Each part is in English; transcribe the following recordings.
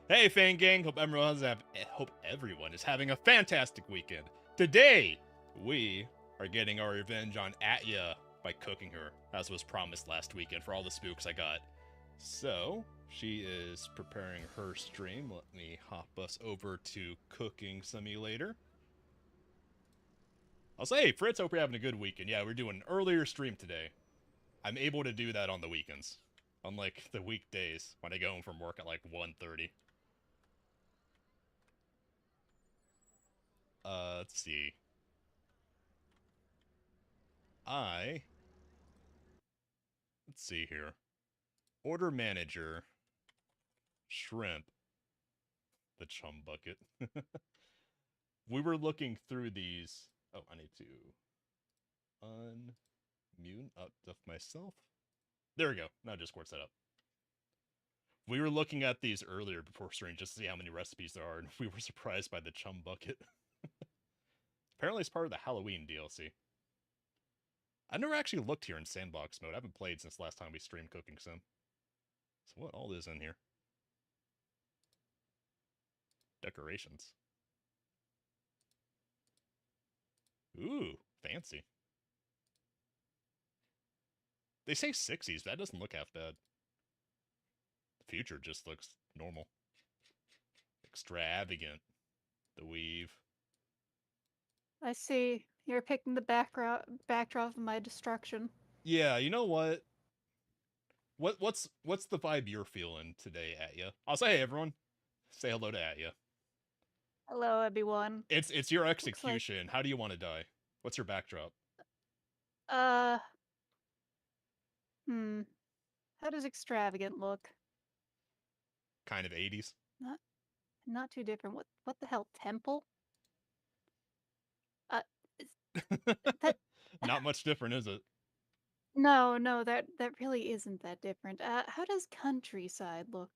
Hey, Fan Gang! Hope everyone is having a fantastic weekend. Today, we are getting our revenge on Atya by cooking her, as was promised last weekend for all the spooks I got. So, she is preparing her stream. Let me hop us over to Cooking Simulator. I'll say, hey, Fritz, hope you're having a good weekend. Yeah, we're doing an earlier stream today. I'm able to do that on the weekends, unlike the weekdays when I go home from work at like 1:30. Let's see. Let's see here. Order manager, shrimp, the chum bucket. We were looking through these. Oh, I need to unmute up of myself. There we go. Now Discord set up. We were looking at these earlier before stream just to see how many recipes there are, and we were surprised by the chum bucket. Apparently it's part of the Halloween DLC. I never actually looked here in sandbox mode. I haven't played since last time we streamed Cooking Sim. So what all is in here? Decorations. Ooh, fancy. They say 60s, but that doesn't look half bad. The future just looks normal. Extravagant. The weave. I see. You're picking the backdrop of my destruction. Yeah, you know what? What's the vibe you're feeling today, Atya? I'll say hey everyone. Say hello to Atya. Hello, everyone. It's your Looks like, execution. How do you want to die? What's your backdrop? uh, hmm. How does extravagant look? Kind of 80s. Not, not too different. What the hell? Temple? Uh, that. Not much different, is it? No, that really isn't that different. How does countryside look?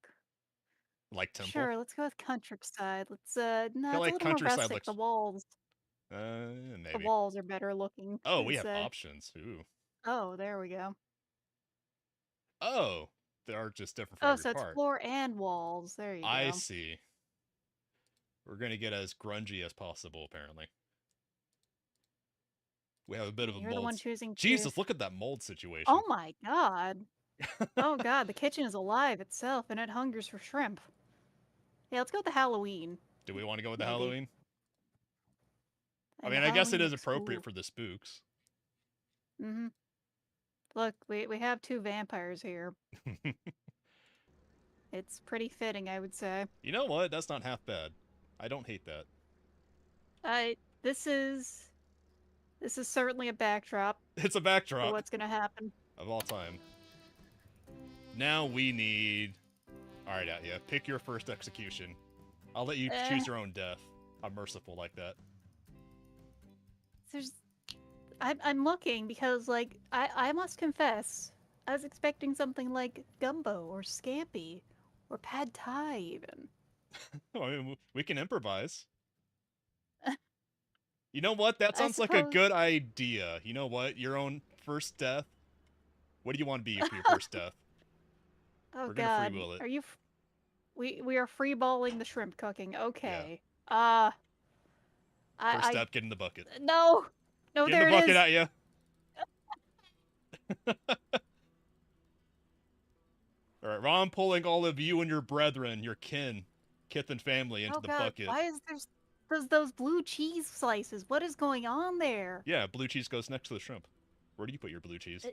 Like Temple? Sure, let's go with countryside. I No, feel it's a like little more countryside rustic. looks The maybe. walls are better looking, Oh, I we would have say. options. Ooh. Oh, there we go. Oh, they are just different for Oh, every so it's part. floor and walls. There you I go. see. We're gonna get as grungy as possible, apparently. We have a bit of a You're the one mold. choosing to. Jesus, look at that mold situation. Oh my god. Oh god, the kitchen is alive itself and it hungers for shrimp. Yeah, let's go with the Halloween. Do we want to go with the Maybe. Halloween? I And the mean, I guess it Halloween is looks appropriate cool. for the spooks. Mm-hmm. Look, we have two vampires here. It's pretty fitting, I would say. You know what? That's not half bad. I don't hate that. I this is certainly a backdrop It's a for backdrop what's gonna happen. of all time. Now we need... Alright, yeah. Pick your first execution. I'll let you Eh, choose your own death. I'm merciful like that. there's I'm looking because like I must confess, I was expecting something like gumbo or scampi or pad thai even. I mean, we can improvise. You know what? That I sounds like a suppose. good idea. You know what? Your own first death. What do you want to be for your first death? Oh We're gonna free god, will it. are you? We are freeballing the shrimp cooking. Yeah. Okay. First I step, get in the bucket. no, no, Get in the there it bucket is. at you. Alright, I'm pulling all of you and your brethren, your kith and family into Oh the god, bucket. why is there those blue cheese slices? What is going on there? Yeah, blue cheese goes next to the shrimp. Where do you put your blue cheese? Uh,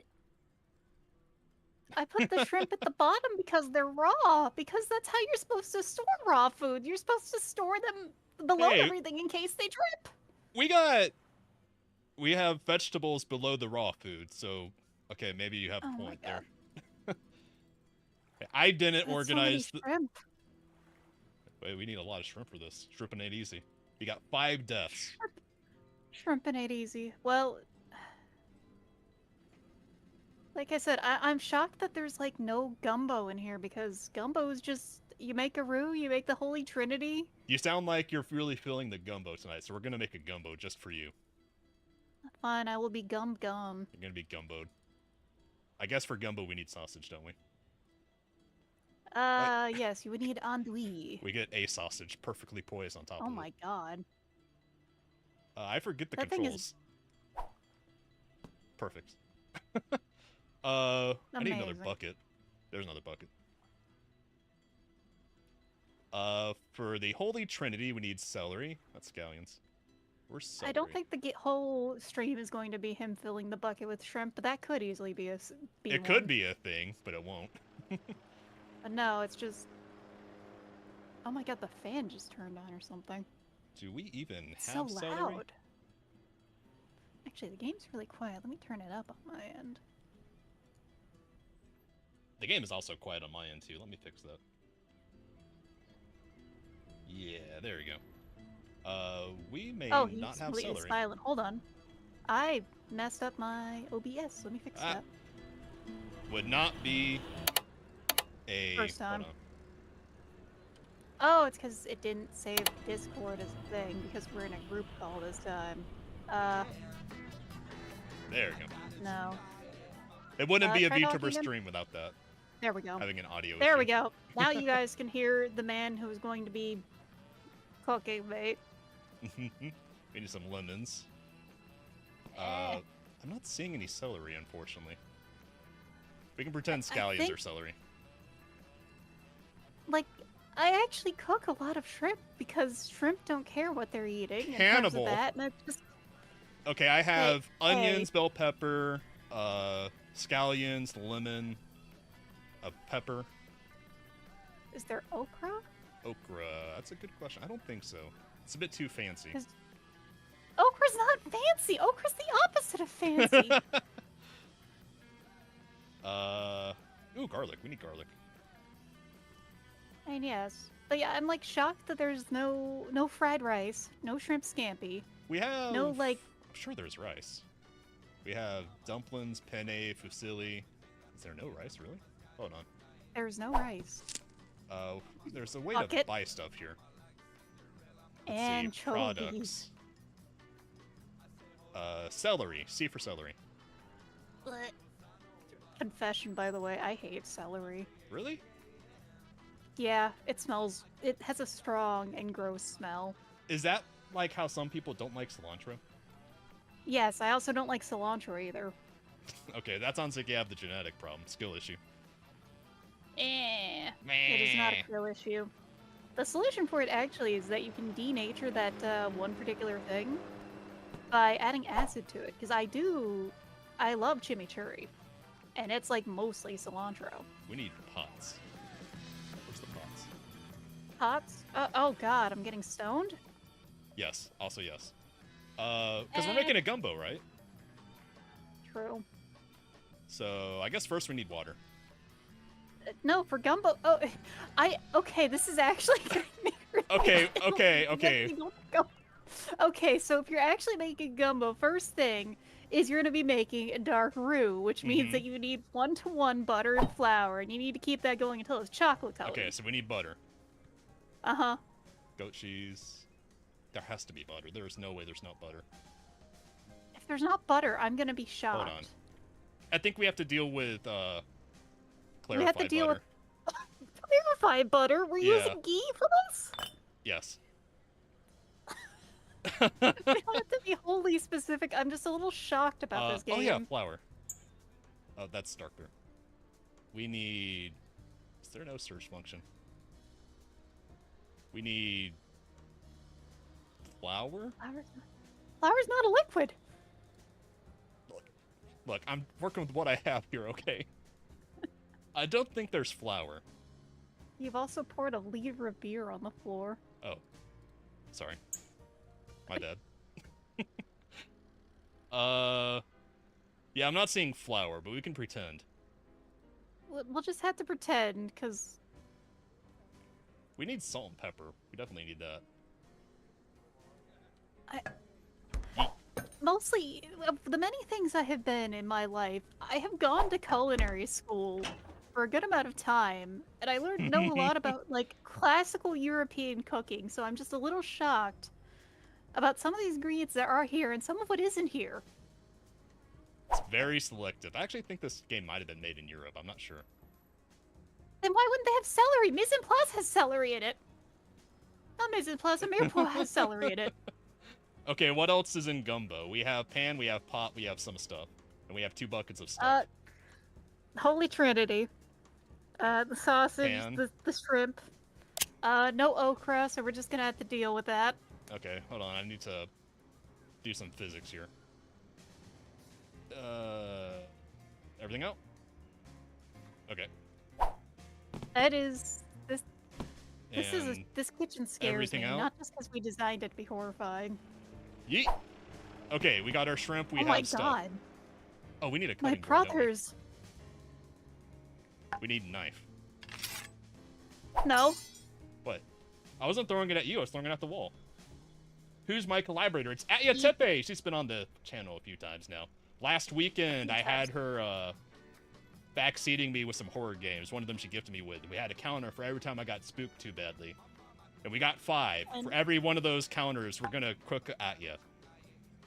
I put the shrimp at the bottom because they're raw. Because that's how you're supposed to store raw food. You're supposed to store them below Hey, everything in case they drip. we got... We have vegetables below the raw food, so... Okay, maybe you have a Oh my point there. god, I didn't that's so many organize the... shrimp. Wait, we need a lot of shrimp for this. Shrimping ain't easy. We got 5 deaths. Shrimp and ate easy. Well, like I said, I'm shocked that there's like no gumbo in here because gumbo is just you make a roux, you make the Holy Trinity. You sound like you're really feeling the gumbo tonight, so we're gonna make a gumbo just for you. Fine, I will be gum. You're gonna be gumboed. I guess for gumbo we need sausage, don't we? Yes, you would need andouille. We get a sausage perfectly poised on top Oh of my it. god. I forget the That thing is controls. Perfect. I need another amazing. bucket. There's another bucket. For the Holy Trinity, we need celery. That's scallions. Where's celery? I don't think the whole stream is going to be him filling the bucket with shrimp, but that could easily be It one. could be a thing, but it won't. But no, it's just. Oh my god, the fan just turned on or something. Do we even It's have so celery? loud. Actually, the game's really quiet. Let me turn it up on my end. The game is also quiet on my end too. Let me fix that. Yeah, there we go. We may Oh, he's not have completely celery. silent. Hold on. I messed up my OBS. Let me fix that. Would not be a First time. Hold on. Oh, it's because it didn't save Discord as a thing because we're in a group call this time. There we go. No. It wouldn't be a try talking VTuber again. stream without that. There we go. Having an audio There issue. we go. Now you guys can hear the man who is going to be cooking bait. We need some lemons. Eh. I'm not seeing any celery, unfortunately. We can pretend I scallions think- are celery. Like, I actually cook a lot of shrimp because shrimp don't care what they're eating. In terms Cannibal. of that, and it's just Okay, I have Hey. onions, bell pepper, scallions, lemon, a pepper, is there okra? okra. That's a good question. I don't think so. It's a bit too fancy. Is- Okra's not fancy. Okra's the opposite of fancy. Ooh, garlic. We need garlic. And yes, but yeah, I'm like shocked that there's no fried rice, no shrimp scampi, We have... no like. I'm sure there's rice. We have dumplings, penne, fusilli. Is there no rice, really? Hold on. There's no rice. There's a way to Bucket. buy stuff here. Let's And see, products. Celery. C for celery. Confession, by the way, I hate celery. Really? Yeah, it smells. It has a strong and gross smell. Is that like how some people don't like cilantro? Yes, I also don't like cilantro either. Okay, that sounds like you have the genetic problem. Skill issue. It is not a real issue. The solution for it actually is that you can denature that one particular thing by adding acid to it. Because I love chimichurri, and it's like mostly cilantro. We need pots. Where's the pots? Pots? Oh god, I'm getting stoned? Yes. Also yes. Because we're making a gumbo, right? True. So I guess first we need water. No, for gumbo. Oh, okay, this is actually gonna make Okay, really okay, cool. okay. Yes, we don't go- Okay, so if you're actually making gumbo, first thing is you're gonna be making a dark roux, which means that you need 1-to-1 butter and flour, and you need to keep that going until it's chocolate colored. Okay, so we need butter. Uh-huh. Goat cheese. There has to be butter. There is no way there's not butter. If there's not butter, I'm gonna be shocked. Hold on. I think we have to deal with We have to clarified deal butter. with clarified butter. We're Yeah. using ghee for this? Yes. We don't have to be wholly specific. I'm just a little shocked about this game. Oh yeah, flour. Oh, that's darker. We need... Is there no search function? We need... Flour? Flour's not a liquid. Look, I'm working with what I have here, okay? I don't think there's flour. You've also poured a liter of beer on the floor. Oh. Sorry. My bad. Yeah, I'm not seeing flour, but we can pretend. We'll just have to pretend, because... We need salt and pepper. We definitely need that. Mostly, of the many things I have been in my life, I have gone to culinary school for a good amount of time, and I know a lot about, like, classical European cooking, so I'm just a little shocked about some of these ingredients that are here and some of what isn't here. It's very selective. I actually think this game might have been made in Europe. I'm not sure. Then why wouldn't they have celery? Mise en place has celery in it. Not mise en place, a mirepoix has celery in it. Okay, what else is in gumbo? We have pan, we have pot, we have some stuff. And we have 2 buckets of stuff. Holy Trinity. The sausage, Pan. the shrimp. No okra, so we're just gonna have to deal with that. Okay, hold on. I need to do some physics here. Everything out? Okay. That is this kitchen scares everything me, out? not just because we designed it to be horrifying. Yeet! Okay, we got our shrimp, we Oh have my stuff. god. Oh, we need a My cutting board, don't we? brothers. We need a knife. No. What? I wasn't throwing it at you, I was throwing it at the wall. Who's my collaborator? It's Atya Tepe! She's been on the channel a few times now. Last weekend, I had her, backseating me with some horror games. One of them she gifted me with. We had a counter for every time I got spooked too badly. And we got 5. For every one of those counters, we're gonna cook Atya.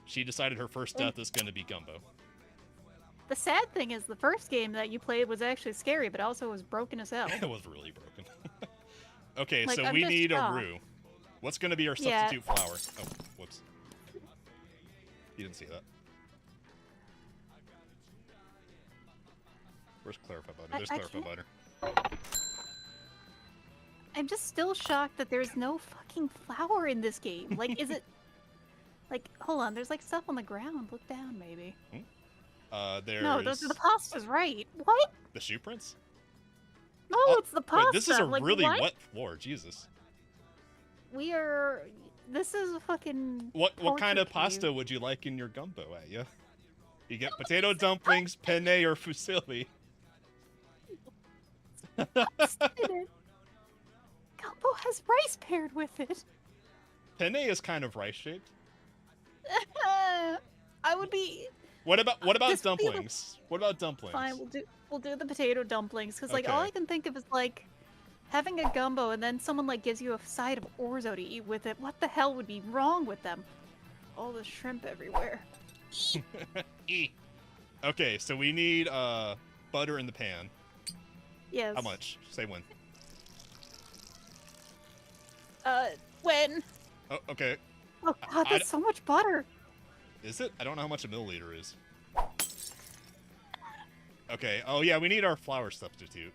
She decided her first death is gonna be gumbo. The sad thing is the first game that you played was actually scary, but also was broken as hell. It was really broken. Okay, Like, so I'm we just need a shocked. roux. What's gonna be our Yeah. substitute flour? Oh, whoops. You didn't see that. Where's clarified butter? There's I clarified can't- butter. I'm just still shocked that there's no fucking flour in this game. Like, is it... Like, hold on, there's like stuff on the ground. Look down, maybe. There's No, those are the pastas, right? What? the shoe prints? No, it's the pasta. Wait, this is a like, really what? wet floor, Jesus. We are... This is a fucking... What kind torture of pasta cave. would you like in your gumbo, Atya? You get potato dumplings, penne, or fusilli. Gumbo has rice paired with it. Penne is kind of rice shaped. I would be... What about this would be the- dumplings? What about dumplings? Fine, we'll do the potato dumplings because like all Okay. I can think of is like having a gumbo and then someone like gives you a side of orzo to eat with it. What the hell would be wrong with them? All the shrimp everywhere. Okay, so we need butter in the pan. Yes. How much? Say when. When? Oh, okay. Oh god, that's so much butter. Is it? I don't know how much a milliliter is. Okay. Oh yeah, we need our flour substitute.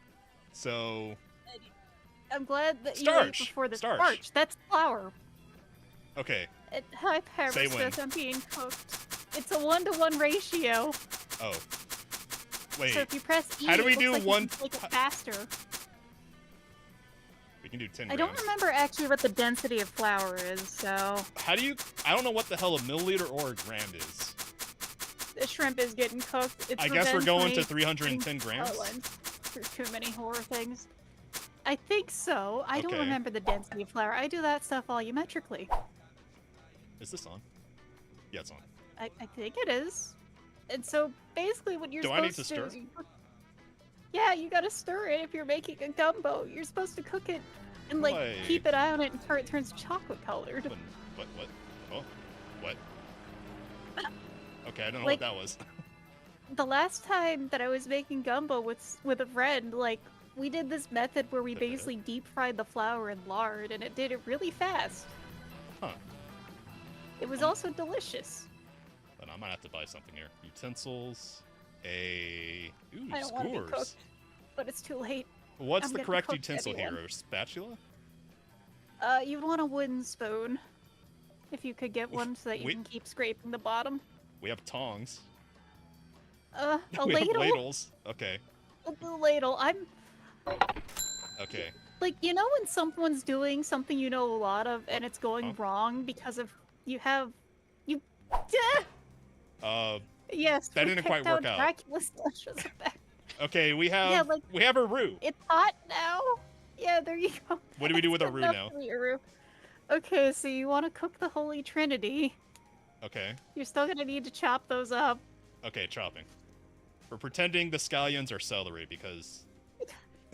So I'm glad that you Starch! ate before the Starch. starch. That's flour. okay. At high power Say when. stress, I'm being cooked. It's a 1-to-1 ratio. Oh. Wait. So if you press E, How do we it looks do like one- you can make it faster. We can do 10 I grams. don't remember actually what the density of flour is, so How do you? I don't know what the hell a milliliter or a gram is. the shrimp is getting cooked. It's I guess we're going to revenge 310 grams. There's too many horror things. I think so. I don't Okay. remember the density of flour. I do that stuff volumetrically. Is this on? Yeah, it's on. I think it is. And so basically what you're Do I need supposed to to stir? Yeah, you gotta stir it if you're making a gumbo. You're supposed to cook it and like Wait. keep it eye on it until it turns chocolate colored. What? Oh, what? Okay, I don't know Like- what that was. The last time that I was making gumbo with a friend, like we did this method where we Okay. basically deep fried the flour in lard, and it did it really fast. Huh. It was also delicious. Then I might have to buy something here. Utensils. Ooh, I don't want to be skewers. cooked, but it's too late. What's I'm the gonna correct cook utensil everyone. here? A spatula? You'd want a wooden spoon, if you could get one, so that you We- can keep scraping the bottom. We have tongs. A we have ladle. ladles. Okay. A little. I'm Okay. like, you know, when someone's doing something you know a lot of, and it's going Huh? wrong because of you. Yes, That we didn't picked quite work out. Dracula's Delicious Effect. Okay, we have Yeah, like- we have a roux. It's hot now. Yeah, there you go. What do we do with That's our roux enough now? for your roux. Okay, so you want to cook the Holy Trinity. Okay. You're still gonna need to chop those up. Okay, chopping. We're pretending the scallions are celery because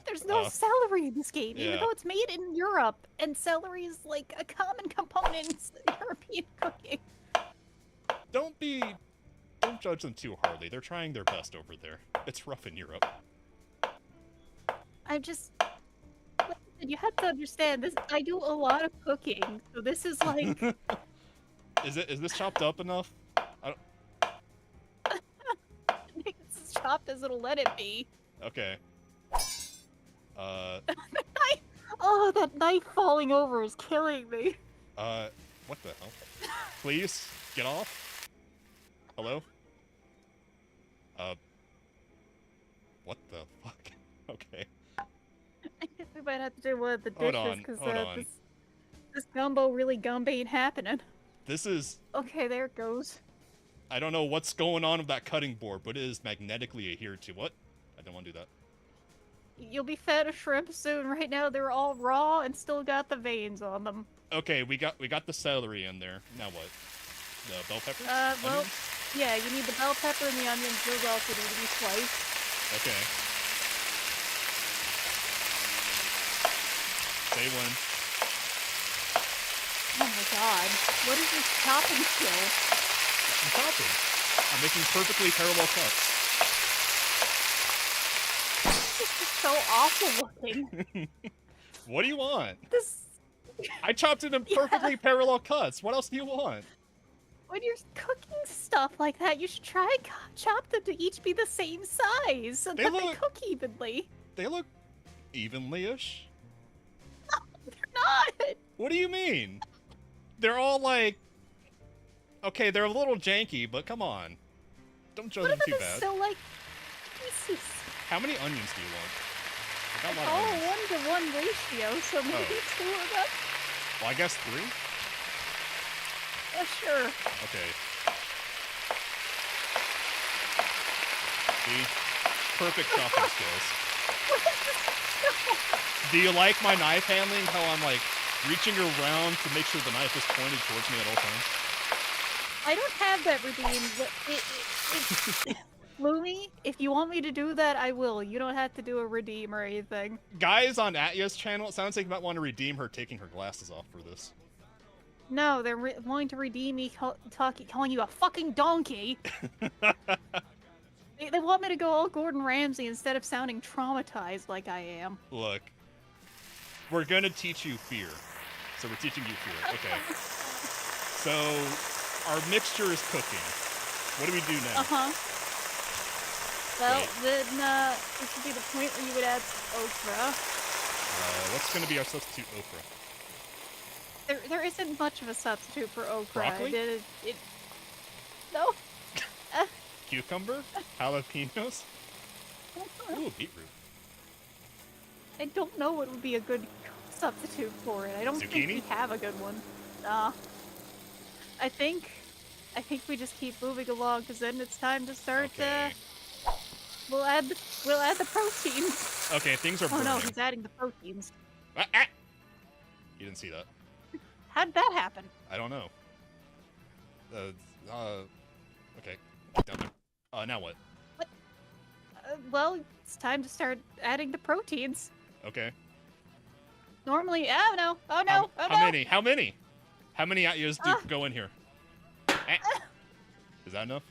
There's no celery in this game, even yeah. though it's made in Europe, and celery is like a common component in European cooking. don't judge them too hardly. They're trying their best over there. It's rough in Europe. I'm just Listen, you have to understand this. I do a lot of cooking, so this is like Is this chopped up enough? it's as chopped as it'll let it be. Okay. Knife! Oh, that knife falling over is killing me. What the hell? Please get off. Hello? What the fuck? Okay. I guess we might have to do one of the Hold dishes on, because hold on. this gumbo really gumbo ain't happening. This is... Okay, there it goes. I don't know what's going on with that cutting board, but it is magnetically adhered to. What? I don't want to do that. You'll be fed a shrimp soon. Right now, they're all raw and still got the veins on them. Okay, we got the celery in there. Now what? The bell peppers? Well, Onions? yeah, you need the bell pepper and the onions. Those also need to be sliced. Okay. Say when. Oh my god. What is this chopping skill? I'm chopping. I'm making perfectly parallel cuts. This is so awful looking. What do you want? This... I chopped it in perfectly parallel cuts. What else do you want? When you're cooking stuff like that, you should try and chop them to each be the same size so They that they look- cook evenly. They look evenly-ish. They're not! What do you mean? They're all like... Okay, they're a little janky, but come on. Don't judge What them if too it bad. is so, like, pieces? How many onions do you want? I got a lot Oh, of onions. 1-to-1 ratio, so maybe 2 of them? Well, I guess 3? Sure. Okay. See? Perfect chopping skills. What is this? Do you like my knife handling? How I'm like reaching around to make sure the knife is pointed towards me at all times? I don't have that redeemed. Lumi, if you want me to do that, I will. You don't have to do a redeem or anything. Guys on Atya's channel, it sounds like you might want to redeem her taking her glasses off for this. No, they're wanting to redeem me calling you a fucking donkey. They want me to go all Gordon Ramsay instead of sounding traumatized like I am. Look, we're gonna teach you fear. So we're teaching you fear. Okay. So our mixture is cooking. What do we do now? Uh-huh. Well, Wait. then, this would be the point where you would add some okra. What's gonna be our substitute okra? There isn't much of a substitute for okra. Broccoli? No. Cucumber? Jalapenos? Ooh, beetroot. I don't know what would be a good substitute for it. I don't think Zucchini? we have a good one. Nah. I think we just keep moving along because then it's time to start. Okay. We'll add the proteins. Okay, things are Oh burning. no, he's adding the proteins. Ah, ah! You didn't see that. How did that happen? I don't know. Okay. Get down there. Now what? Well, it's time to start adding the proteins. Okay. Normally, oh no, oh no, oh no. How many? How many? How many Atyas go in here? Is that enough?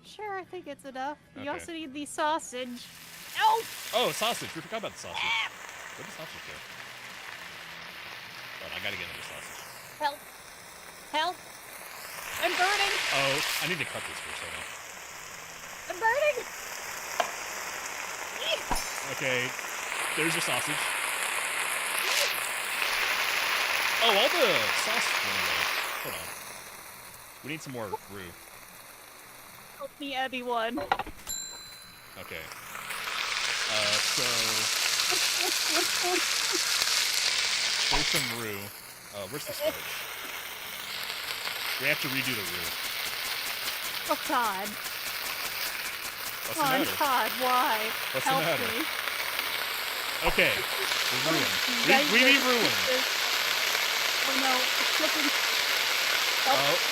Sure, I think it's enough. You Okay. also need the sausage. No! Oh, sausage. We forgot about the sausage. Where'd the sausage go? But I gotta get another sausage. Help! Help! I'm burning! Oh, I need to cut this first. Hold on. I'm burning! Okay, there's your sausage. Oh, all the sauce went away. Hold on. We need some more roux. Help me, everyone. Okay. So there's some roux. Where's the starch? We have to redo the roux. Oh, God. What's Come the on, matter? Todd, why? What's the Help matter? me. Okay, we're ruined. Guys, We be this ruined. is- Oh no, it's flipping.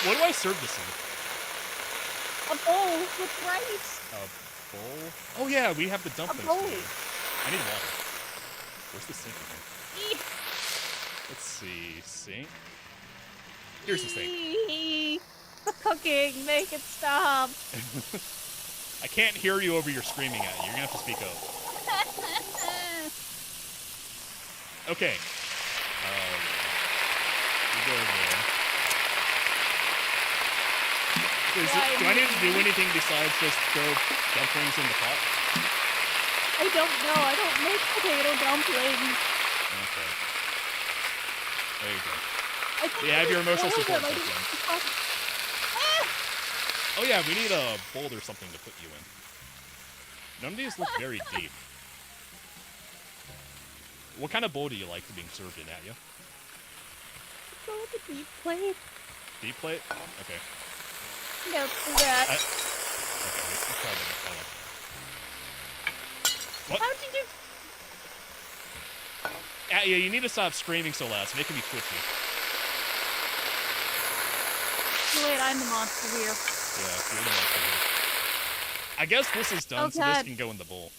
What do I serve this in? A bowl with rice. A bowl? Oh yeah, we have the dumplings. bowl. today. I need water. Where's the sink again? Eee. Let's see, sink. Here's the sink. Eee. The cooking, make it stop. I can't hear you over your screaming at you. You're gonna have to speak up. Okay. We go there. Do I need to do anything besides just throw dumplings in the pot? I don't know. I don't make potato dumplings. Okay. There you go. I think You have your emotional boil support them. system. Oh yeah, we need a bowl or something to put you in. None of these look very deep. What kind of bowl do you like being served in, Atya? Go with the deep plate. Deep plate? Okay. No, do that. Okay, let's try that. What? How'd you do? Atya, you need to stop screaming so loud. It's making me twitchy. Wait, I'm the monster here. Yeah, you're the monster here. I guess this is done, so this can go in the bowl,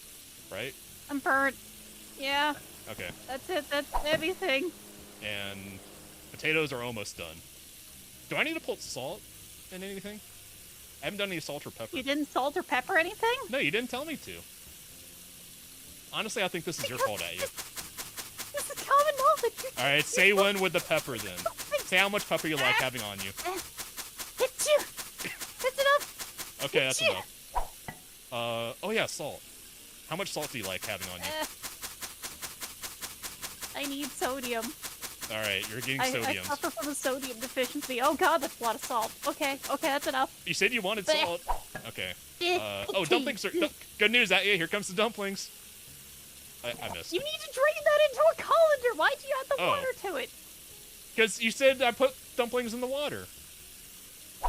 right? I'm burnt. Yeah. Okay. That's it. That's everything. And potatoes are almost done. Do I need to put salt in anything? I haven't done any salt or pepper. You didn't salt or pepper anything? No, you didn't tell me to. Honestly, I think this is your fault, Atya. This is common knowledge. Alright, say one with the pepper then. Say how much pepper you like having on you. Hit you. That's enough. Okay, that's enough. Oh yeah, salt. How much salt do you like having on you? I need sodium. Alright, you're getting I sodium. suffer from a sodium deficiency. Oh god, that's a lot of salt. Okay, that's enough. You said you wanted salt. Okay. Oh, dumplings are... Good news, Atya. Here comes the dumplings. I missed. You need to drain that into a colander. Why'd you add the water to it? Because you said I put dumplings in the water.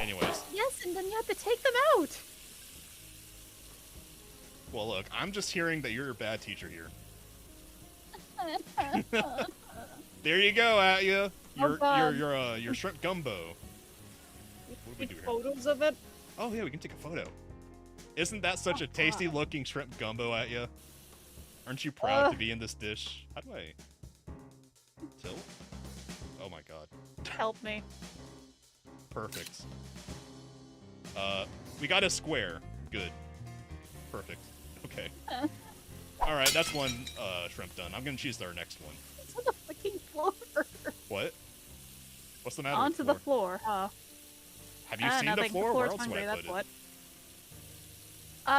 Anyways. Yes, and then you have to take them out. Well, look, I'm just hearing that you're a bad teacher here. There you go, Atya. Your shrimp gumbo. What do we do here? Photos of it. Oh yeah, we can take a photo. Isn't that such a tasty looking shrimp gumbo, Atya? Aren't you proud to be in this dish? How do I tilt? Oh my god. Help me. Perfect. We got a square. Good. Perfect. Okay. Alright, that's one shrimp done. I'm gonna choose our next one. It's on the fucking floor. What? What's the matter Onto with the floor, huh? Have you seen the floor? Where else would hungry, I put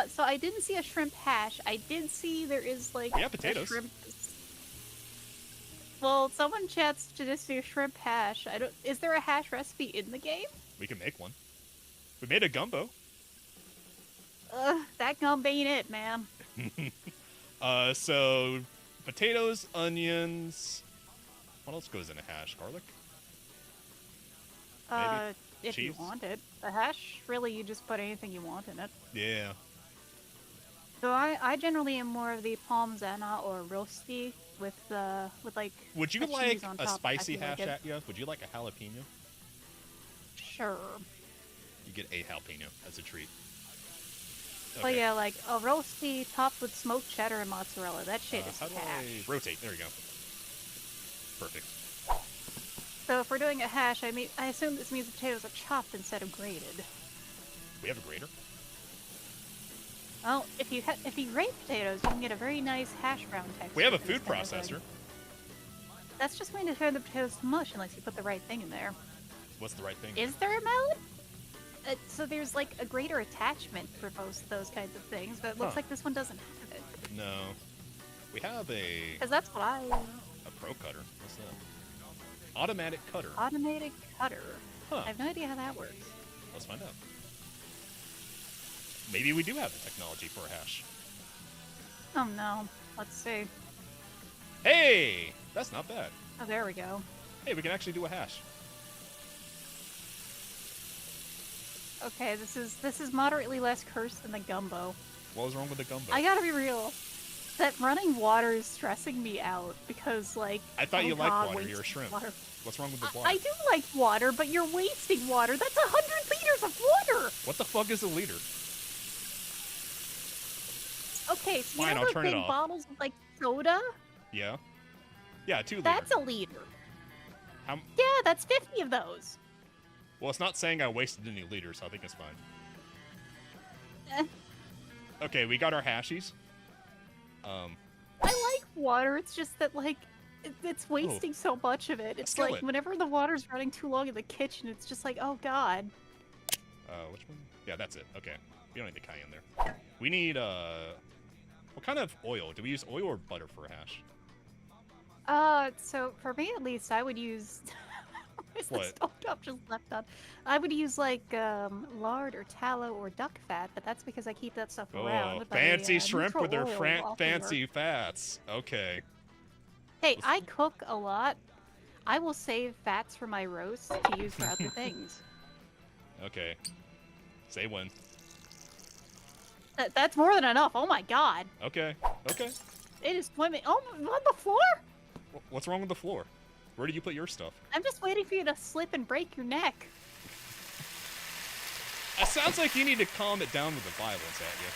it? So I didn't see a shrimp hash. I did see there is like yeah, potatoes. A shrimp. Well, someone chats to just do shrimp hash. I don't. Is there a hash recipe in the game? We can make one. We made a gumbo. That gumbo ain't it, man. So potatoes, onions. What else goes in a hash? Garlic? Maybe if cheese? you want it. A hash, really, you just put anything you want in it. Yeah. So I generally am more of the parmesan or roasty with like. Would you a like cheese on a top. spicy I hash, feel like Atya? Would you like a jalapeno? Sure. You get a jalapeno as a treat. Okay. But yeah, like a roasty topped with smoked cheddar and mozzarella. That shit is How do hash. I rotate? There we go. Perfect. So if we're doing a hash, I assume this means the potatoes are chopped instead of grated. We have a grater. Well, if you grate potatoes, you can get a very nice hash brown texture. We have a food instead of, processor. That's just going to turn the potatoes to mush unless you put the right thing in there. What's the right thing? Is there a mallet? So there's like a grater attachment for most of those kinds of things, but it looks like this one doesn't have it. No. We have a... Because that's what A pro cutter. What's that? Automatic cutter. Automated cutter. Huh. I have no idea how that works. Let's find out. Maybe we do have the technology for a hash. Oh no. Let's see. Hey! That's not bad. Oh, there we go. Hey, we can actually do a hash. Okay, this is moderately less cursed than the gumbo. What was wrong with the gumbo? I gotta be real. That running water is stressing me out because, like, I thought you liked water. wasting You're a shrimp. water. What's wrong with the water? I do like water, but you're wasting water. That's 100 liters of water. What the fuck is a liter? Okay, so Fine, you know I'll those turn it big off. bottles of like soda? Yeah. Yeah, 2 liters. That's a liter. How... Yeah, that's 50 of those. Well, it's not saying I wasted any liters, so I think it's fine. Okay, we got our hashies. I like water. It's just that, like, It's Oh, wasting so much of it. It's like skillet. whenever the water's running too long in the kitchen, it's just like, oh god. Which one? Yeah, that's it. Okay. We don't need the cayenne there. We need, what kind of oil? Do we use oil or butter for a hash? So for me at least, I would use. Where's the What? stovetop just left on? I would use like lard or tallow or duck fat, but that's because I keep that stuff around. Oh, But fancy shrimp neutral with their oil will also fancy work. fats. Okay. Hey, I cook a lot. I will save fats for my roast to use for other things. Okay. Say when. That's more than enough. Oh my god. Okay. Okay. It is swimming. Oh, on the floor? What's wrong with the floor? Where did you put your stuff? I'm just waiting for you to slip and break your neck. It sounds like you need to calm it down with the violence, Atya.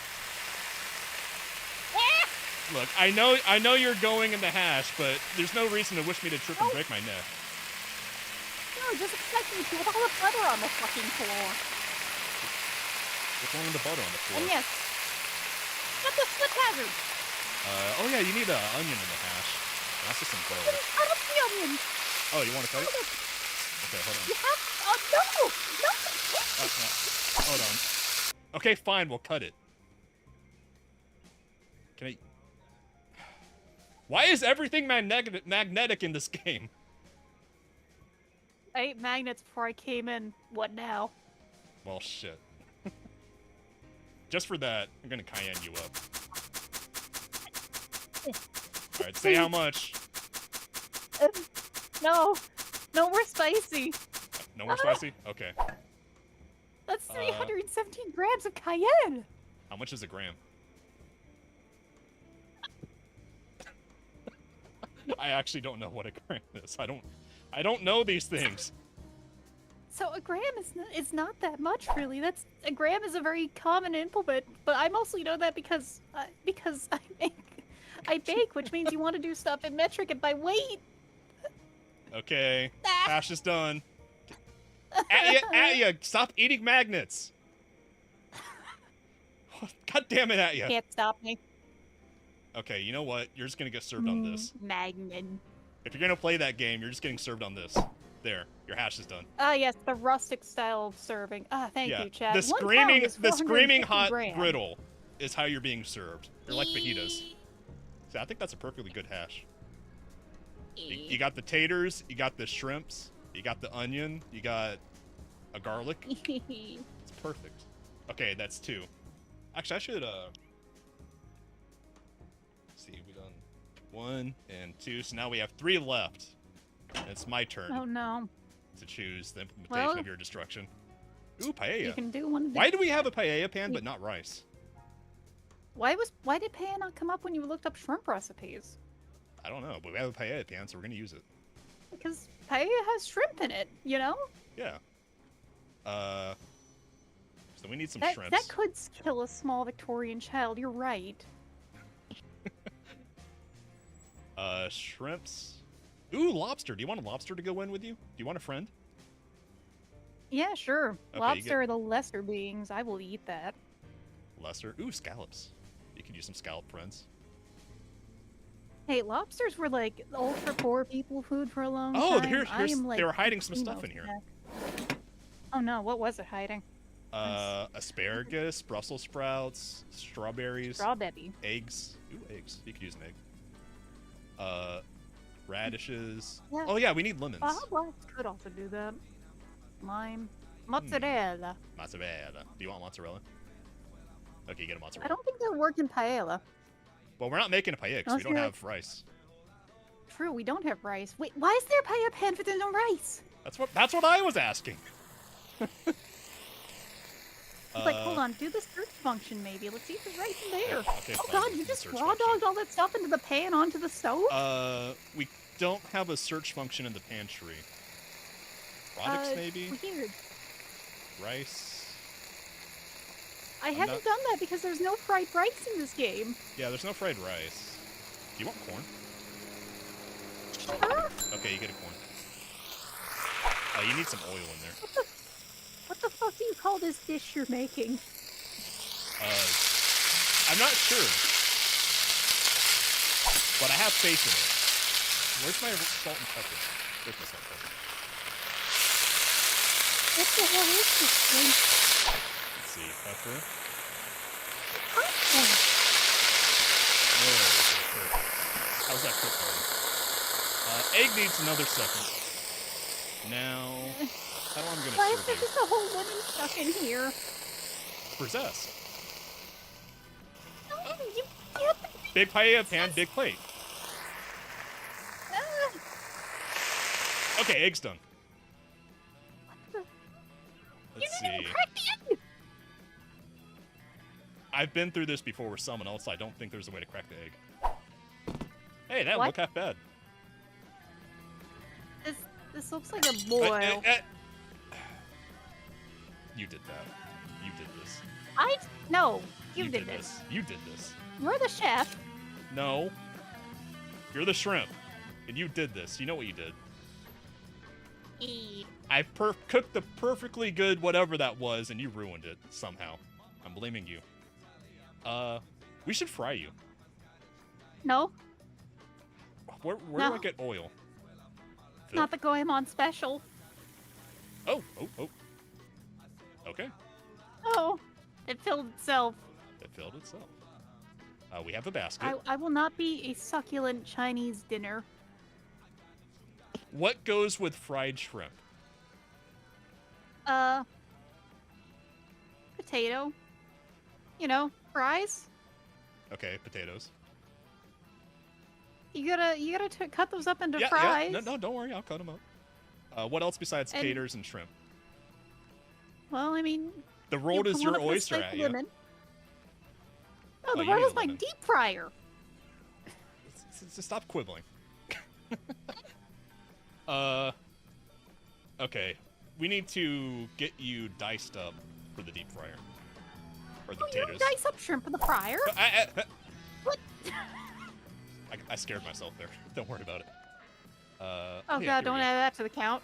Look, I know you're going in the hash, but there's no reason to wish me to trip and break my neck. No, just expect me to with all the butter on the fucking floor. What's wrong with the butter on the floor? And yes, what the split hazard? Oh yeah, you need an onion in the hash. That's just some garlic. Cut up the onion. Oh, you want to cut it? Okay, hold on. You have. No. No. Hold on. Okay, fine, we'll cut it. Can I? Why is everything magnetic in this game? I ate magnets before I came in. What now? Well, shit. Just for that, I'm gonna cayenne you up. Alright, say how much. No, we're spicy. No more spicy? Okay. That's 317 grams of cayenne. How much is a gram? I actually don't know what a gram is. I don't know these things. So a gram is not that much, really. A gram is a very common implement, but I mostly know that because I bake, which means you want to do stuff in metric and by weight. Okay, hash is done. Atya, stop eating magnets. God damn it, Atya. Can't stop me. Okay, you know what? You're just gonna get served on this. Magnet. If you're gonna play that game, you're just getting served on this. There, your hash is done. Ah, yes, the rustic style of serving. Ah, thank you, Chad. The screaming hot grams. griddle is how you're being served. You're like fajitas. So I think that's a perfectly good hash. You got the taters, you got the shrimps, you got the onion, you got a garlic. It's perfect. Okay, that's 2. Actually, I should see, we done 1 and 2, so now we have 3 left. And it's my turn. Oh no. To choose the implementation of your destruction. Ooh, paella. You can do one of Why do we have a paella pan but not rice? Why did paella not come up when you looked up shrimp recipes? I don't know, but we have a paella pan, so we're gonna use it. Because paella has shrimp in it, you know? Yeah. So we need some shrimps. That could kill a small Victorian child, you're right. Shrimps. Ooh, lobster. Do you want a lobster to go in with you? Do you want a friend? Yeah, sure. Okay, Lobster are the lesser beings. I will eat that. Lesser. Ooh, scallops. You could use some scallop friends. Hey, lobsters were like ultra poor people food for a long time. Oh, they were hiding some stuff in here. Oh no, what was it hiding? Asparagus, Brussels sprouts, strawberries, eggs. Ooh, eggs. You could use an egg. Radishes. Yeah. Oh yeah, we need lemons. Blacks could also do that. Lime. Mozzarella. Mozzarella. Do you want mozzarella? Okay, you get a mozzarella. I don't think that would work in paella. Well, we're not making a paella because we don't have rice. True, we don't have rice. Wait, why is there a paella pan if there's no rice? That's what I was asking. Like, hold on, do the search function maybe. Let's see if there's rice in there. Okay, oh god, you just raw dogged all that stuff into the pan onto the stove? We don't have a search function in the pantry. Products maybe? Weird. Rice. I haven't done that because there's no fried rice in this game. Yeah, there's no fried rice. Do you want corn? Sure. Okay, you get a corn. You need some oil in there. What the fuck do you call this dish you're making? I'm not sure. But I have faith in Where's my salt and pepper? Where's my salt and pepper? What the hell is this thing? Let's see, pepper. Popcorn. There we go, perfect. How's that cook going? Egg needs another second. Now, how am I gonna Why is serve there you? just a whole lemon stuck in here? For zest. No, you can't. Big paella pan, big plate. Okay, egg's done. Let's You didn't see. even crack the egg. I've been through this before with someone else. I don't think there's a way to crack the egg. Hey, that What? look half bad. This looks like a boil. You did that. You did this. No, you did this. You did this. You're the chef. No. You're the shrimp. And you did this. You know what you did. I cooked the perfectly good whatever that was, and you ruined it somehow. I'm blaming you. We should fry you. No, Where No. do I get oil? Phil? not the Goemon special. Oh. Okay. Oh, it filled itself. It filled itself. We have a basket. I will not be a succulent Chinese dinner. What goes with fried shrimp? Potato. You know, fries. Okay, potatoes. You gotta cut those up into Yeah, fries. yeah. No, don't worry. I'll cut them up. What else besides And- taters and shrimp? Well, I mean, The road is you your wanna put a oyster, steak Atya. lemon. No, Oh, the you road need is a my lemon. deep fryer. Stop quibbling. Okay. We need to get you diced up for the deep fryer. Or the Oh, you don't potatoes. dice up shrimp in the fryer. What? I scared myself there. Don't worry about it. Oh yeah, god, here don't we add that to the count.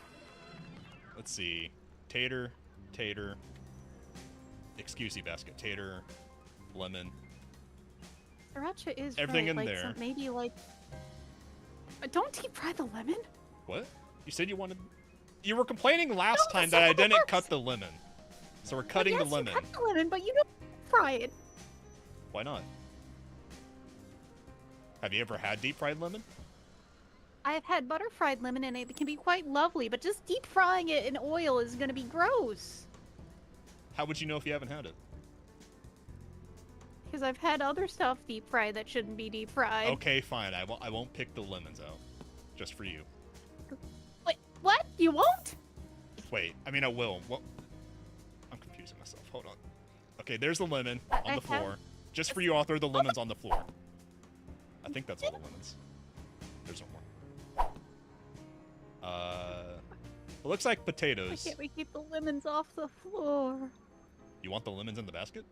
Let's see. Tater. Excuse me, basket. Tater. Lemon. Sriracha is Everything right, in like, there. maybe like. Don't deep fry the lemon. What? You said you wanted... You were complaining last No, time that's that not I how it didn't works. cut the lemon. So we're cutting yes, the lemon. You cut the lemon, but you don't fry it. Why not? Have you ever had deep fried lemon? I've had butter fried lemon and it can be quite lovely, but just deep frying it in oil is gonna be gross. How would you know if you haven't had it? Because I've had other stuff deep fried that shouldn't be deep fried. Okay, fine. I won't pick the lemons out. Just for you. Wait, what? You won't? Wait, I mean I will. What? I'm confusing myself. Hold on. Okay, there's the lemon I on the floor. Just for you, I'll throw the lemons on the floor. I think that's all the lemons. There's one more. It looks like Why potatoes. can't we keep the lemons off the floor? You want the lemons in the basket?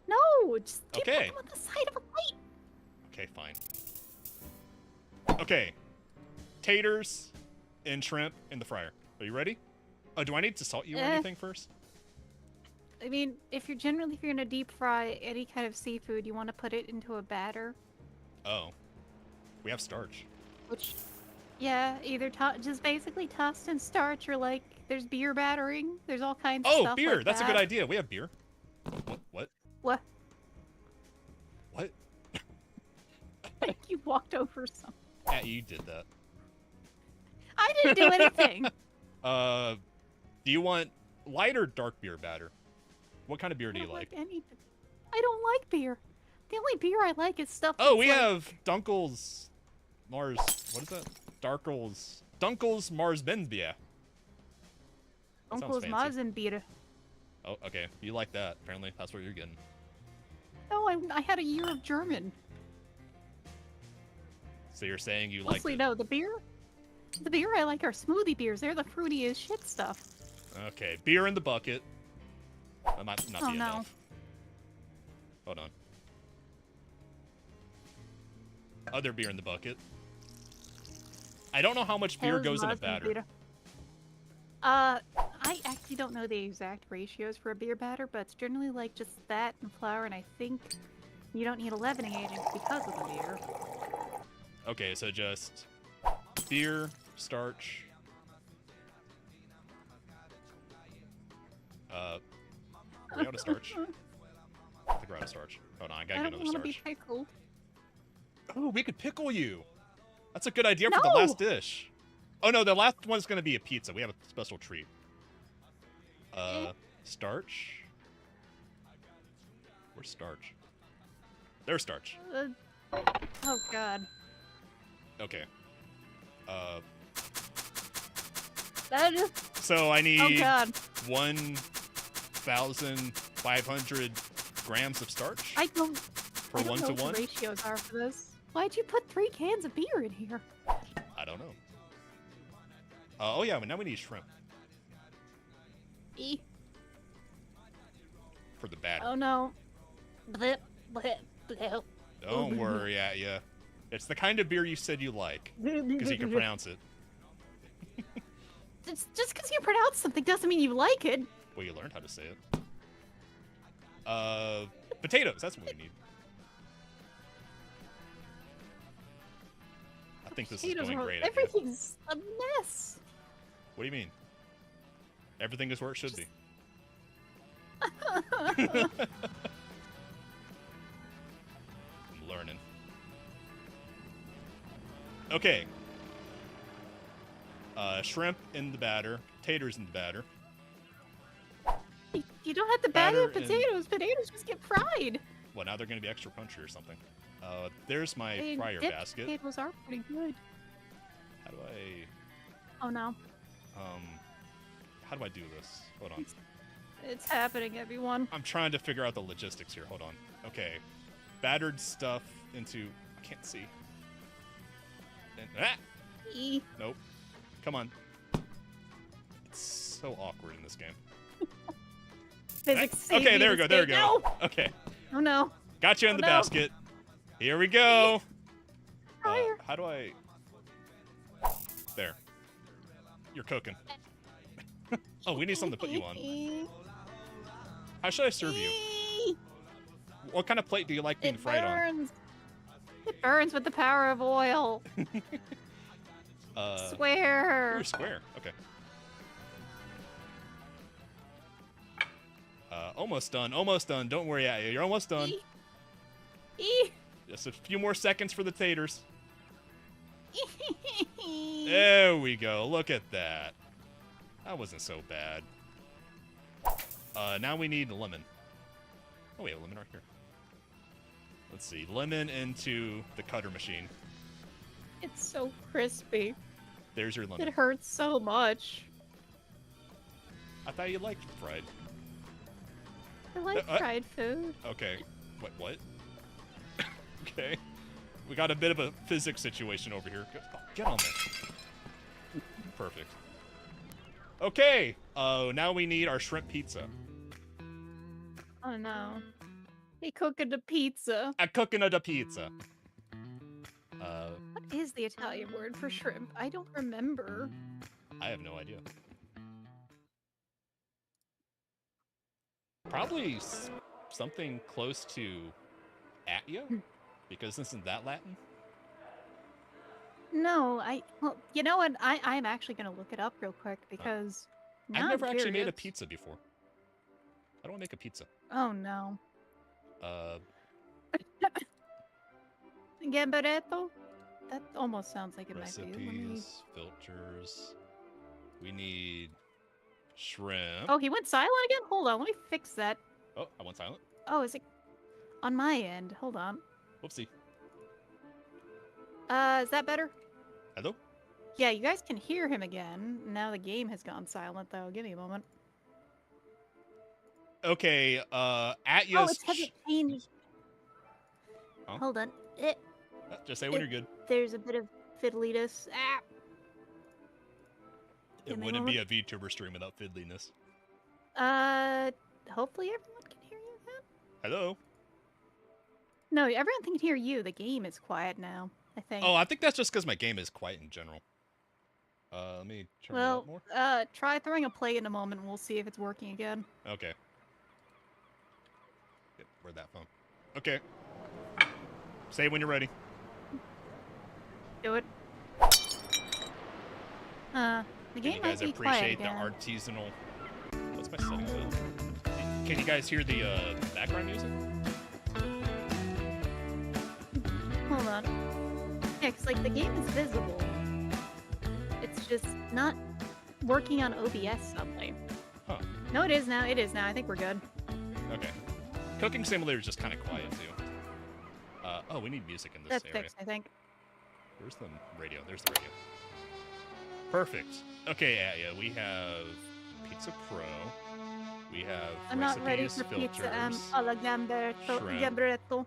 No, just keep Okay. them on the side of a plate. Okay, fine. Okay. Taters and shrimp in the fryer. Are you ready? Oh, do I need to salt you or anything first? I mean, if you're gonna deep fry any kind of seafood, you want to put it into a batter, Oh. We have starch. which, yeah, either just basically tossed in starch or like there's beer battering. There's all kinds of Oh, stuff beer! like That's a that. good idea. We have beer. What? What? What? Like you walked over some. Yeah, you did that. I didn't do anything. Do you want light or dark beer batter? What kind of beer I do you don't like? any. I don't like beer. The only beer I like is stuff. Oh, that's we like- have Dunkel's Mars. What is that? Dunkel's Mars Benz beer. That sounds Uncle's fancy. Mazenbier. Oh, okay. You like that. Apparently, that's what you're getting. No, I had a year of German. So you're saying you like Mostly it? no, the beer I like are smoothie beers. They're the fruity as shit stuff. Okay, beer in the bucket. That might not Oh, be no. enough. Hold on. Other beer in the bucket. I don't know how much beer Hell's goes in a batter. Mazenbier. I actually don't know the exact ratios for a beer batter, but it's generally like just that and flour, and I think you don't need a leavening agent because of the beer. Okay, so just beer, starch. Are we out of starch? I think we're out of starch. Hold on, I gotta I get don't another want to be starch. pickled. Oh, we could pickle you. That's a good idea for the No! last dish. Oh no, the last one's gonna be a pizza. We have a special treat. Starch. Where's starch? There's starch. Oh god. Okay. That is. So I Oh need god. 1,500 grams of starch I don't for know 1 to what 1. the ratios are for this. Why'd you put 3 cans of beer in here? I don't know. Oh yeah, but now we need shrimp E. for the batter. Oh no. Blip, blip, blip. Don't worry, Atya. It's the kind of beer you said you like, because you can pronounce it. It's just because you pronounce something doesn't mean you like it. Well, you learned how to say it. Potatoes. That's what we need. I think this is going great. Atya. Everything's a mess. What do you mean? Everything is where it should be. I'm learning. Okay. Shrimp in the batter. Taters in the batter. You don't have to batter Batter potatoes. Potatoes just get fried. Well, now they're going to be extra crunchy or something. There's my And fryer dipped basket. Potatoes are pretty good. How do I... Oh no. How do I do this? Hold on. It's happening, everyone. I'm trying to figure out the logistics here. Hold on. Okay. Battered stuff into... I can't see. And, E. Nope. Come on. It's so awkward in this game. Physics. Okay, there we go. There we go. No! Okay. Oh no. Got you in Oh, the no. basket. Here we go. Fryer. How do I... There. You're cooking. Oh, we need something to put you on. How should I serve you? What kind of plate do you like being It fried burns. It burns with the power of oil. on? Swear. Ooh, square. Okay. Almost done. Almost done. Don't worry, Atya. You're almost done. E. Just a few more seconds for the taters. There we go. Look at that. That wasn't so bad. Now we need a lemon. Oh, we have a lemon right here. Let's see. Lemon into the cutter machine. It's so crispy. There's your lemon. It hurts so much. I thought you liked fried. I like fried food. Okay. What? Okay. We got a bit of a physics situation over here. Get on there. Perfect. Okay. Now we need our shrimp pizza. Oh no. They cooking the pizza. A cooking of the pizza. What is the Italian word for shrimp? I don't remember. I have no idea. Probably something close to Atya, because isn't that Latin? No, well, you know what? I'm actually gonna look it up real quick because now I've never I'm actually made a curious. pizza before. How do I make a pizza? Oh no. Uh, Gambaretto? That almost sounds like it might be. Let me... recipes, filters. We need shrimp. Oh, he went silent again? Hold on, let me fix that. Oh, I went silent. Oh, is it on my end? Hold on. Whoopsie. Is that better? Hello? Yeah, you guys can hear him again. Now the game has gone silent, though. Give me a moment. Okay, Oh, Atya's... it hasn't changed. Huh? Hold on. Just say when you're good. There's a bit of fiddliness. Ah. It Give me a wouldn't be a moment. VTuber stream without fiddliness. Hopefully everyone can hear you again. Hello? No, everyone can hear you. The game is quiet now, I think. Oh, I think that's just because my game is quiet in general. Let me turn it up more. Try throwing a play in a moment and we'll see if it's working again. Okay. Yep, where'd that phone? Okay. Say when you're ready. Do it. The Can game you might guys be quiet appreciate the again. artisanal? What's my settings at? Can you guys hear the background music? Hold on. Yeah, because like the game is visible. It's just not working on OBS suddenly. Huh. No, it is now. It is now. I think we're good. Okay. Cooking Simulator is just kind of quiet too. Oh, we need music in this That's area. fixed, I think. Where's the radio? There's the radio. Perfect. Okay, yeah, we have Pizza Pro. We have I'm not ready for filters, pizza. Alla shrimp. gambretto.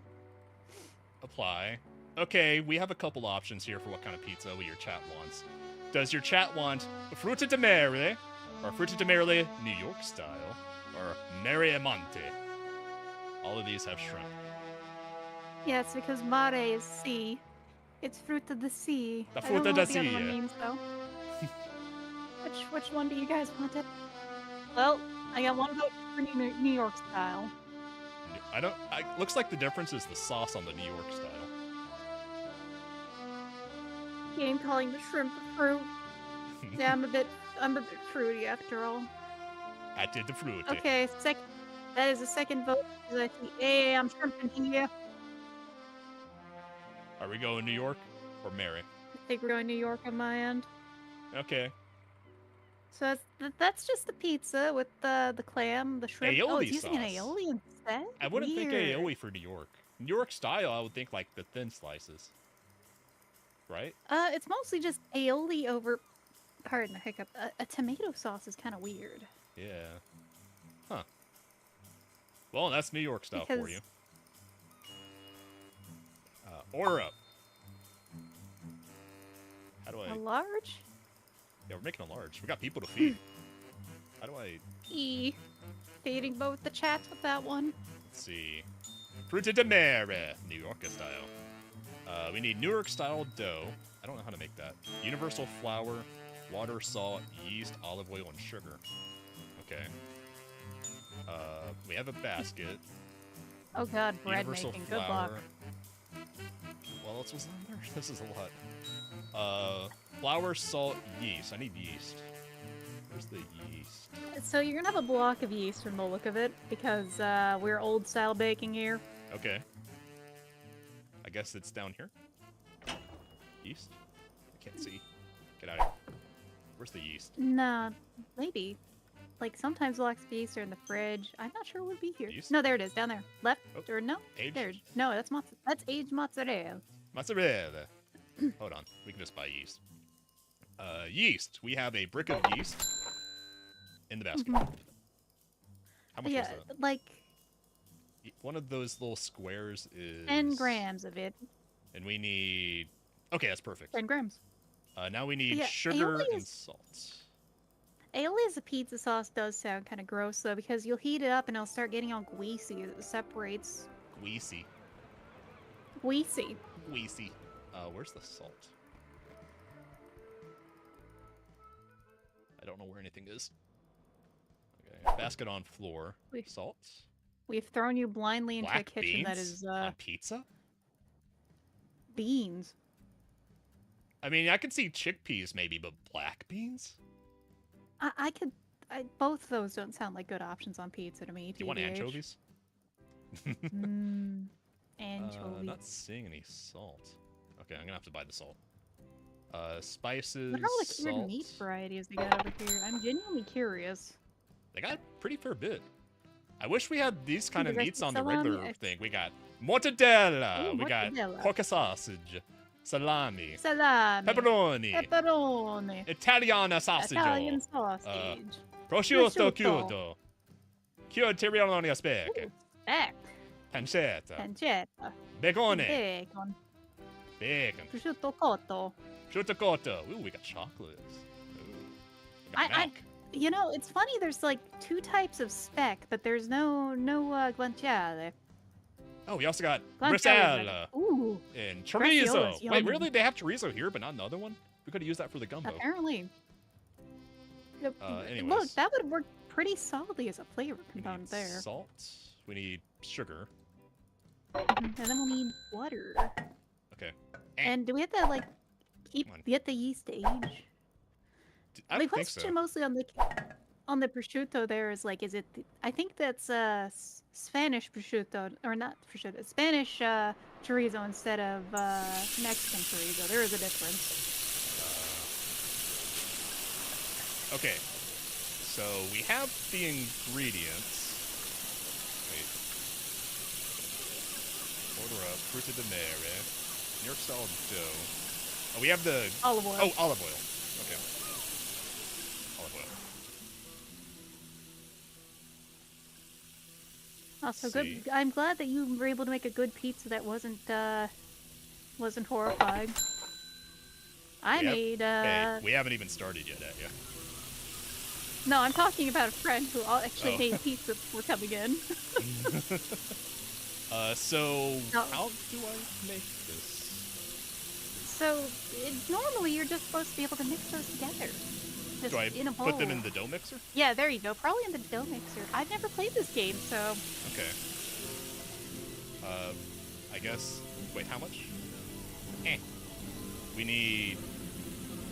Apply. Okay, we have a couple options here for what kind of pizza your chat wants. Does your chat want fruta di mare, or fruta di mare New York style, or mare monte? All of these have shrimp. Yeah, it's because mare is sea. It's fruit of the sea. The I don't fruta know da what the other sea. one means, though. Which one do you guys want it? Well, I got one vote for New York style. Looks like the difference is the sauce on the New York style. Game calling the shrimp fruit. Yeah, I'm a bit fruity after all. Atya the fruit. Okay, that is the second vote. Because I see, hey, I'm shrimping here. Are we going New York or Mary? I think we're going New York on my end. Okay. So that's just the pizza with the clam, the shrimp. Aioli it's using an sauce. aioli instead? I wouldn't think Weird. aioli for New York. New York style, I would think like the thin slices. Right? It's mostly just aioli over, pardon the hiccup, a tomato sauce is kind of weird. Yeah. Huh. Well, that's New York style for you. Order up. How do I... A large? Yeah, we're making a large. We got people to feed. How do I... Feeding both the chats with that one. Let's see. Fruta di mare, New York style. We need New York style dough. I don't know how to make that. Universal flour, water, salt, yeast, olive oil, and sugar. Okay. We have a basket. Oh god, bread Universal making. flour. Good luck. What else was on there? This is a lot. Flour, salt, yeast. I need yeast. Where's the yeast? So you're gonna have a block of yeast from the look of it, because we're old style baking here. Okay. I guess it's down here. Yeast? I can't see. Get out of here. Where's the yeast? Nah, maybe. Like sometimes blocks of yeast are in the fridge. I'm not sure it would be here. Yeast? No, there it is, down there. Left or no? Aged? There. No, that's aged mozzarella. Mozzarella. Hold on. We can just buy yeast. Yeast. We have a brick of yeast in the basket. How much was that? Like one of those little squares is 10 grams of it. And we need... Okay, that's perfect. 10 grams. Now we need Yeah, sugar aioli and is- salt. Aioli as a pizza sauce does sound kind of gross though, because you'll heat it up and it'll start getting all greasy. It separates. Greasy. Greasy. Greasy. Where's the salt? I don't know where anything is. Okay, basket on floor. Salt. We've thrown you blindly into Black a kitchen beans that is on pizza. beans. I mean, I could see chickpeas maybe, but black beans? Both of those don't sound like good options on pizza to me. Do you want anchovies? Anchovies. Not seeing any salt. Okay, I'm gonna have to buy the salt. Spices. What are all the salt. weird meat varieties they got over here? I'm genuinely curious. They got a pretty fair bit. I wish we had these kind of You guys meats get on the salami? regular thing. We got mortadella. Ooh, We got mortadella. pork sausage, salami, Salami. pepperoni, Pepperoni. Italiana sausage, Italian sausage. prosciutto prosciutto. crudo, cured teriyaki speck, Speck. pancetta, Pancetta. bacon, Bacon. bacon, Prosciutto cotto. prosciutto cotto. Ooh, we got chocolates. Ooh, we got I- milk. You know, it's funny. There's like 2 types of speck, but there's no guanciale. Oh, we also got Guanciale. brisella Ooh, and Braciola's chorizo. Wait, yummy. really? They have chorizo here, but not another one? We could have used that for the gumbo. apparently. Look, Anyways. that would work pretty solidly as a flavor We component need there. salt. We need sugar. And then we'll need water. Okay. And do we have to like keep Come on. get the yeast age? I My don't think so. question mostly on the prosciutto there is like, is it? I think that's Spanish prosciutto or not prosciutto, Spanish chorizo instead of Mexican chorizo. There is a difference. Okay, so we have the ingredients. Wait. Order up fruta de mare, New York style dough. Oh, we have the Olive oil. Oh, olive oil. Okay. Olive oil. Also See. good. I'm glad that you were able to make a good pizza that wasn't horrifying. I made Hey, we haven't even started yet, Atya. No, I'm talking about a friend who actually Oh. made pizza before coming in. So No. how do I make this? So normally you're just supposed to be able to mix those together. Just Do I in a bowl. put them in the dough mixer? Yeah, there you go. Probably in the dough mixer. I've never played this game, so. Okay. I guess. Wait, how much? We need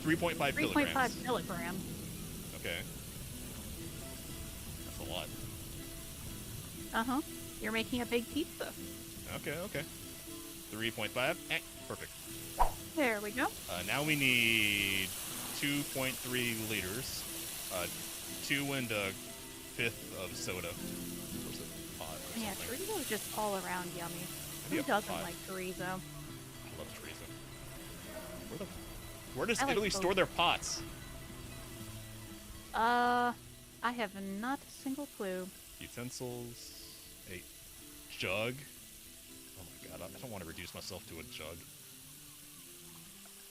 3.5 kilograms. 3.5 kilograms. Okay. That's a lot. Uh-huh. You're making a big pizza. Okay. 3.5. Perfect. There we go. Now we need 2.3 liters. 2 and a fifth of soda. Where's the pot or Yeah, something? chorizo is just all around yummy. Maybe Who a doesn't pot. like chorizo? I love chorizo. Where does I like Italy both. store their pots? I have not a single clue. Utensils. A jug. Oh my god, I don't want to reduce myself to a jug.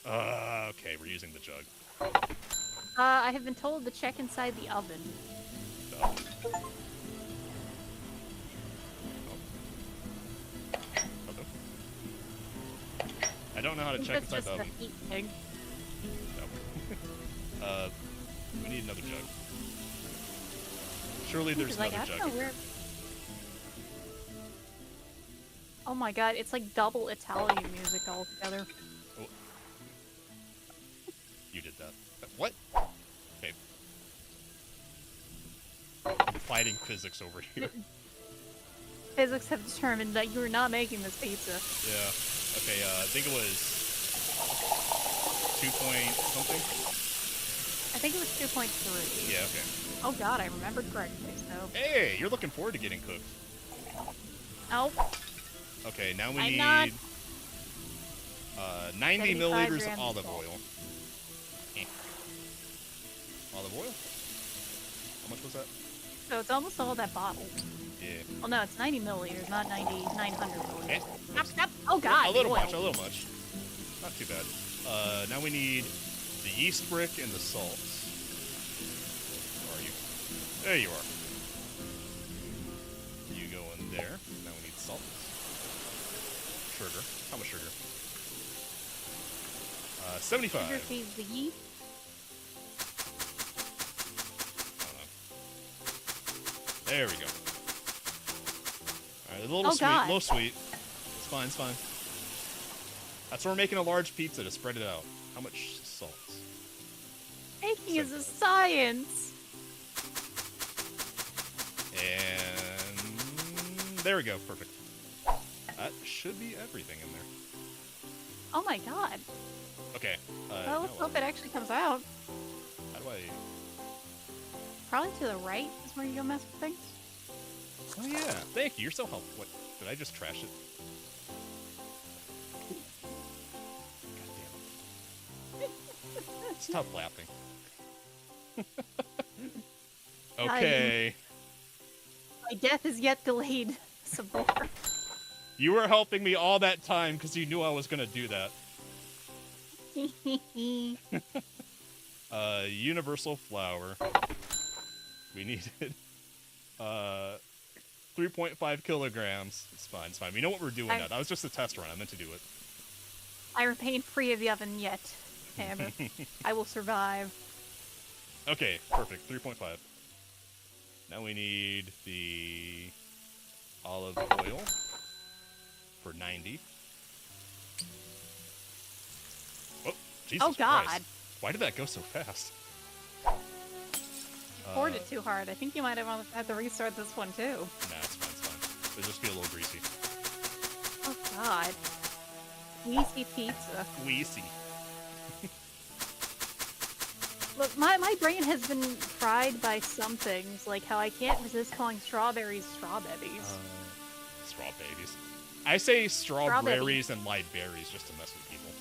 Okay, we're using the jug. I have been told to check inside the oven. Oh. Okay. I don't know how to I think check that's inside the just oven. the heat thing. No. We need another jug. Surely there's Like, another I jug. don't know where. Oh my god, it's like double Italian music altogether. Oh. You did that. What? Okay. I'm fighting physics over here. Physics have determined that you are not making this pizza. Yeah. Okay, I think it was 2 point something? I think it was 2.3. Yeah, okay. Oh god, I remembered correctly, so. Hey, you're looking forward to getting cooked. Oh, Okay, now we I'm need not. 90 75 milliliters of grams of olive salt. oil. Olive oil? How much was that? So it's almost all that bottle. Yeah. Well, no, it's 90 milliliters, not 900 milliliters. Eh, Stop. Oh god, a little oil. much, a little much. Not too bad. Now we need the yeast brick and the salts. Where are you? There you are. You go in there. Now we need salt. Sugar. How much sugar? 75. Sugar feeds the yeast. There we go. Alright, a little Oh, sweet, God. a little sweet. It's fine, it's fine. That's why we're making a large pizza to spread it out. How much salt? Baking is a science. And there we go, perfect. That should be everything in there. Oh my god. Okay. Well, let's hope it actually comes out. How do I... Probably to the right is where you go mess with things. Oh yeah, thank you, you're so helpful. What, did I just trash it? God damn it. Stop laughing. Okay. My death is yet delayed. Some more. You were helping me all that time because you knew I was gonna do that. Universal flour. We needed 3.5 kilograms. It's fine, it's fine. We know what we're doing now. That was just a test run. I meant to do it. I remain free of the oven yet. Hammer. I will survive. Okay, perfect. 3.5. Now we need the olive oil for 90. Oh, Jesus Oh, God. Christ. Why did that go so fast? poured it too hard. I think you might have had to restart this one too. Nah, it's fine, it's fine. It'll just be a little greasy. Oh god. Greasy pizza. Greasy. Look, my brain has been fried by some things, like how I can't resist calling strawberries strawberries. Strawberries. I say strawberries and light berries just to mess with people.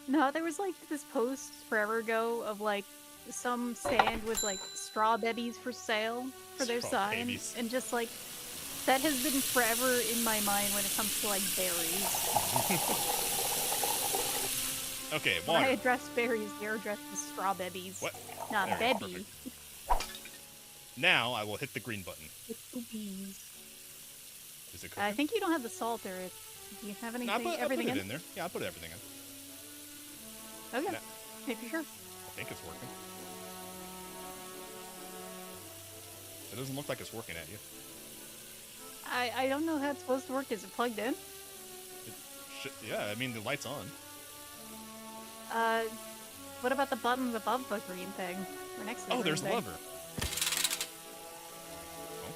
No, there was like this post forever ago of like some stand was like strawberries for sale for their sign, and just like that has been forever in my mind when it comes to like berries. Okay, when water. I address berries, they're addressed as strawberries. What? Not there, baby. Now I will hit the green button. Is it cooking? I think you don't have the salt or it. Do you have anything? No, I put everything it in there. Yeah, I put everything in. Okay. No. Make sure. I think it's working. It doesn't look like it's working at you. I don't know how it's supposed to work. Is it plugged in? Yeah, I mean the light's on. What about the buttons above the green thing? Or next to the green there's thing? lever. Oh.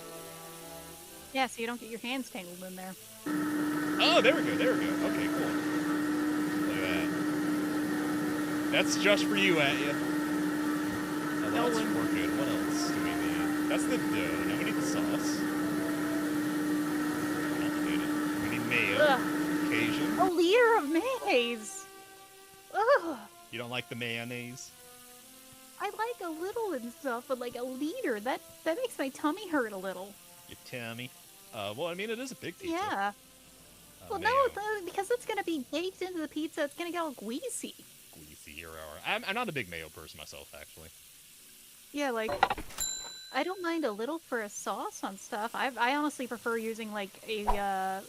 Yeah, so you don't get your hands tangled in there. Oh, there we go, there we go. Okay, cool. Look at that. That's just for you, Atya. Oh, that's we're good. What else do we need? That's the dough. Now we need the sauce. Complicated. We need mayo. Ugh. Cajun. A liter of mayonnaise! Ugh! You don't like the mayonnaise? I like a little and stuff, but like a liter, that makes my tummy hurt a little. Your tummy? Well, I mean, it is a big pizza. Yeah. Well, mayo. no, because it's gonna be baked into the pizza, it's gonna get all greasy. Greasy hero. I'm not a big mayo person myself, actually. Yeah, like, I don't mind a little for a sauce on stuff. I honestly prefer using like a,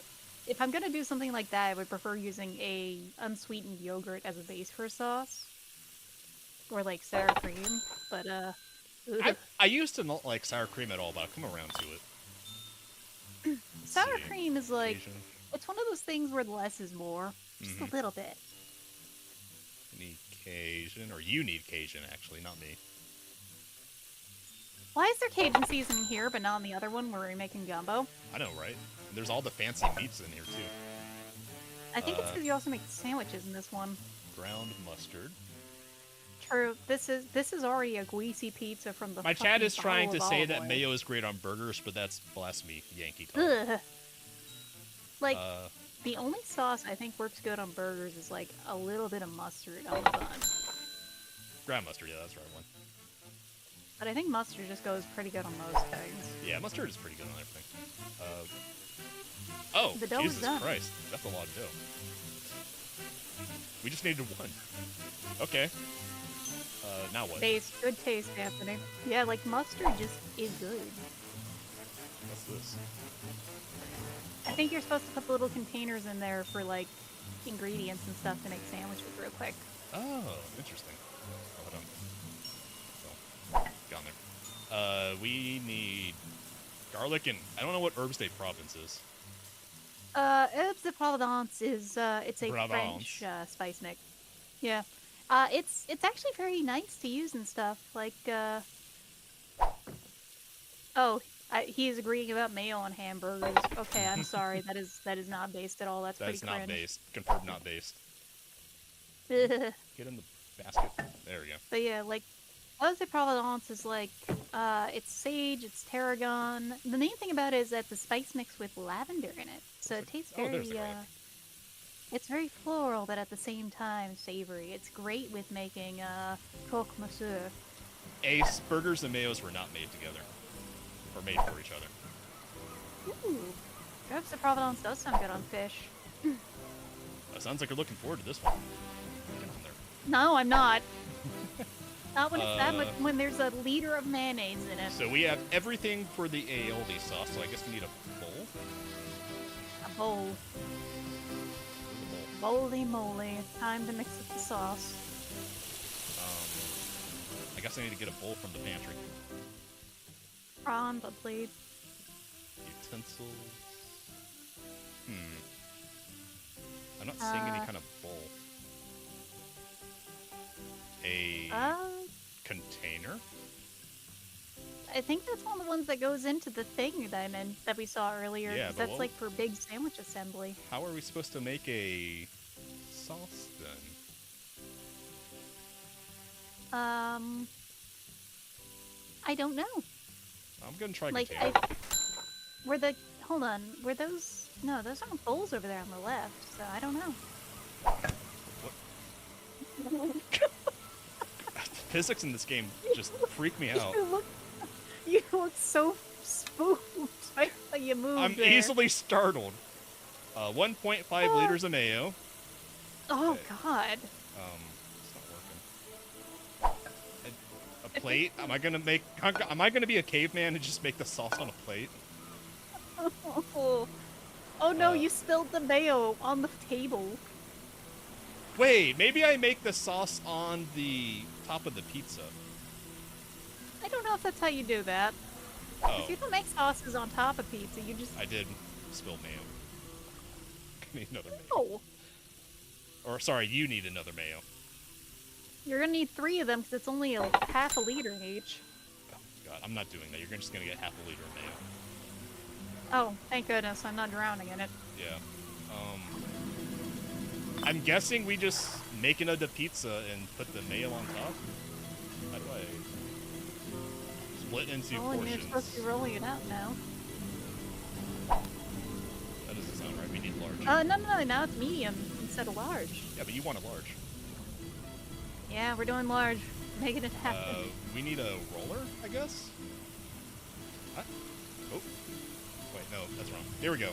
if I'm gonna do something like that, I would prefer using a unsweetened yogurt as a base for a sauce. Or like sour cream, but I used to not like sour cream at all, but I've come around to it. Sour cream is like, Cajun. it's one of those things where less is more. Just a little bit. You need Cajun, or you need Cajun, actually, not me. Why is there Cajun seasoning here, but not on the other one where we're making gumbo? I know, right? And there's all the fancy meats in here, too. I think it's because you also make sandwiches in this one. Ground mustard. True. This is already a greasy pizza from the My chat is fucking trying to bottle of say olive that oil. mayo is great on burgers, but that's blasphemy, Yankee talk. Ugh. Like, the only sauce I think works good on burgers is like a little bit of mustard on the bun. Ground mustard, yeah, that's the right one. But I think mustard just goes pretty good on most things. Yeah, mustard is pretty good on everything. Oh, The dough is Jesus done. Christ. That's a lot of dough. We just needed one. Okay. Now what? Taste, good taste, Anthony. Yeah, like mustard just is good. What's this? I think you're supposed to put the little containers in there for like ingredients and stuff to make sandwiches real quick. Oh, interesting. Oh, hold on. So, got there. We need garlic and I don't know what Herbs de Provence is. Herbs de Provence is it's a Provence. French spice mix. Yeah. It's actually very nice to use and stuff. Like he is agreeing about mayo on hamburgers. Okay, I'm sorry. That is not based at all. That's That pretty is not cringe. based. Confirmed not based. But Get in the basket. There we go. yeah, like Herbs de Provence is like it's sage, it's tarragon. The main thing about it is that the spice mix with lavender in it, so it tastes very there's the garlic. it's very floral, but at the same time savory. It's great with making croque monsieur. Ace, burgers and mayos were not made together. Or made for each other. Ooh, Herbs de Provence does sound good on fish. Sounds like you're looking forward to this one. Get on there. No, I'm not. Not when it's that much. When there's a liter of mayonnaise in it. So we have everything for the aioli sauce, so I guess we need a bowl. A bowl. Holy moly! Time to mix up the sauce. I guess I need to get a bowl from the pantry. Probably. Utensils. I'm not seeing any kind of bowl. container. I think that's one of the ones that goes into the thing that we saw earlier. Yeah, 'Cause but that's like for big sandwich assembly. How are we supposed to make a sauce then? I don't know. I'm gonna try Like, container. hold on, were those, no, those aren't bowls over there on the left, so I don't know. What? Physics in this game just freak me out. You look so spooked by how you moved I'm there. easily startled. 1.5 liters of mayo. Oh, Okay. God. It's not working. A plate? Am I gonna be a caveman and just make the sauce on a plate? Oh no, you spilled the mayo on the table. Wait, maybe I make the sauce on the top of the pizza. I don't know if that's how you do that. Oh, Because you don't make sauces on top of pizza, you just... I did spill mayo. I need another mayo. Oh, Or, sorry, you need another mayo. you're gonna need 3 of them because it's only half a liter each. Oh, God, I'm not doing that. You're just gonna get half a liter of mayo. Oh, thank goodness, I'm not drowning in it. Yeah. I'm guessing we just make another pizza and put the mayo on top? How do I... Split into Oh, and you're portions. supposed to be rolling it out now. That doesn't sound right. We need large. No, now it's medium instead of large. Yeah, but you want a large. Yeah, we're doing large. Making it happen. We need a roller, I guess? What? Oh. Wait, no, that's wrong. Here we go.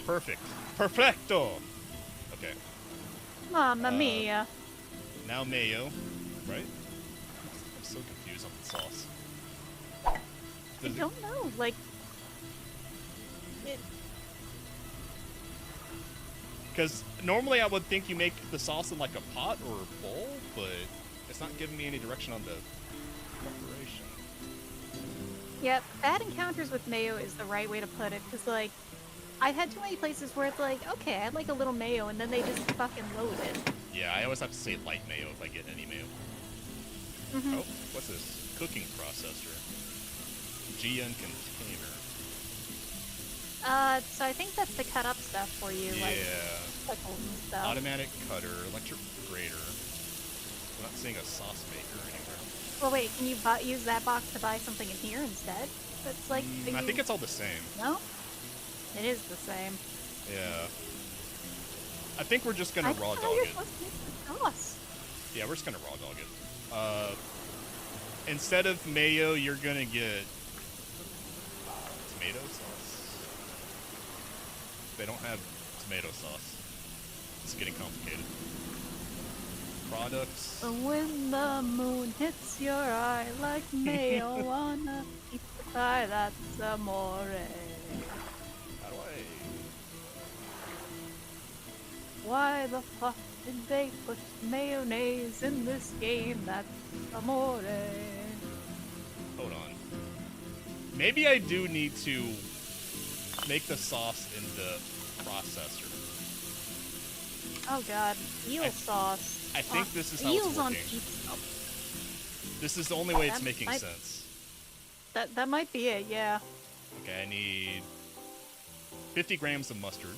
Perfect. Perfecto! Okay. Mamma mia. Now mayo, right? I'm so confused on the sauce. I don't know, like... Because normally I would think you make the sauce in like a pot or a bowl, but it's not giving me any direction on the preparation. Yeah, bad encounters with mayo is the right way to put it, because, like, I've had too many places where it's like, okay, I'd like a little mayo, and then they just fucking load it. Yeah, I always have to say light mayo if I get any mayo. Mm-hmm. Oh, what's this? Cooking processor. GN container. So I think that's to cut up stuff for you, like Yeah. pickles and stuff. Automatic cutter, electric grater. I'm not seeing a sauce maker anywhere. Well, wait, can you use that box to buy something in here instead? That's like... I think it's all the same. No? It is the same. Yeah. I think we're just gonna raw dog you're it. supposed to use the sauce. Yeah, we're just gonna raw dog it. Instead of mayo, you're gonna get tomato sauce. They don't have tomato sauce. It's getting complicated. Products. When the moon hits your eye like mayo on a pizza pie, that's amore. How do I... Why the fuck did they put mayonnaise in this game? That's amore. Hold on. Maybe I do need to make the sauce in the processor. Oh god, eel sauce. I think this is how it's eels on working. pizza. This is the only way it's That making might- sense. That might be it, yeah. Okay, I need 50 grams of mustard.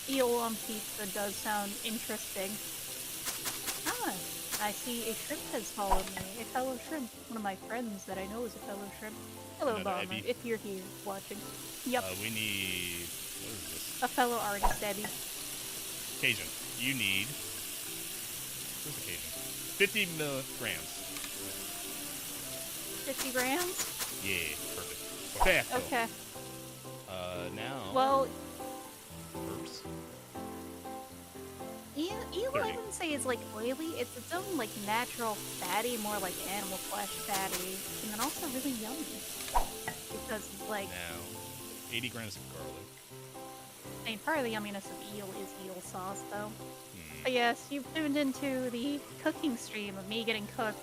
Eel on pizza does sound interesting. Ah, I see a shrimp has followed me. A fellow shrimp. One of my friends that I know is a fellow shrimp. Hello, Another Bomber, Abby. if you're here watching. Yep, We need... What is this? a fellow artist, Abby. Cajun. You need... Where's the Cajun? 50 grams. 50 grams? Yeah, perfect. Perfecto. Okay. Now... Well, Herbs. eel I 30. wouldn't say is like oily. It's its own like natural fatty, more like animal flesh fatty, and then also really yummy. Because it's like, Now, 80 grams of garlic. I mean, part of the yumminess of eel is eel sauce, though. Hmm. But yes, you've tuned into the cooking stream of me getting cooked.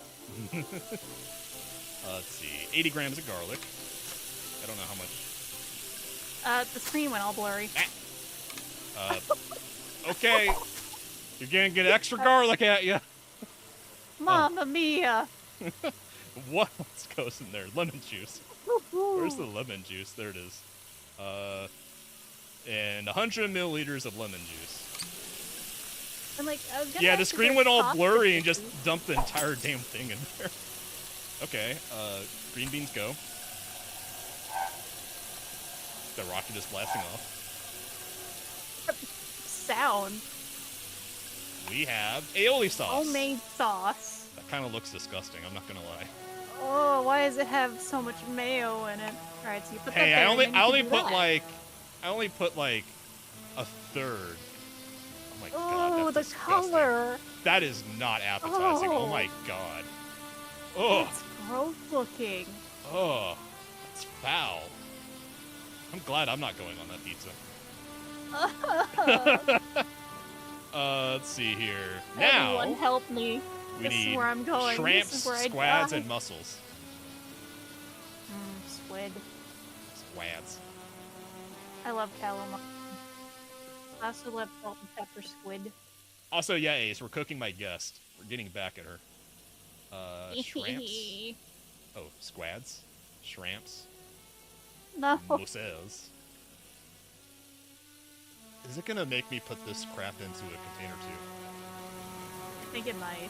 Let's see. 80 grams of garlic. I don't know how much. The screen went all blurry. Okay. You're gonna get extra garlic at you. Mamma mia! What else goes in there? Lemon juice. Where's the lemon juice? There it is. And 100 milliliters of lemon juice. And like, I was gonna Yeah, ask the if screen there's went all pasta blurry and just dishes. dumped the entire damn thing in there. Okay, green beans go. The rocket is blasting off. Sound. We have aioli sauce. Homemade sauce. That kind of looks disgusting, I'm not gonna lie. Oh, why does it have so much mayo in it? Alright, so you put Hey, that there, I and then you only can do put that. like a third. Oh my god, Oh, the that's disgusting. color. That is not appetizing. Oh my god. Oh, It's gross looking. oh, it's foul. I'm glad I'm not going on that pizza. Let's see here. Everyone Now help me. we This is need where I'm going. shrimps, This is where I squads, die. and mussels. Squid. Squads. I love calamari. I also love salt and pepper squid. Also, yeah, Ace, we're cooking my guest. We're getting back at her. Shrimps. Oh, squads. Shrimps. No. Mussels. Is it gonna make me put this crap into a container too? I think it might.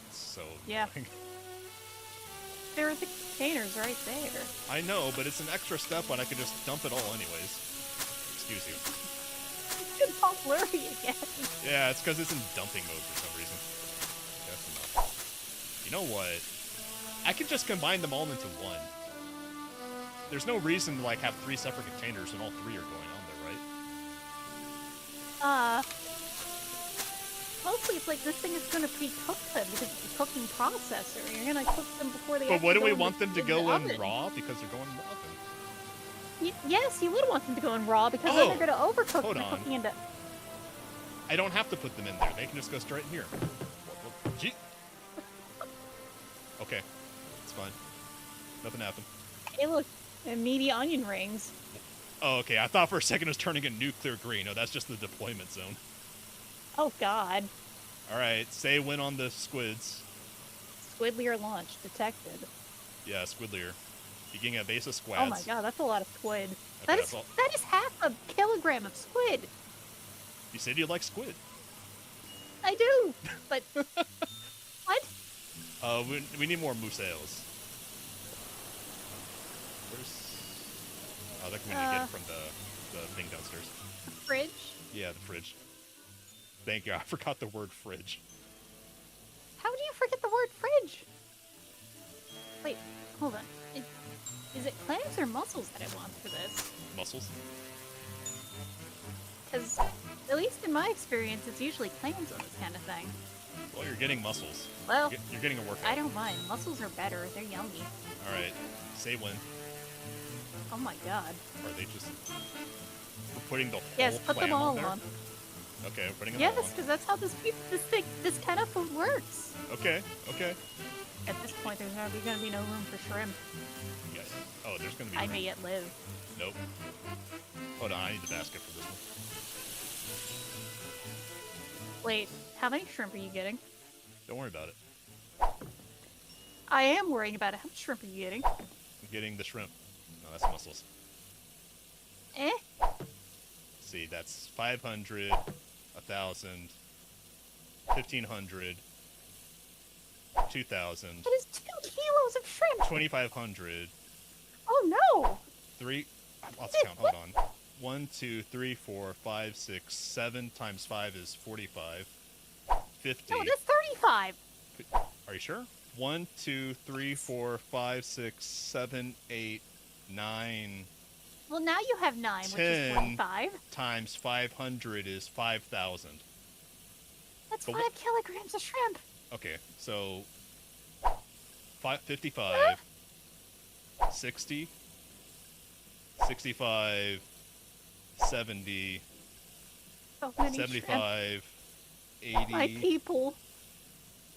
It's so Yeah. annoying. There are the containers right there. I know, but it's an extra step when I could just dump it all anyways. Excuse you. It's all blurry again. Yeah, it's because it's in dumping mode for some reason. That's enough. You know what? I could just combine them all into one. There's no reason to like have 3 separate containers when all 3 are going on there, right? Mostly it's like this thing is gonna pre-cook them because it's a cooking processor. You're gonna cook them before they But actually what do go we in want the- them to in go the in oven. raw? Because they're going in the oven. Yes, you would want them to go in raw because then Oh, they're gonna overcook hold the on. cooking into. I don't have to put them in there. They can just go straight in here. Gee. Okay, it's fine. Nothing happened. Hey, look, meaty onion rings. Oh, okay. I thought for a second it was turning a nuclear green. No, that's just the deployment zone. Oh God, All right, say when on the squids. squidlier launch detected. Yeah, squidlier. Beginning at base of squads. Oh my God, that's a lot of squid. Okay, That is half a kilogram of squid. You said you like squid. I do, but what? We need more mussels. Where's... Oh, that can we get it from the thing downstairs. The fridge? Yeah, the fridge. Thank you. I forgot the word fridge. How do you forget the word fridge? Wait, hold on. Is it clams or mussels that I want for this? Mussels? Because, at least in my experience, it's usually clams on this kind of thing. Well, you're getting mussels. Well, You're getting a workout. I don't mind. Mussels are better. They're yummy. All right. Say when. Oh my God. Are they just... We're putting the whole Yes, put them clam all on there? on. Okay, we're putting them all Yes, on. because that's how this kind of food works. Okay, okay. At this point, there's gonna be no room for shrimp. Yeah. Oh, there's gonna be... I room. may yet live. Nope. Hold on, I need the basket for this one. Wait, how many shrimp are you getting? Don't worry about it. I am worrying about it. How much shrimp are you getting? I'm getting the shrimp. No, that's mussels. Eh? See, that's 500, 1,000, 1,500, 2,000, That is 2 kilos of shrimp! 2,500, Oh no! 3... I've lost count, hold on. 1, 2, 3, 4, 5, 6, 7 times 5 is 45. 50. No, that's 35! Are you sure? 1, 2, 3, 4, 5, 6, 7, 8, 9 Well, now you have 9, which is 10. 45. times 500 is 5,000. That's But 5 kilograms of shrimp. Okay, so 55, 60, 65, 70, So many shrimp. 75, My 80, people.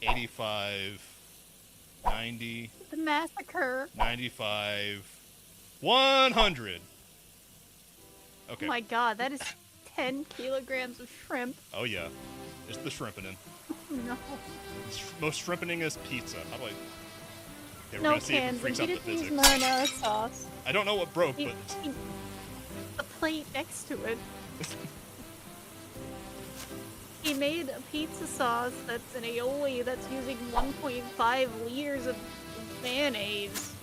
85, 90, The massacre. 95, 100. Okay. Oh my God, that is 10 kilograms of shrimp. Oh yeah. It's the shrimpening. No. Most shrimpeningest pizza. How do I... Okay, we're No, gonna see if it Cans, freaks he out the didn't use physics. marinara sauce. I don't know what broke, He, but... he, the plate next to it. He made a pizza sauce that's an aioli that's using 1.5 liters of mayonnaise.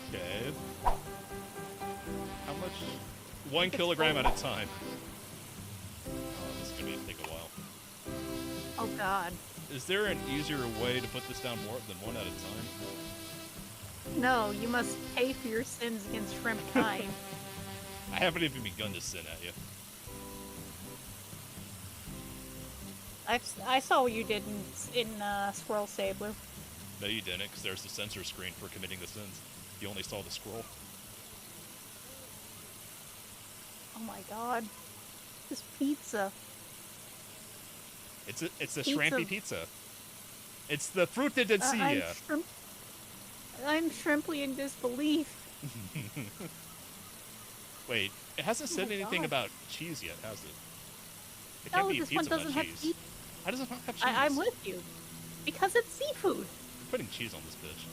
Okay. How much? 1 kilogram at a time. Oh, this is gonna take a while. Oh god. Is there an easier way to put this down more than one at a time? No, you must pay for your sins against shrimp kind. I haven't even begun to sin at you. I saw what you did in Squirrel Sabler. No, you didn't, because there's the censor screen for committing the sins. You only saw the scroll. Oh my god. This pizza. It's a shrimpy pizza. It's the fruta de sia. I'm shrimply in disbelief. Wait, it hasn't said anything God. about cheese yet, has it? It can't No, be a this one pizza doesn't without have cheese. cheese. How does it not have cheese? I'm with you. Because it's seafood. You're putting cheese on this bitch.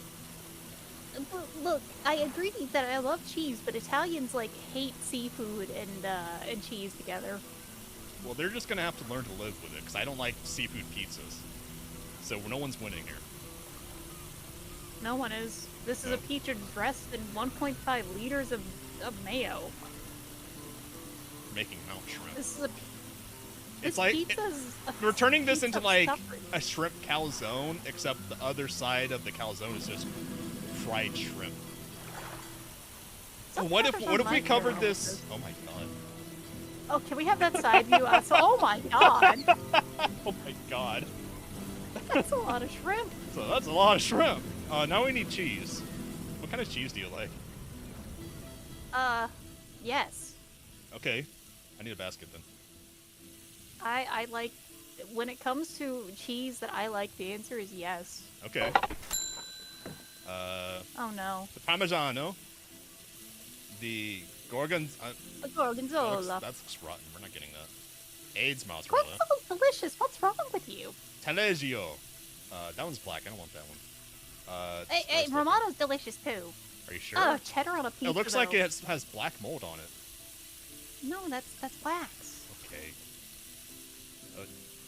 Look, I agree that I love cheese, but Italians like hate seafood and cheese together. Well, they're just gonna have to learn to live with it, because I don't like seafood pizzas. So no one's winning here. No one is. This is a pizza dressed in 1.5 liters of mayo. Making mount shrimp. This is a. It's like we're turning this into like a shrimp calzone, except the other side of the calzone is just fried shrimp. So what if we covered this? Oh my god. Oh, can we have that side view? Oh my god. Oh my god. That's a lot of shrimp. So that's a lot of shrimp. Now we need cheese. What kind of cheese do you like? Yes. Okay. I need a basket then. I like, when it comes to cheese that I like, the answer is yes. Okay. Oh no. The Parmigiano. The Gorgonzola. The Gorgonzola. That looks rotten. We're not getting that. AIDS mozzarella. Gorgonzola's delicious. What's wrong with you? Taleggio. That one's black. I don't want that one. Hey, Romano's delicious too. Are you sure? Oh, cheddar on a pizza. It looks like it has black mold on it. No, that's wax. Okay.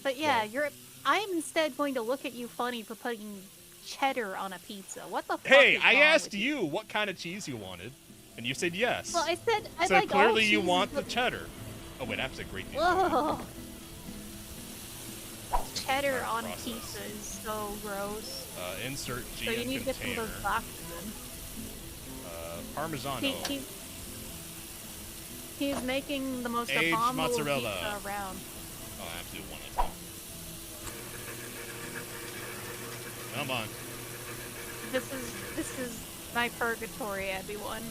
But yeah, I'm instead going to look at you funny for putting cheddar on a pizza. What the fuck? Hey, I asked you what kind of cheese you wanted, and you said yes. Well, I said I so like all clearly you cheeses, want but... the cheddar. Oh wait, I have to say great deal. Whoa. Cheddar on process. pizza is so gross. Insert G So you in need to get some container. of those boxes in. Parmigiano. He's making the most Aged abominable mozzarella. pizza around. Oh, I have to do one at a time. Come on. This is my purgatory, everyone.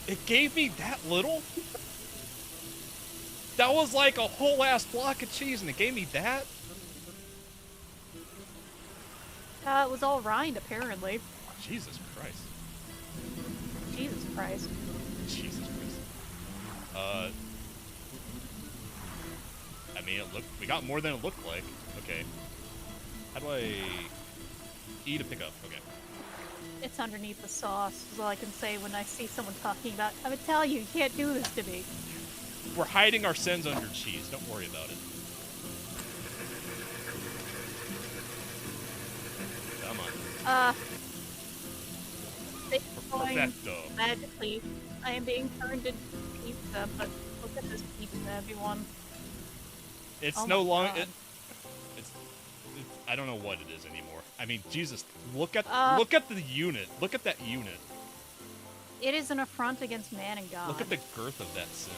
It gave me that little? That was like a whole ass block of cheese, and it gave me that? It was all rind, apparently. Jesus Christ. Jesus Christ. Jesus Christ. I mean, we got more than it looked like. Okay. How do I eat a pickup? Okay. It's underneath the sauce, is all I can say when I see someone talking about, I would tell you, you can't do this to me. We're hiding our sins under cheese. Don't worry about it. Come on. Perfecto. Magically, I am being turned into pizza, but look at this pizza, everyone. It's Oh no my longer. God. It's. I don't know what it is anymore. I mean, Jesus, look at the unit. Look at that unit. It is an affront against man and God. Look at the girth of that sin.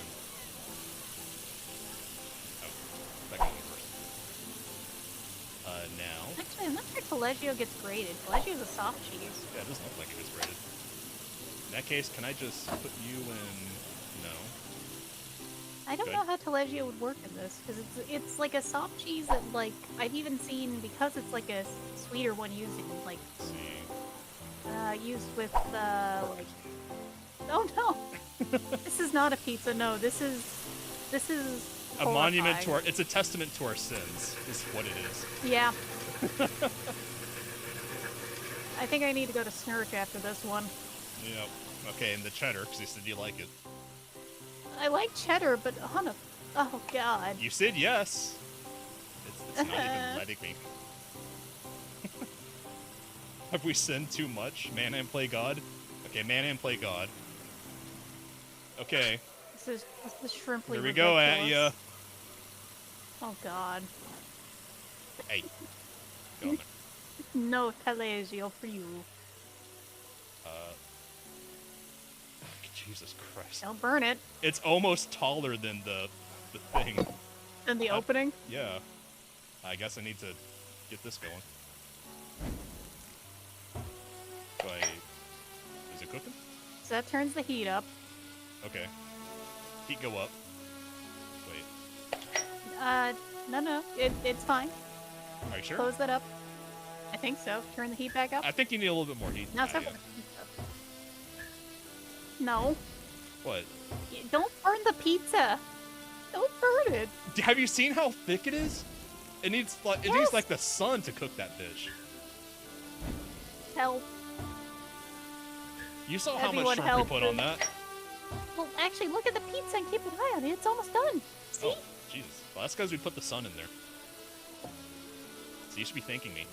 Oh, back on first. Now. Actually, I'm not sure Taleggio gets grated. Taleggio is a soft cheese. Yeah, it doesn't look like it is grated. In that case, can I just put you in? No. I don't know how Taleggio would work in this, because it's like a soft cheese that, like, I've even seen, because it's like a sweeter one using, like, Let's see. used with, like, oh no! This is not a pizza, no, this is A monument to horrifying. it's a testament to our sins, is what it is. Yeah. I think I need to go to Snurch after this one. Yep. Okay, and the cheddar, because you said you like it. I like cheddar, but on a... Oh, God. You said yes. It's not even letting me. Have we sinned too much? Man and play God? Okay, man and play God. Okay. This is shrimply Here we go, Atya. Oh, God. Hey. Go on there. No Telesio for you. Jesus Christ. Don't burn it. It's almost taller than the thing. In the opening? Yeah. I guess I need to get this going. Is it cooking? So that turns the heat up. Okay. Heat go up. Wait. No. It's fine. Are you sure? Close that up. I think so. Turn the heat back up. I think you need a little bit more heat. No, it's Yeah. okay. No. What? Don't burn the pizza. Don't burn it. Have you seen how thick it is? It needs like the sun to cook that dish. Help. You saw how Everyone much shrimp we help put on that. Well, actually, look at the pizza and keep an eye on it. It's almost done. See? Oh, Jesus. Well, that's because we put the sun in there. So you should be thanking me.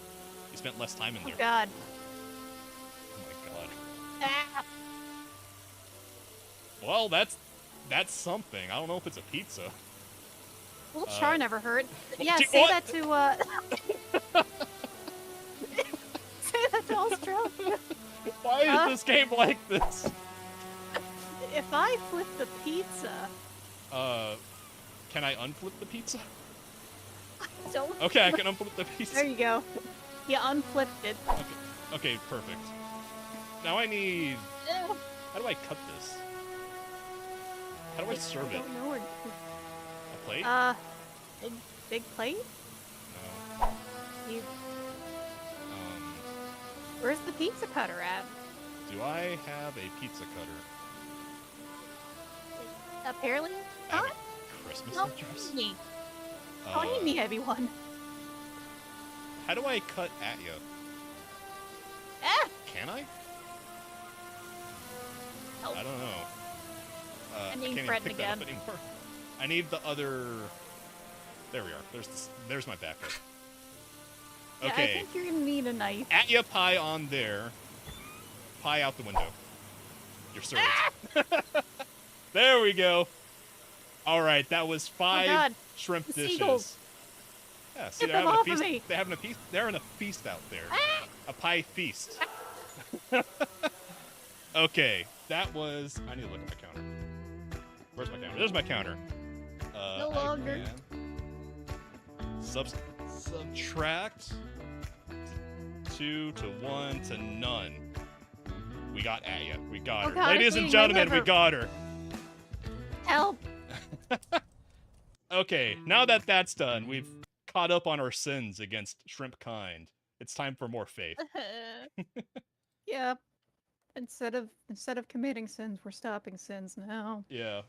You spent less time in Oh, there. God. Oh my God. Ah. Well, that's something. I don't know if it's a pizza. Well, char never hurt. Yeah, Dude, say what? that to, say that to Australia. Why is this game like this? If I flip the pizza... Can I unflip the pizza? Don't... Okay, I can unflip the pizza. There you go. You unflipped it. Okay, perfect. Now I need... Eh, How do I cut this? How do I serve it? I don't know where... A plate? Big plate? No. You... Where's the pizza cutter at? Do I have a pizza cutter? Apparently I have not. a Christmas Don't address? need me. Don't need me, everyone. How do I cut Atya? Ah! Can I? Help. I don't know. I need can't even bread pick that up again. anymore. I need the other... There we are. There's my backup. Yeah, Okay. I think you're gonna need a knife. Atya pie on there. Pie out the window. You're served. There we go. All right, that was 5 God. shrimp The dishes. seagulls. Yeah, see, Get they're them having a off of feast. me. They're having a feast. They're in a feast out there. Ah! A pie feast. Okay, that was. I need to look at my counter. Where's my counter? There's my counter. No longer. Subtract 2 to 1 to none. We got Atya. We got Oh her. God, Ladies it's and eating my gentlemen, we liver. got her. Help! Okay, now that that's done, we've caught up on our sins against shrimp kind. It's time for more faith. Yeah. Instead of committing sins, we're stopping sins now. Yeah,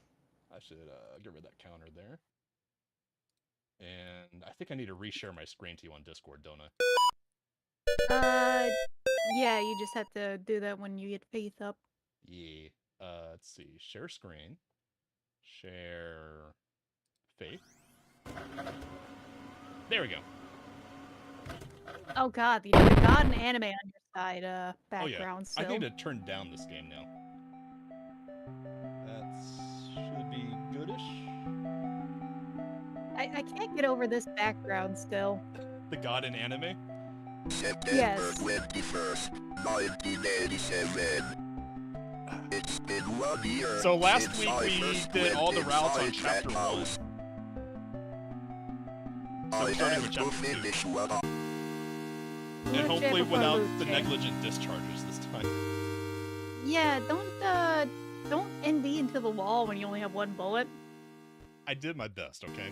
I should get rid of that counter there. And I think I need to reshare my screen to you on Discord, don't I? Yeah, you just have to do that when you get faith up. Yeah. Let's see. Share screen. Share faith. There we go. Oh God, you got an anime on your side, background. Oh yeah. I still. need to turn down this game now. That should be goodish. I can't get over this background still. The god in anime? Yes. September 21st, 1987. It's been 1 year So last since week I we first did went all the routes on inside chapter that 1. house. So I we're starting have with to chapter 2. finish what I... And hopefully Legit without before the Luke, negligent discharges this time. Yeah, don't ND into the wall when you only have one bullet. I did my best, okay?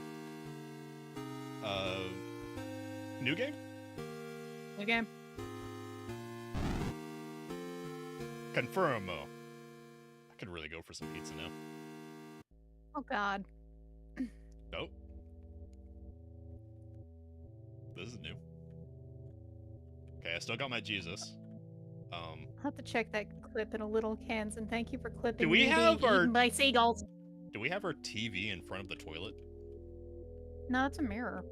New game? Okay. Confirmo. I could really go for some pizza now. Oh God. Oh. This is new. Okay, I still got my Jesus. I'll have to check that clip in a little, cans, and thank you for clipping we me have being our- eaten by seagulls. Do we have our TV in front of the toilet? No, it's a mirror.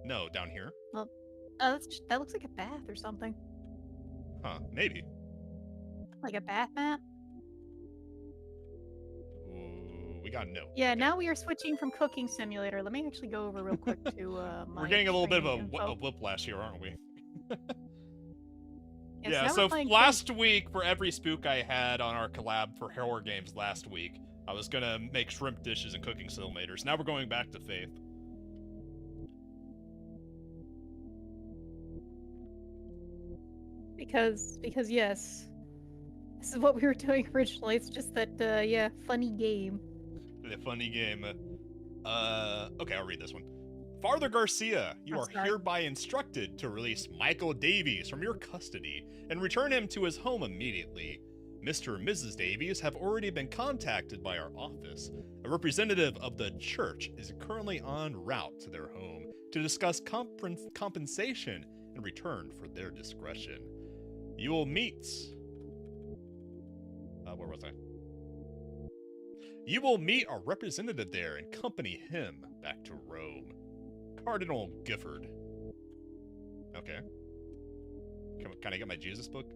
No, down here? Oh, that looks like a bath or something. Huh, maybe. Like a bath mat? Ooh, we got no. Yeah, Okay. now we are switching from Cooking Simulator. Let me actually go over real quick to my We're getting a little bit of streaming info. a whiplash here, aren't we? Yes, Yeah, now so we're playing last week, for every spook I had on our collab for horror games last week, I was gonna make shrimp dishes and cooking simulators. Now we're going back to Faith. Because yes, this is what we were doing originally. It's just that yeah, funny game. The funny game. Okay, I'll read this one. Father Garcia, you I'm are sorry. hereby instructed to release Michael Davies from your custody and return him to his home immediately. Mr. and Mrs. Davies have already been contacted by our office. A representative of the church is currently en route to their home to discuss compensation in return for their discretion. You will meet... where was I? You will meet our representative there and accompany him back to Rome. Cardinal Gifford. Okay. Can I get my Jesus book?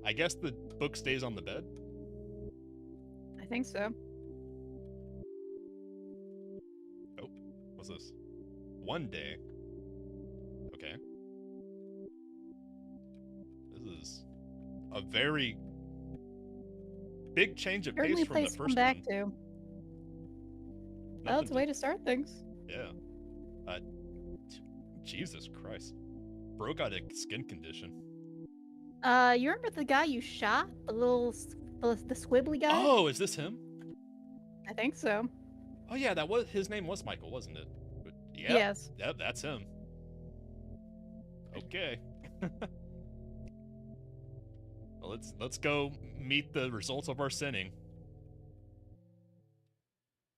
I guess the book stays on the bed? I think so. Oh, what's this? One day. Okay. This is a very big change of Certainly pace from the place to come first back one. to. Well, Nothing it's a way to start things. Yeah. Jesus Christ. Bro got a skin condition. You remember the guy you shot? The squibbly guy? Oh, is this him? I think so. Oh yeah, his name was Michael, wasn't it? Yep, Yes. Yep, that's him. Okay. Well, let's go meet the results of our sinning.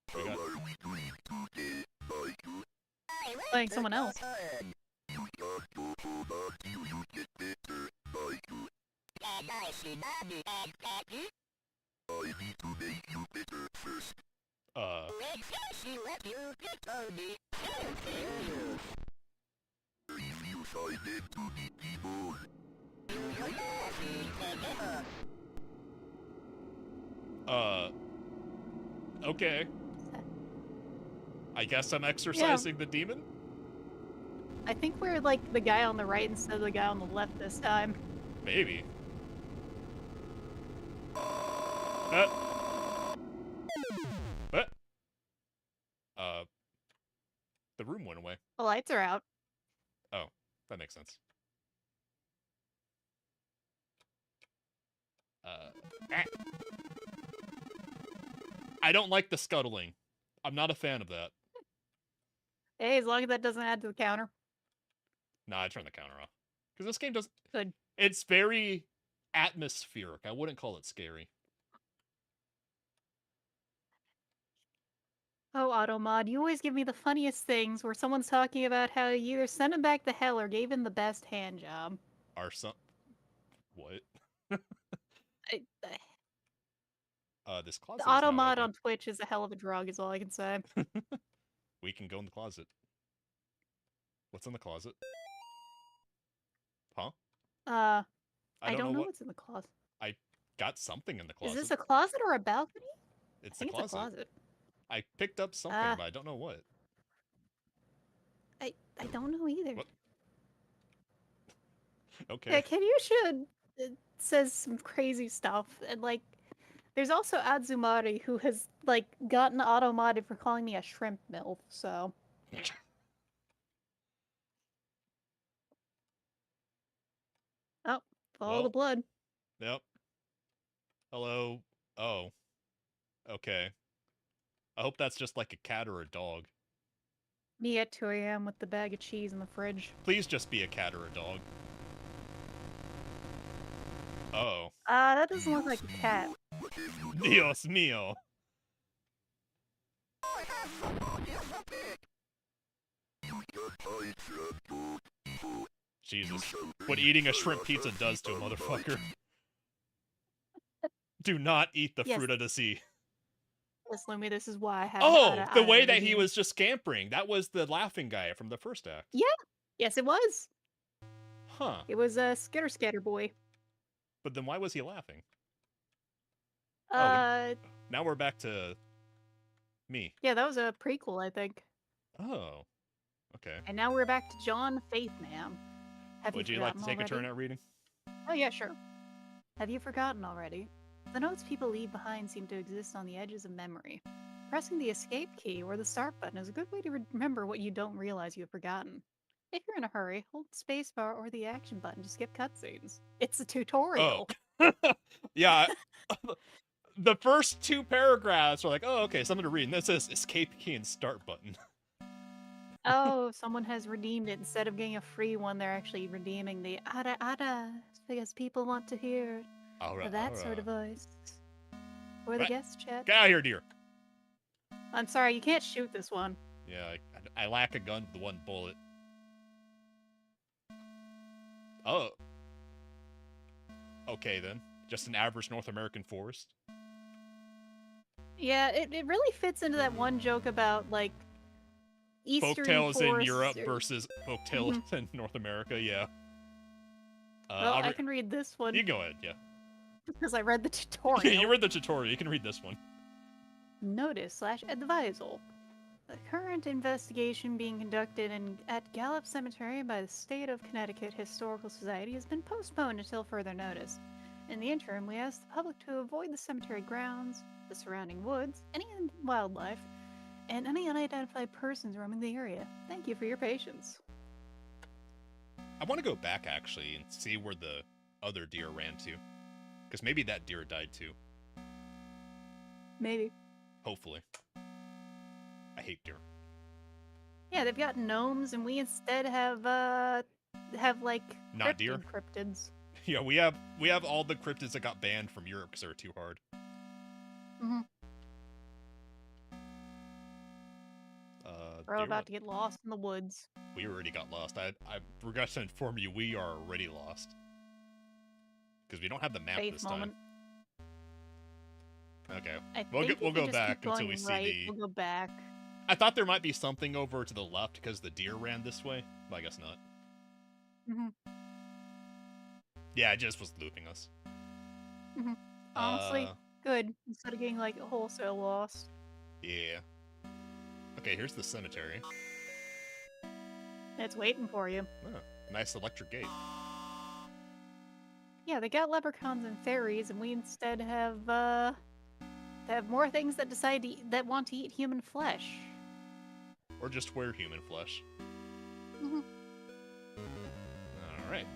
How are we doing today, Michael? Playing someone else. You can't go home until you get better, Michael. I need to make you better first. If you find them to be people, Okay. I guess I'm exercising the demon? I think we're like the guy on the right instead of the guy on the left this time. Maybe. The room went away. The lights are out. Oh, that makes sense. I don't like the scuttling. I'm not a fan of that. Hey, as long as that doesn't add to the counter. Nah, I turned the counter off. Because this game doesn't... Good. It's very atmospheric. I wouldn't call it scary. Oh, Automod, you always give me the funniest things where someone's talking about how you either sent him back to hell or gave him the best hand job. Our son... What? This closet The is now Automod open. on Twitch is a hell of a drug, is all I can say. We can go in the closet. What's in the closet? Huh? I don't know what... what's in the closet. I got something in the closet. Is this a closet or a balcony? It's I think the it's a closet. I picked up something, but I don't know what. I don't know either. What? Okay. Yeah, Kiryusha says some crazy stuff, and like, there's also Adzumari who has like gotten automodded for calling me a shrimp milf. So. Oh, follow the blood. Yep. Hello. Oh. Okay. I hope that's just like a cat or a dog. Me at 2 a.m. with the bag of cheese in the fridge. Please just be a cat or a dog. Uh-oh. That doesn't look like a cat. Dios mío. Jesus. What eating a shrimp pizza does to a motherfucker. Do not eat the Yes. fruit of the sea. Yes, Lumi, this is why I have Oh, the way that redeem. he was just scampering. That was the laughing guy from the first act. Yeah. Yes, it was. Huh. It was a Skitter Scatter boy. But then why was he laughing? Uh, Now we're back to me. yeah, that was a prequel, I think. Oh. Okay. And now we're back to John Faithman. Have Would you you like to forgotten take a turn already? at reading? Oh yeah, sure. Have you forgotten already? The notes people leave behind seem to exist on the edges of memory. Pressing the escape key or the start button is a good way to remember what you don't realize you have forgotten. If you're in a hurry, hold the spacebar or the action button to skip cutscenes. It's a tutorial. Oh. Yeah. The first 2 paragraphs are like, oh, okay, something to read. And this says escape key and start button. Oh, someone has redeemed it. Instead of getting a free one, they're actually redeeming the ada ada because people want to hear Alright. that sort of voice. Or the Right. guest chat. Get out of here, dear. I'm sorry, you can't shoot this one. Yeah, I lack a gun with 1 bullet. Oh. Okay, then. Just an average North American forest. Yeah, it really fits into that one joke about, like, Eastern Folktales in forests Europe or- versus folktales in North America, yeah. Well, I can read this one You go ahead, yeah. because I read the tutorial. Yeah, you read the tutorial. You can read this one. Notice/advisal. The current investigation being conducted at Gallup Cemetery by the State of Connecticut Historical Society has been postponed until further notice. In the interim, we ask the public to avoid the cemetery grounds, the surrounding woods, any wildlife, and any unidentified persons roaming the area. Thank you for your patience. I want to go back, actually, and see where the other deer ran to. Because maybe that deer died, too. Maybe. Hopefully. I hate deer. Yeah, they've got gnomes, and we instead have like Not deer? cryptids. Yeah, we have all the cryptids that got banned from Europe because they were too hard. Mm-hmm. We're all deer about to get lost in the woods. We already got lost. I forgot to inform you, we are already lost. Because we don't have the map Faith this moment. time. Okay. I We'll think go, if we we'll go just back keep until going we right, see the... We'll go back. I thought there might be something over to the left because the deer ran this way, but I guess not. Mm-hmm. Yeah, it just was looping us. Mm-hmm. Honestly, good. Instead of getting like wholesale lost. Yeah. Okay, here's the cemetery. It's waiting for you. Oh, nice electric gate. Yeah, they got leprechauns and fairies, and we instead have more things that that want to eat human flesh. Or just wear human flesh. Mm-hmm. Alright.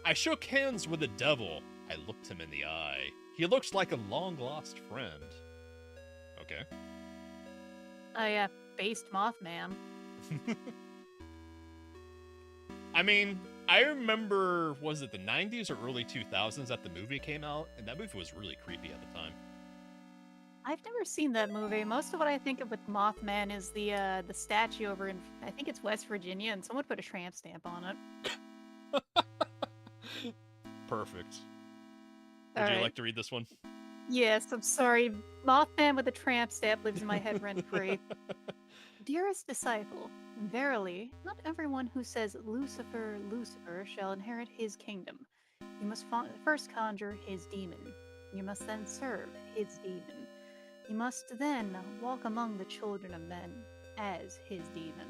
I shook hands with the devil. I looked him in the eye. He looked like a long-lost friend. Okay. Oh yeah, based Mothman. I mean, I remember, was it the 90s or early 2000s that the movie came out? And that movie was really creepy at the time. I've never seen that movie. Most of what I think of with Mothman is the statue over in, I think it's West Virginia, and someone put a tramp stamp on it. Perfect. Would you like to read this one? Yes, I'm sorry. Mothman with a tramp stamp lives in my head rent-free. Dearest disciple, verily, not everyone who says Lucifer, Lucifer shall inherit his kingdom. You must first conjure his demon. You must then serve his demon. You must then walk among the children of men as his demon.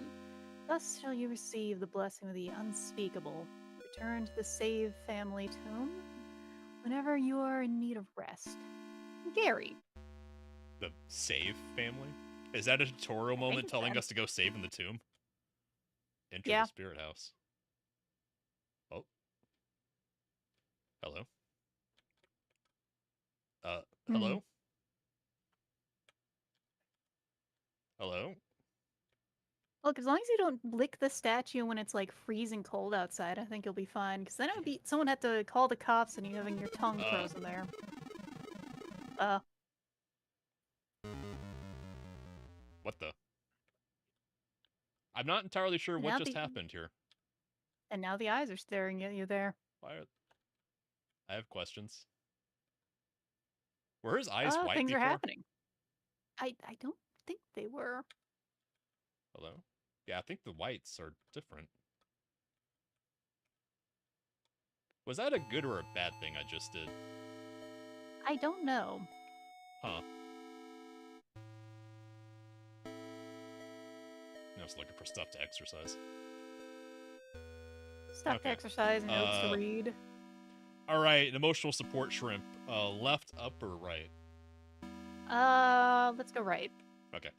Thus shall you receive the blessing of the unspeakable. Return to the Save family tomb whenever you are in need of rest. Gary. The Save family? Is that a tutorial moment telling us to go save in the tomb? Enter the spirit house. Oh. Hello? Hello? Hello? Look, as long as you don't lick the statue when it's like freezing cold outside, I think you'll be fine. Because then it would be someone had to call the cops and you having your tongue frozen there. What the? I'm not entirely sure And what now just the- happened here. And now the eyes are staring at you there. Why are... I have questions. Were his eyes white Things before? are happening. I don't think they were. Hello? Yeah, I think the whites are different. Was that a good or a bad thing I just did? I don't know. Huh. I was looking for stuff to exercise. Stuff Okay. to exercise, notes to read. Alright, an emotional support shrimp. Left, up, or right? Let's go right. Okay.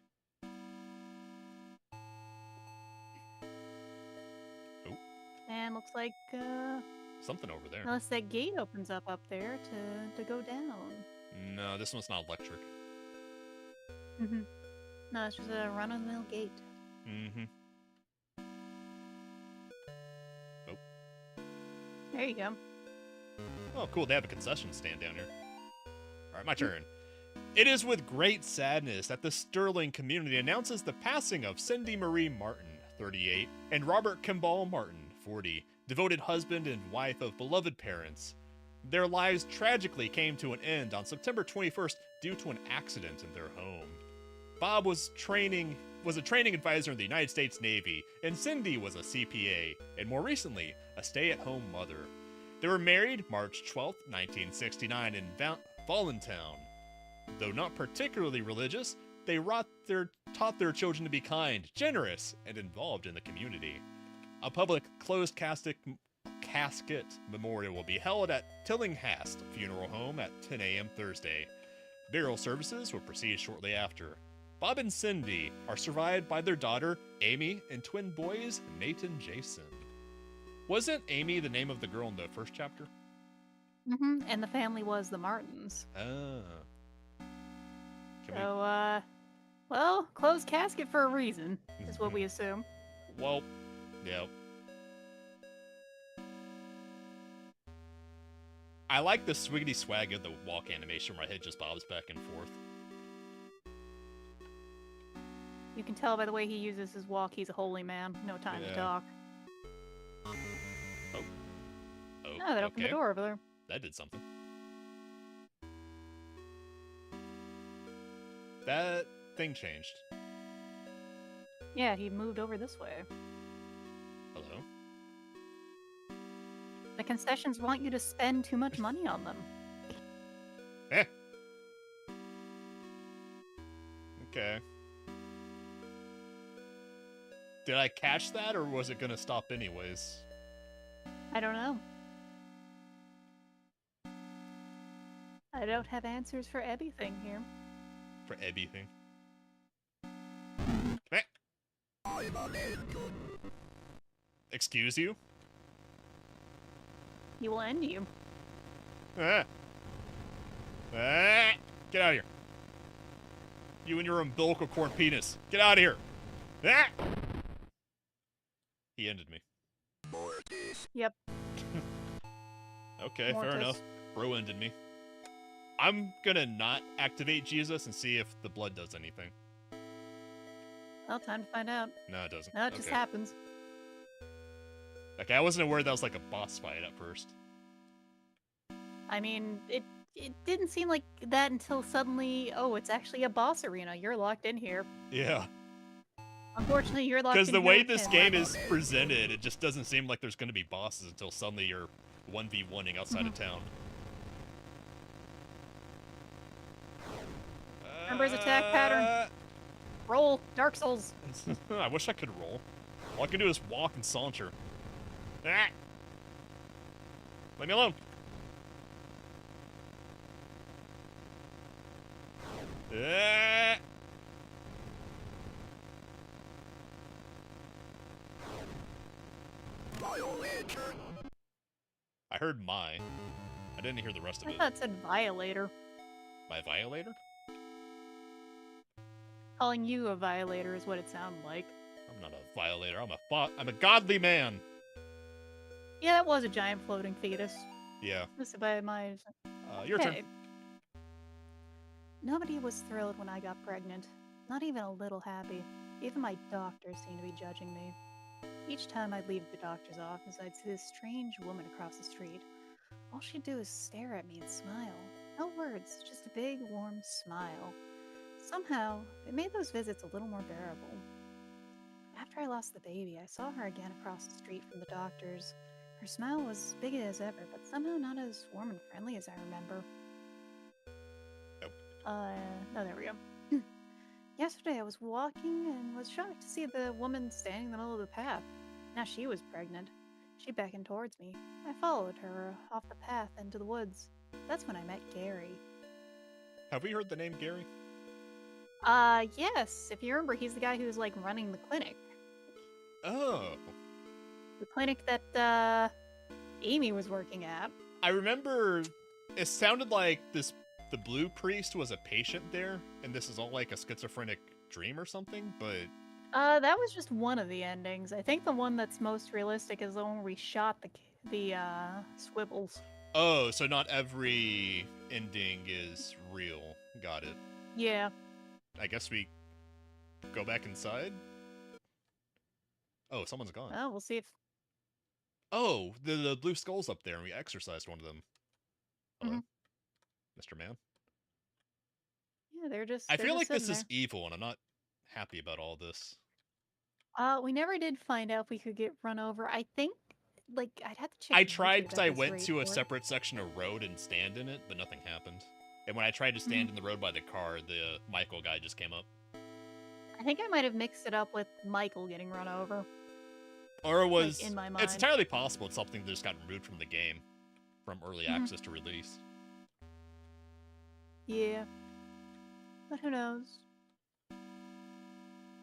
Oh. And looks like, Something over there. unless that gate opens up there to go down. No, this one's not electric. Mm-hmm. No, it's just a run-of-the-mill gate. Mm-hmm. Oh. There you go. Oh, cool. They have a concession stand down here. Alright, my turn. It is with great sadness that the Sterling community announces the passing of Cindy Marie Martin, 38, and Robert Kimball Martin, 40, devoted husband and wife of beloved parents. Their lives tragically came to an end on September 21st due to an accident in their home. Bob was a training advisor in the United States Navy, and Cindy was a CPA, and more recently, a stay-at-home mother. They were married March 12, 1969 in Voluntown. Though not particularly religious, they taught their children to be kind, generous, and involved in the community. A public closed casket memorial will be held at Tillinghast Funeral Home at 10 a.m. Thursday. Burial services will proceed shortly after. Bob and Cindy are survived by their daughter, Amy, and twin boys, Nate and Jason. Wasn't Amy the name of the girl in the first chapter? Mm-hmm. And the family was the Martins. So, well, closed casket for a reason, is what we assume. Well, yeah. I like the swiggity swag of the walk animation where my head just bobs back and forth. You can tell by the way he uses his walk, he's a holy man. No time to talk. Oh, Oh, that opened the door over there. That did something. That thing changed. Yeah, he moved over this way. Hello? The concessions want you to spend too much money on them. Eh. Okay. Did I catch that, or was it gonna stop anyways? I don't know. I don't have answers for everything here. For everything. I'm a man. Excuse you? He will end you. Ah. Ah. Get out of here. You and your umbilical cord penis. Get out of here. Ah. He ended me. Mortis. Yep. Okay, fair Mortis. enough. Bro ended me. I'm gonna not activate Jesus and see if the blood does anything. Well, time to find out. No, it doesn't. No, it just happens. Okay, I wasn't aware that was like a boss fight at first. I mean, it didn't seem like that until suddenly, oh, it's actually a boss arena. You're locked in here. Yeah. Unfortunately, you're locked in Because the here way with this him. game is presented, it just doesn't seem like there's gonna be bosses until suddenly you're 1v1ing outside of town. Remember his attack pattern? Roll, Dark Souls. I wish I could roll. All I can do is walk and saunter. Ah! Leave me alone. Ah! Violator. I heard my. I didn't hear the rest of I it. thought it said violator. My violator? Calling you a violator is what it sounded like. I'm not a violator. I'm a godly man. Yeah, that was a giant floating fetus. Yeah. This is by my. Your turn. Okay. Nobody was thrilled when I got pregnant. Not even a little happy. Even my doctors seemed to be judging me. Each time I'd leave the doctor's office, I'd see this strange woman across the street. All she'd do is stare at me and smile. No words, just a big, warm smile. Somehow, it made those visits a little more bearable. After I lost the baby, I saw her again across the street from the doctor's. Her smile was big as ever, but somehow not as warm and friendly as I remember. Nope. No, there we go. Yesterday I was walking and was shocked to see the woman standing in the middle of the path. Now she was pregnant. She beckoned towards me. I followed her off the path into the woods. That's when I met Gary. Have we heard the name Gary? Yes. If you remember, he's the guy who's like running the clinic. Oh. The clinic that, Amy was working at. I remember it sounded like the blue priest was a patient there, and this is all like a schizophrenic dream or something, but... That was just one of the endings. I think the one that's most realistic is the one where we shot the squibbles. Oh, so not every ending is real. Got it. Yeah. I guess we go back inside? Oh, someone's gone. Well, we'll see if... Oh, the blue skull's up there, and we exorcised one of them. Hello, Mr. Man. Yeah, they're just... I feel like this sitting is evil, and I'm not happy about all this. We never did find out if we could get run over. I think, like, I'd have to check. I tried because YouTube I at this went rate to a for it. separate section of road and stand in it, but nothing happened. And when I tried to stand in the road by the car, the Michael guy just came up. I think I might have mixed it up with Michael getting run over. Or it was... Like, in my mind. It's entirely possible it's something that just got removed from the game. From early access to release. Yeah. But who knows?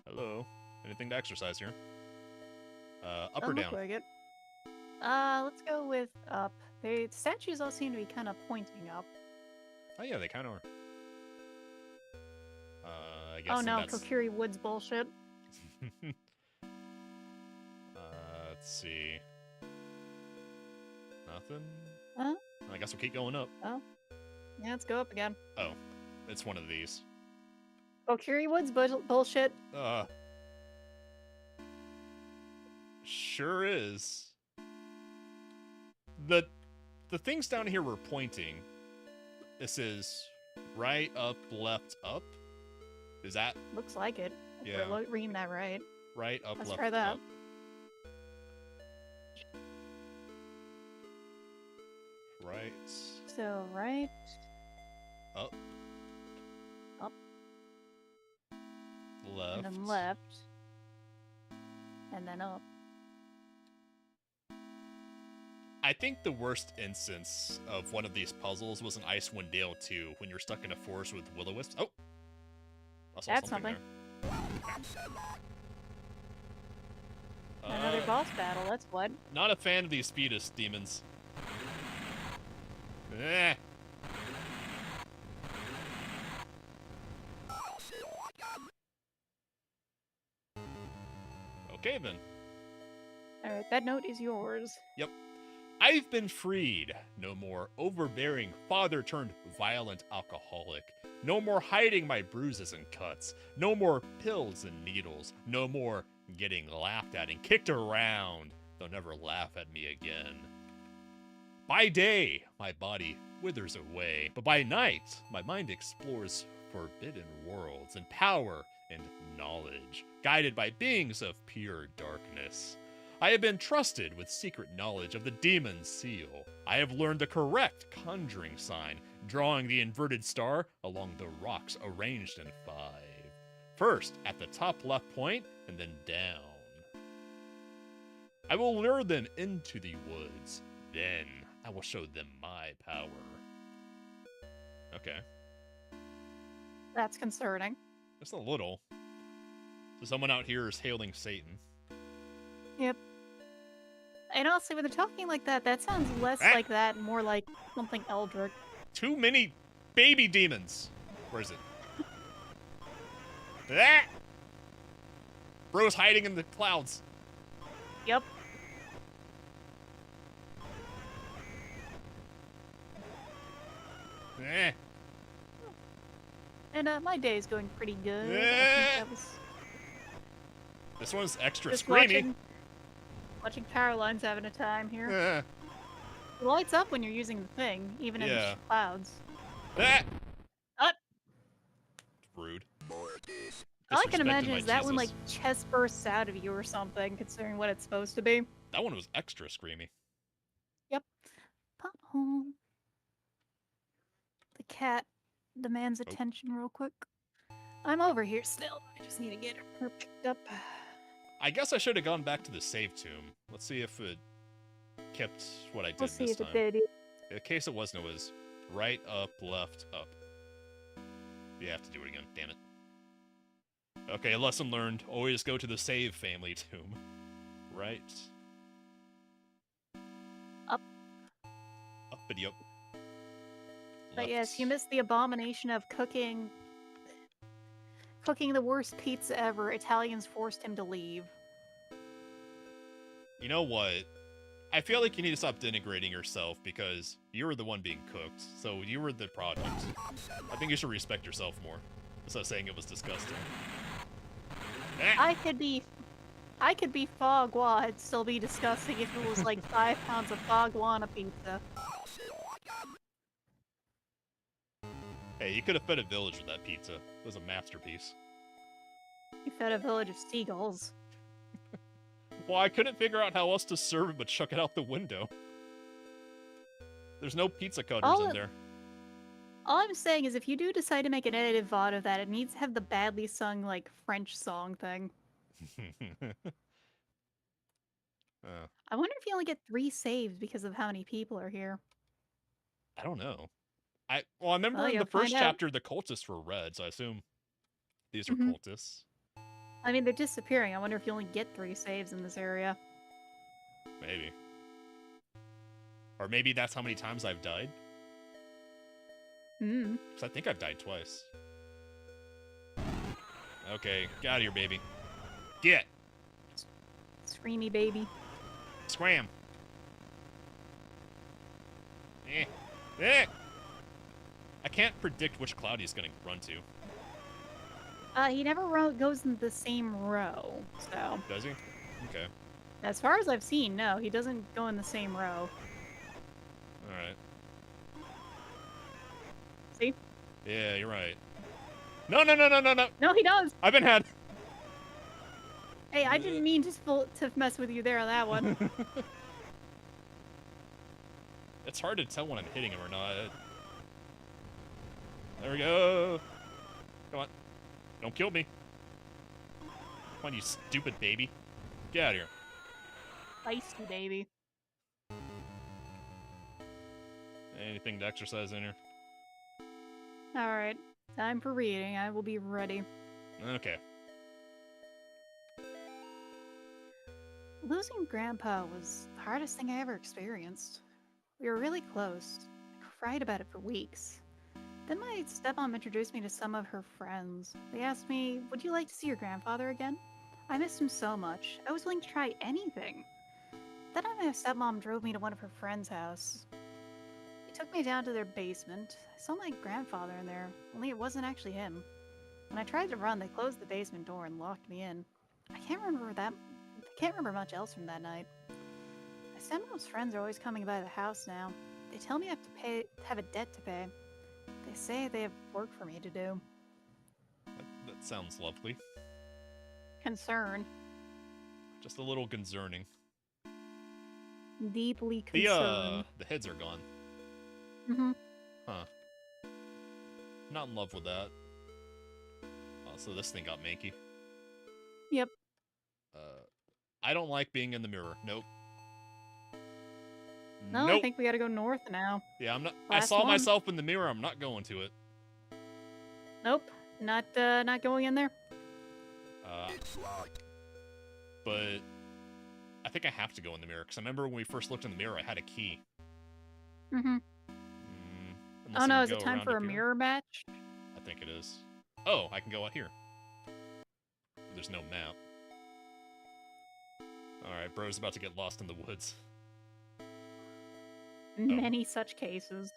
Hello. Anything to exercise here? Up or Doesn't down? look like it. Let's go with up. The statues all seem to be kind of pointing up. Oh yeah, they kind of are. I guess Oh no, that's... Kokiri Woods bullshit. Let's see. Nothing? Huh? I guess we'll keep going up. Oh. Yeah, let's go up again. Oh, it's one of these. Kokiri Woods bullshit. Sure is. The things down here were pointing. This is right, up, left, up. Is that? Looks like it. If Yeah. we're reading that right. Right, up, Let's left, try that. up. Right. So right. Up. Up. Left. And then left. And then up. I think the worst instance of one of these puzzles was in Icewind Dale 2, when you're stuck in a forest with will-o-wisps. Oh! I saw That's something. There. Another boss battle, that's what. Not a fan of these fetus demons. Eh. Okay then. Alright, that note is yours. Yep. I've been freed. No more overbearing father turned violent alcoholic. No more hiding my bruises and cuts. No more pills and needles. No more getting laughed at and kicked around. They'll never laugh at me again. By day, my body withers away, but by night, my mind explores forbidden worlds and power and knowledge, guided by beings of pure darkness. I have been trusted with secret knowledge of the demon's seal. I have learned the correct conjuring sign, drawing the inverted star along the rocks arranged in 5. First at the top left point, and then down. I will lure them into the woods. Then I will show them my power. Okay. That's concerning. Just a little. So someone out here is hailing Satan. Yep. And honestly, when they're talking like that, that sounds less Ah! like that and more like something eldritch. Too many baby demons. Where is it? Ah! Bro's hiding in the clouds. Yep. Eh. And my day is going pretty good. I Eh. think that was This one's extra just screamy. watching Caroline's having a time here. Eh. It lights up when you're using the thing, even in Yeah. the clouds. Eh. Up. Rude. Mortis. All I can Disrespected imagine my is that one Jesus. like chest bursts out of you or something, considering what it's supposed to be. That one was extra screamy. Yep. Pothole. The cat demands attention real quick. I'm over here still. I just need to get her picked up. I guess I should have gone back to the save tomb. Let's see if it kept what I did We'll see this if time. it did. In case it wasn't, it was right, up, left, up. You have to do it again, damn it. Okay, lesson learned. Always go to the save family tomb. Right. Up. Uppity up. But yes, you missed the abomination of cooking the worst pizza ever. Italians forced him to leave. You know what? I feel like you need to stop denigrating yourself because you were the one being cooked, so you were the product. I think you should respect yourself more. Instead of saying it was disgusting. I could be foie gras. It'd still be disgusting if it was like 5 pounds of foie gras on a pizza. Hey, you could have fed a village with that pizza. It was a masterpiece. You fed a village of seagulls. Well, I couldn't figure out how else to serve it but chuck it out the window. There's no pizza cutters in there. All I'm saying is if you do decide to make an edited VOD of that, it needs to have the badly sung, like, French song thing. I wonder if you only get 3 saves because of how many people are here. I don't know. I remember Well, in the you'll first find out. chapter the cultists were red, so I assume these are Mhm. cultists. I mean, they're disappearing. I wonder if you only get 3 saves in this area. Maybe. Or maybe that's how many times I've died. Hmm. Because I think I've died twice. Okay, get out of here, baby. Get! Screamy baby. Scram! Eh! I can't predict which cloud he's gonna run to. He never goes in the same row, so... Does he? Okay. As far as I've seen, no, he doesn't go in the same row. Alright. See? Yeah, you're right. No, no, no, no, no, no! No, he does! I've been had! Hey, I didn't mean to mess with you there on that one. It's hard to tell when I'm hitting him or not. There we go! Come on. Don't kill me. Come on, you stupid baby. Get out of here. Feisty baby. Anything to exercise in here? Alright, time for reading. I will be ready. Okay. Losing Grandpa was the hardest thing I ever experienced. We were really close. I cried about it for weeks. Then my stepmom introduced me to some of her friends. They asked me, would you like to see your grandfather again? I missed him so much. I was willing to try anything. That night my stepmom drove me to one of her friends' house. They took me down to their basement. I saw my grandfather in there, only it wasn't actually him. When I tried to run, they closed the basement door and locked me in. I can't remember much else from that night. My stepmom's friends are always coming by the house now. They tell me I have a debt to pay. They say they have work for me to do. That sounds lovely. Concern. Just a little concerning. Deeply concerned. The heads are gone. Mm-hmm. Huh. Not in love with that. Oh, so this thing got manky. Yep. I don't like being in the mirror. Nope. No, Nope. I think we gotta go north now. Yeah, I'm not. I Last saw one. myself in the mirror. I'm not going to it. Nope. Not going in there. It's locked. But I think I have to go in the mirror because I remember when we first looked in the mirror, I had a key. Mm-hmm. Unless Oh I no, can is it go time around for a up here. mirror match? I think it is. Oh, I can go out here. There's no map. Alright, bro's about to get lost in the woods. Many such cases.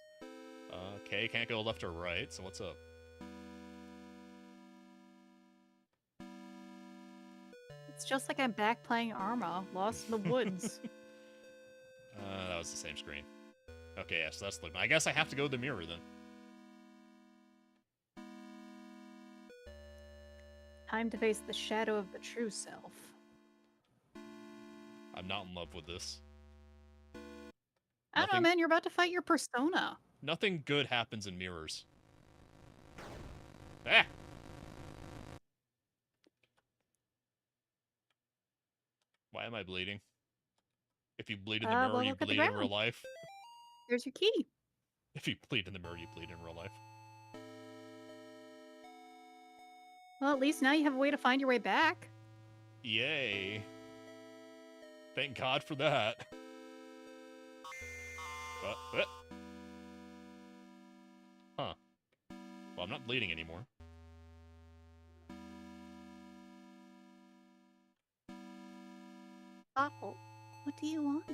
Okay, can't go left or right, so what's up? It's just like I'm back playing Arma, lost in the woods. That was the same screen. Okay, yeah, so that's the... I guess I have to go to the mirror then. Time to face the shadow of the true self. I'm not in love with this. I don't know, man. You're about to fight your persona. Nothing good happens in mirrors. Ah! Why am I bleeding? If you bleed in the mirror, well, you look at the bleed in real ground. life. There's your key. If you bleed in the mirror, you bleed in real life. Well, at least now you have a way to find your way back. Yay. Thank God for that. Huh. Well, I'm not bleeding anymore. Awful. What do you want?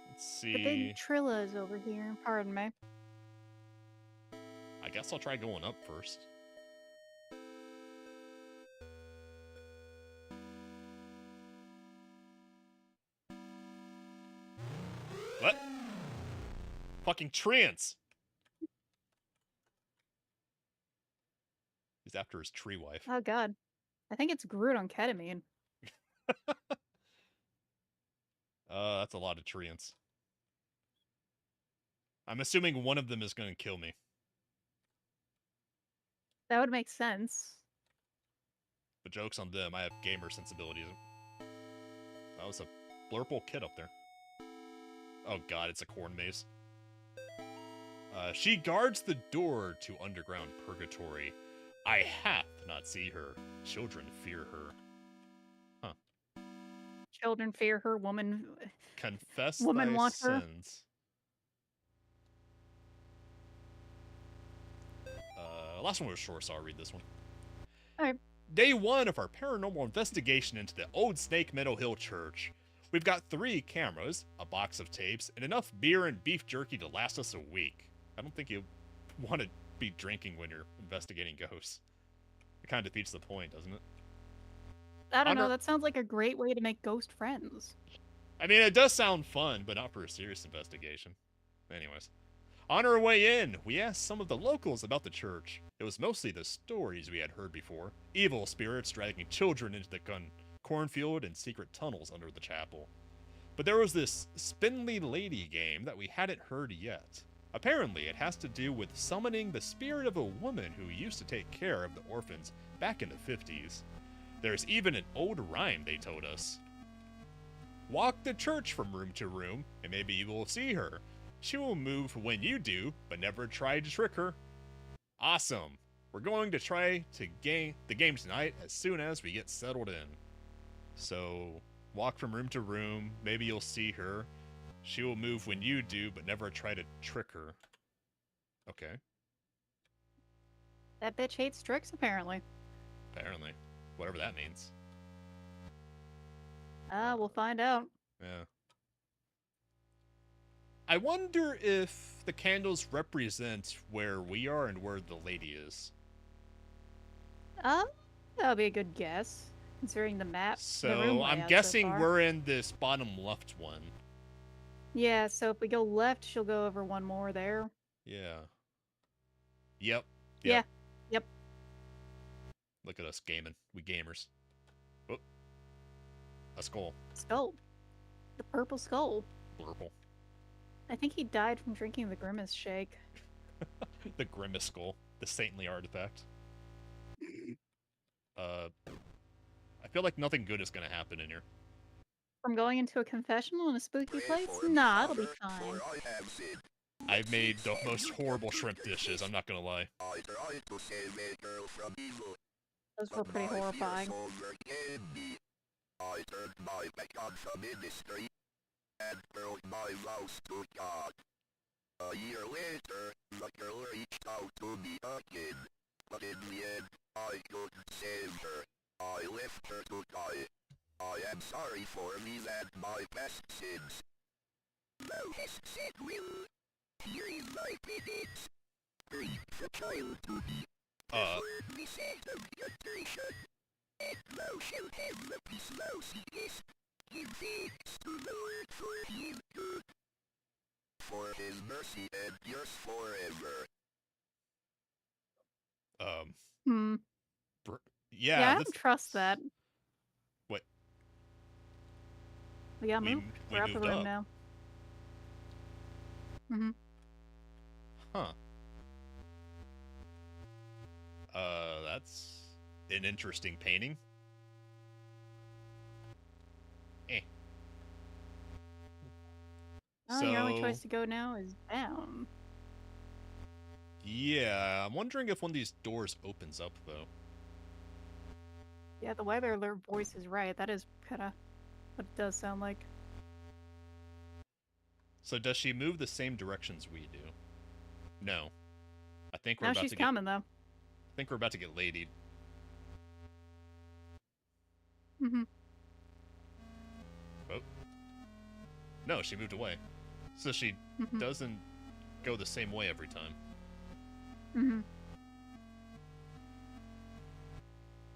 Let's see. The big Trilla is over here. Pardon me. I guess I'll try going up first. What? Fucking trance! He's after his tree wife. Oh god. I think it's Groot on ketamine. That's a lot of treants. I'm assuming one of them is going to kill me. That would make sense. But joke's on them, I have gamer sensibilities. That was a blurple kid up there. Oh god, it's a corn maze. She guards the door to underground purgatory. I hath not see her. Children fear her. Huh. Children fear her. Woman. Confess Woman thy want her. sins. Last one was short, so I'll read this one. Alright. Day 1 of our paranormal investigation into the old Snake Meadow Hill Church. We've got 3 cameras, a box of tapes, and enough beer and beef jerky to last us a week. I don't think you want to be drinking when you're investigating ghosts. It kind of defeats the point, doesn't it? I don't know, that sounds like a great way to make ghost friends. I mean, it does sound fun, but not for a serious investigation. Anyways. On our way in, we asked some of the locals about the church. It was mostly the stories we had heard before. Evil spirits dragging children into the cornfield and secret tunnels under the chapel. But there was this spindly lady game that we hadn't heard yet. Apparently, it has to do with summoning the spirit of a woman who used to take care of the orphans back in the 50s. There's even an old rhyme they told us. Walk the church from room to room, and maybe you will see her. She will move when you do, but never try to trick her. Awesome! We're going to try to game the game tonight as soon as we get settled in. So, walk from room to room, maybe you'll see her. She will move when you do, but never try to trick her. Okay. That bitch hates tricks, apparently. Apparently. Whatever that means. We'll find out. Yeah. I wonder if the candles represent where we are and where the lady is. That'll be a good guess, considering the map. So, I'm guessing we're in this bottom left one. Yeah, so if we go left, she'll go over one more there. Yeah. Yep. Yeah. Yep. Look at us gaming. We gamers. Whoop. A skull. Skull. The purple skull. Blurple. I think he died from drinking the Grimace shake. The Grimace skull. The saintly artifact. I feel like nothing good is gonna happen in here. From going into a confessional in a spooky place? Nah, it'll be fine. I've made the most horrible shrimp dishes, I'm not gonna lie. Those were pretty horrifying. I turned my back on the ministry and filled my vows to God. A year later, the girl reached out to me again, but in the end, I couldn't save her. I left her to die. I I am sorry for me and my past sins. Thou hast said will. Here is my penance. Bring the child to me. The sake of the nation. And thou shalt have the peace thou seekest. Give thanks to the Lord for his good. For his mercy endures forever. Hmm. Yeah, Yeah, I that's... don't trust that. What? We gotta move. We We're up the moved room up. now. Mm-hmm. Huh. That's an interesting painting. Eh. Oh, your only choice to go now is down. Yeah, I'm wondering if one of these doors opens up, though. Yeah, the weather alert voice is right. That is kind of what it does sound like. So does she move the same directions we do? No. I think we're Now about she's to get... coming, though. I think we're about to get ladied. Mm-hmm. Oh. No, she moved away. So she doesn't go the same way every time. Mm-hmm.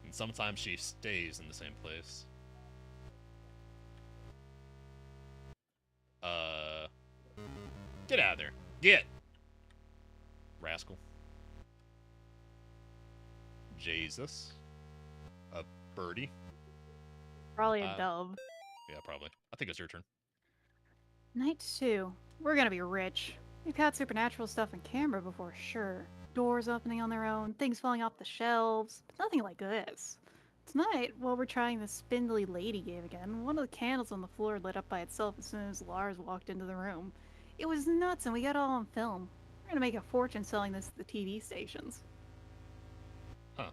And sometimes she stays in the same place. Get out of there. Get! Rascal. Jesus. A birdie. Probably a dove. Yeah, probably. I think it's your turn. Night 2. We're gonna be rich. We've had supernatural stuff on camera before, sure. Doors opening on their own, things falling off the shelves, but nothing like this. Tonight, while we're trying the spindly lady game again, one of the candles on the floor lit up by itself as soon as Lars walked into the room. It was nuts and we got it all on film. We're gonna make a fortune selling this to the TV stations. Huh.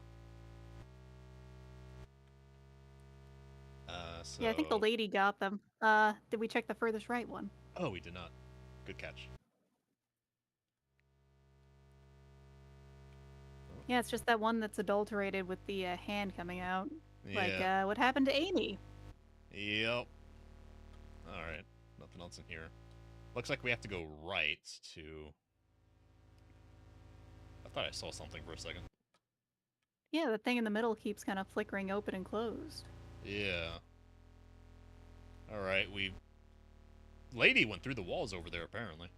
So... Yeah, I think the lady got them. Did we check the furthest right one? Oh, we did not. Good catch. Yeah, it's just that one that's adulterated with the hand coming out. Yeah. Like, what happened to Amy? Yep. Alright. Nothing else in here. Looks like we have to go right to... I thought I saw something for a second. Yeah, the thing in the middle keeps kind of flickering open and closed. Yeah. Alright, we... Lady went through the walls over there, apparently.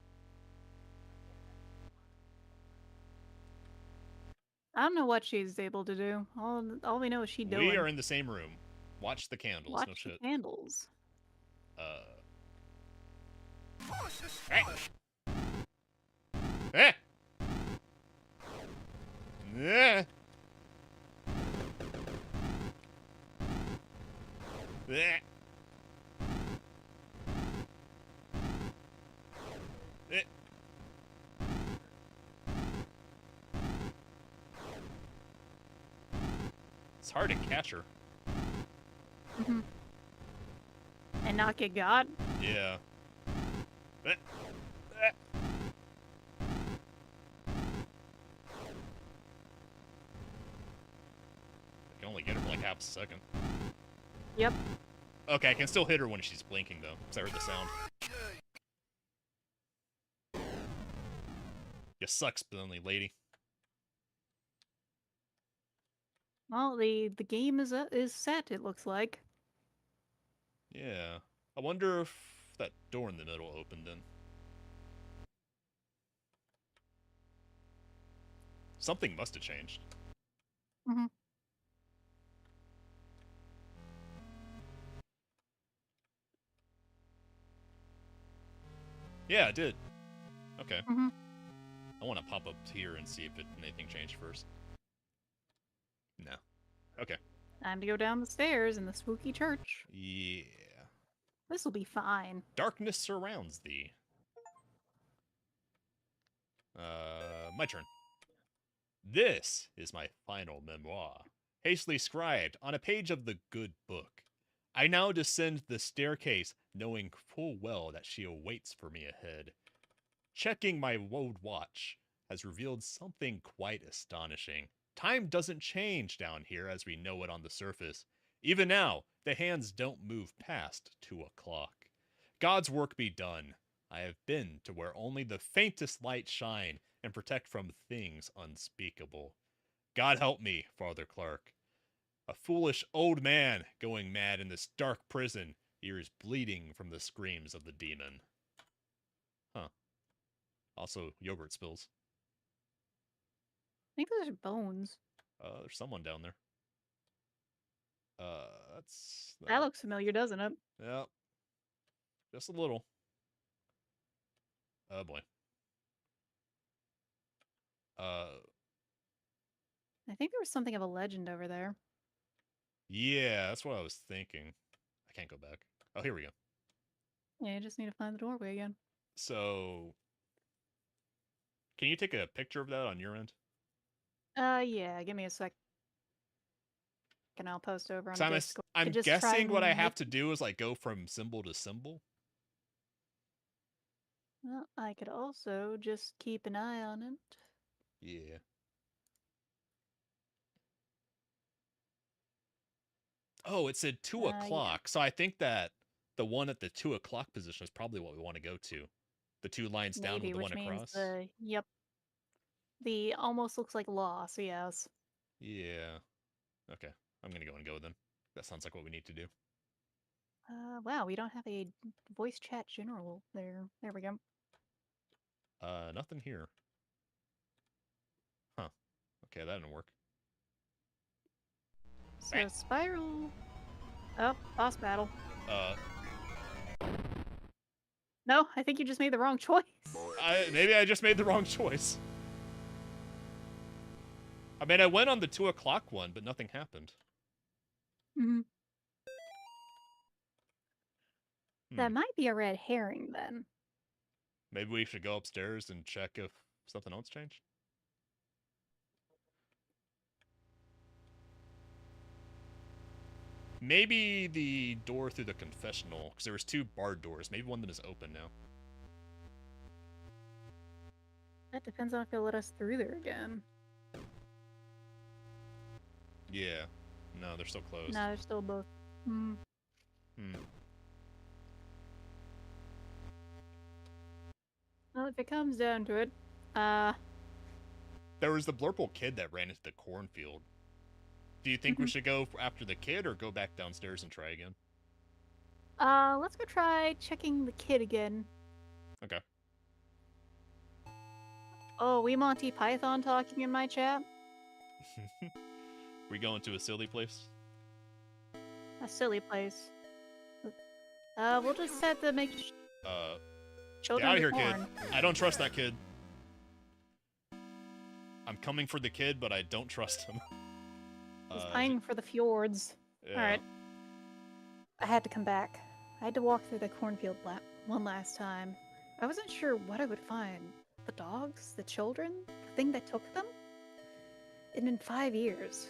I don't know what she's able to do. All we know is she doing. We are in the same room. Watch the candles, Watch no the shit. candles. Hey! Eh! Eh! Eh! Eh! It's hard to catch her. Mm-hmm. And not get got? Yeah. Eh! Eh! I can only get her for like half a second. Yep. Okay, I can still hit her when she's blinking, though, because I heard the sound. You suck, spindly lady. Well, the game is set, it looks like. Yeah. I wonder if that door in the middle opened then. Something must have changed. Mm-hmm. Yeah, it did. Okay. Mm-hmm. I want to pop up here and see if anything changed first. No. Okay. Time to go down the stairs in the spooky church. Yeah. This'll be fine. Darkness surrounds thee. My turn. This is my final memoir, hastily scribed on a page of the good book. I now descend the staircase, knowing full well that she awaits for me ahead. Checking my old watch has revealed something quite astonishing. Time doesn't change down here as we know it on the surface. Even now, The hands don't move past 2 o'clock. God's work be done. I have been to where only the faintest light shine and protect from things unspeakable. God help me, Father Clark. A foolish old man going mad in this dark prison, ears bleeding from the screams of the demon. Huh. Also, yogurt spills. I think those are bones. There's someone down there. That's... That looks familiar, doesn't it? Yep. Just a little. Oh, boy. I think there was something of a legend over there. Yeah, that's what I was thinking. I can't go back. Oh, here we go. Yeah, you just need to find the doorway again. So, can you take a picture of that on your end? Yeah, give me a sec. And I'll post over on Discord. I'm Just guessing try what I and have to do is like go from symbol to symbol. Well, I could also just keep an eye on it. Yeah. Oh, it said 2 Yeah. o'clock. So I think that the one at the 2 o'clock position is probably what we want to go to. The 2 lines down with Maybe, the which one means across. yep. The almost looks like loss, yes. Yeah. Okay. I'm going to go and go then. That sounds like what we need to do. Wow, we don't have a voice chat general there. There we go. Nothing here. Huh. Okay, that didn't work. So, spiral. Oh, boss battle. No, I think you just made the wrong choice. Maybe I just made the wrong choice. I mean, I went on the 2 o'clock one, but nothing happened. Mm-hmm. That might be a red herring, then. Maybe we should go upstairs and check if something else changed? Maybe the door through the confessional, because there was 2 barred doors. Maybe one of them is open now. That depends on if they'll let us through there again. Yeah. No, they're still closed. No, they're still both. Well, if it comes down to it, there was the blurple kid that ran into the cornfield. Do you think we should go after the kid or go back downstairs and try again? Let's go try checking the kid again. Okay. Oh, we Monty Python talking in my chat? We going to a silly place? A silly place. We'll just have to make children get out of here, born. kid. I don't trust that kid. I'm coming for the kid, but I don't trust him. He's pining for the fjords. Yeah. Alright. I had to come back. I had to walk through the cornfield one last time. I wasn't sure what I would find. The dogs? The children? The thing that took them? It'd been 5 years.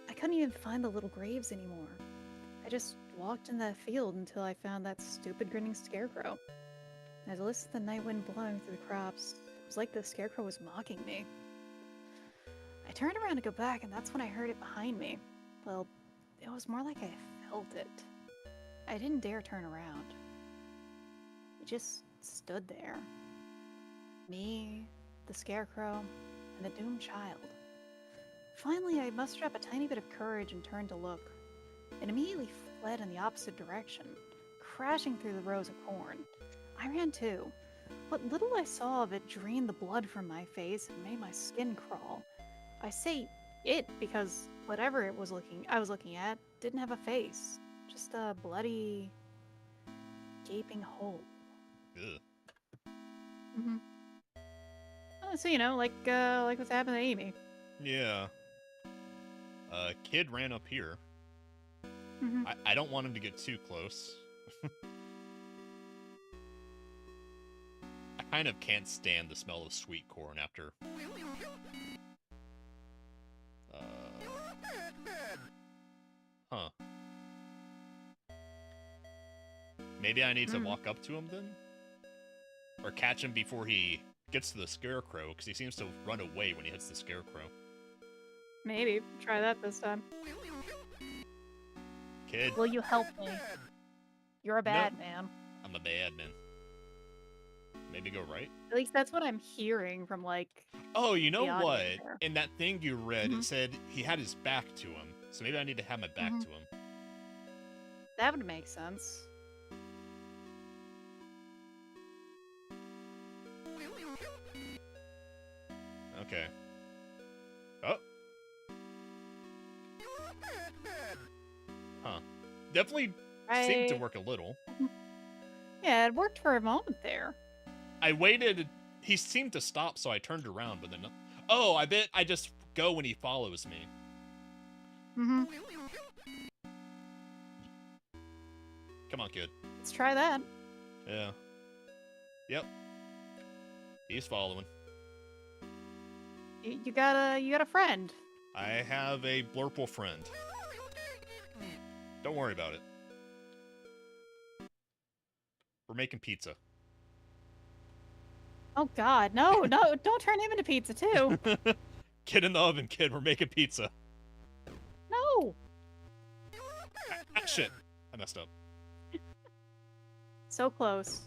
I couldn't even find the little graves anymore. I just walked in that field until I found that stupid grinning scarecrow. As I listened to the night wind blowing through the crops, it was like the scarecrow was mocking me. I turned around to go back, and that's when I heard it behind me. Well, it was more like I felt it. I didn't dare turn around. It just stood there. Me, the scarecrow, and the doomed child. Finally, I mustered up a tiny bit of courage and turned to look. It immediately fled in the opposite direction, crashing through the rows of corn. I ran too. What little I saw of it drained the blood from my face and made my skin crawl. I say it because whatever I was looking at didn't have a face. Just a bloody, gaping hole. Ugh. So, you know, like what's happened to Amy. Yeah. Kid ran up here. I don't want him to get too close. I kind of can't stand the smell of sweet corn after. Huh. Maybe I need to walk up to him then? Or catch him before he gets to the scarecrow, because he seems to run away when he hits the scarecrow. Maybe. Try that this time. Kid, Will you help me? You're a bad man. I'm a bad man. Maybe go right? At least that's what I'm hearing from, like... Oh, you the know audio what? there. In that thing you read, Mhm. it said he had his back to him. So maybe I need to have my back Mhm. to him. That would make sense. Okay. Oh. Huh. Definitely seemed to work a little. Yeah, it worked for a moment there. I waited. He seemed to stop, so I turned around, but then... Oh, I bet I just go when he follows me. Mm-hmm. Come on, kid. Let's try that. Yeah. Yep. He's following. You got a friend. I have a blurple friend. Don't worry about it. We're making pizza. Oh God, no, no! Don't turn him into pizza too. Get in the oven, kid. We're making pizza. No. Shit. I messed up. So close.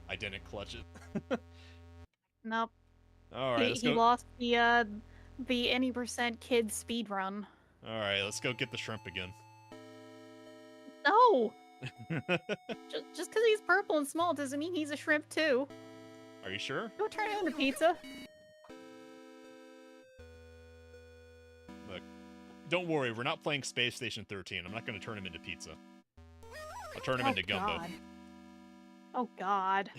I didn't clutch it. Nope. Alright, let's He go. lost the any % kid speed run. Alright, let's go get the shrimp again. No. Just because he's purple and small doesn't mean he's a shrimp too. Are you sure? Don't turn him into pizza. Look, don't worry. We're not playing Space Station 13. I'm not going to turn him into pizza. I'll turn him into gumbo. God. Oh God.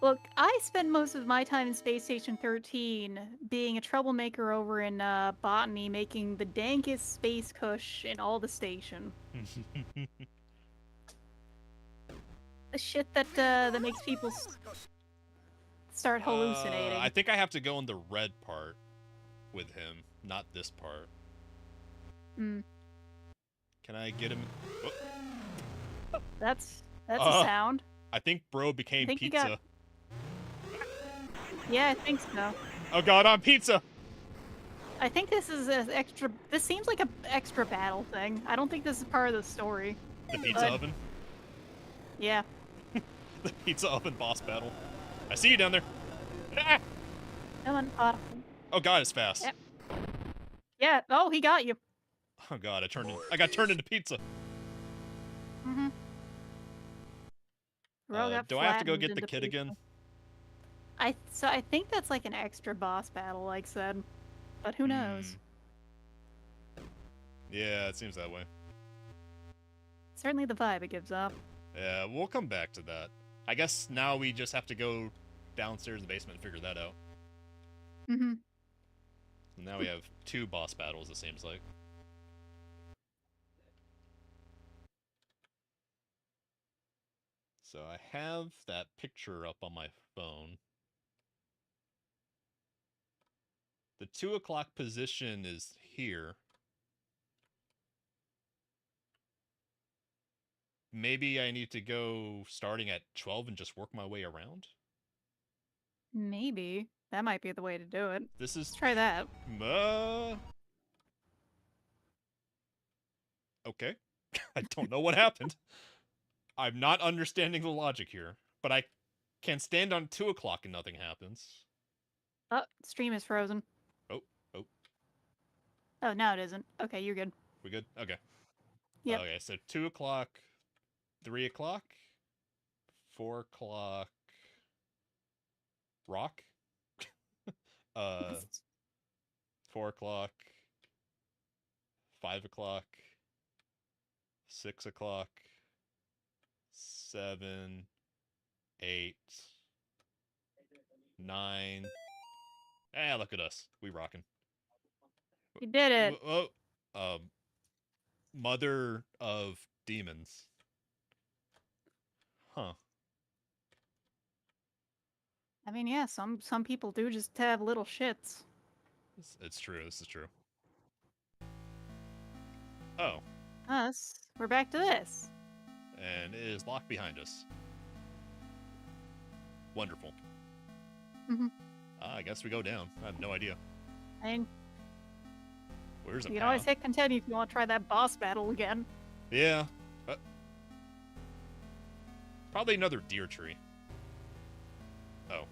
Look, I spend most of my time in Space Station 13 being a troublemaker over in botany, making the dankest space kush in all the station. The shit that makes people start hallucinating. I think I have to go in the red part with him, not this part. Mm. Can I get him? Oh. That's a sound. I think bro became think you pizza. Yeah, I think so. Oh God, I'm pizza. I think this is an extra. This seems like an extra battle thing. I don't think this is part of the story. The pizza oven. Yeah. The pizza oven boss battle. I see you down there. Ah! Come on, Oh God, it's fast. Yep. Yeah. Oh, he got you. Oh God, I got turned into pizza. Mm-hmm. Do I have to go get the kid again? I think that's like an extra boss battle, like said, but who knows? Yeah, it seems that way. Certainly the vibe it gives off. Yeah, we'll come back to that. I guess now we just have to go downstairs in the basement and figure that out. Mm-hmm. Now we have 2 boss battles, it seems like. So I have that picture up on my phone. The 2 o'clock position is here. Maybe I need to go starting at 12 and just work my way around? Maybe. That might be the way to do it. This is... Let's try that. Okay. I don't know what happened. I'm not understanding the logic here. But I can stand on 2 o'clock and nothing happens. Oh, stream is frozen. Oh. Oh, no it isn't. Okay, you're good. We good? Okay. Yep. Okay, so 2 o'clock, 3 o'clock, 4 o'clock, rock? 4 o'clock, 5 o'clock, 6 o'clock, 7, 8, 9. Ah, look at us. We rocking. You did it. Mother of demons. Huh. I mean, yeah, some people do just have little shits. It's true. This is true. Oh. We're back to this. And it is locked behind us. Wonderful. Mm-hmm. I guess we go down. I have no idea. I mean, Where's a You can always path? hit continue if you want to try that boss battle again. Yeah. Probably another deer tree. Oh.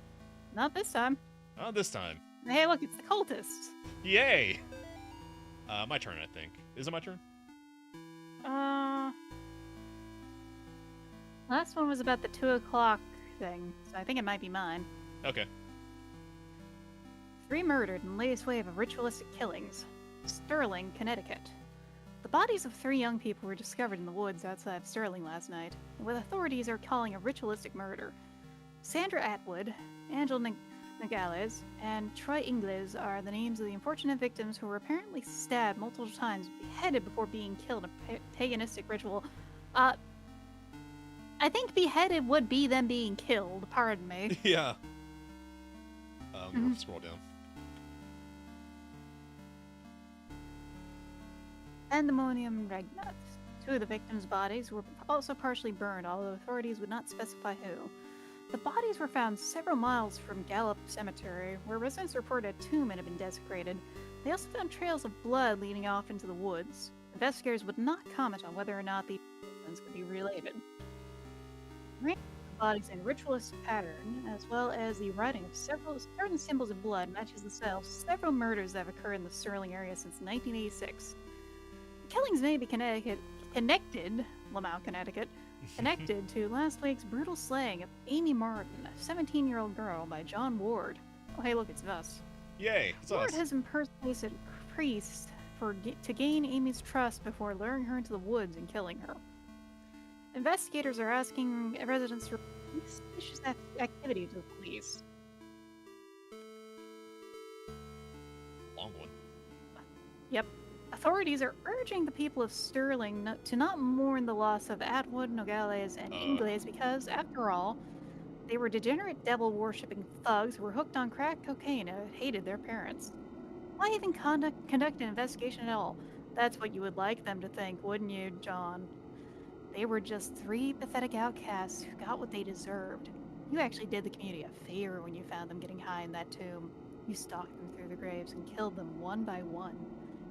Not this time. Not this time. Hey, look, it's the cultists. Yay! My turn, I think. Is it my turn? Last one was about the 2 o'clock thing, so I think it might be mine. Okay. 3 murdered in the latest wave of ritualistic killings. Sterling, Connecticut. The bodies of 3 young people were discovered in the woods outside of Sterling last night, what authorities are calling a ritualistic murder. Sandra Atwood, Angela Nogales, and Troy Ingles are the names of the unfortunate victims who were apparently stabbed multiple times and beheaded before being killed in a paganistic ritual. I think beheaded would be them being killed, pardon me. Yeah. Scroll down. Pandemonium Regnat. 2 of the victims' bodies were also partially burned, although authorities would not specify who. The bodies were found several miles from Gallup Cemetery, where residents reported a tomb had been desecrated. They also found trails of blood leading off into the woods. Investigators would not comment on whether or not these incidents could be related. Arranging the bodies in ritualistic pattern, as well as the writing of certain symbols of blood, matches the style of several murders that have occurred in the Sterling area since 1986. The killings may be connected, Lamau, Connecticut, connected to last week's brutal slaying of Amy Martin, a 17-year-old girl, by John Ward. Oh, hey, look, it's us. Yay, it's Ward us. has impersonated a priest to gain Amy's trust before luring her into the woods and killing her. Investigators are asking residents to report suspicious activity to the police. Long one. Yep. Authorities are urging the people of Sterling to not mourn the loss of Atwood, Nogales, and Ingles because, after all, they were degenerate devil-worshipping thugs who were hooked on crack cocaine and hated their parents. Why even conduct an investigation at all? That's what you would like them to think, wouldn't you, John? They were just 3 pathetic outcasts who got what they deserved. You actually did the community a favor when you found them getting high in that tomb. You stalked them through the graves and killed them one by one.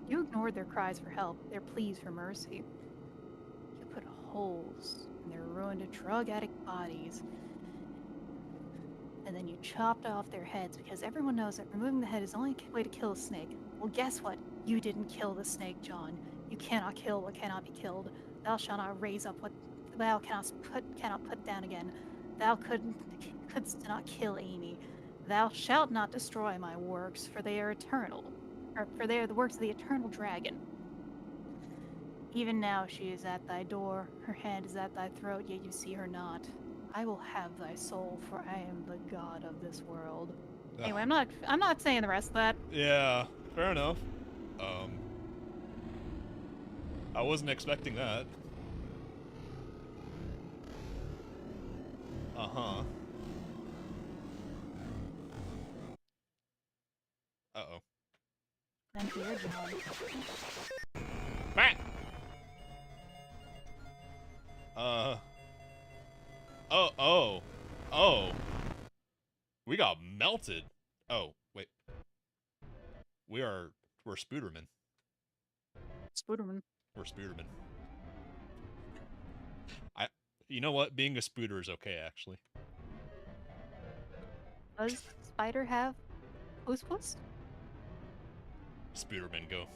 You ignored their cries for help, their pleas for mercy. You put holes in their ruined drug addict bodies. And then you chopped off their heads because everyone knows that removing the head is the only way to kill a snake. Well, guess what? You didn't kill the snake, John. You cannot kill what cannot be killed. Thou shalt not raise up what thou cannot put down again. Thou couldst not kill Amy. Thou shalt not destroy my works, for they are eternal. For they are the works of the eternal dragon. Even now she is at thy door, her hand is at thy throat, yet you see her not. I will have thy soul, for I am the god of this world. Anyway, I'm not saying the rest of that. Yeah, fair enough. I wasn't expecting that. Uh-huh. Uh-oh. And here, John. Back! Oh. We got melted. Oh, wait. We're Spooderman. Spooderman. We're Spooderman. You know what? Being a Spooder is okay, actually. Does Spider have Puss? Spooderman, go.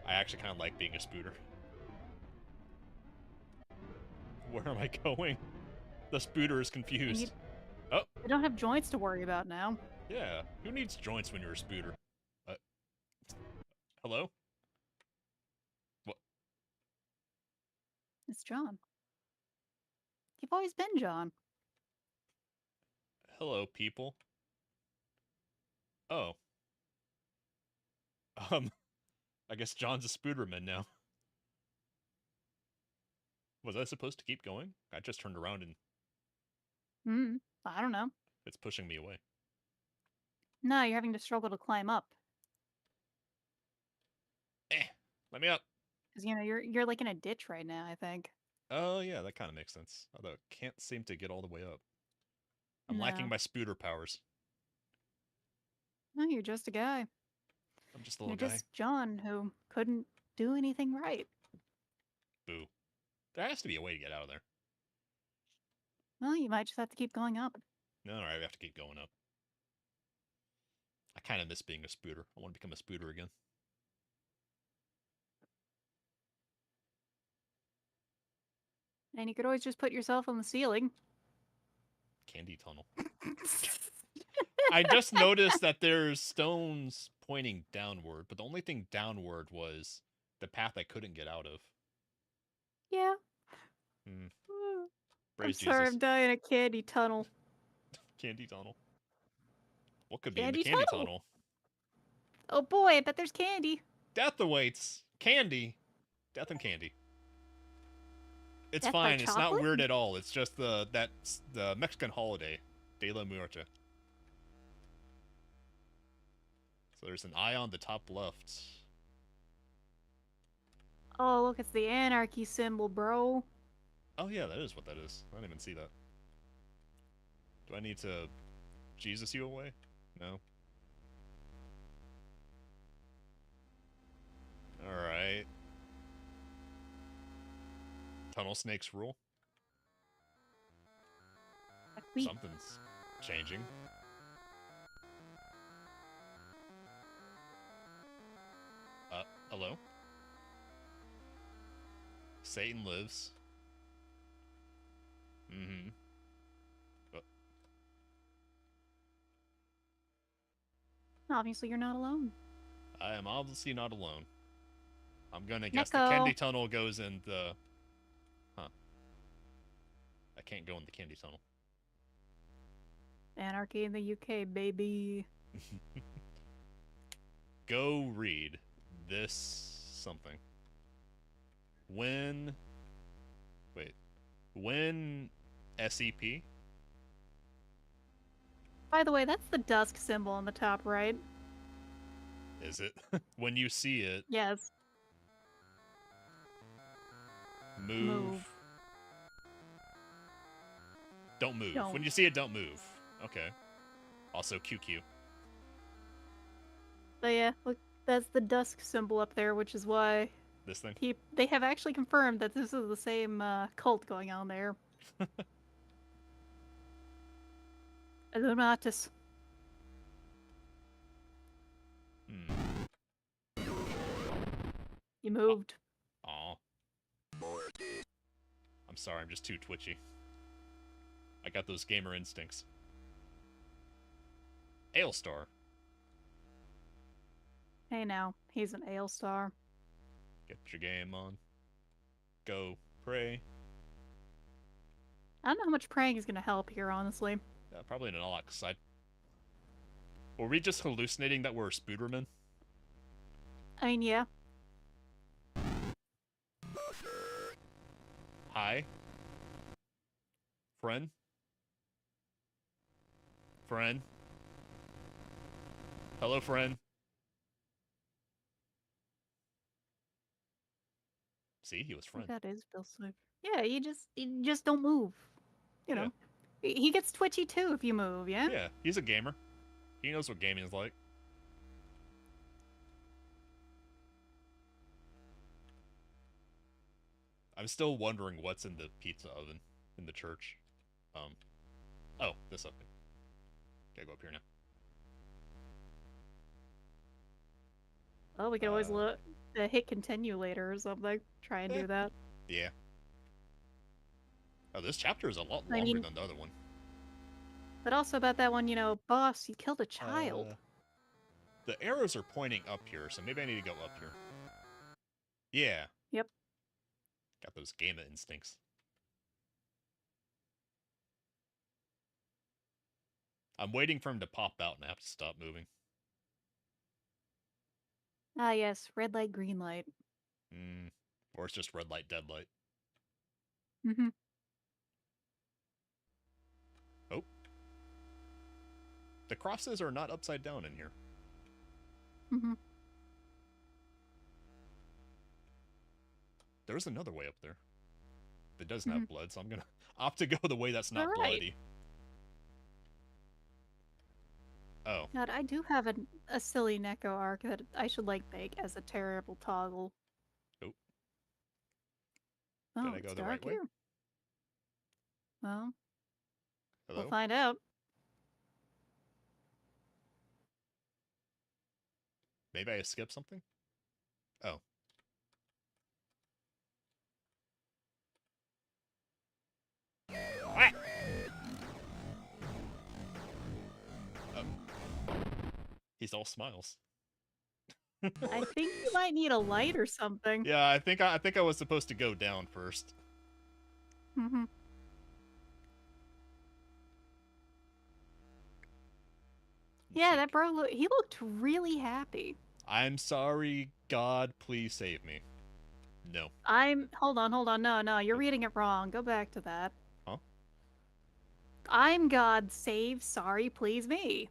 I actually kind of like being a Spooder. Where am I going? The Spooder is confused. Oh! You don't have joints to worry about now. Yeah. Who needs joints when you're a Spooder? Hello? What? It's John. You've always been John. Hello, people. Oh. I guess John's a Spooderman now. Was I supposed to keep going? I just turned around and... I don't know. It's pushing me away. No, you're having to struggle to climb up. Let me up. Because, you're like in a ditch right now, I think. Oh, yeah, that kind of makes sense. Although it can't seem to get all the way up. I'm lacking my Spooder powers. No, you're just a guy. I'm just a You're little guy. just John who couldn't do anything right. Boo. There has to be a way to get out of there. Well, you might just have to keep going up. No, alright, we have to keep going up. I kind of miss being a spooter. I want to become a spooter again. And you could always just put yourself on the ceiling. Candy tunnel. I just noticed that there's stones pointing downward, but the only thing downward was the path I couldn't get out of. Yeah. Hmm. I'm Praise sorry, Jesus. I'm dying a candy tunnel. Candy tunnel. What could be in Candy the candy tunnel. tunnel? Oh boy, I bet there's candy. Death awaits. Candy. Death and candy. It's Death by fine. It's not chocolate? weird at all. It's just that's the Mexican holiday, De la Muerte. So there's an eye on the top left. Oh, look, it's the anarchy symbol, bro. Oh yeah, that is what that is. I didn't even see that. Do I need to Jesus you away? No. Alright. Tunnel snakes rule. Wait, Something's changing. Hello? Satan lives. Mm-hmm. obviously you're not alone. I am obviously not alone. I'm gonna guess the Neko. candy tunnel goes in the... Huh. I can't go in the candy tunnel. Anarchy in the UK, baby. Go read this something. When... Wait. When SEP? By the way, that's the dusk symbol on the top right. Is it? When you see it, Yes. move. Don't move. Don't. When you see it, don't move. Okay. Also QQ. But yeah, look, that's the dusk symbol up there, which is why This thing? they have actually confirmed that this is the same cult going on there. Illuminatus. You moved. Aw. I'm sorry, I'm just too twitchy. I got those gamer instincts. Ailstar. Hey now, he's an ale star. Get your game on. Go pray. I don't know how much praying is gonna help here, honestly. Probably not a lot, because I... Were we just hallucinating that we're Spoodermen? I mean, yeah. Hi? Friend? Friend? Hello, friend? See, he was friend. That is Bill Swift. Yeah, you just don't move. You know. He gets twitchy too if you move, yeah? Yeah, he's a gamer. He knows what gaming is like. I'm still wondering what's in the pizza oven in the church. Oh, this up here. Gotta go up here now. Well, we can always look hit continue later or something. Try and do that. Yeah. Oh, this chapter is a lot longer than the other one. But also about that one, you know, boss, you killed a child. The arrows are pointing up here, so maybe I need to go up here. Yeah. Yep. Got those gamer instincts. I'm waiting for him to pop out and I have to stop moving. Ah, yes. Red light, green light. Or it's just red light, dead light. Mm-hmm. Oh. The crosses are not upside down in here. Mm-hmm. There's another way up there. That doesn't have blood, so I'm gonna opt to go the way that's not bloody. Oh, God, I do have a silly Neko arc that I should like make as a terrible toggle. oh, Oh, did I it's go the right dark way? here. Well, we'll Hello? find out. Maybe I skipped something? Oh. Ah! Oh. He's all smiles. I think you might need a light or something. Yeah, I think I was supposed to go down first. Mm-hmm. Yeah, that bro, he looked really happy. I'm sorry, God, please save me. No. Hold on. No, you're reading it wrong. Go back to that. Huh? I'm God save, sorry, please me.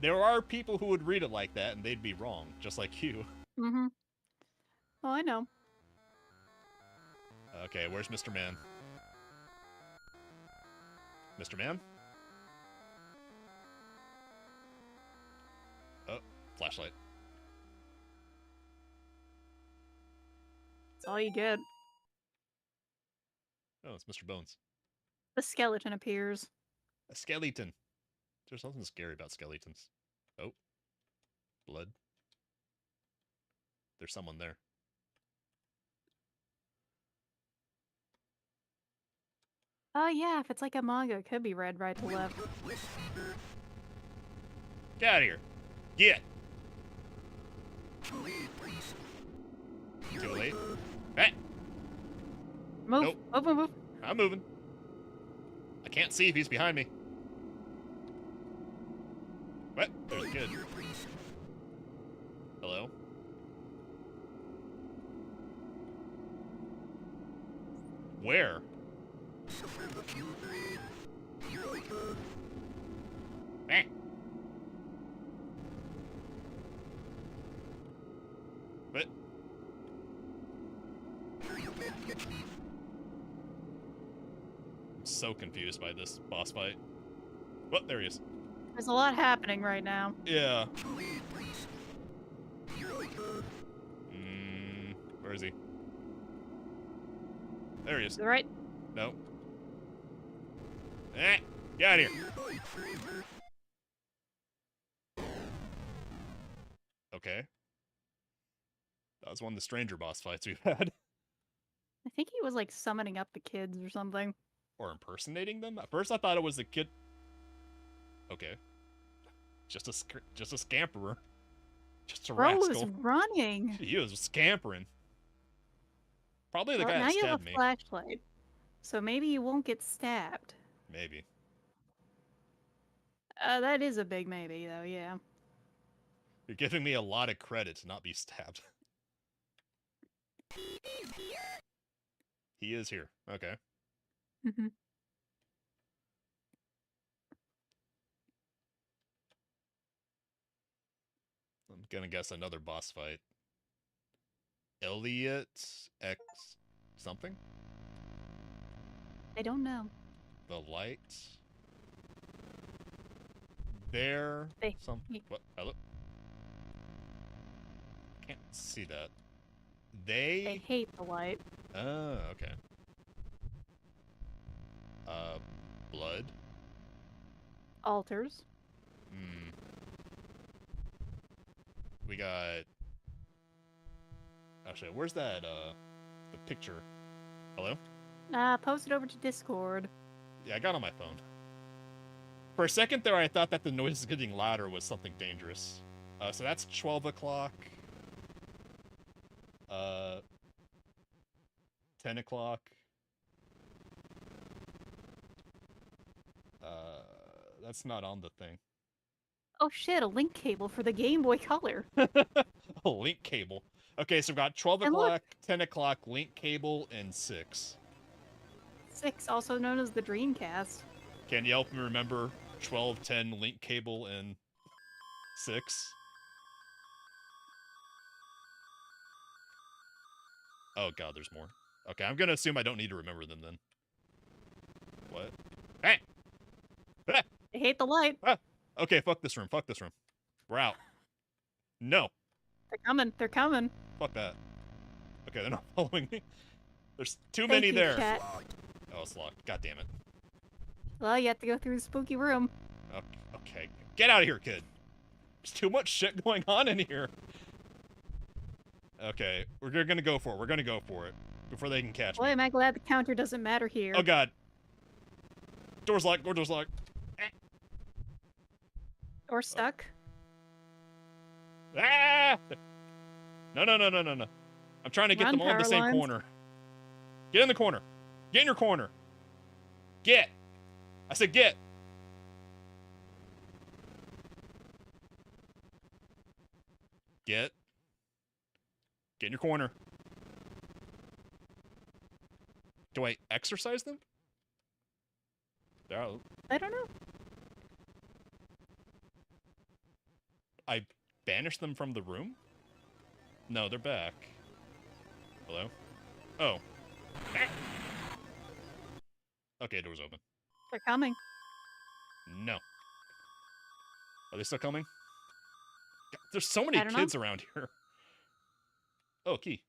There are people who would read it like that and they'd be wrong, just like you. Mm-hmm. Oh, I know. Okay, where's Mr. Man? Mr. Man? Oh, flashlight. That's all you get. Oh, it's Mr. Bones. The skeleton appears. A skeleton. There's something scary about skeletons. Oh. Blood. There's someone there. Oh yeah, if it's like a manga, it could be read right to left. Get out of here. Get. Too late. Hey. Move. Nope. Move. I'm moving. I can't see if he's behind me. What? There's a kid. Hello? Where? Eh. What? I'm so confused by this boss fight. What? There he is. There's a lot happening right now. Yeah. Where is he? There he is. Right? No. Eh, get out of here. Okay. That was one of the stranger boss fights we've had. I think he was like summoning up the kids or something. Or impersonating them? At first I thought it was the kid. Okay. Just a scamperer. Just a Bro was rascal. running. He was scampering. Probably the Well, guy now that you have stabbed a me. flashlight, so maybe you won't get stabbed. Maybe. That is a big maybe, though. Yeah. You're giving me a lot of credit to not be stabbed. He is here. Okay. Mm-hmm. I'm gonna guess another boss fight. Elliot X something? I don't know. The light. There. They- Some. What? Hello? Can't see that. They hate the light. Oh, okay. Blood. Altars. Hmm. We got. Actually, where's that? The picture. Hello? Post it over to Discord. Yeah, I got it on my phone. For a second there, I thought that the noise getting louder was something dangerous. So that's 12 o'clock. 10 o'clock. That's not on the thing. Oh shit, a link cable for the Game Boy Color. A link cable. Okay, so we've got 12 And look- o'clock, 10 o'clock, link cable, and 6. 6, also known as the Dreamcast. Can you help me remember 12, 10, link cable, and 6? Oh god, there's more. Okay, I'm gonna assume I don't need to remember them then. What? Hey! Ah, I hate the light. ah. Okay, fuck this room. Fuck this room. We're out. No. They're coming. They're coming. Fuck that. Okay, they're not following me. There's too Thank many you, there. chat. Oh, it's locked. God damn it. Well, you have to go through the spooky room. Okay. Get out of here, kid. There's too much shit going on in here. Okay, we're gonna go for it. We're gonna go for it before they can catch Boy, me. am I glad the counter doesn't matter here. Oh god. Door's locked. Door's locked. Or stuck. Ah! No. I'm trying to get Run, them all in the same Carolines. corner. Get in the corner. Get in your corner. Get. I said get. Get. Get in your corner. Do I exercise them? They're out. I don't know. I banished them from the room? No, they're back. Hello? Oh. Okay, door's open. They're coming. No. Are they still coming? God, there's so many I don't kids around here. Oh, key.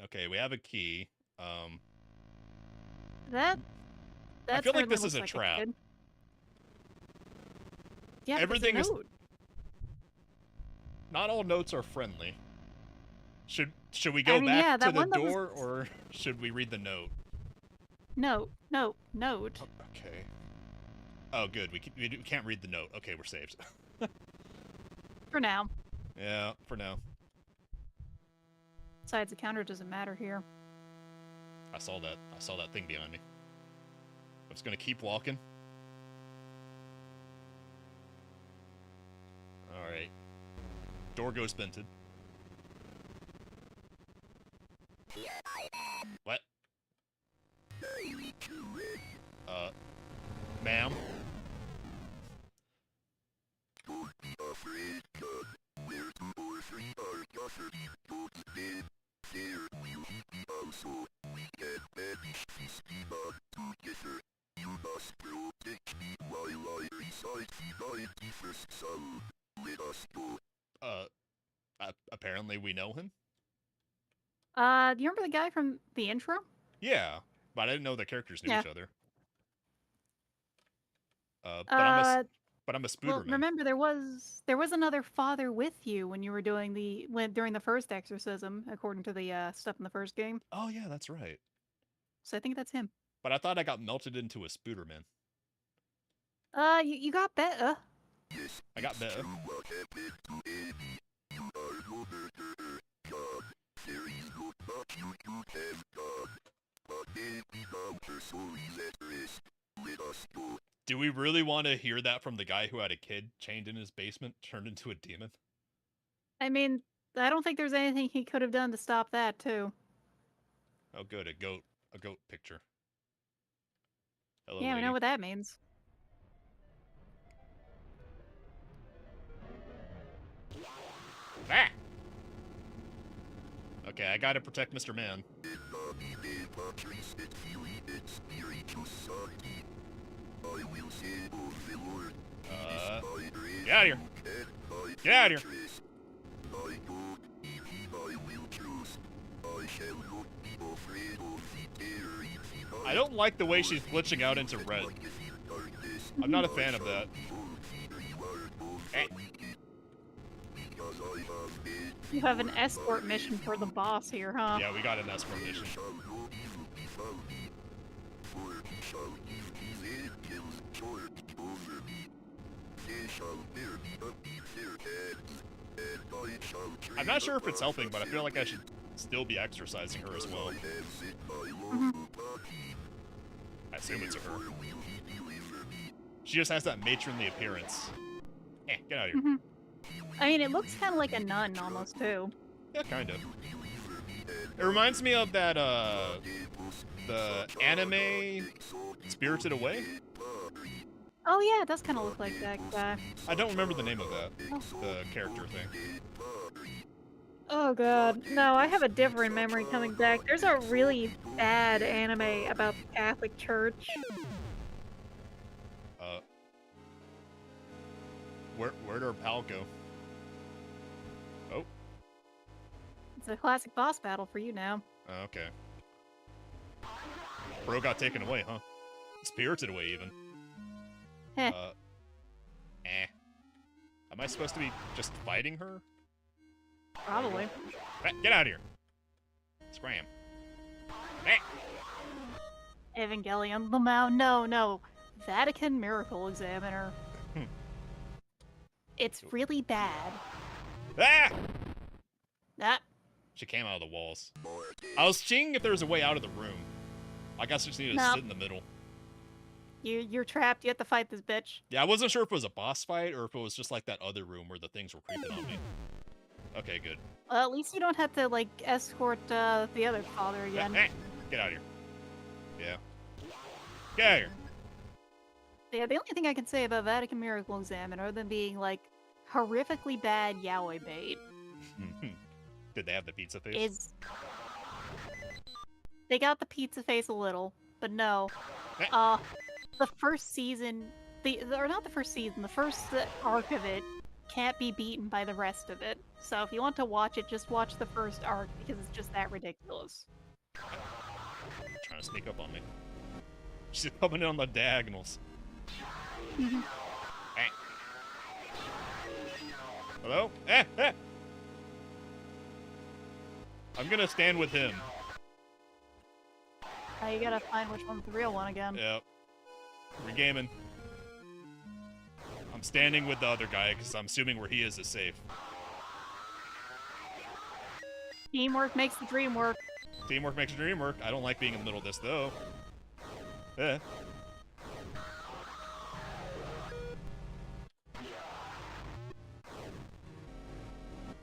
Okay, we have a key. That I feel like certainly this is looks a like trap. kid. Yeah, but Everything there's is- a note. Not all notes are friendly. Should we go I mean, yeah, back to that the one that was- door, or should we read the note? Note. Okay. Oh, good. We can't read the note. Okay, we're saved. For now. Yeah, for now. Besides, the counter doesn't matter here. I saw that thing behind me. I'm just gonna keep walking. Alright. Door goes vented. What? Ma'am? Don't be afraid, God. Where 2 or 3 are gathered, go to bed. There will he be also. We can banish this demon together. You must protect me while I recite the 91st Psalm. Let us go. Apparently we know him? Do you remember the guy from the intro? Yeah, but I didn't know the characters knew Yeah. each other. But I'm a Well, spooderman. remember there was another father with you when you were doing during the first exorcism, according to the stuff in the first game. Oh yeah, that's right. So I think that's him. But I thought I got melted into a spooderman. You got better. Yes, I got it's better. true what happened to Amy. You are no murderer, God. There is not much you have done. But maybe now her soul is at rest. Let us go. Do we really want to hear that from the guy who had a kid chained in his basement, turned into a demon? I mean, I don't think there's anything he could have done to stop that, too. Oh good, a goat picture. Hello, Yeah, we lady. know what that means. Ah! Okay, I gotta protect Mr. Man. I will say of the Lord. Get out of here. Get out of here. My God, in him I will trust. I shall not be afraid of the terror in the night. I don't like the way she's glitching out into red. I'm not a fan of that. Eh. You have an escort mission for the boss here, huh? Yeah, we got an escort mission. I'm not sure if it's helping, but I feel like I should still be exercising her as well. I assume it's her. She just has that matronly appearance. Get out of here. I mean, it looks kind of like a nun almost, too. Yeah, kind of. It reminds me of that, the anime Spirited Away? Oh yeah, it does kind of look like that guy. I don't remember the name of that, the character thing. Oh god. No, I have a different memory coming back. There's a really bad anime about the Catholic Church. Where'd our pal go? Oh, It's a classic boss battle for you now. okay. Bro got taken away, huh? Spirited away, even. Heh. Am I supposed to be just fighting her? Probably. Get out of here! Scram. Evangelion, Lamau, no. Vatican Miracle Examiner. It's really bad. Ah! That She came out of the walls. I was seeing if there was a way out of the room. I guess I just needed to No. sit in the middle. you're trapped. You have to fight this bitch. Yeah, I wasn't sure if it was a boss fight or if it was just like that other room where the things were creeping on me. Okay, good. Well, at least you don't have to like escort the other father again. Get out of here. Yeah. Get out of here. Yeah, the only thing I can say about Vatican Miracle Examiner, other than being like horrifically bad yaoi bait, Did they have the pizza face? is they got the pizza face a little, but no. The first season, or not the first season, the first arc of it can't be beaten by the rest of it. So if you want to watch it, just watch the first arc because it's just that ridiculous. Trying to sneak up on me. She's coming in on the diagonals. Hey. Hello? I'm gonna stand with him. Now you gotta find which one's the real one again. Yep. Regaming. I'm standing with the other guy because I'm assuming where he is safe. Teamwork makes the dream work. Teamwork makes the dream work. I don't like being in the middle of this though. Eh.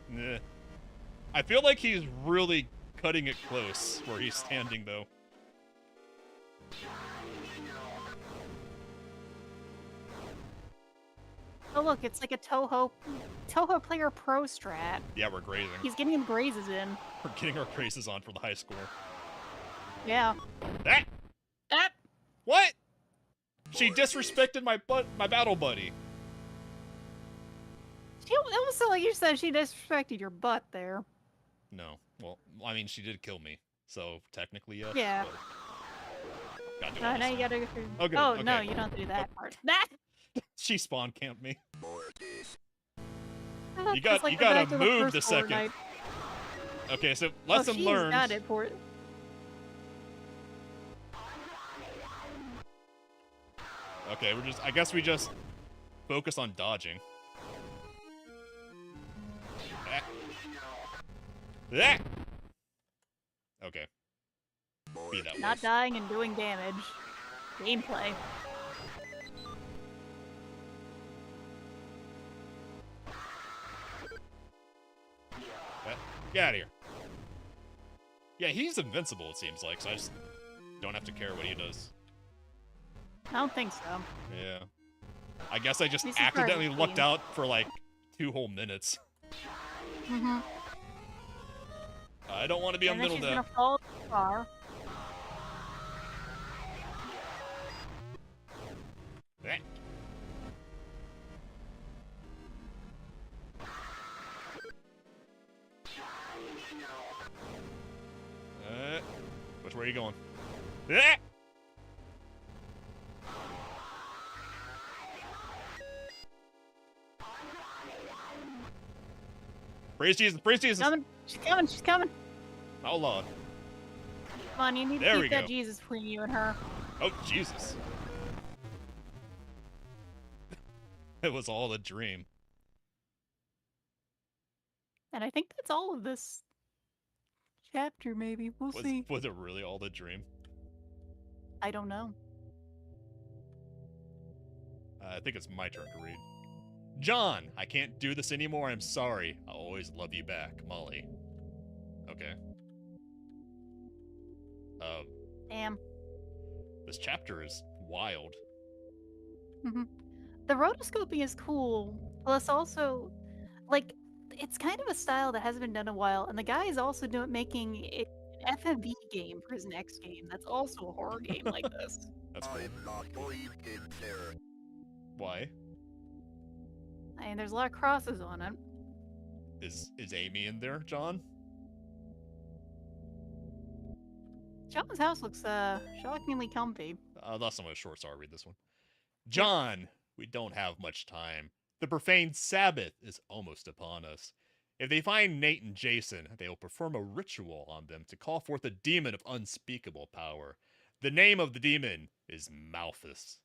Nah. I feel like he's really cutting it close where he's standing though. Oh look, it's like a Toho Player Pro strat. Yeah, we're grazing. He's getting the grazes in. We're getting our graces on for the high score. Yeah. That? That. What? She disrespected my battle buddy. It was so like you said she disrespected your butt there. No. Well, I mean, she did kill me. So, technically, yes. Yeah. Gotta do No, all now this. you gotta go through. Okay, Oh okay. no, you don't have to do that part. That. She spawn camped me. You gotta move the second. Okay, so lesson learned. Got it for it. Okay, I guess we just focus on dodging. Ah. Okay. Be that Not way. dying and doing damage. Gameplay. Get out of here. Yeah, he's invincible, it seems like, so I just don't have to care what he does. I don't think so. Yeah. I guess I just He's accidentally surprisingly looked out for like 2 whole minutes. Mm-hmm. I don't want to be And on then middle she's deck. gonna fall far. Eh. Which way are you going? Eh. Praise Jesus! Praise Jesus! She's coming. Oh Lord! Come on, you need There to we keep that go. Jesus between you and her. Oh Jesus! It was all a dream. And I think that's all of this chapter, maybe. We'll see. Was it really all a dream? I don't know. I think it's my turn to read. John, I can't do this anymore. I'm sorry. I'll always love you back, Molly. Okay. Damn. This chapter is wild. The rotoscoping is cool. Plus, also, like, it's kind of a style that hasn't been done in a while, and the guy is also making an FMV game for his next game. That's also a horror game like this. That's cool. I'm not going in there. Why? I mean, there's a lot of crosses on it. Is Amy in there, John? John's house looks shockingly comfy. That's some of the shorts, so I'll read this one. John, we don't have much time. The profane Sabbath is almost upon us. If they find Nate and Jason, they will perform a ritual on them to call forth a demon of unspeakable power. The name of the demon is Malthus.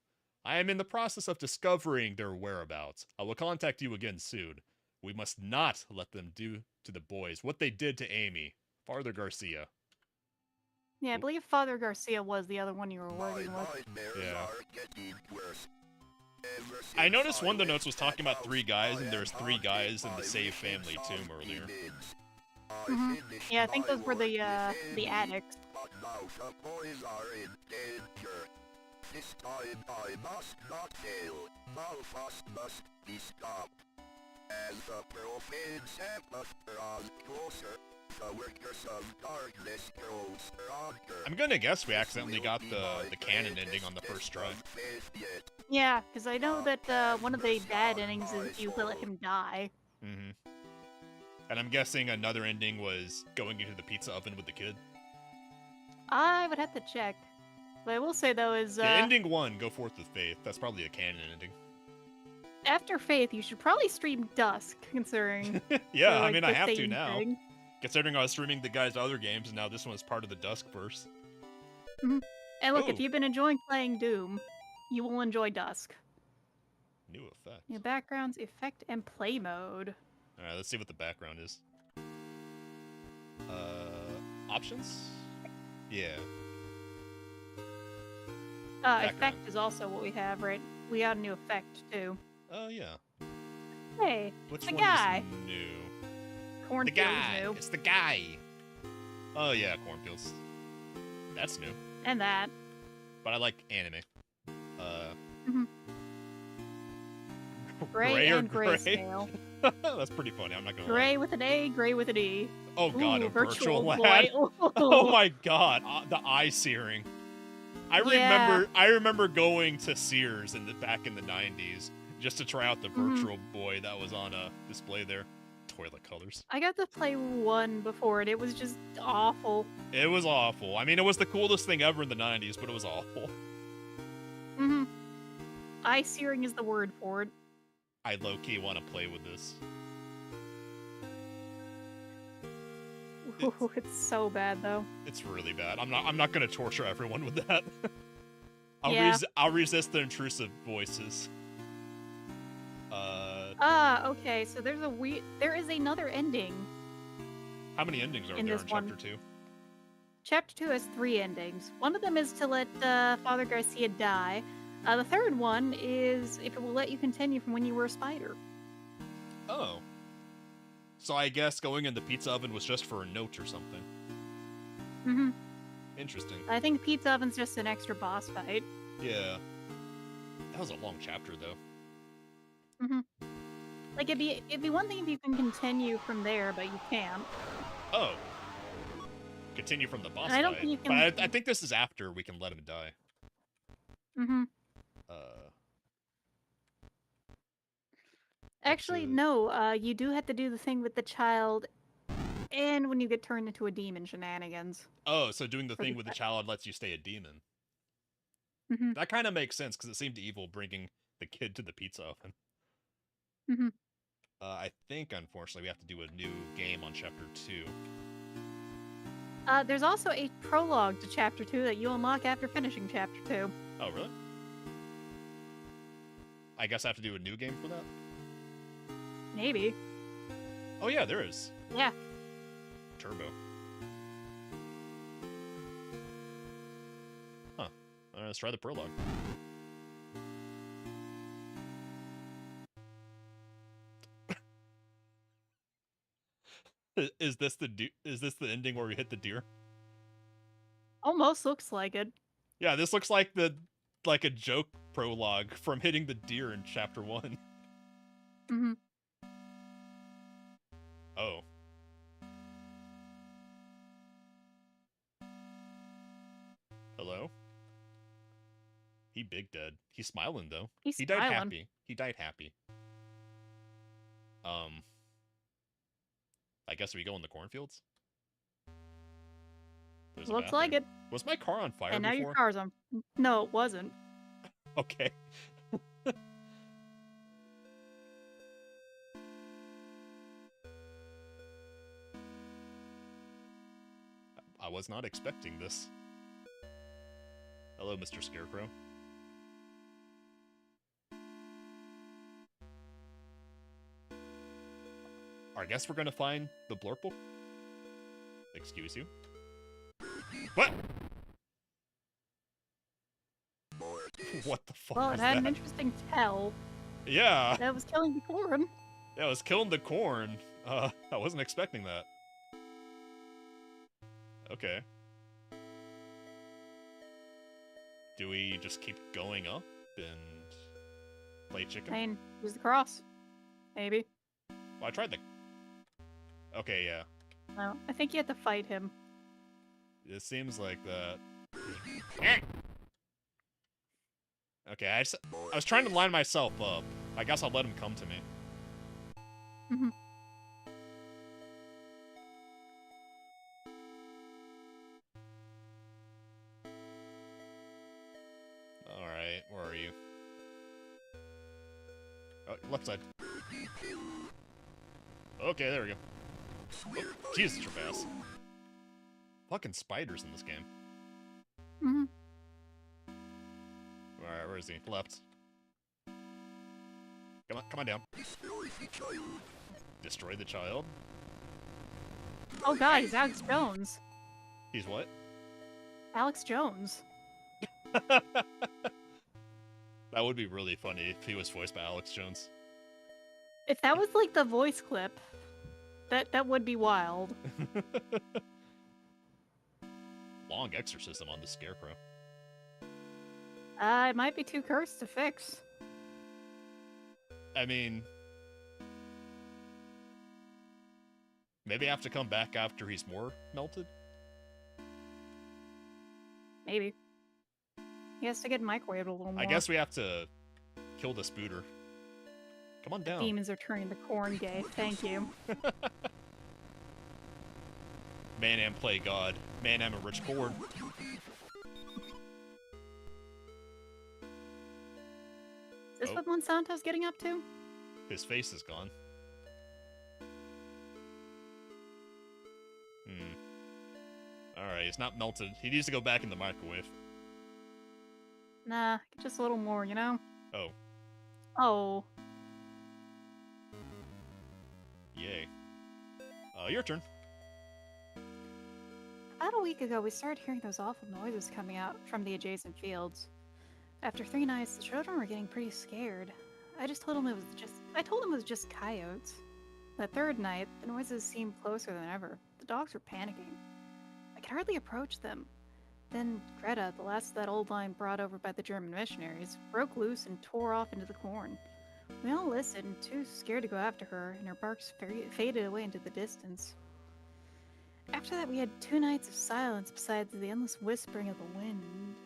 I am in the process of discovering their whereabouts. I will contact you again soon. We must not let them do to the boys what they did to Amy. Father Garcia. Yeah, I believe Father Garcia was the other one you were My working with. nightmares Yeah. are getting worse. Ever I since noticed one of the went notes was to talking that about 3 house, guys, I and there's am 3 haunted guys in by the Save visions family of tomb earlier. demons. Mhm. I finished Yeah, I think my those were the work within me, addicts. but now the boys are in danger. This time I must not fail. Malthus must be stopped. As the profane Sabbath draws closer, the workers of darkness grow stronger. I'm gonna guess we This accidentally will got be the my canon ending greatest on the first test try. of faith yet. Yeah, because I know that one of the bad endings is if you let him die. Mm-hmm. And I'm guessing another ending was going into the pizza oven with the kid. I would have to check. What I will say though is Yeah, ending 1, go forth with faith. That's probably a canon ending. after Faith, you should probably stream Dusk, considering. Yeah, the, I like, mean, the I have to theme now. thing. Considering I was streaming the guy's other games, and now this one is part of the Duskverse. And look, if Ooh. you've been enjoying playing Doom, you will enjoy Dusk. New effect. New backgrounds, effect, and play mode. Alright, let's see what the background is. Options? Yeah. Effect is also what we have, right? We got a new effect too. Oh, yeah. Hey, Which the one guy. is new? The Cornfield's guy! new. It's the guy! Oh, yeah, Cornfields. That's new. And that. But I like anime. Gray or and grayscale. That's pretty funny, I'm not gonna lie. Gray with an A, gray with an E. Oh god, Ooh, a virtual boy. lad. Ooh. Oh my god, the eye searing. Yeah. I remember going to Sears back in the 90s just to try out the virtual boy that was on a display there. Toilet colors. I got to play one before, and it was just awful. It was awful. I mean, it was the coolest thing ever in the 90s, but it was awful. Eye searing is the word for it. I low-key want to play with this. Ooh, it's so bad though. It's really bad. I'm not gonna torture everyone with that. Yeah. I'll resist the intrusive voices. Okay, so there is another ending. How many endings are In there this in one. chapter 2? Chapter 2 has 3 endings. One of them is to let Father Garcia die. The third one is if it will let you continue from when you were a spider. Oh. So I guess going in the pizza oven was just for a note or something. Interesting. I think the pizza oven's just an extra boss fight. Yeah. That was a long chapter, though. Like, it'd be one thing if you can continue from there, but you can't. Oh. Continue from the boss I don't fight. think you But can- I think this is after we can let him die. Actually, no, you do have to do the thing with the child and when you get turned into a demon shenanigans. Oh, so doing the For thing the with the fa- child lets you stay a demon. Mhm. That kind of makes sense, because it seemed evil bringing the kid to the pizza oven. Mhm. I think, unfortunately, we have to do a new game on Chapter 2. There's also a prologue to Chapter 2 that you unlock after finishing Chapter 2. Oh, really? I guess I have to do a new game for that? Maybe. Oh, yeah, there is. Yeah. Turbo. Huh. Let's try the prologue. Is this the ending where we hit the deer? Almost looks like it. Yeah, this looks like a joke prologue from hitting the deer in chapter 1. Mhm. Oh. Hello? He big dead. He's smiling, though. He's He died smiling. happy. He died happy. I guess we go in the cornfields? There's a Looks like bathroom. it. Was my car on fire And now before? your car's on. No, it wasn't. Okay. I was not expecting this. Hello, Mr. Scarecrow. I guess we're gonna find the Blurple? Excuse you? What? What the fuck Well, it was had that? an interesting tell. Yeah! That was killing the corn. Yeah, I was killing the corn. I wasn't expecting that. Okay. Do we just keep going up and play chicken? I mean, use the cross. Maybe. Well, I tried the... Okay, yeah. No, I think you have to fight him. It seems like that. Okay, I was trying to line myself up. I guess I'll let him come to me. Mhm. Alright, where are you? Oh, left side. Okay, there we go. Oh, Jesus, you're fast. Fucking spiders in this game. Mhm. Alright, where is he? Left. Come on down. Destroy the child? Oh god, he's Alex Jones. He's what? Alex Jones. That would be really funny if he was voiced by Alex Jones. If that was like the voice clip, that would be wild. Long exorcism on the Scarecrow. It might be too cursed to fix. I mean... Maybe I have to come back after he's more melted? Maybe. He has to get microwaved a little more. I guess we have to kill the spooter. Come on down. Demons are turning the corn gay. Thank you. Man am play God. Man am a rich corn. Is this Oh. what Monsanto's getting up to? His face is gone. Alright, he's not melted. He needs to go back in the microwave. Nah, just a little more, you know? Oh, Oh. yay. Your turn. About a week ago, we started hearing those awful noises coming out from the adjacent fields. After 3 nights, the children were getting pretty scared. I told them it was just coyotes. The 3rd night, the noises seemed closer than ever. The dogs were panicking. I could hardly approach them. Then Greta, the last of that old line brought over by the German missionaries, broke loose and tore off into the corn. We all listened, too scared to go after her, and her barks faded away into the distance. After that, we had 2 nights of silence besides the endless whispering of the wind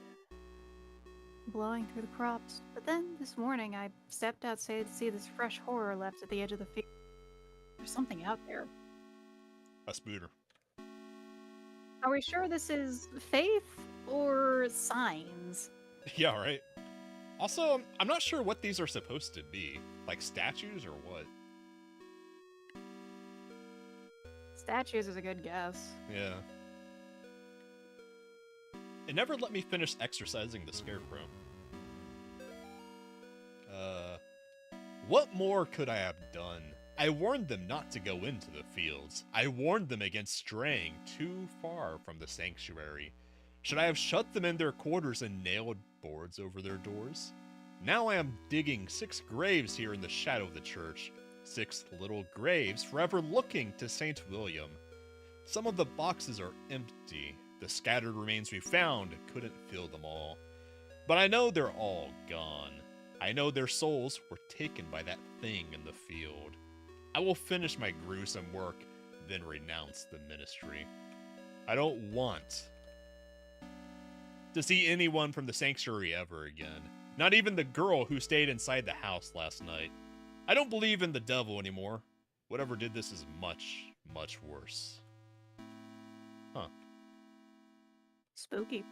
blowing through the crops. But then, this morning, I stepped outside to see this fresh horror left at the edge of the field. There's something out there. A spooter. Are we sure this is faith or signs? Yeah, right. Also, I'm not sure what these are supposed to be. Like statues or what? Statues is a good guess. Yeah. It never let me finish exercising the Scarecrow. What more could I have done? I warned them not to go into the fields. I warned them against straying too far from the sanctuary. Should I have shut them in their quarters and nailed boards over their doors? Now I am digging 6 graves here in the shadow of the church. 6 little graves forever looking to St. William. Some of the boxes are empty. The scattered remains we found couldn't fill them all. But I know they're all gone. I know their souls were taken by that thing in the field. I will finish my gruesome work, then renounce the ministry. I don't want to see anyone from the sanctuary ever again. Not even the girl who stayed inside the house last night. I don't believe in the devil anymore. Whatever did this is much, much worse. Huh. Spooky.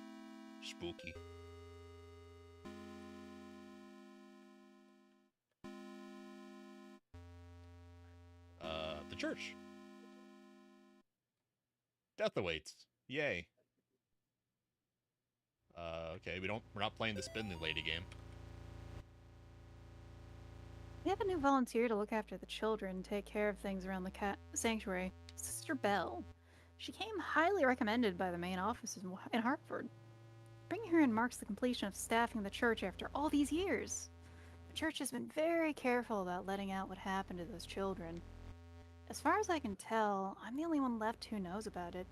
Spooky. The church. Death awaits. Yay. Okay, we're not playing the Spindly Lady game. We have a new volunteer to look after the children and take care of things around the sanctuary. Sister Belle. She came highly recommended by the main office in Hartford. Bringing her in marks the completion of staffing the church after all these years. The church has been very careful about letting out what happened to those children. As far as I can tell, I'm the only one left who knows about it.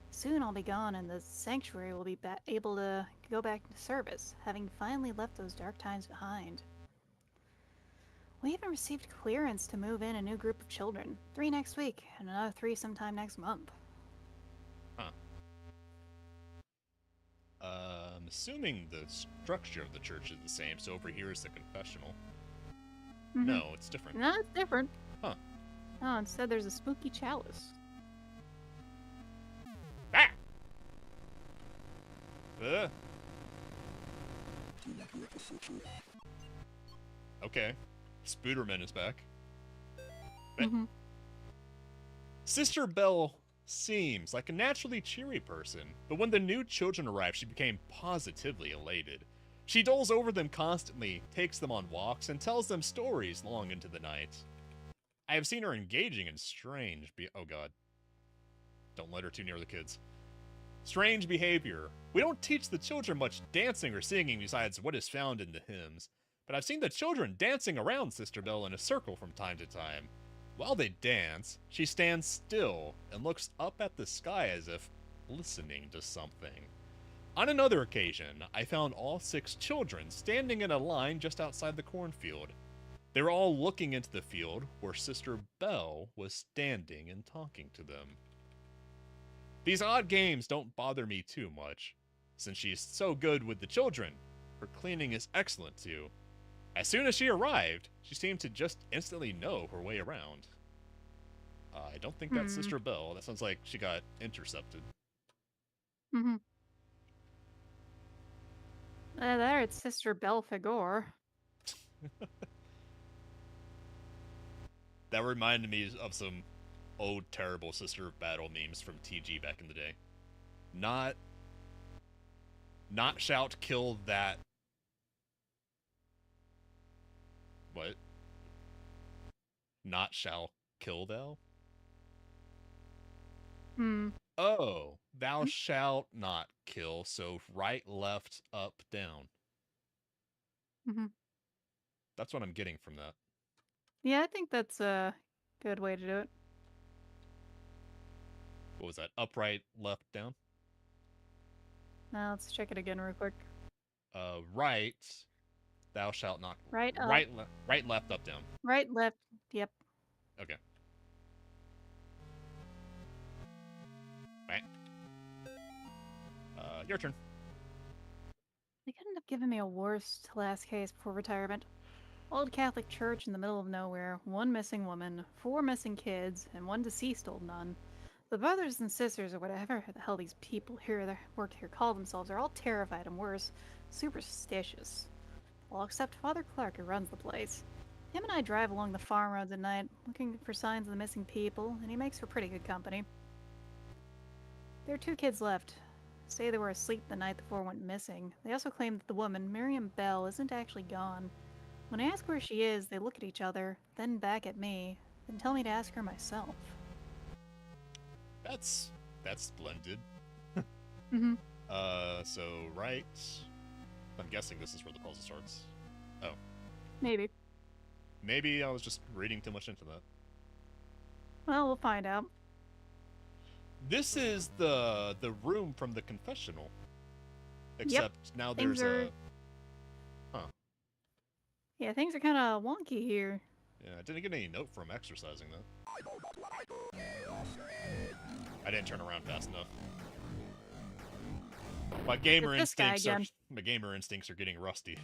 Soon I'll be gone and the sanctuary will be able to go back into service, having finally left those dark times behind. We even received clearance to move in a new group of children. 3 next week, and another 3 sometime next month. Huh. I'm assuming the structure of the church is the same, so over here is the confessional. Mm-hmm. No, it's different. No, it's different. Huh. Oh, instead there's a spooky chalice. Ah! Okay. Spooderman is back. Mm-hmm. Sister Belle seems like a naturally cheery person, but when the new children arrive, she became positively elated. She doles over them constantly, takes them on walks, and tells them stories long into the night. I have seen her engaging in strange oh god. Don't let her too near the kids. Strange behavior. We don't teach the children much dancing or singing besides what is found in the hymns, but I've seen the children dancing around Sister Belle in a circle from time to time. While they dance, she stands still and looks up at the sky as if listening to something. On another occasion, I found all 6 children standing in a line just outside the cornfield. They were all looking into the field where Sister Belle was standing and talking to them. These odd games don't bother me too much, since she is so good with the children. Her cleaning is excellent too. As soon as she arrived, she seemed to just instantly know her way around. I don't think that's Sister Belle. That sounds like she got intercepted. Mm-hmm. There, it's Sister Belle Figure. That reminded me of some old terrible Sister Battle memes from TG back in the day. Not shout kill that. What? Not shall kill thou? Oh, thou shalt not kill, so right, left, up, down. That's what I'm getting from that. Yeah, I think that's a good way to do it. What was that? Upright, left, down? Now let's check it again real quick. Right, thou shalt not. Right, up. Right, left, up, down. Right, left, yep. Okay. Right. Your turn. They couldn't have given me a worse last case before retirement. Old Catholic church in the middle of nowhere, 1 missing woman, 4 missing kids, and 1 deceased old nun. The brothers and sisters, or whatever the hell these people here that work here call themselves, are all terrified and worse, superstitious. All except Father Clark, who runs the place. Him and I drive along the farm roads at night, looking for signs of the missing people, and he makes for pretty good company. There are 2 kids left. Say they were asleep the night the 4 went missing. They also claim that the woman, Miriam Bell, isn't actually gone. When I ask where she is, they look at each other, then back at me, then tell me to ask her myself. That's splendid. So right. I'm guessing this is where the puzzle starts. Oh. Maybe. Maybe I was just reading too much into that. Well, we'll find out. This is the room from the confessional. Except now Things there's Yeah, things are kind of wonky here. Yeah, I didn't get any note from exercising, though. I didn't turn around fast enough. My gamer It's this guy instincts are again. my gamer instincts are getting rusty.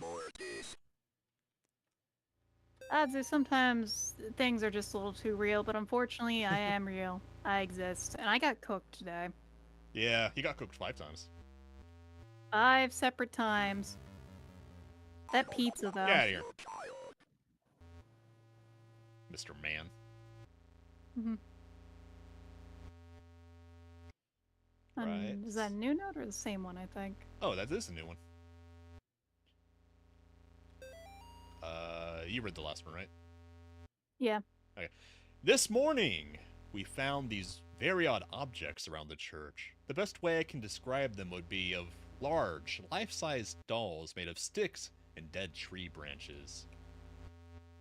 I'd say sometimes things are just a little too real, but unfortunately, I am real. I exist, and I got cooked today. Yeah, he got cooked 5 times. 5 separate times. That pizza, though. Get out of here, Mr. Man. Mhm. Right. Is that a new note or the same one, I think? Oh, that is a new one. You read the last one, right? Yeah. Okay. This morning, we found these very odd objects around the church. The best way I can describe them would be of large, life-sized dolls made of sticks and dead tree branches.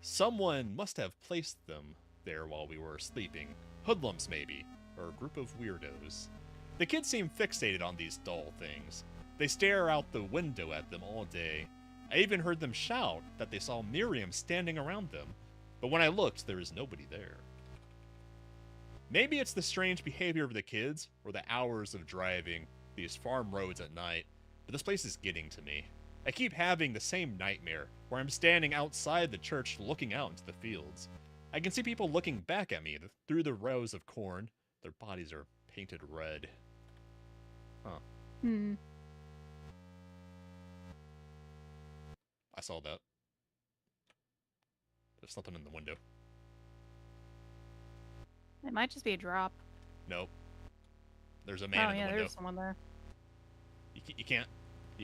Someone must have placed them there while we were sleeping. Hoodlums, maybe, or a group of weirdos. The kids seem fixated on these doll things. They stare out the window at them all day. I even heard them shout that they saw Miriam standing around them, but when I looked, there was nobody there. Maybe it's the strange behavior of the kids, or the hours of driving these farm roads at night, but this place is getting to me. I keep having the same nightmare, where I'm standing outside the church looking out into the fields. I can see people looking back at me through the rows of corn. Their bodies are painted red. Huh. Hmm. I saw that. There's something in the window. It might just be a drop. Nope. There's a man in the window. There's someone there. You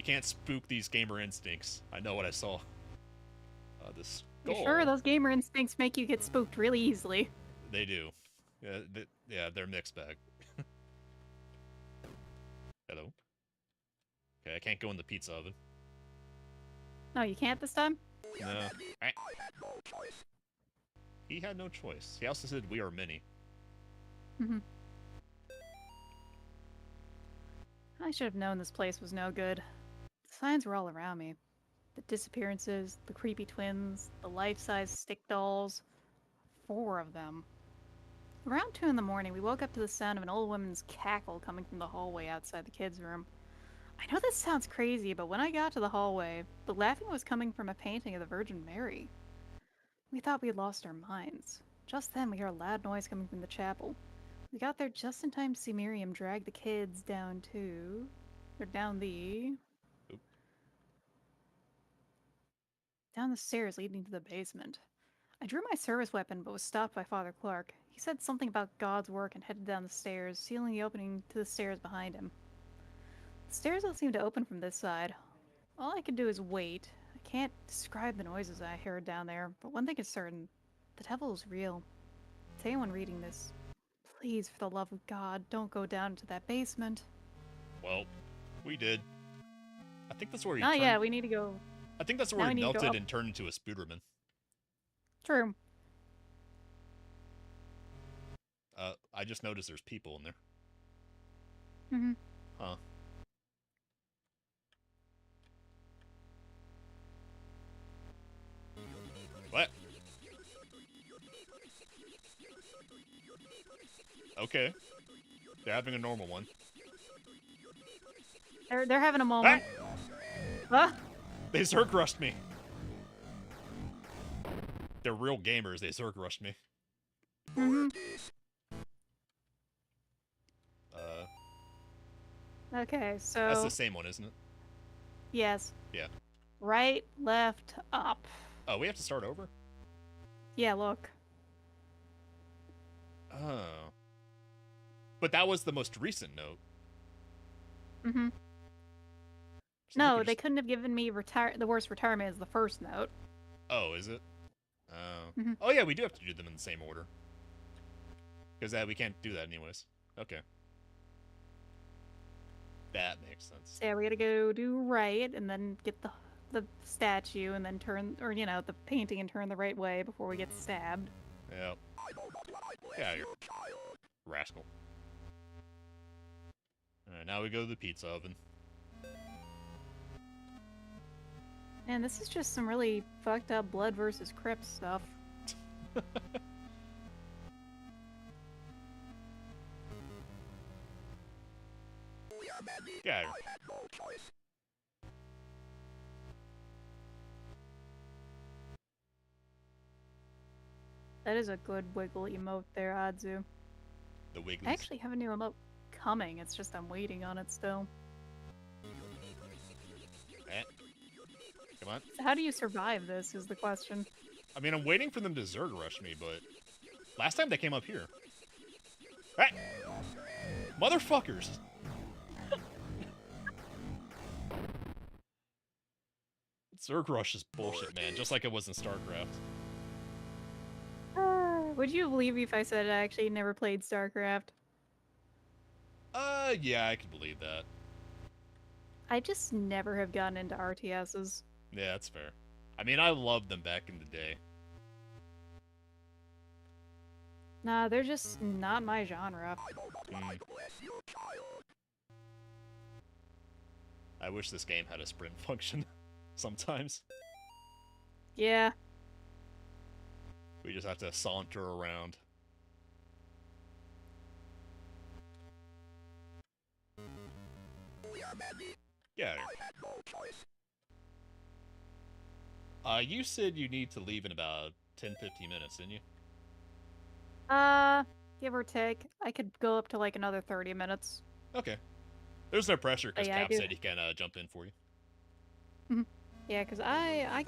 can't spook these gamer instincts. I know what I saw. This You skull. sure those gamer instincts make you get spooked really easily? They do. Yeah, they're mixed bag. Hello. Okay, I can't go in the pizza oven. No, you can't this time? No. He had no choice. He also said we are many. Mm-hmm. I should have known this place was no good. The signs were all around me. The disappearances, the creepy twins, the life-size stick dolls. 4 of them. Around 2 in the morning, we woke up to the sound of an old woman's cackle coming from the hallway outside the kids' room. I know this sounds crazy, but when I got to the hallway, the laughing was coming from a painting of the Virgin Mary. We thought we had lost our minds. Just then, we heard a loud noise coming from the chapel. We got there just in time to see Miriam drag the kids down to... or down the... Oop. down the stairs leading to the basement. I drew my service weapon, but was stopped by Father Clark. He said something about God's work and headed down the stairs, sealing the opening to the stairs behind him. The stairs don't seem to open from this side. All I can do is wait. I can't describe the noises I heard down there, but one thing is certain. The devil is real. To anyone reading this, please, for the love of God, don't go down into that basement. Well, we did. I think that's where he Oh turned... yeah, we need to go. I think that's now where we he need to go melted up. and turned into a Spooderman. True. I just noticed there's people in there. Mm-hmm. Huh. What? Okay. They're having a normal one. They're having a moment. Huh? They Zerg rushed me. They're real gamers. They Zerg rushed me. Mm-hmm. Okay, so That's the same one, isn't it? yes. Yeah. Right, left, up. Oh, we have to start over? Yeah, look. Oh. But that was the most recent note. Mm-hmm. So No, could they just- couldn't have given me the worst retirement as the first note. Oh, is it? Oh. Mhm. Oh, yeah, we do have to do them in the same order. Because we can't do that anyways. Okay. That makes sense. So yeah, we gotta go do right, and then get the statue, and then turn, or you know, the painting, and turn the right way before we get stabbed. Yep. Yeah, you rascal. Alright, now we go to the pizza oven. And this is just some really fucked up blood versus crypt stuff. Yeah. That is a good wiggle emote there, Adzu. The I Wigglies. actually have a new emote coming. It's just I'm waiting on it still. Eh. Come on. So how do you survive this is the question. I mean, I'm waiting for them to Zerg rush me, but last time they came up here. Hey! Motherfuckers! Zerg rush is bullshit, man. Just like it was in StarCraft. Would you believe me if I said I actually never played StarCraft? Yeah, I can believe that. I just never have gotten into RTSs. Yeah, that's fair. I mean, I loved them back in the day. Nah, they're just not my genre. I wish this game had a sprint function sometimes. Yeah. We just have to saunter around. Yeah. You said you need to leave in about 10-15 minutes, didn't you? Give or take. I could go up to like another 30 minutes. Okay. There's no pressure because Yeah, I Cap do. said he can jump in for you. Yeah, because I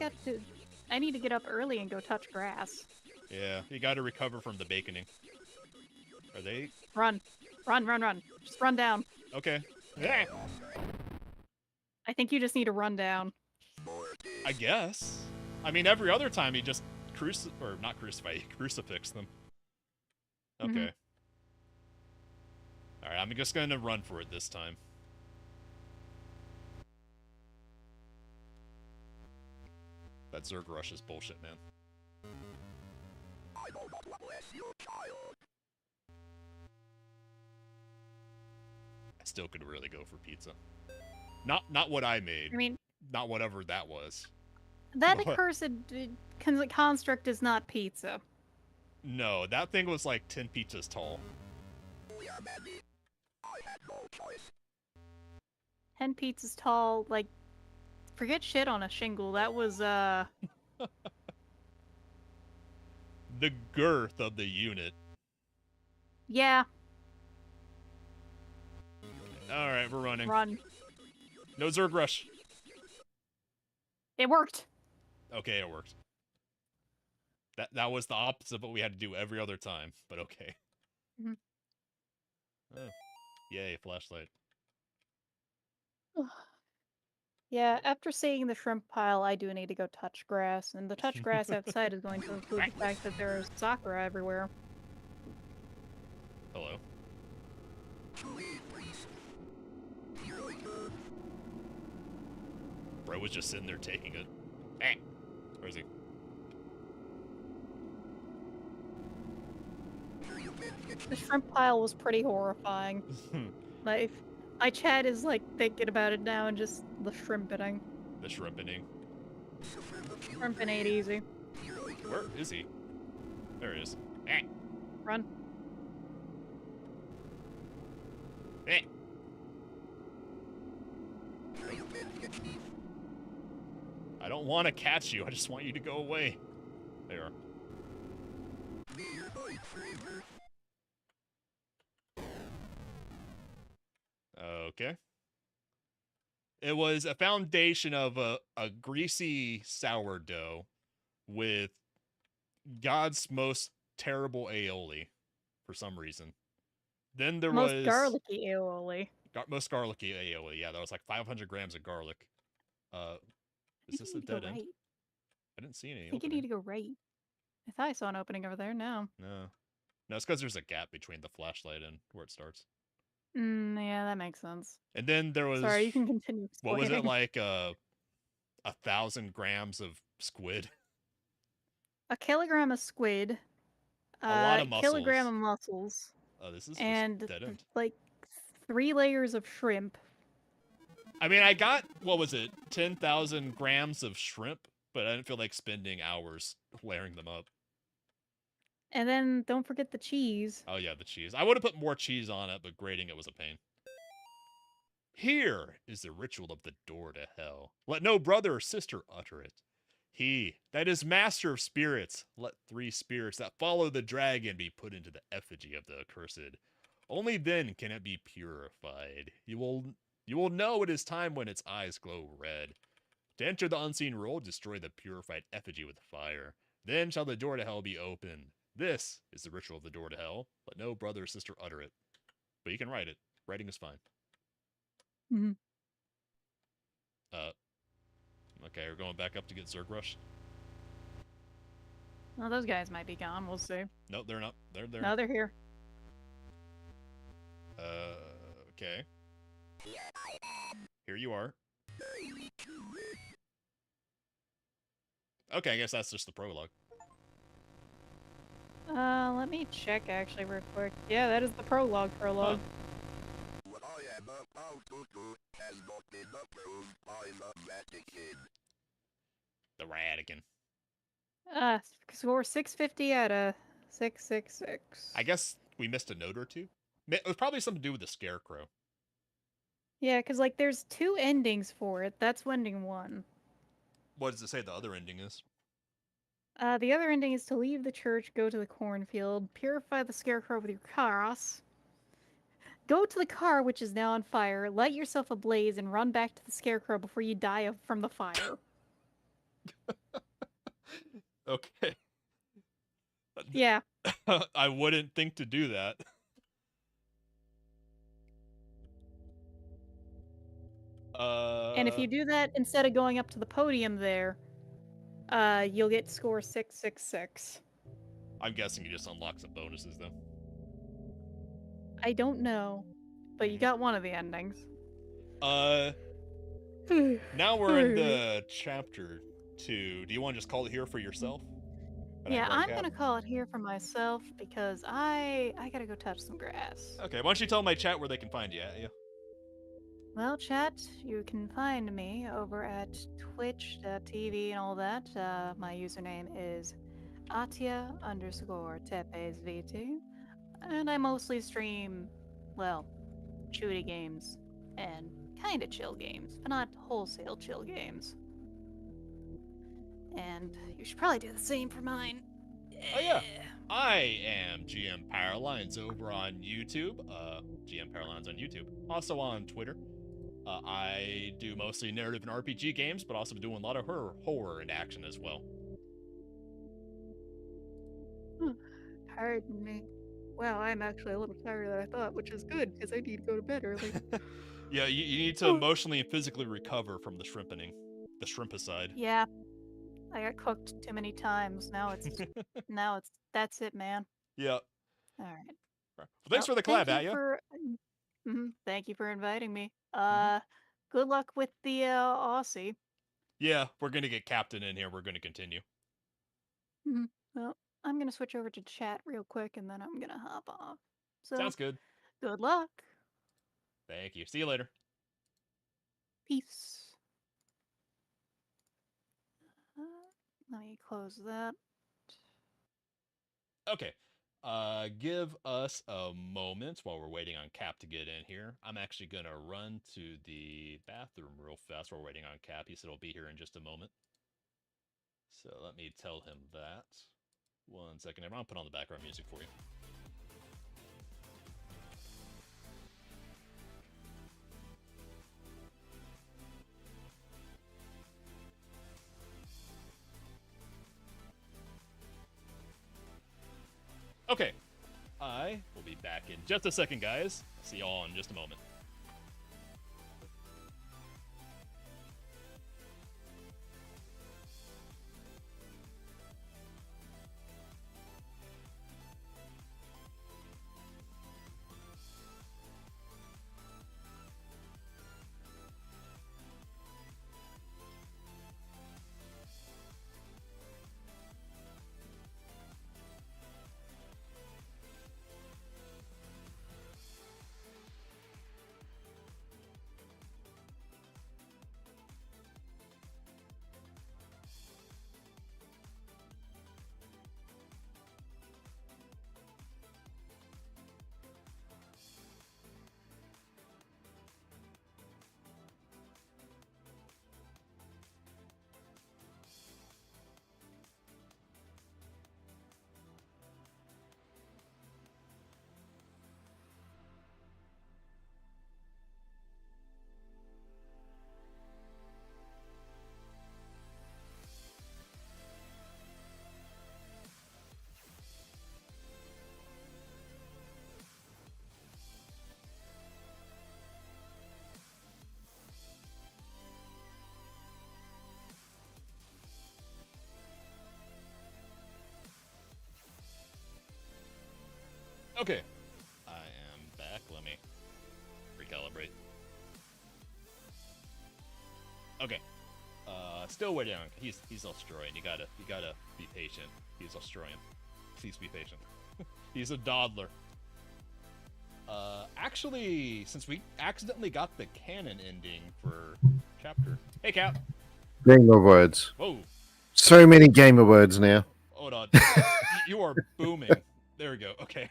need to get up early and go touch grass. Yeah, you got to recover from the baconing. Are they? Run. Run, run, run. Just run down. Okay. Yeah. I think you just need to run down. I guess. I mean, every other time he just not crucify, he crucifix them. Okay. Mhm. Alright, I'm just gonna run for it this time. That Zerg rush is bullshit, man. I still could really go for pizza. Not what I made. I mean, Not whatever that was. that What? accursed construct is not pizza. No, that thing was like 10 pizzas tall. 10 pizzas tall, like, forget shit on a shingle. That was, The girth of the unit. yeah, Alright, we're running. run. No Zerg rush. It worked. Okay, it worked. That was the opposite of what we had to do every other time, but okay. Mhm. Oh. Yay, flashlight. Yeah, after seeing the shrimp pile, I do need to go touch grass, and the touch grass outside is going to include the fact that there's sakura everywhere. Hello. Bro was just sitting there taking it. Eh. Where is he? The shrimp pile was pretty horrifying. My chat is like thinking about it now and just the shrimpening. The shrimpening. Shrimping ain't easy. Where is he? There he is. Eh. Run. Eh. I don't want to catch you. I just want you to go away. There you are. Okay. It was a foundation of a greasy sourdough with God's most terrible aioli for some reason. Then there Most was garlicky aioli. most garlicky aioli. Yeah, that was like 500 grams of garlic. Is this a dead end? Right. I didn't see any I think you opening. need to go right. I thought I saw an opening over there. No. No. No, it's because there's a gap between the flashlight and where it starts. Yeah, that makes sense. And then there was... Sorry, you can continue What was it, explaining. like 1,000 grams of squid? A kilogram of squid. A lot of Kilogram mussels. of mussels. Oh, this is And just dead end. like 3 layers of shrimp. I mean, I got, what was it, 10,000 grams of shrimp, but I didn't feel like spending hours layering them up. And then don't forget the cheese. Oh yeah, the cheese. I would have put more cheese on it, but grating it was a pain. Here is the ritual of the door to hell. Let no brother or sister utter it. He that is master of spirits, let 3 spirits that follow the dragon be put into the effigy of the accursed. Only then can it be purified. You will know it is time when its eyes glow red. To enter the unseen world, destroy the purified effigy with fire. Then shall the door to hell be opened. This is the ritual of the door to hell. Let no brother or sister utter it. But you can write it. Writing is fine. Mhm. Okay, we're going back up to get Zerg Rush. Well, those guys might be gone. We'll see. No, they're not. They're there. No, they're here. Okay. Here you are. Okay, I guess that's just the prologue. Let me check actually real quick. Yeah, that is the prologue. Huh. What I am about to do has not been approved by the Vatican. The Radican. Score 650 out of 666. I guess we missed a note or two. It was probably something to do with the Scarecrow. Yeah, because like there's 2 endings for it. That's ending 1. What does it say the other ending is? The other ending is to leave the church, go to the cornfield, purify the scarecrow with your cross, go to the car which is now on fire, light yourself ablaze, and run back to the scarecrow before you die from the fire. Okay. Yeah. I wouldn't think to do that. And if you do that instead of going up to the podium there, you'll get score 666. I'm guessing you just unlock some bonuses though. I don't know, but you got one of the endings. Now we're into chapter 2. Do you want to just call it here for yourself? Yeah, I'm gonna call it here for myself because I gotta go touch some grass. Okay, why don't you tell my chat where they can find you at? Yeah. Well, chat, you can find me over at twitch.tv and all that. My username is Atya_TepesVT. And I mostly stream, well, shooty games and kinda chill games, but not wholesale chill games. And you should probably do the same for mine. Oh yeah. I am GM Powerlines over on YouTube. GM Powerlines on YouTube. Also on Twitter. I do mostly narrative and RPG games, but also doing a lot of horror and action as well. Pardon me. Wow, I'm actually a little tired than I thought, which is good because I need to go to bed early. Yeah, you need to emotionally and physically recover from the shrimpening. The shrimpicide. Yeah. I got cooked too many times. Now it's that's it, man. Yeah. All right. Well, thanks for the collab, thank you Atya. for thank you for inviting me. Good luck with the Aussie. Yeah, we're gonna get Captain in here. We're gonna continue. Well, I'm gonna switch over to chat real quick and then I'm gonna hop off. So Sounds good. good luck. Thank you. See you later. Peace. Let me close that. Okay. Give us a moment while we're waiting on Cap to get in here. I'm actually gonna run to the bathroom real fast while we're waiting on Cap. He said he'll be here in just a moment. So let me tell him that. 1 second. I'll put on the background music for you. Okay. I will be back in just a second, guys. See y'all in just a moment. Okay. I am back. Let me recalibrate. Okay. Still waiting on. He's Australian. You gotta be patient. He's Australian. Please be patient. He's a dawdler. Actually, since we accidentally got the canon ending for chapter. Hey, Cap. Gamer words. Whoa. So many gamer words now. Hold on. You are booming. There we go. Okay.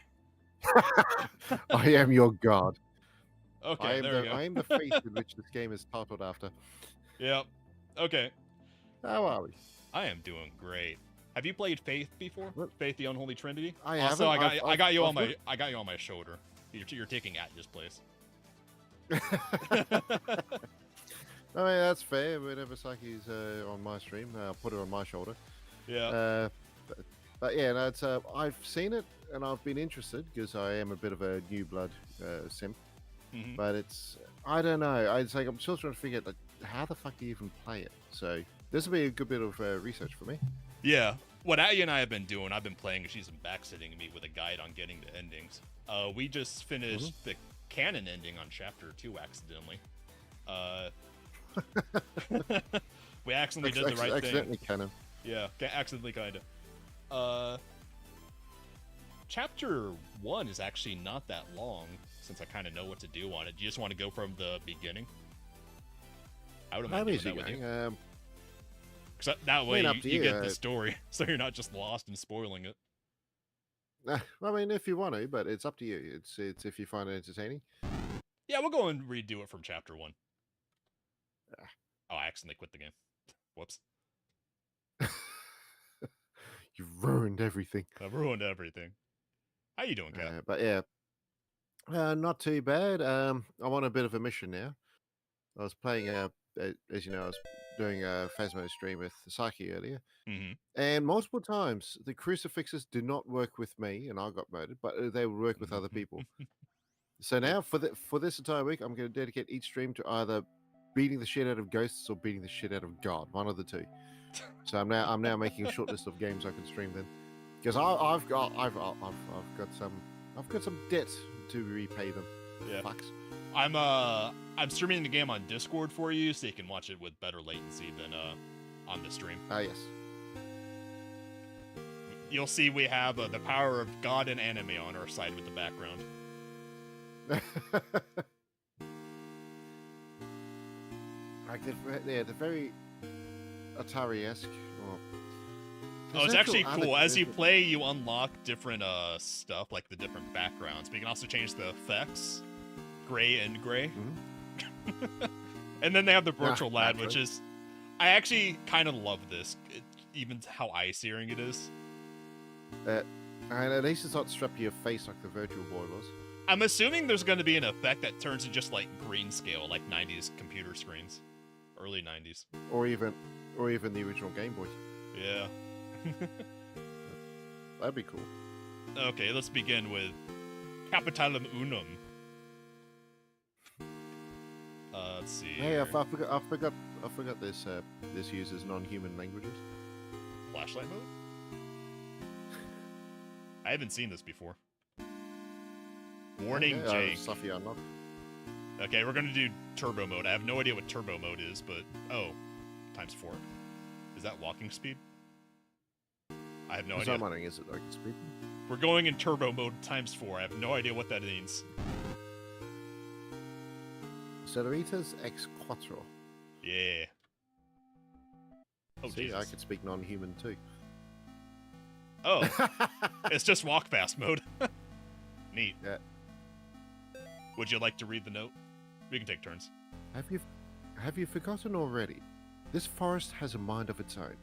I am your god. Okay, there we go. I am the face in which this game is titled after. Yep. Okay. How are we? I am doing great. Have you played Faith before? What? Faith, the Unholy Trinity. I also, haven't. I got you on I've my shoulder. You're taking Atya's place. I mean, that's fair. Whenever Saki's on my stream, I'll put her on my shoulder. Yeah. But yeah, no, it's, I've seen it and I've been interested because I am a bit of a new blood simp. Mhm. But it's, I don't know. I'm still trying to figure out like, how the fuck do you even play it? So this will be a good bit of research for me. Yeah. What Atya and I have been doing, I've been playing. She's been backsitting me with a guide on getting the endings. We just finished the canon ending on chapter 2 accidentally. We accidentally did the right Accidentally thing. canon. Yeah, accidentally kinda. Chapter 1 is actually not that long, since I kind of know what to do on it. You just want to go from the beginning? I would imagine that with you. Cause that way you get the story, so you're not just lost and spoiling it. I mean, if you want to, but it's up to you. It's if you find it entertaining. Yeah, we'll go and redo it from chapter 1. Oh, I accidentally quit the game. Whoops. You've ruined everything. I've ruined everything. How you doing, Cap? But yeah, not too bad. I'm on a bit of a mission now. I was playing, as you know, I was doing a Phasmo stream with Saki earlier, and multiple times the crucifixes do not work with me, and I got murdered, but they would work with other people. So now for this entire week, I'm going to dedicate each stream to either beating the shit out of ghosts or beating the shit out of God, one of the two. So I'm now making a short list of games I can stream then, because I've got some debt to repay them. Yeah. Fucks. I'm streaming the game on Discord for you, so you can watch it with better latency than on the stream. Yes. You'll see we have the power of God and anime on our side with the background. Like they're very Atari-esque. Oh, it's actually cool. As you play, you unlock different stuff, like the different backgrounds. But you can also change the effects, gray and gray. And then they have the virtual lad, which is, I actually kind of love this, even how eye-searing it is. And at least it's not strapped to your face like the Virtual Boy was. I'm assuming there's going to be an effect that turns to just like green scale, like 90s computer screens, early 90s, or even the original Game Boy. Yeah. That'd be cool. Okay, let's begin with Capitalum Unum. Let's see. Hey, I forgot this uses non-human languages. Flashlight mode? I haven't seen this before. Warning, jank. Stuff you unlock. Okay, we're gonna do turbo mode. I have no idea what turbo mode is, but times 4. Is that walking speed? I have no idea. I'm wondering, is it like speed? We're going in turbo mode times 4. I have no idea what that means. Celeritas ex quattro. Yeah. Oh, see, Jesus. I could speak non-human too. Oh, it's just walk fast mode. Neat. Yeah. Would you like to read the note? We can take turns. Have you forgotten already? This forest has a mind of its own.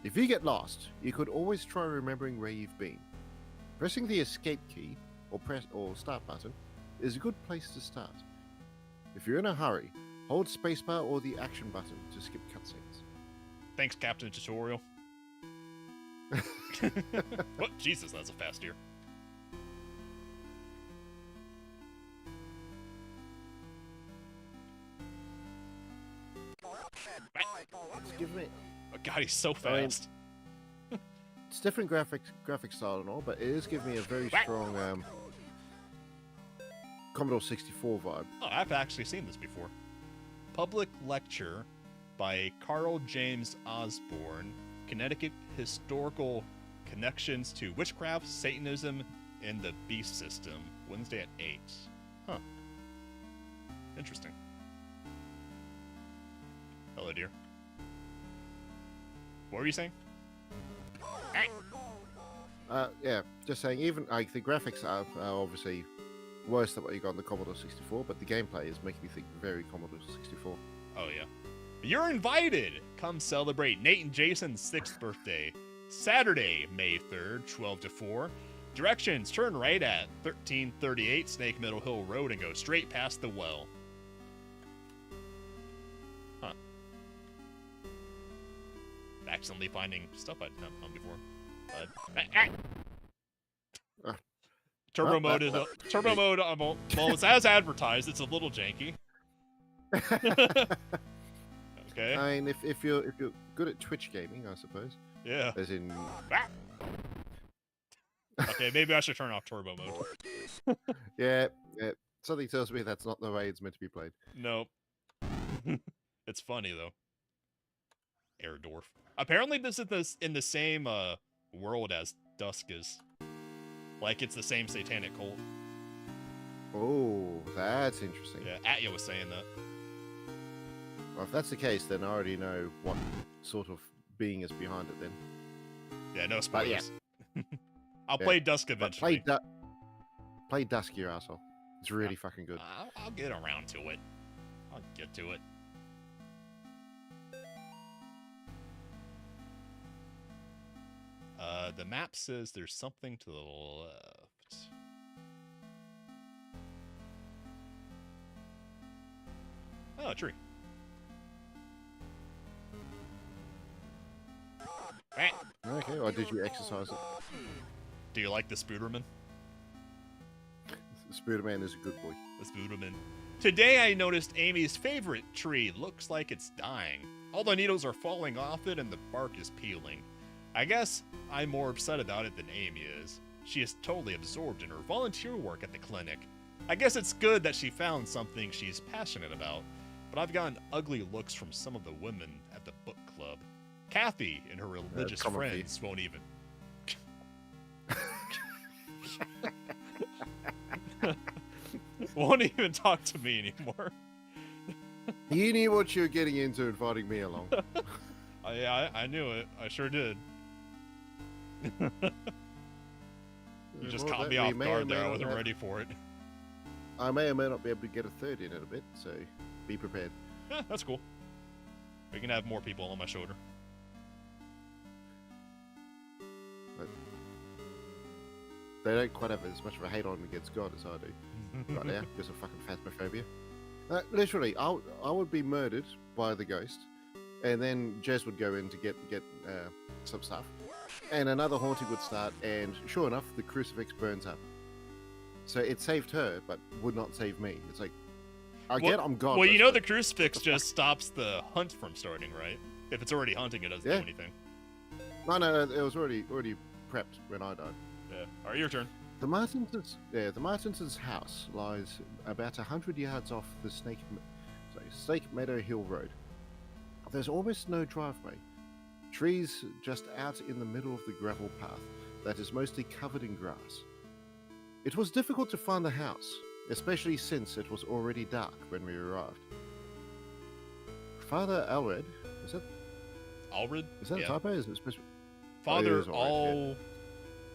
If you get lost, you could always try remembering where you've been. Pressing the escape key or start button is a good place to start. If you're in a hurry, hold spacebar or the action button to skip cutscenes. Thanks, Captain Tutorial. What? Jesus, that's a fast ear. Give me. Oh God, he's so fast. It's different graphic style and all, but it is giving me a very strong Commodore 64 vibe. Oh, I've actually seen this before. Public lecture by Carl James Osborne, Connecticut Historical Connections to Witchcraft, Satanism, and the Beast System, Wednesday at 8. Huh. Interesting. Hello, dear. What were you saying? Yeah, just saying, even like the graphics are obviously worse than what you got on the Commodore 64, but the gameplay is making me think very Commodore 64. Oh, yeah. You're invited! Come celebrate Nate and Jason's 6th birthday. Saturday, May 3rd, 12 to 4. Directions, turn right at 1338 Snake Meadow Hill Road and go straight past the well. Huh. Accidentally finding stuff I'd not found before. Turbo mode is turbo mode. Well, it's as advertised. It's a little janky. Okay. I mean, if you're good at Twitch gaming, I suppose. Yeah. As in. Okay, maybe I should turn off turbo mode. Yeah. Something tells me that's not the way it's meant to be played. Nope. It's funny though. Erdorf. Apparently, this is in the same world as Dusk is. Like it's the same satanic cult. Oh, that's interesting. Yeah, Atya was saying that. Well, if that's the case, then I already know what sort of being is behind it then. Yeah, no spoilers. Yeah. I'll play Dusk eventually. Play Dusk, you asshole. It's really fucking good. I'll get around to it. I'll get to it. The map says there's something to the left. Oh, a tree. Okay, or did you exercise it? Do you like the Spooderman? Spooderman is a good boy. The Spooderman. Today I noticed Amy's favorite tree looks like it's dying. All the needles are falling off it and the bark is peeling. I guess I'm more upset about it than Amy is. She is totally absorbed in her volunteer work at the clinic. I guess it's good that she found something she's passionate about, but I've gotten ugly looks from some of the women at the book club. Kathy and her religious friends won't even... won't even talk to me anymore. You knew what you were getting into inviting me along. I knew it. I sure did. You just caught me off guard there. I wasn't ready for it. I may or may not be able to get a third in a bit, so be prepared. Yeah, that's cool. We can have more people on my shoulder. But they don't quite have as much of a hate on against God as I do right now because of fucking phasmophobia. Literally, I would be murdered by the ghost, and then Jez would go in to get some stuff, and another haunting would start, and sure enough, the crucifix burns up. So it saved her, but would not save me. It's like, I'm God. Well, you know the crucifix just stops the hunt from starting, right? If it's already hunting, it doesn't do anything. No, it was already prepped when I died. Yeah. All right, your turn. The Martinsons' house lies about 100 yards off the Snake Meadow Hill Road. There's almost no driveway. Trees just out in the middle of the gravel path that is mostly covered in grass. It was difficult to find the house, especially since it was already dark when we arrived. Father Alred, is it? Alred? Is that a typo? Is it supposed to... Father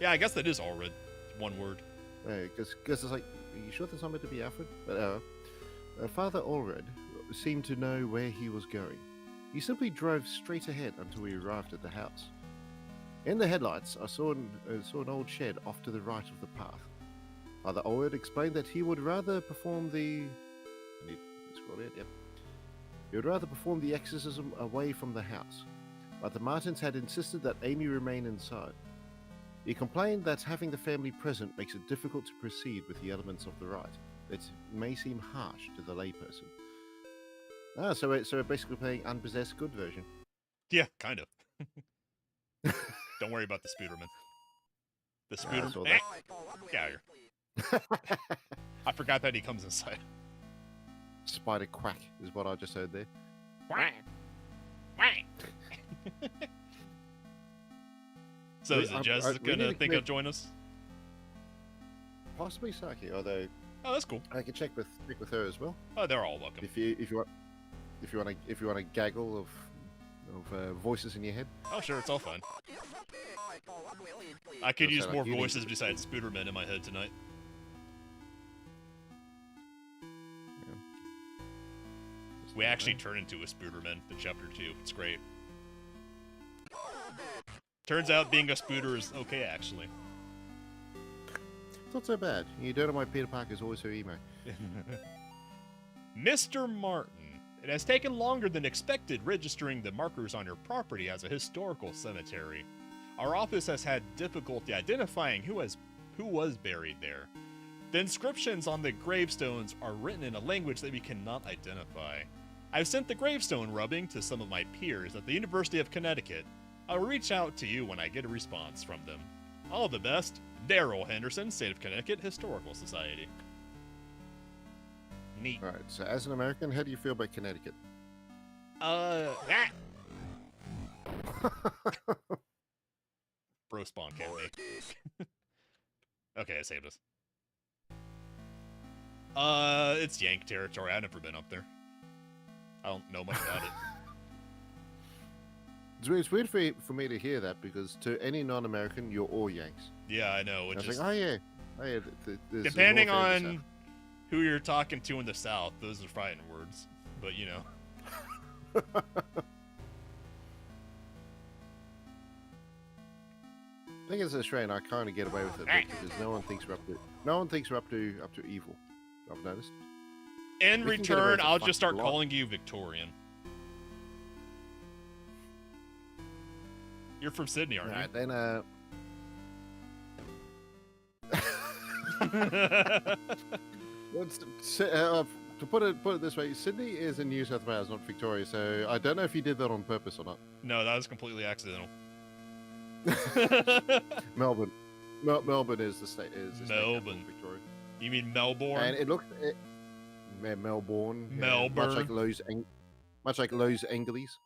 Yeah, I guess that is Alred. One word. Yeah, because it's like, are you sure there's not meant to be Alfred? But Father Allred seemed to know where he was going. He simply drove straight ahead until we arrived at the house. In the headlights, I saw an old shed off to the right of the path. Father Allred explained that he would rather perform the... He would rather perform the exorcism away from the house, but the Martins had insisted that Amy remain inside. He complained that having the family present makes it difficult to proceed with the elements of the rite. It may seem harsh to the layperson. So we're basically playing unpossessed good version. Yeah, kind of. Don't worry about the Spooderman. The Spooderman. Get out of here. I forgot that he comes inside. Spider quack is what I just heard there. Quack. Quack. So is it Jess gonna think of join us? Possibly Saki, although Oh, that's cool. I can check with her as well. Oh, they're all welcome. If you want a gaggle of voices in your head. Oh, sure, it's all fun. I could use more voices besides Spooderman in my head tonight. Yeah. We actually turn into a Spooderman in Chapter 2. It's great. Turns out being a Spooder is okay, actually. It's not so bad. You don't know why Peter Parker is always so emo. Mr. Martin, it has taken longer than expected registering the markers on your property as a historical cemetery. Our office has had difficulty identifying who was buried there. The inscriptions on the gravestones are written in a language that we cannot identify. I've sent the gravestone rubbing to some of my peers at the University of Connecticut. I'll reach out to you when I get a response from them. All the best, Daryl Henderson, State of Connecticut Historical Society. Neat. Alright, so as an American, how do you feel about Connecticut? Bro spawn can't be. Okay, I saved us. It's Yank territory. I've never been up there. I don't know much about it. It's weird for me to hear that because to any non-American, you're all Yanks. Yeah, I know. I was like, oh yeah. There's Depending on who you're talking to in the South, those are fighting words. But you know. I think as an Australian, I kind of get away with it because no one thinks we're up to evil. I've noticed. In return, I'll just start calling you Victorian. You're from Sydney, aren't Right, you? Then to put it this way, Sydney is in New South Wales, not Victoria. So I don't know if you did that on purpose or not. No, that was completely accidental. Melbourne is the state. Melbourne, Victoria. You mean Melbourne? And it looks Melbourne. Melbourne. Much like Los Angeles.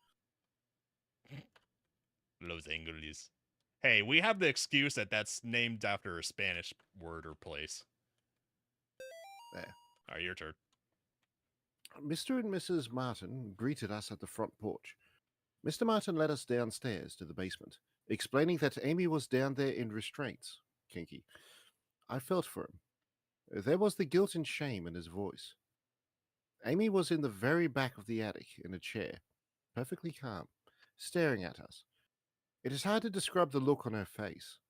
Los Angeles. Hey, we have the excuse that that's named after a Spanish word or place. There. All right, your turn. Mr. and Mrs. Martin greeted us at the front porch. Mr. Martin led us downstairs to the basement, explaining that Amy was down there in restraints. Kinky. I felt for him. There was the guilt and shame in his voice. Amy was in the very back of the attic in a chair, perfectly calm, staring at us. It is hard to describe the look on her face.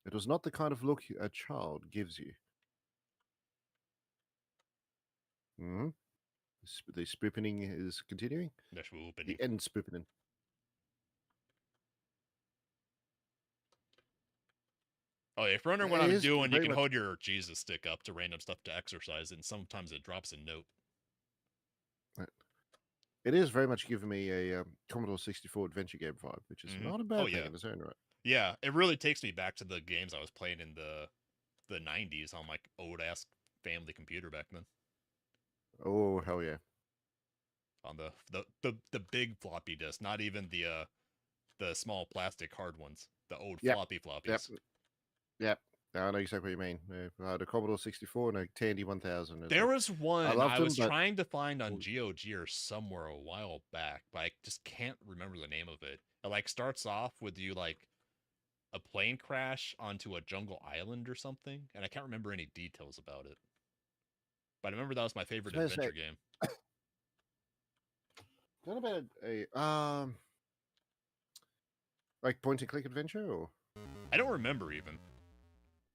It was not the kind of look a child gives you. Hmm? The spoopening is continuing? The swooping. The end spoopening. Oh, if you're wondering what I'm doing, you can hold your Jesus stick up to random stuff to exercise, and sometimes it drops a note. It is very much giving me a Commodore 64 adventure game vibe, which is not a bad thing in its own right. Yeah, it really takes me back to the games I was playing in the 90s on my old-ass family computer back then. Oh, hell yeah. On the big floppy disk, not even the small plastic hard ones, the old floppy floppies. Yep. I know exactly what you mean. The Commodore 64 and a Tandy 1000. There was one I was trying to find on GOG or somewhere a while back, but I just can't remember the name of it. It like starts off with you like a plane crash onto a jungle island or something, and I can't remember any details about it. But I remember that was my favorite adventure game. What about a like point and click adventure or? I don't remember even.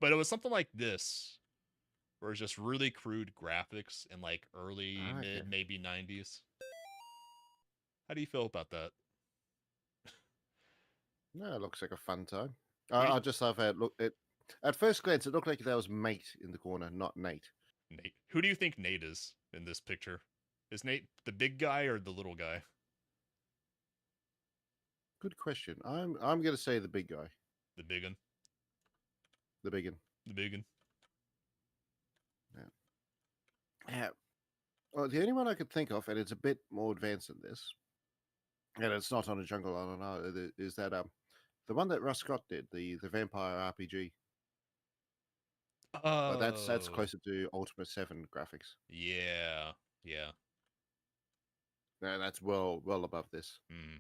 But it was something like this, where it's just really crude graphics in like early, mid, maybe 90s. How do you feel about that? No, it looks like a fun time. I just love how it looked. At first glance, it looked like there was Mate in the corner, not Nate. Nate. Who do you think Nate is in this picture? Is Nate the big guy or the little guy? Good question. I'm gonna say the big guy. The big one. The big one. The big one. Yeah. Well, the only one I could think of, and it's a bit more advanced than this, and it's not on a jungle island either, is that the one that Russ Scott did, the vampire RPG. But that's Oh, closer to Ultima 7 graphics. yeah, yeah. Yeah, that's well above this. Hmm.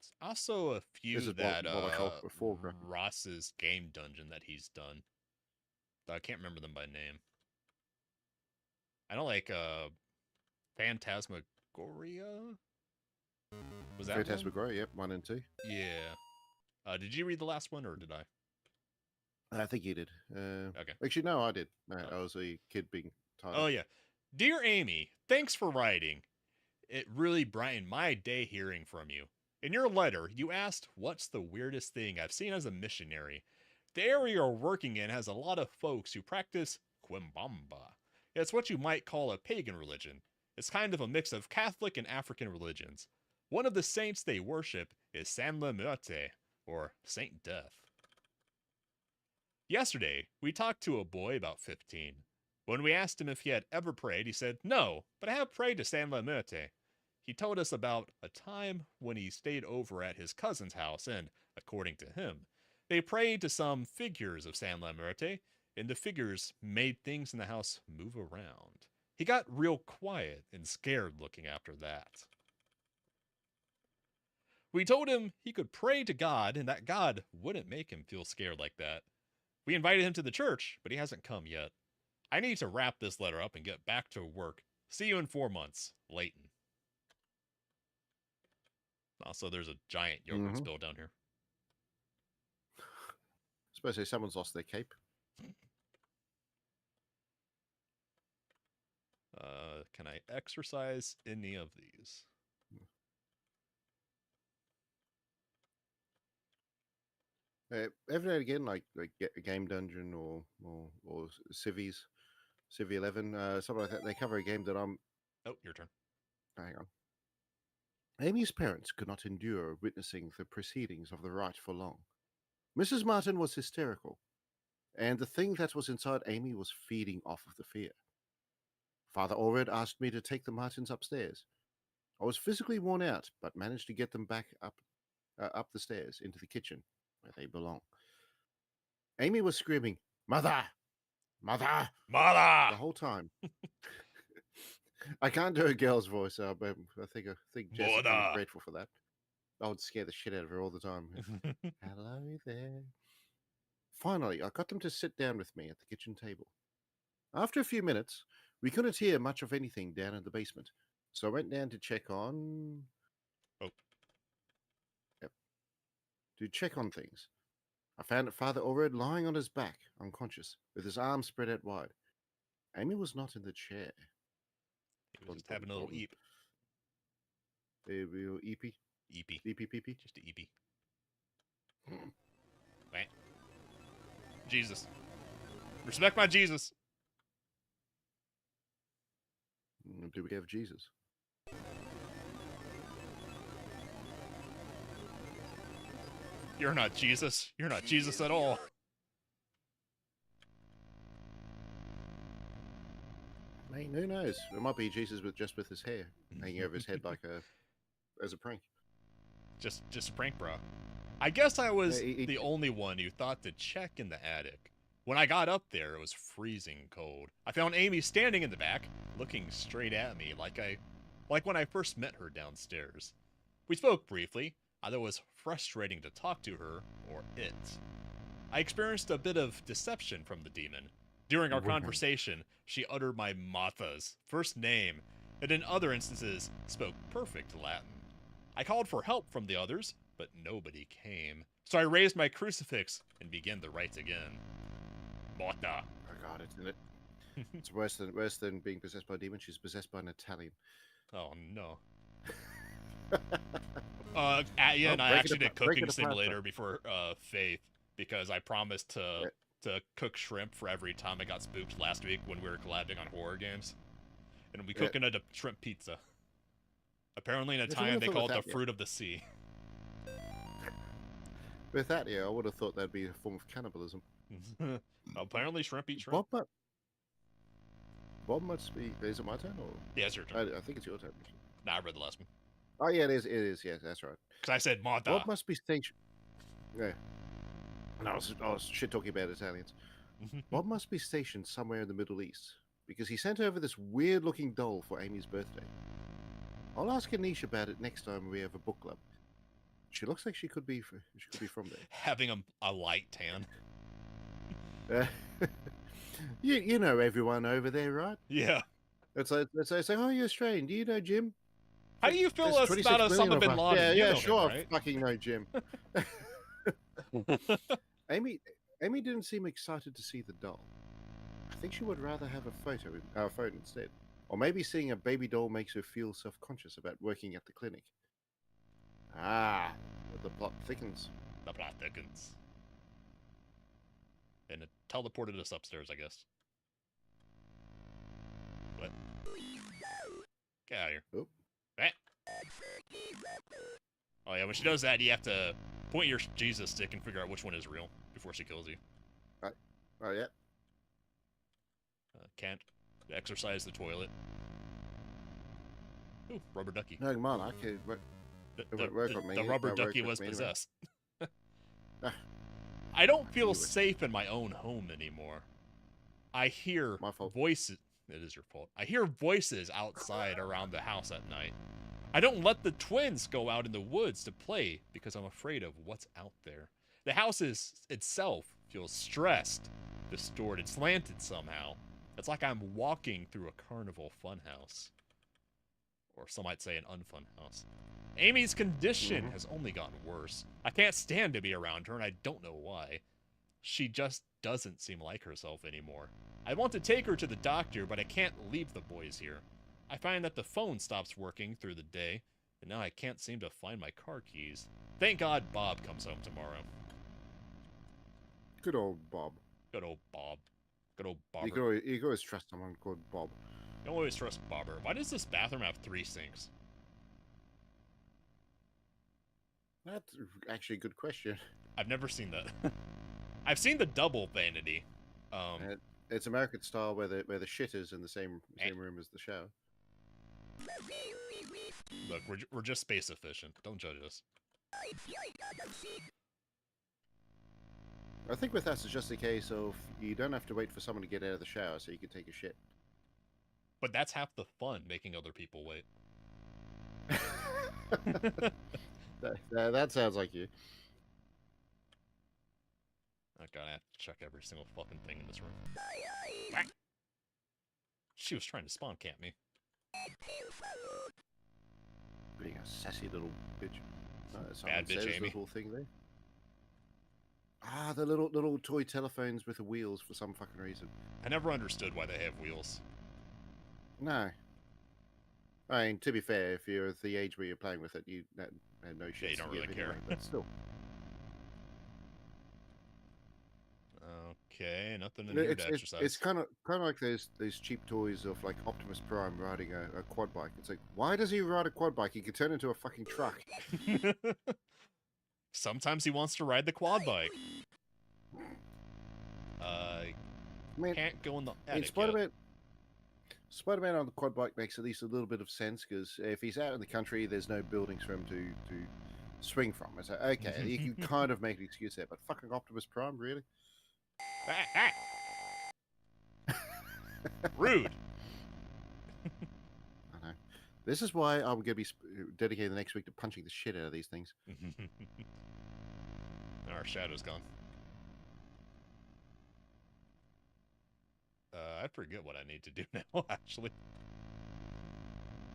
It's also a This few is what that I call before graphics. Ross's game dungeon that he's done. I can't remember them by name. I don't like Phantasmagoria. Was that one? Phantasmagoria, yep, 1 and 2. Yeah. Did you read the last one or did I? I think you did. Okay. Actually, no, I did. Oh. I was a kid being tired. Oh yeah. Dear Amy, thanks for writing. It really brightened my day hearing from you. In your letter, you asked, what's the weirdest thing I've seen as a missionary? The area you're working in has a lot of folks who practice Quimbamba. It's what you might call a pagan religion. It's kind of a mix of Catholic and African religions. One of the saints they worship is San La Muerte, or Saint Death. Yesterday, we talked to a boy about 15. When we asked him if he had ever prayed, he said, no, but I have prayed to San La Muerte. He told us about a time when he stayed over at his cousin's house and, according to him, they prayed to some figures of San La Muerte, and the figures made things in the house move around. He got real quiet and scared looking after that. We told him he could pray to God and that God wouldn't make him feel scared like that. We invited him to the church, but he hasn't come yet. I need to wrap this letter up and get back to work. See you in 4 months. Leighton. Also, there's a giant yogurt spill down here. Suppose say someone's lost their cape. Can I exercise any of these? Every now and again, like get a game dungeon or Civ 11, something like that. They cover a game that I'm. Oh, your turn. Hang on. Amy's parents could not endure witnessing the proceedings of the rite for long. Mrs. Martin was hysterical, and the thing that was inside Amy was feeding off of the fear. Father Orred asked me to take the Martins upstairs. I was physically worn out, but managed to get them back up the stairs into the kitchen, where they belong. Amy was screaming, "Mother! Mother! Mother!" the whole time. I can't do a girl's voice, but I think Jess would be grateful for that. I would scare the shit out of her all the time. Hello there. Finally, I got them to sit down with me at the kitchen table. After a few minutes, we couldn't hear much of anything down in the basement, so I went down to check on... To check on things. I found Father Orred lying on his back, unconscious, with his arms spread out wide. Amy was not in the chair. He was just having a little eep. A real eepy? Eepy. Eepy peepy? Just a eepy. Right. Jesus. Respect my Jesus. Do we have Jesus? You're not Jesus. You're not Jesus at all. I mean, who knows? It might be Jesus just with his hair hanging over his head like as a prank. Just a prank, bro. I guess I was the only one who thought to check in the attic. When I got up there, it was freezing cold. I found Amy standing in the back, looking straight at me like when I first met her downstairs. We spoke briefly. Either it was frustrating to talk to her, or it. I experienced a bit of deception from the demon. During our conversation, she uttered my Martha's first name, and in other instances, spoke perfect Latin. I called for help from the others, but nobody came. So I raised my crucifix and began the rite again. Morta. Oh God, isn't it? It's worse than being possessed by a demon. She's possessed by an Italian. Oh no. Atya and I actually did Cooking Simulator before Faith, because I promised to cook shrimp for every time I got spooked last week when we were collabing on horror games. And we cooking a shrimp pizza. Apparently in Italian they call it the fruit of the sea. With that, I would have thought that'd be a form of cannibalism. Apparently shrimp eat shrimp. Bob must be. Is it my turn or? Yeah, it's your turn. I think it's your turn. Nah, I read the last one. Oh yeah, it is. It is. Yes, that's right. Because I said Mata. Bob must be stationed. Yeah. No, I was shit talking about Italians. Bob must be stationed somewhere in the Middle East because he sent over this weird-looking doll for Amy's birthday. I'll ask Anish about it next time we have a book club. She looks like she could be from there. Having a light tan. You know everyone over there, right? Yeah. It's like say, oh, you're Australian. Do you know Jim? How do you feel There's about 26 million Osama of bin us. Laden? Yeah, You yeah, know sure. him, right? I fucking know Jim. Amy didn't seem excited to see the doll. I think she would rather have a phone instead. Or maybe seeing a baby doll makes her feel self-conscious about working at the clinic. Ah, the plot thickens. The plot thickens. And it teleported us upstairs, I guess. What? Get out of here. Oh. Ah. Oh yeah, when she does that, you have to point your Jesus stick and figure out which one is real before she kills you. Oh yeah. Can't exercise the toilet. Ooh, rubber ducky. No, man, I can't. The rubber ducky was anyway. possessed. Ah. I don't feel safe in my own home anymore. I hear My fault. voices. It is your fault. I hear voices outside around the house at night. I don't let the twins go out in the woods to play because I'm afraid of what's out there. The house itself feels stressed, distorted, slanted somehow. It's like I'm walking through a carnival funhouse. Or some might say an unfun house. Amy's condition has only gotten worse. I can't stand to be around her, and I don't know why. She just doesn't seem like herself anymore. I want to take her to the doctor, but I can't leave the boys here. I find that the phone stops working through the day, and now I can't seem to find my car keys. Thank God Bob comes home tomorrow. Good old Bob. Good old Bob. Good old Bobber. You can always trust someone called Bob. Don't always trust Bobber. Why does this bathroom have 3 sinks? That's actually a good question. I've never seen that. I've seen the double vanity. It's American style where the shit is in the same room as the shower. Look, we're just space efficient. Don't judge us. I think with us it's just a case of you don't have to wait for someone to get out of the shower so you can take a shit. But that's half the fun, making other people wait. That sounds like you. I gotta have to check every single fucking thing in this room. Ah! She was trying to spawn camp me. Being a sassy little bitch. Bad bitch, says Amy. The whole thing there. Ah, the little toy telephones with the wheels for some fucking reason. I never understood why they have wheels. No. I mean, to be fair, if you're at the age where you're playing with it, you have no shit. Yeah, you don't really care. But still. Okay, nothing in here to exercise. It's kind of like those cheap toys of like Optimus Prime riding a quad bike. It's like, why does he ride a quad bike? He could turn into a fucking truck. Sometimes he wants to ride the quad bike. Man, can't go in the attic Spider-Man on the quad bike makes at least a little bit of sense because if he's out in the country, there's no buildings for him to swing from. It's like, okay, you can kind of make an excuse there, but fucking Optimus Prime, really? Rude. I know. This is why I'm going to be dedicating the next week to punching the shit out of these things. Our shadow's gone. I forget what I need to do now, actually.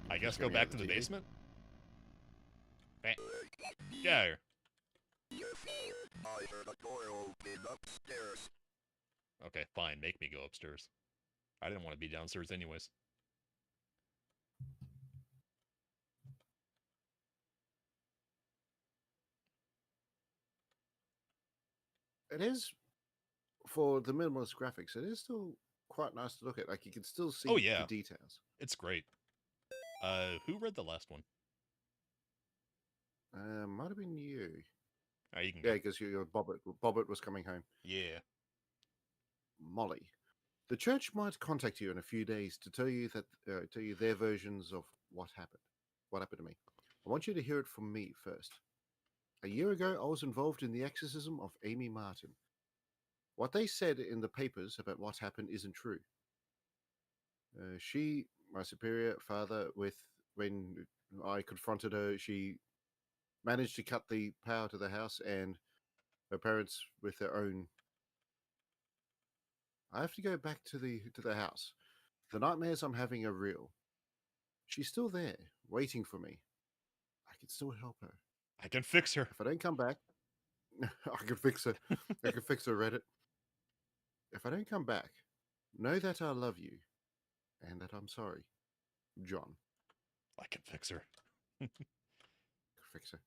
I guess go back to the basement? Yeah. I heard a door open upstairs. Okay, fine. Make me go upstairs. I didn't want to be downstairs anyways. It is, for the minimalist graphics, it is still quite nice to look at. Like, you can still see the details. It's great. Who read the last one? Might have been you. You can yeah, because Bobbert was coming home. Yeah. Molly. The church might contact you in a few days to tell you their versions of what happened. What happened to me. I want you to hear it from me first. A year ago, I was involved in the exorcism of Amy Martin. What they said in the papers about what happened isn't true. She, my superior father, when I confronted her, she managed to cut the power to the house, and her parents with their own. I have to go back to the house. The nightmares I'm having are real. She's still there, waiting for me. I can still help her. I can fix her. If I don't come back, I can fix her. I can fix her, Reddit. If I don't come back, know that I love you and that I'm sorry. John. I can fix her. Fix her.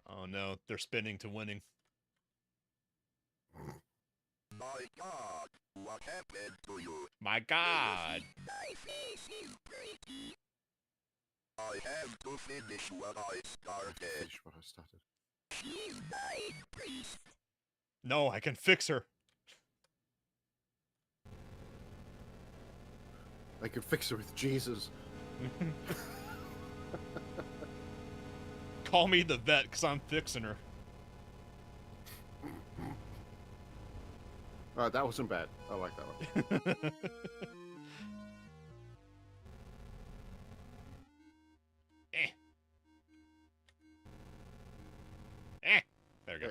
Oh no, they're spinning to winning. My God, what happened to you? My God! My face is breaking. I have to finish what I started. Finish what I started. She's my priest. No, I can fix her. I could fix her with Jesus. Call me the vet, because I'm fixing her. Alright, that wasn't bad. I like that one. There we go.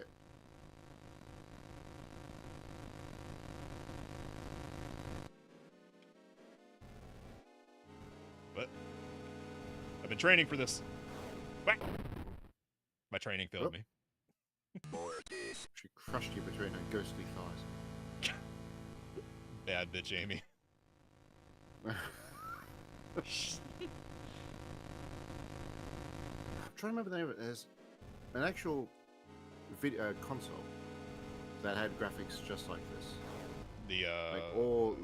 What? I've been training for this. Whack! My training failed me. She crushed you between her ghostly thighs. Bad bitch, Amy. I'm trying to remember the name of it. There's an actual video console that had graphics just like this. The like all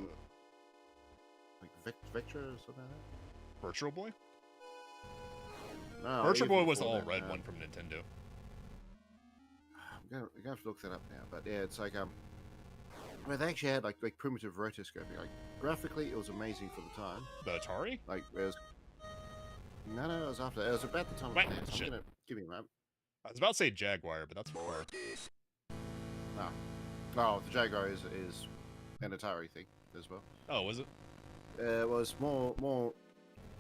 like Vectra or something like that. Virtual Boy? No, Virtual even Boy was the before all that, red one from Nintendo. I'm gonna have to look that up now. But yeah, it's like well, they actually had like primitive rotoscoping. Like graphically, it was amazing for the time. The Atari? Like it was. No, it was after. It was about the time of Right, the dance. shit. I'm gonna give me a moment. I was about to say Jaguar, but that's far. No, no, the Jaguar is an Atari thing as well. Oh, was it? It was more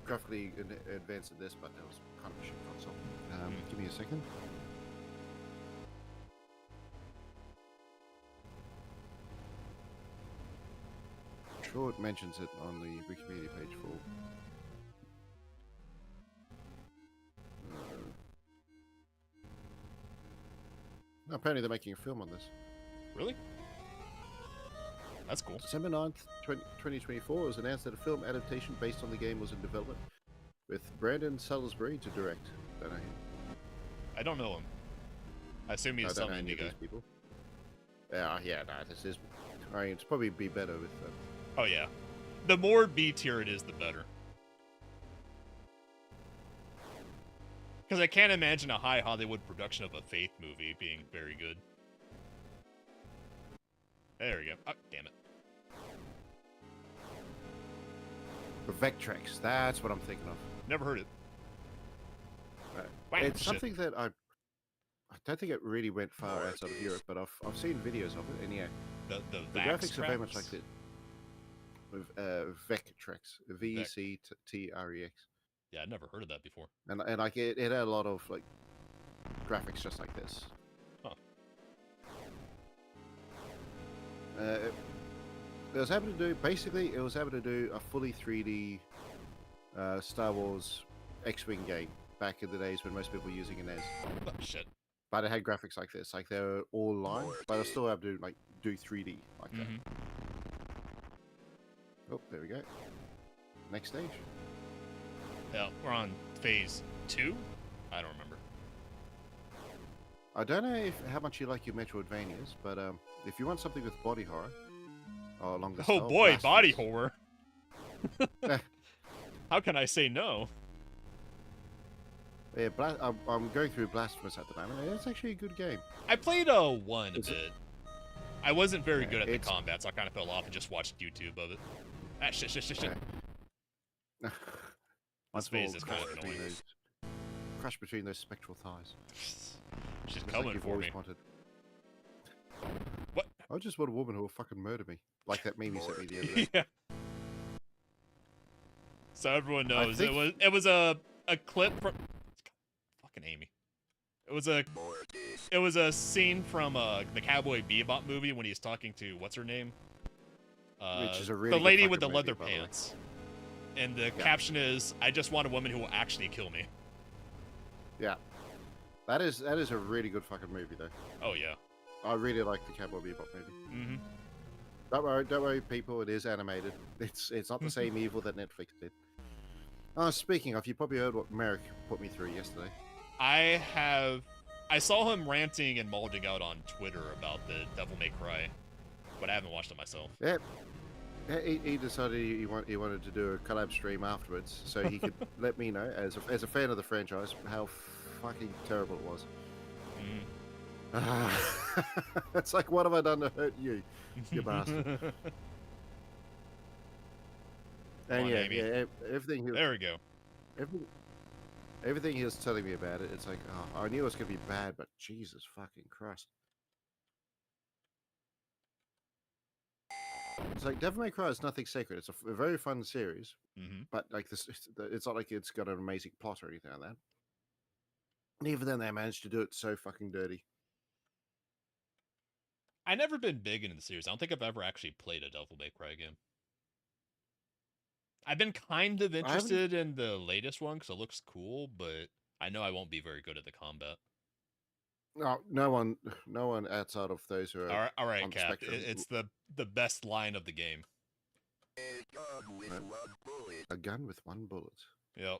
graphically advanced than this, but it was kind of a shit console. Give me a second. I'm sure it mentions it on the Wikipedia page for. No, apparently they're making a film on this. Really? That's cool. December 9th, 2024, it was announced that a film adaptation based on the game was in development, with Brandon Salisbury to direct. Don't know him. I don't know him. I assume he's some indie guy. People. Yeah, no, this is. I mean, it's probably be better with. Oh yeah, the more B tier it is, the better. Because I can't imagine a high Hollywood production of a Faith movie being very good. There we go. Oh, damn it. The Vectrex, that's what I'm thinking of. Never heard it. Wow, it's shit. something that I don't think it really went far outside of Europe, but I've seen videos of it, and yeah, the graphics are very much Vaxtrax? like this. With Vectrex, Vectrex. Yeah, I'd never heard of that before. And like it had a lot of like graphics just like this. Huh. It was able to do basically. It was able to do a fully 3D Star Wars X-wing game back in the days when most people were using an NES. Oh, shit. But it had graphics like this, like they were all line, but it still able to like do 3D like that. Oh, there we go. Next stage. Yeah, we're on phase 2? I don't remember. I don't know how much you like your Metroidvanias, but if you want something with body horror, or along the Oh style, boy, Blasphemous. body horror. How can I say no? Yeah, I'm going through Blasphemous at the moment, and it's actually a good game. I played one a Is it- bit. I wasn't very good at the it's- combat, so I kind of fell off and just watched YouTube of it. Ah, shit. This phase is kind of annoying. Crush between those spectral thighs. She's Just coming like you've for always me. wanted. What? I just want a woman who will fucking murder me, like that meme you sent me the other day. Yeah. So everyone knows think- it was a clip from fucking Amy. It was a scene from the Cowboy Bebop movie when he's talking to what's her name? Which is a really the good lady with the fucking leather movie, by the way. pants. And the caption is, "I just want a woman who will actually kill me." Yeah, that is a really good fucking movie though. Oh yeah. I really like the Cowboy Bebop movie. Mm-hmm. Don't worry, people. It is animated. It's not the same evil that Netflix did. Speaking of, you probably heard what Merrick put me through yesterday. I saw him ranting and molding out on Twitter about the Devil May Cry, but I haven't watched it myself. Yeah, he decided he wanted to do a collab stream afterwards, so he could let me know as a fan of the franchise how fucking terrible it was. It's like, what have I done to hurt you, you bastard? And yeah, everything. There we go. Everything he was telling me about it, it's like, oh, I knew it was gonna be bad, but Jesus fucking Christ! It's like Devil May Cry is nothing sacred. It's a very fun series, but like this, it's not like it's got an amazing plot or anything like that. And even then, they managed to do it so fucking dirty. I've never been big into the series. I don't think I've ever actually played a Devil May Cry game. I've been kind of interested in the latest one because it looks cool, but I know I won't be very good at the combat. No one outside of those who are all right, on the Cap. spectrum. It's the best line of the game. A gun with one bullet. Yep.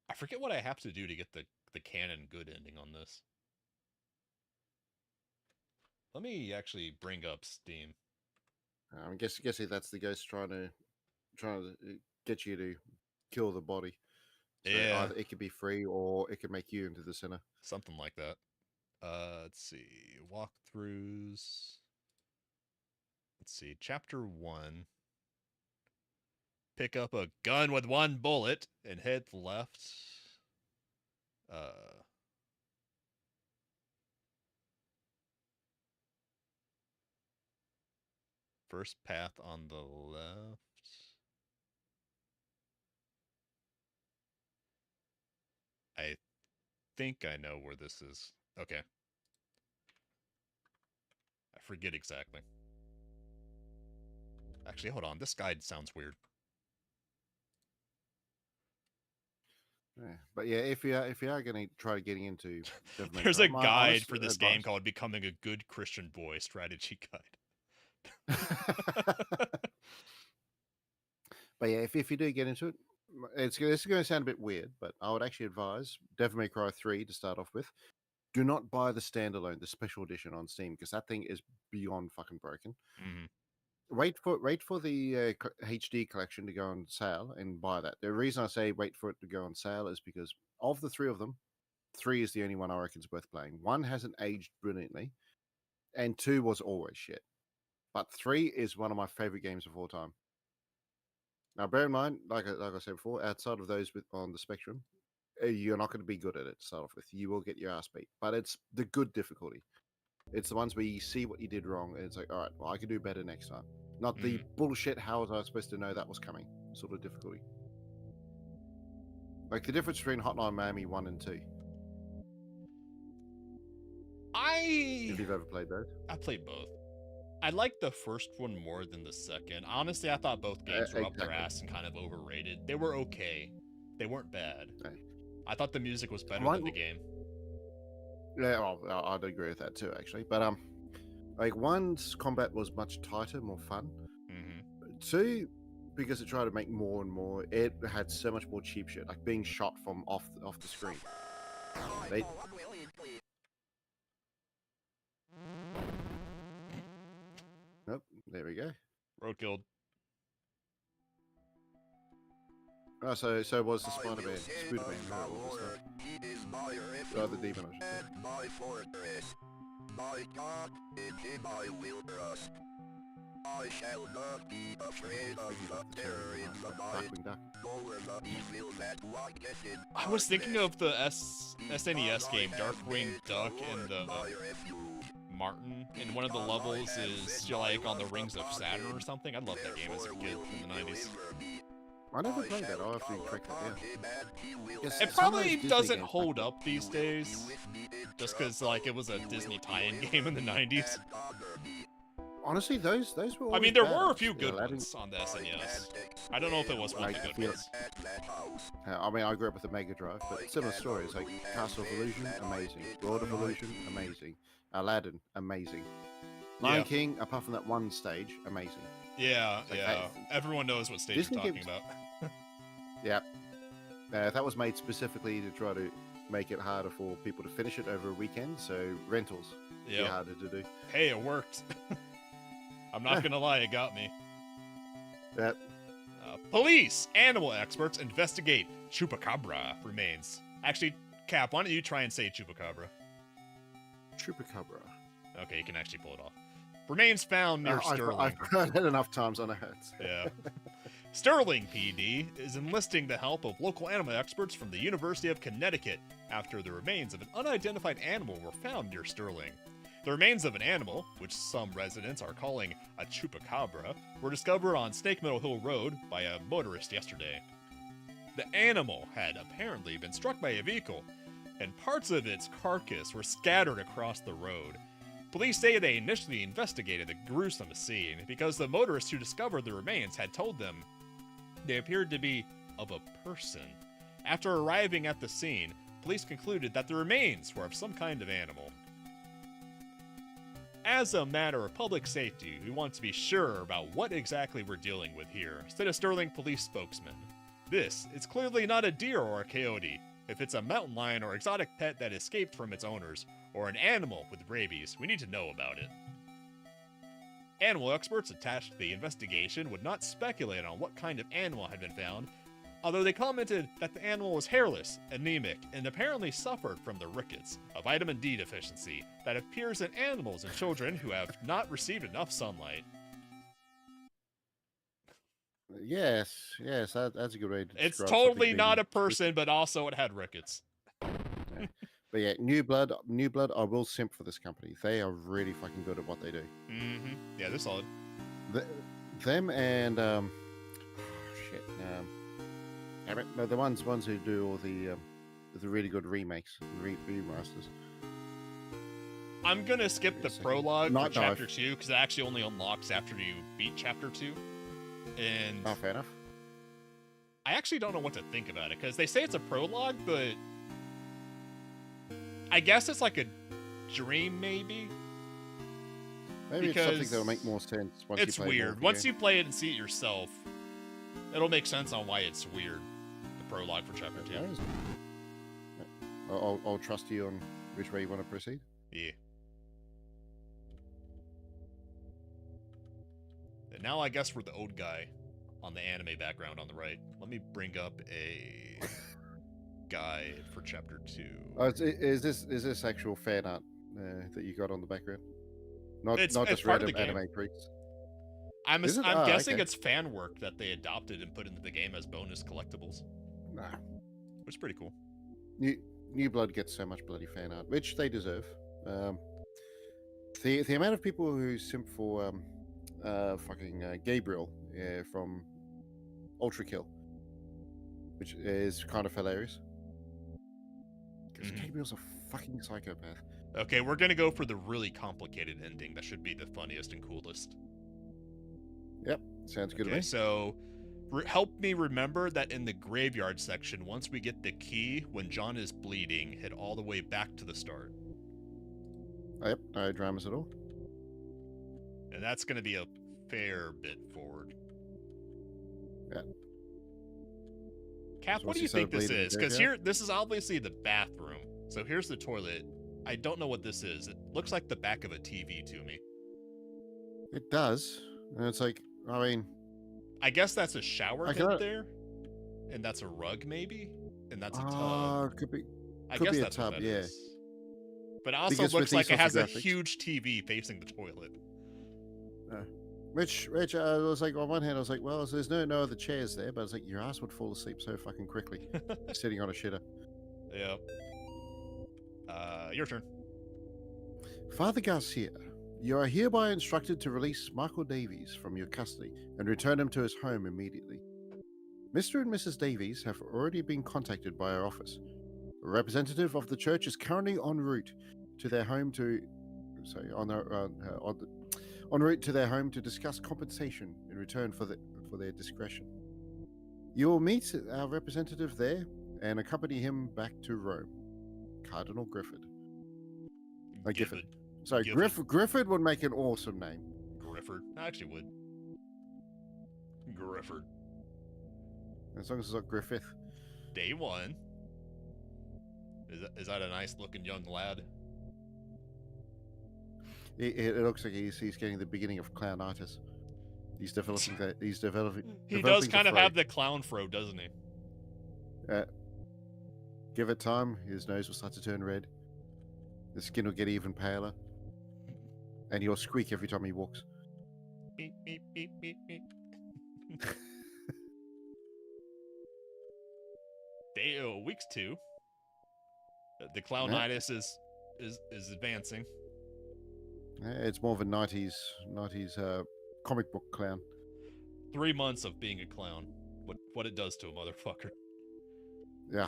I forget what I have to do to get the canon good ending on this. Let me actually bring up Steam. I'm guessing that's the ghost trying to get you to kill the body. So Yeah. either it could be free or it could make you into the sinner. Something like that. Let's see. Walkthroughs. Let's see. Chapter 1. Pick up a gun with one bullet and head left. First path on the left. I think I know where this is. Okay. I forget exactly. Actually, hold on. This guide sounds weird. Yeah. But yeah, if you are going to try getting into, Devil May There's Cry, a my guide honest for this advice- game called "Becoming a Good Christian Boy" strategy guide. But yeah, if you do get into it, it's going to sound a bit weird, but I would actually advise Devil May Cry 3 to start off with. Do not buy the standalone, the special edition on Steam, because that thing is beyond fucking broken. Wait for the HD collection to go on sale and buy that. The reason I say wait for it to go on sale is because of the three of them, 3 is the only one I reckon is worth playing. 1 hasn't aged brilliantly, and 2 was always shit. But 3 is one of my favorite games of all time. Now, bear in mind, like I said before, outside of those on the spectrum, you're not going to be good at it to start off with. You will get your ass beat, but it's the good difficulty. It's the ones where you see what you did wrong, and it's like, all right, well, I can do better next time. Not the bullshit, how was I supposed to know that was coming sort of difficulty. Like the difference between Hotline Miami 1 and 2. If you've ever played those. I played both. I like the first one more than the second. Honestly, I thought both games were up their ass and kind of overrated. They were okay. They weren't bad. I thought the music was better than the game. Yeah, well, I'd agree with that too, actually. But like 1's combat was much tighter, more fun. 2, because it tried to make more and more, it had so much more cheap shit, like being shot from off the screen. Nope, there we go. Road killed. Oh, so it was the Spider-Man, Spider-Man, the demon, I should say. My fortress. My God, in him I will trust. I shall not be afraid of the terror in the mind, nor the evil that walketh in I was thinking of the SNES game, Darkwing Duck, and the Martin. And one of the levels is like on the Rings of Saturn or something. I loved that game as a kid in the 90s. I never played that. I'll have to track that down. Yes, It probably doesn't hold up these days, just because like it was a Disney tie-in game in the 90s. Honestly, those were. I mean, there bad. were a few good ones on the SNES. I don't know if it was one of the good ones. I mean, I grew up with the Mega Drive, but similar stories like Castle of Illusion, amazing. World of Illusion, amazing. Aladdin, amazing. Lion King, apart from that one stage, amazing. Yeah, yeah. Everyone knows what stage you're talking about. Yeah. That was made specifically to try to make it harder for people to finish it over a weekend, so rentals be harder to do. Hey, it worked. I'm not gonna lie, it got me. Yep. Police! Animal experts investigate Chupacabra remains. Actually, Cap, why don't you try and say Chupacabra? Chupacabra. Okay, you can actually pull it off. Remains found near Sterling. I've heard it enough times on a head. Yeah. Sterling PD is enlisting the help of local animal experts from the University of Connecticut after the remains of an unidentified animal were found near Sterling. The remains of an animal, which some residents are calling a chupacabra, were discovered on Snake Meadow Hill Road by a motorist yesterday. The animal had apparently been struck by a vehicle, and parts of its carcass were scattered across the road. Police say they initially investigated the gruesome scene because the motorist who discovered the remains had told them they appeared to be of a person. After arriving at the scene, police concluded that the remains were of some kind of animal. As a matter of public safety, we want to be sure about what exactly we're dealing with here, said a Sterling police spokesman. This is clearly not a deer or a coyote. If it's a mountain lion or exotic pet that escaped from its owners, or an animal with rabies, we need to know about it. Animal experts attached to the investigation would not speculate on what kind of animal had been found, although they commented that the animal was hairless, anemic, and apparently suffered from the rickets, a vitamin D deficiency that appears in animals and children who have not received enough sunlight. Yes, that's a good way to It's describe totally something not being- a person, but also it had rickets. Yeah. But yeah, New Blood, I will simp for this company. They are really fucking good at what they do. Mm-hmm. Yeah, they're solid. Them and no, the ones who do all the really good remakes, remasters. I'm gonna skip the prologue for Night chapter Dive. 2 because it actually only unlocks after you beat chapter 2. And Oh, fair enough. I actually don't know what to think about it because they say it's a prologue, but I guess it's like a dream, maybe. Maybe it's something because that'll make more sense once It's you play weird. Once you play it and see it yourself, it'll make sense on why it's weird. The prologue for chapter 2. I'll trust you on which way you want to proceed. Yeah. And now I guess we're the old guy on the anime background on the right. Let me bring up a guide for chapter 2. Oh, is this actual fan art that you got on the background? Not It's just part of random the game. anime freaks. I'm Is it? guessing Okay. it's fan work that they adopted and put into the game as bonus collectibles, Nah. which is pretty cool. New Blood gets so much bloody fan art, which they deserve. The amount of people who simp for Gabriel from Ultra Kill, which is kind of hilarious. Because Mhm. Gabriel's a fucking psychopath. Okay, we're gonna go for the really complicated ending. That should be the funniest and coolest. Yep, sounds good to Okay, me. so help me remember that in the graveyard section, once we get the key, when John is bleeding, head all the way back to the start. Yep, no dramas at all. And that's going to be a fair bit forward. Yeah. Cap, So what once do you you start think this bleeding, is? Because graveyard? this is obviously the bathroom. So here's the toilet. I don't know what this is. It looks like the back of a TV to me. It does. And it's like, I mean, I guess that's a shower I head cannot- there. and that's a rug, maybe? And that's a Oh, tub. could be. I Could guess be a that's what tub, that yeah. is. But it also Because with looks these like it sorts has of a graphics- huge TV facing the toilet. Which I was like, on one hand, I was like, well, there's no other chairs there, but I was like, your ass would fall asleep so fucking quickly sitting on a shitter. Yeah. Your turn. Father Garcia, you are hereby instructed to release Michael Davies from your custody and return him to his home immediately. Mr. and Mrs. Davies have already been contacted by our office. A representative of the church is currently en route to their home en route to their home to discuss compensation in return for their discretion. You will meet our representative there and accompany him back to Rome. Cardinal Griffith. Gifford. So Gifford. Griffith would make an awesome name. Grifford. I actually would. Grifford. As long as it's not Griffith. Day one. Is that a nice looking young lad? It looks like he's getting the beginning of clownitis. He's developing that. He's developing. He does kind of have the clown fro, doesn't he? Give it time, his nose will start to turn red. The skin will get even paler, and he'll squeak every time he walks. Beep beep beep beep beep. Weeks 2. The clownitis is advancing. It's more of a 90s comic book clown. 3 months of being a clown. What it does to a motherfucker. Yeah.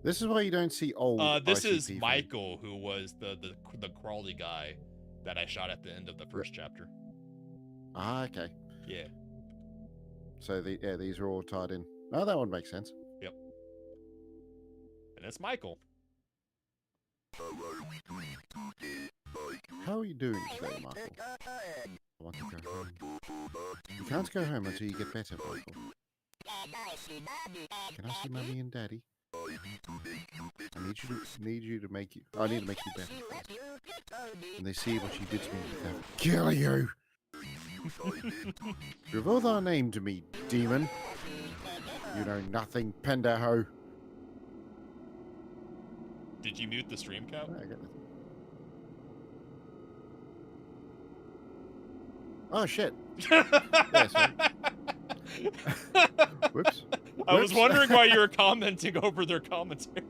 This is why you don't see old. This ICP is fame. Michael, who was the crawly guy that I shot at the end of the first chapter. Ah, okay. Yeah. So these are all tied in. Oh, that one makes sense. Yep. And it's Michael. How are you doing today, Michael? I want to go home. You can't go home until you get better, Michael. Can I see Mummy and Daddy? I need to make you better. And they see what you did to me without killing you. Reveal thy name to me, demon. You know nothing, pendejo. Did you mute the stream cap? Oh shit. Yeah, sorry. Whoops. I was wondering why you were commenting over their commentary.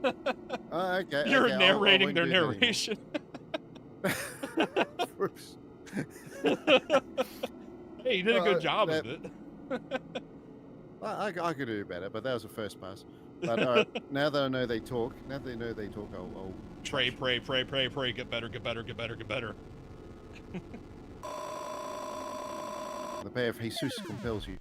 Okay. You're okay, narrating their narration. Whoops. Hey, you did a good job of it. I could do better, but that was the first pass. But now that I know they talk, I'll pray, get better. The pair of Jesus compels you.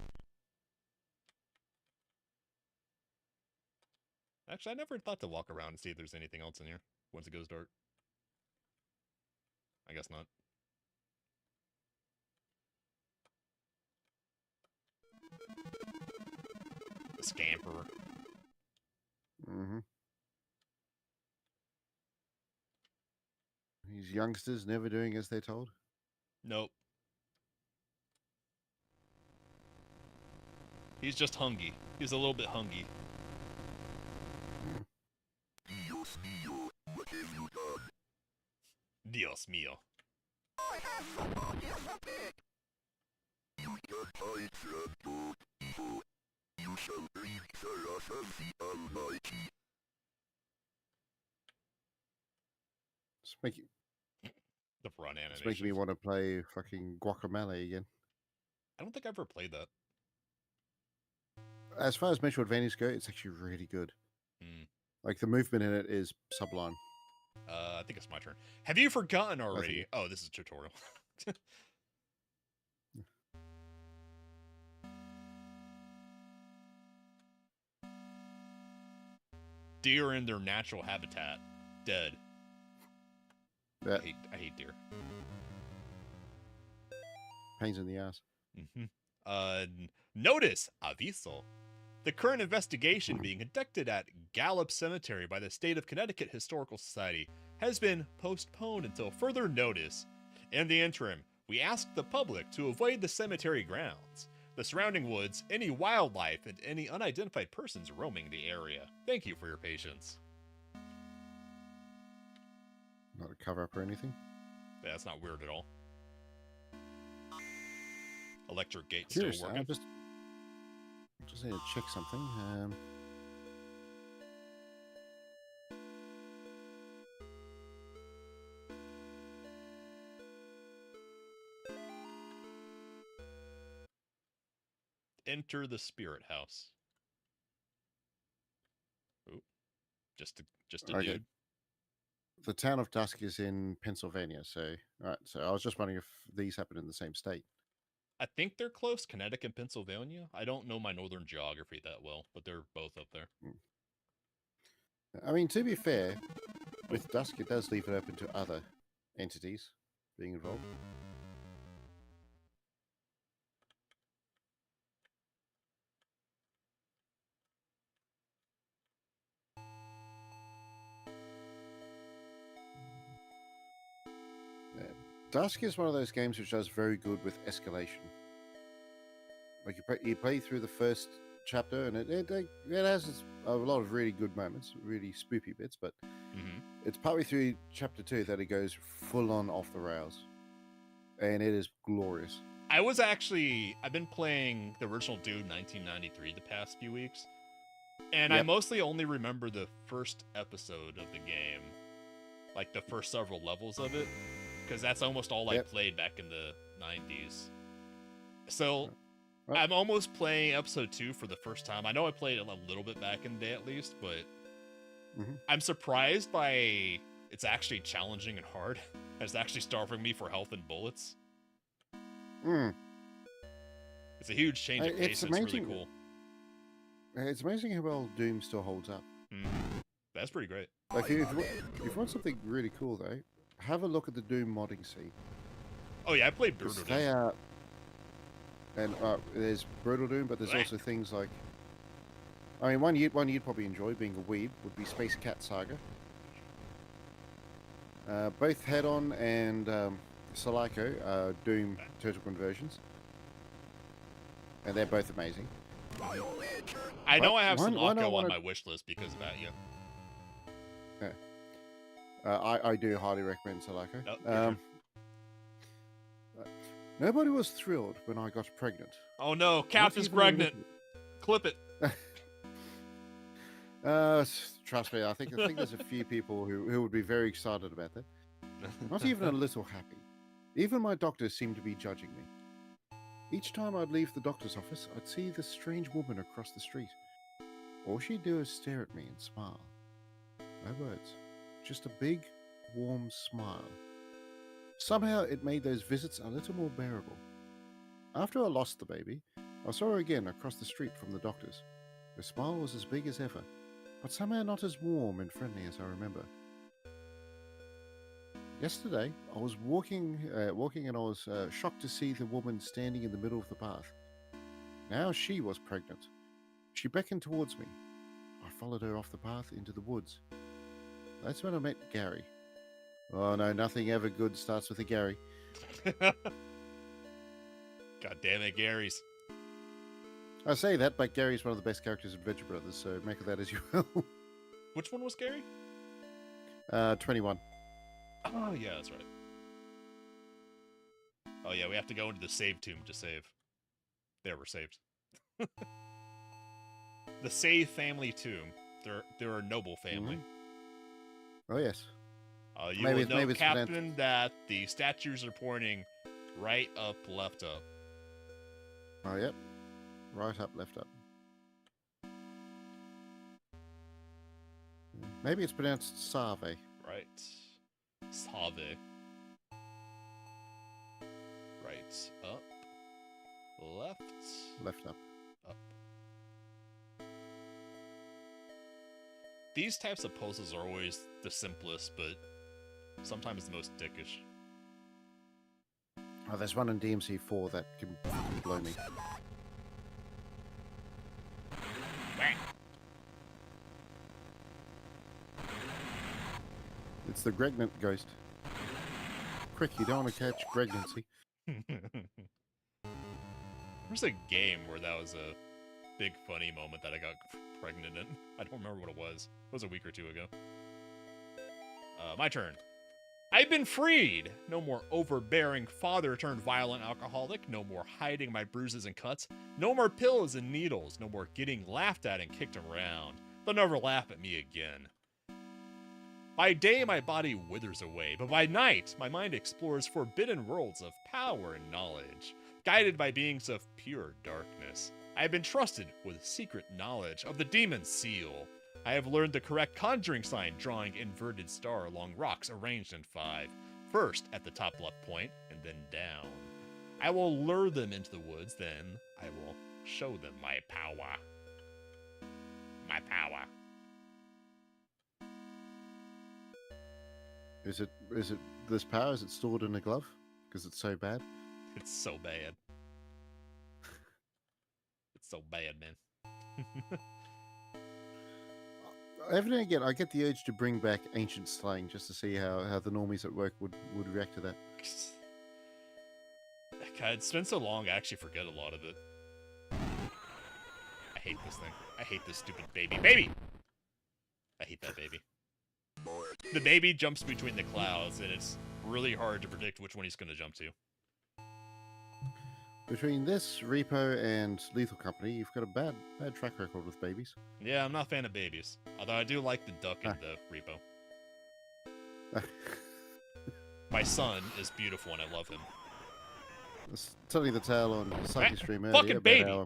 Actually, I never thought to walk around and see if there's anything else in here once it goes dark. I guess not. The scamper. Mm-hmm. These youngsters never doing as they're told. Nope. He's just hungry. He's a little bit hungry. Dios mío, what have you done? Dios mío. I have forgotten something. You just hide from good evil. You shall breathe the wrath of the Almighty. It's making The front animation. It's making me want to play fucking Guacamelee again. I don't think I've ever played that. As far as Metro Advantage go, it's actually really good. Hmm. Like the movement in it is sublime. I think it's my turn. Have you forgotten already? Oh, this is a tutorial. Deer are in their natural habitat. Dead. Yeah. I hate deer. Pains in the ass. Notice, aviso. The current investigation being conducted at Gallup Cemetery by the State of Connecticut Historical Society has been postponed until further notice. In the interim, we ask the public to avoid the cemetery grounds. the surrounding woods, any wildlife, and any unidentified persons roaming the area. Thank you for your patience. Not a cover up or anything. Yeah, that's not weird at all. Electric gate Curious, still working. I just need to check something. Enter the spirit house. Ooh, just a Okay. dude. The town of Dusk is in Pennsylvania, so all right. So I was just wondering if these happen in the same state. I think they're close, Connecticut and Pennsylvania. I don't know my northern geography that well, but they're both up there. I mean, to be fair, with Dusk, it does leave it open to other entities being involved. Dusk is one of those games which does very good with escalation. Like you play through the first chapter, and it has a lot of really good moments, really spoopy bits, but it's partway through chapter 2 that it goes full on off the rails, and it is glorious. I've been playing the original Dude 1993 the past few weeks, and I mostly only remember the first episode of the game, like the first several levels of it, because that's almost all I played back in the 90s. So I'm almost playing episode 2 for the first time. I know I played it a little bit back in the day at least, but I'm surprised by it's actually challenging and hard. It's actually starving me for health and bullets. It's a huge change of pace. It's really cool. It's amazing how well Doom still holds up. That's pretty great. Like if you want something really cool though, have a look at the Doom modding scene. Oh yeah, I played Brutal Doom. They are, and there's Brutal Doom, but there's also things like, I mean, one you'd probably enjoy being a weeb would be Space Cat Saga. Both Head-On and Silico are Doom turtle conversions, and they're both amazing. I know I have Silico on my wish list because of Atya. I do highly recommend Silico. Oh, nobody was thrilled when I got pregnant. Oh no, Cap is pregnant. Clip it. Trust me, I think there's a few people who would be very excited about that. Not even a little happy. Even my doctors seemed to be judging me. Each time I'd leave the doctor's office, I'd see this strange woman across the street. All she'd do is stare at me and smile. No words. Just a big, warm smile. Somehow it made those visits a little more bearable. After I lost the baby, I saw her again across the street from the doctor's. Her smile was as big as ever, but somehow not as warm and friendly as I remember. Yesterday, I was walking and I was shocked to see the woman standing in the middle of the path. Now she was pregnant. She beckoned towards me. I followed her off the path into the woods. That's when I met Gary. Oh no, nothing ever good starts with a Gary. God damn it, Gary's. I say that, but Gary's one of the best characters in Venture Brothers, so make of that as you will. Which one was Gary? 21. Oh, yeah, that's right. Oh, yeah, we have to go into the save tomb to save. There, we're saved. The Save family tomb. They're a noble family. Oh, yes. You will know, Captain, that the statues are pointing right up, left up. Oh, yep. Right up, left up. Maybe it's pronounced Save. Right. Save. Right, up, left. Left up. Up. These types of poses are always the simplest, but sometimes the most dickish. Oh, there's one in DMC4 that can blow me. It's the Gregnant ghost. Quick, you don't want to catch pregnancy. was a game where that was a big funny moment that I got pregnant in. I don't remember what it was. It was a week or two ago. My turn. I've been freed! No more overbearing father-turned-violent alcoholic. No more hiding my bruises and cuts. No more pills and needles. No more getting laughed at and kicked around. They'll never laugh at me again. By day, my body withers away, but by night, my mind explores forbidden worlds of power and knowledge, guided by beings of pure darkness. I have been trusted with secret knowledge of the demon's seal. I have learned the correct conjuring sign, drawing inverted star along rocks arranged in 5. First at the top left point, and then down. I will lure them into the woods, then I will show them my power. My power. Is it this power? Is it stored in a glove? Because it's so bad? It's so bad. It's so bad, man. Every now and again, I get the urge to bring back ancient slang just to see how the normies at work would react to that. God, it's been so long, I actually forget a lot of it. I hate this thing. I hate this stupid baby. Baby! I hate that baby. The baby jumps between the clouds, and it's really hard to predict which one he's going to jump to. Between this, Repo, and Lethal Company, you've got a bad track record with babies. Yeah, I'm not a fan of babies. Although I do like the duck and the Repo. My son is beautiful, and I love him. I was telling the tale on Psyche stream earlier. Fucking baby!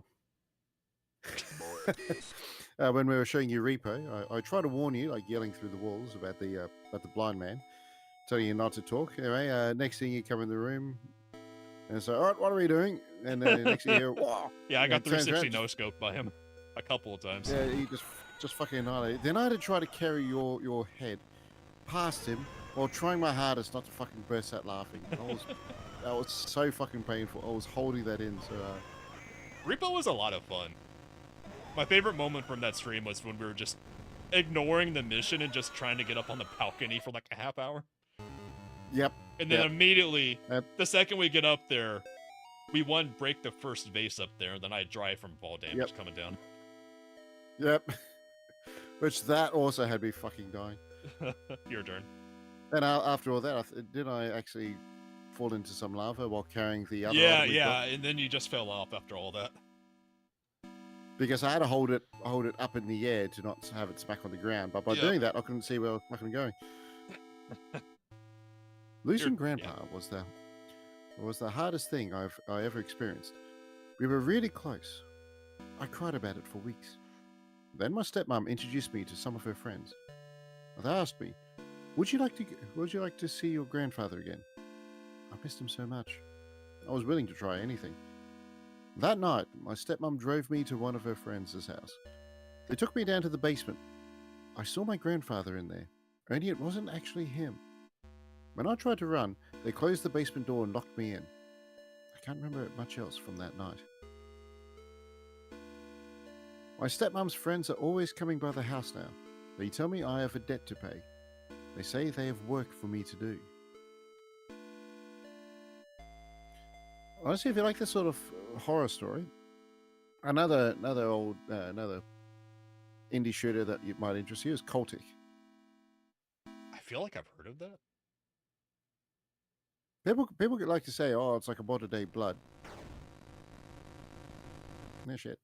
When we were showing you Repo, I tried to warn you, like yelling through the walls about the blind man, telling you not to talk. Anyway, next thing you come in the room, and so, all right, what are we doing? And then next thing you hear, whoa! Yeah, I got 360 no-scope by him a couple of times. Yeah, he just fucking annihilated. Then I had to try to carry your head past him while trying my hardest not to fucking burst out laughing. That was so fucking painful. I was holding that in, so... Repo was a lot of fun. My favorite moment from that stream was when we were just ignoring the mission and just trying to get up on the balcony for like a half hour. Yep. And then immediately, the second we get up there, we break the first vase up there, and then I dry from fall damage coming down. Yep. Which that also had me fucking dying. Your turn. And after all that, did I actually fall into some lava while carrying the other? Yeah, and then you just fell off after all that. Because I had to hold it up in the air to not have it smack on the ground. But by doing that, I couldn't see where I was fucking going. Losing Grandpa was the hardest thing I ever experienced. We were really close. I cried about it for weeks. Then my stepmom introduced me to some of her friends. They asked me, "Would you like to see your grandfather again?" I missed him so much. I was willing to try anything. That night, my stepmom drove me to one of her friends' house. They took me down to the basement. I saw my grandfather in there, only it wasn't actually him. When I tried to run, they closed the basement door and locked me in. I can't remember much else from that night. My stepmom's friends are always coming by the house now. They tell me I have a debt to pay. They say they have work for me to do. Honestly, if you like this sort of horror story, another indie shooter that might interest you is Cultic. I feel like I've heard of that. People like to say, "Oh, it's like a modern day Blood." No shit.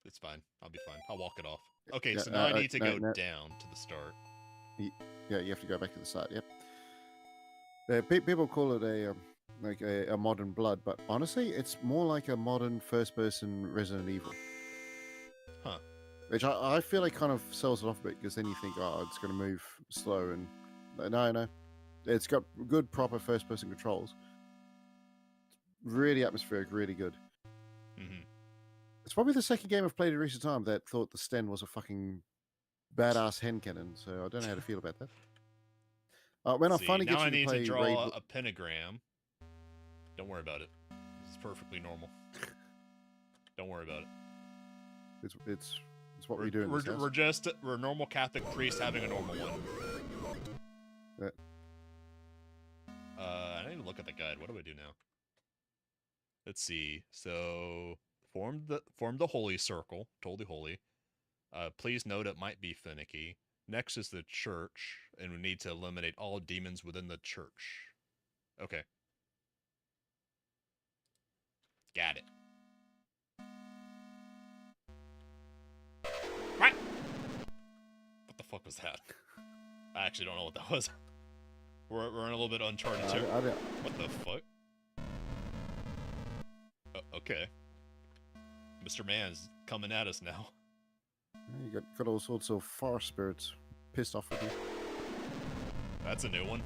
It's fine. I'll be fine. I'll walk it off. Okay, so now I need to go down to the start. Yeah, you have to go back to the start. Yep. People call it a modern Blood, but honestly, it's more like a modern first-person Resident Evil. Huh. Which I feel like kind of sells it off a bit, because then you think, oh, it's going to move slow, and no. It's got good, proper first-person controls. Really atmospheric, really good. Mm-hmm. It's probably the second game I've played in recent time that thought the Sten was a fucking badass hen cannon, so I don't know how to feel about that. When I finally get you to play... Now I need to draw a pentagram. Don't worry about it. This is perfectly normal. Don't worry about it. It's what we do in this house. We're normal Catholic priests having a normal one. I need to look at the guide. What do I do now? Let's see. So form the holy circle, totally holy. Please note it might be finicky. Next is the church, and we need to eliminate all demons within the church. Okay. Got it. What? What the fuck was that? I actually don't know what that was. We're in a little bit uncharted territory. What the fuck? Okay. Mr. Man's coming at us now. You got all sorts of forest spirits pissed off with you. That's a new one.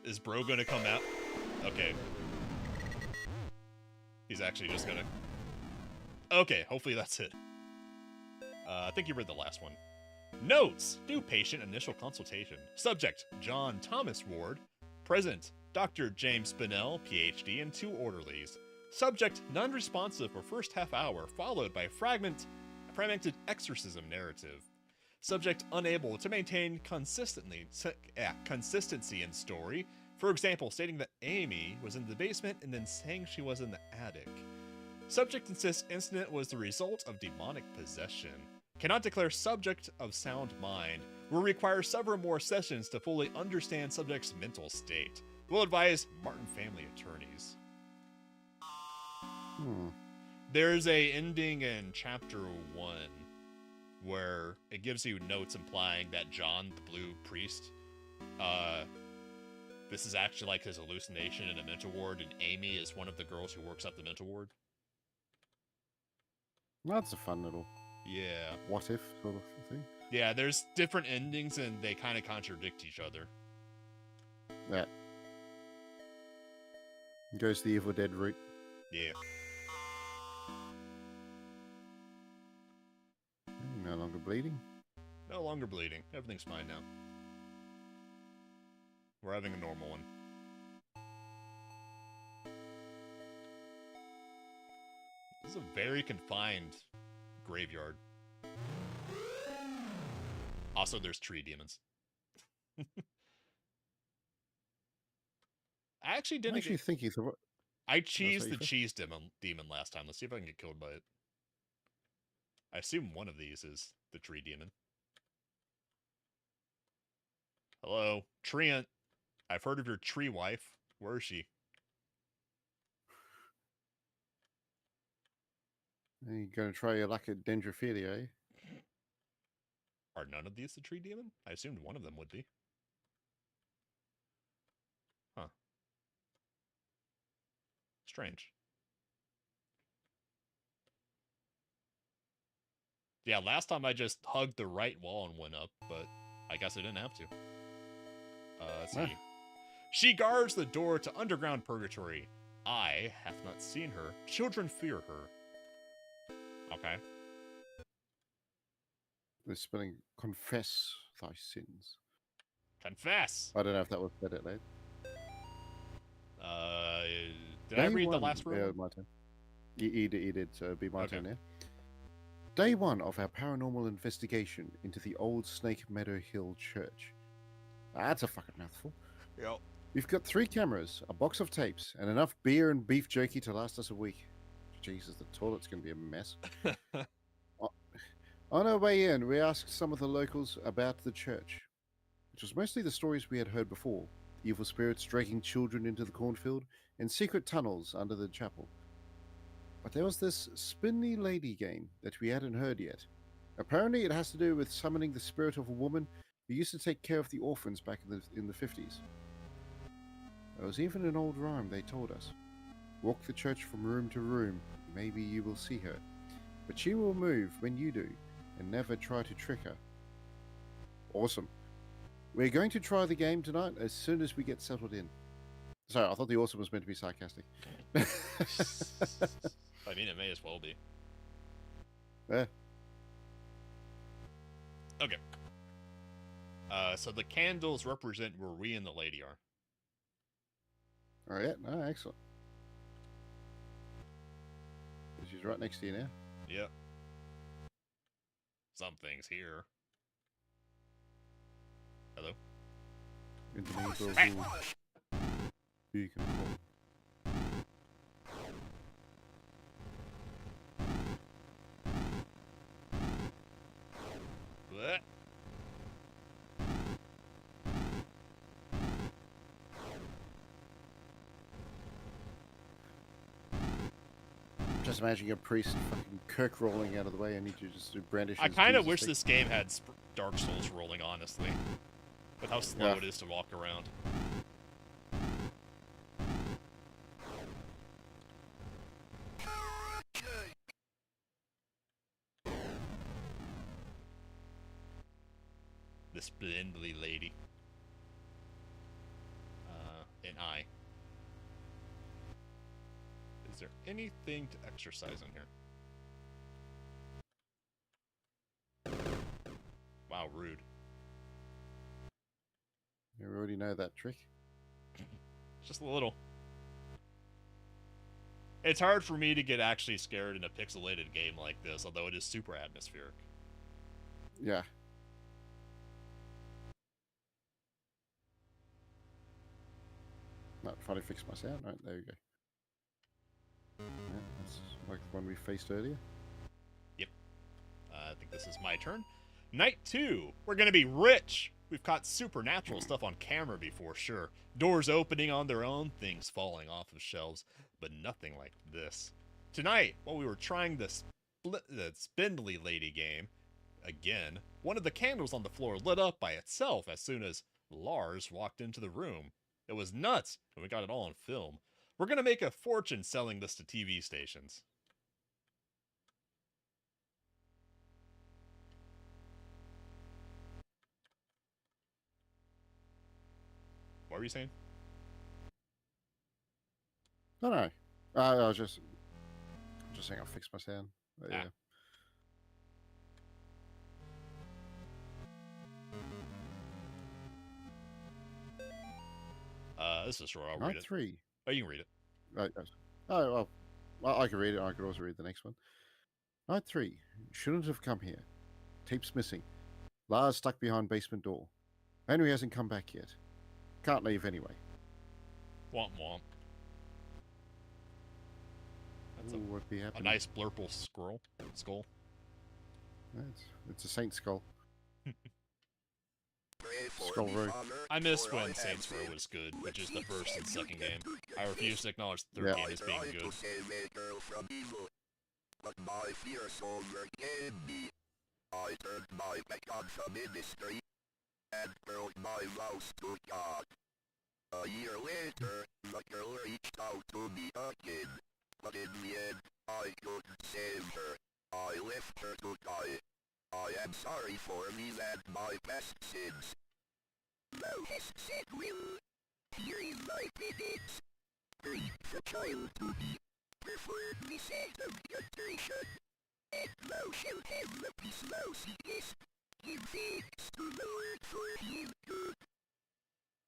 Is bro gonna come out? Okay. He's actually just gonna... Okay, hopefully that's it. I think you read the last one. Notes! New patient initial consultation. Subject, John Thomas Ward. Present, Dr. James Spinell, PhD, and 2 orderlies. Subject, non-responsive for first half hour, followed by fragmented exorcism narrative. Subject, unable to maintain consistency in story. For example, stating that Amy was in the basement and then saying she was in the attic. Subject insists incident was the result of demonic possession. Cannot declare subject of sound mind. Will require several more sessions to fully understand subject's mental state. Will advise Martin family attorneys. There's a ending in chapter 1 where it gives you notes implying that John, the blue priest, this is actually like his hallucination in a mental ward, and Amy is one of the girls who works at the mental ward. That's a fun little what if sort of thing. Yeah, there's different endings and they kind of contradict each other. Yeah. Goes the Evil Dead route. Yeah. No longer bleeding. No longer bleeding. Everything's fine now. We're having a normal one. This is a very confined graveyard. Also, there's tree demons. I actually didn't. I cheesed the cheese demon last time. Let's see if I can get killed by it. I assume one of these is the tree demon. Hello, Treant. I've heard of your tree wife. Where is she? Are you going to try your luck at dendrophilia, eh? Are none of these the tree demon? I assumed one of them would be. Huh. Strange. Yeah, last time I just hugged the right wall and went up, but I guess I didn't have to. Let's see. She guards the door to underground purgatory. I have not seen her. Children fear her. Okay. The spelling, confess thy sins. Confess! I don't know if that was said it late. Did I read the last room? Yeah, my turn. You did, so it'll be my turn now. Day 1 of our paranormal investigation into the old Snake Meadow Hill Church. That's a fucking mouthful. Yep. We've got 3 cameras, a box of tapes, and enough beer and beef jerky to last us a week. Jesus, the toilet's going to be a mess. On our way in, we asked some of the locals about the church, which was mostly the stories we had heard before. Evil spirits dragging children into the cornfield and secret tunnels under the chapel. But there was this spinny lady game that we hadn't heard yet. Apparently it has to do with summoning the spirit of a woman who used to take care of the orphans back in the 50s. There was even an old rhyme they told us. Walk the church from room to room, maybe you will see her. But she will move when you do, and never try to trick her. Awesome. We're going to try the game tonight as soon as we get settled in. Sorry, I thought the awesome was meant to be sarcastic. I mean, it may as well be. Yeah. Okay. So the candles represent where we and the lady are. All right. Oh, excellent. She's right next to you now. Yep. Something's here. Hello? in the neighborhood. You can call. What? Just imagine a priest fucking Kirk rolling out of the way. I need you just to brandish. I kind of wish this game had Dark Souls rolling, honestly, with how slow it is to walk around. The splendidly lady. And I. Is there anything to exercise in here? Wow, rude. You already know that trick. Just a little. It's hard for me to get actually scared in a pixelated game like this, although it is super atmospheric. Yeah. Not finally fix my sound. Right, there you go. Yeah, that's like the one we faced earlier. Yep. I think this is my turn. Night 2. We're gonna be rich. We've caught supernatural stuff on camera before, sure. Doors opening on their own, things falling off of shelves, but nothing like this. Tonight, while we were trying the Spindly Lady game, again, one of the candles on the floor lit up by itself as soon as Lars walked into the room. It was nuts, and we got it all on film. We're gonna make a fortune selling this to TV stations. What were you saying? No, no. I was just saying I'll fix my sound. But, yeah. This is short. I'll read Night it. 3. Oh, you can read it. Right. Oh, well, I can read it. I could also read the next one. Night 3. Shouldn't have come here. Tape's missing. Lars stuck behind basement door. Henry hasn't come back yet. Can't leave anyway. Womp womp. That's Ooh, what be a happening? nice blurple skull. It's a Saint skull. Skull Road. I miss when Saints Row was good, which is the first and second game. I refuse to acknowledge the third game as being good. But my fierce overcame me. I turned my back on the ministry and hurled my vows to God. A year later, the girl reached out to me again, but in the end, I couldn't save her. I left her to die. I am sorry for me and my past sins. Thou hast said will. Here is my penance. Bring the child to me. Perform this act of contrition, and thou shalt have the peace thou seekest. Give thanks to the Lord for his good.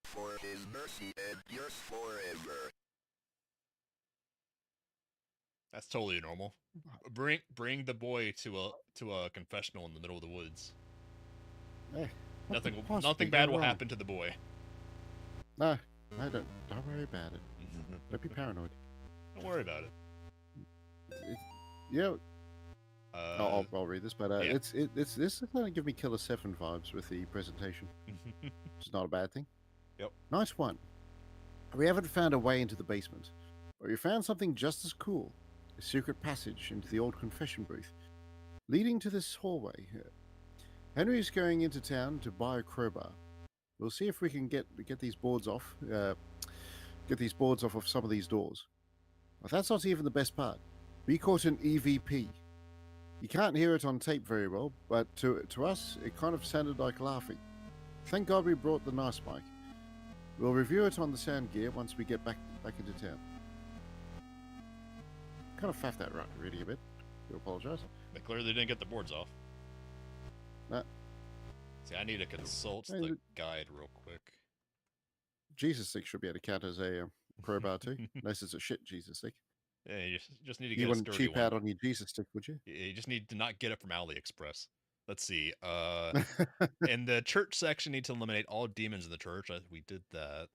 For his mercy endures forever. That's totally normal. Bring the boy to a confessional in the middle of the woods. Hey, nothing bad will happen to the boy. No, don't worry about it. Don't be paranoid. Don't worry about it. Yeah. I'll read this, but yeah. this is going to give me Killer 7 vibes with the presentation. Which is not a bad thing. Yep. Nice one. We haven't found a way into the basement, but we found something just as cool. A secret passage into the old confession booth, leading to this hallway. Henry's going into town to buy a crowbar. We'll see if we can get these boards off. Get these boards off of some of these doors. But that's not even the best part. We caught an EVP. You can't hear it on tape very well, but to us, it kind of sounded like laughing. Thank God we brought the nice mic. We'll review it on the sound gear once we get back into town. Kind of faffed that right, really a bit. I apologize. They clearly didn't get the boards off. Nah. See, I need to consult the guide real quick. Jesus stick should be able to count as a crowbar too, unless it's a shit Jesus stick. Yeah, you just need to get you a wouldn't sturdy cheap one. out on your Jesus stick, would you? You just need to not get it from AliExpress. Let's see. In the church section, need to eliminate all demons in the church. We did that.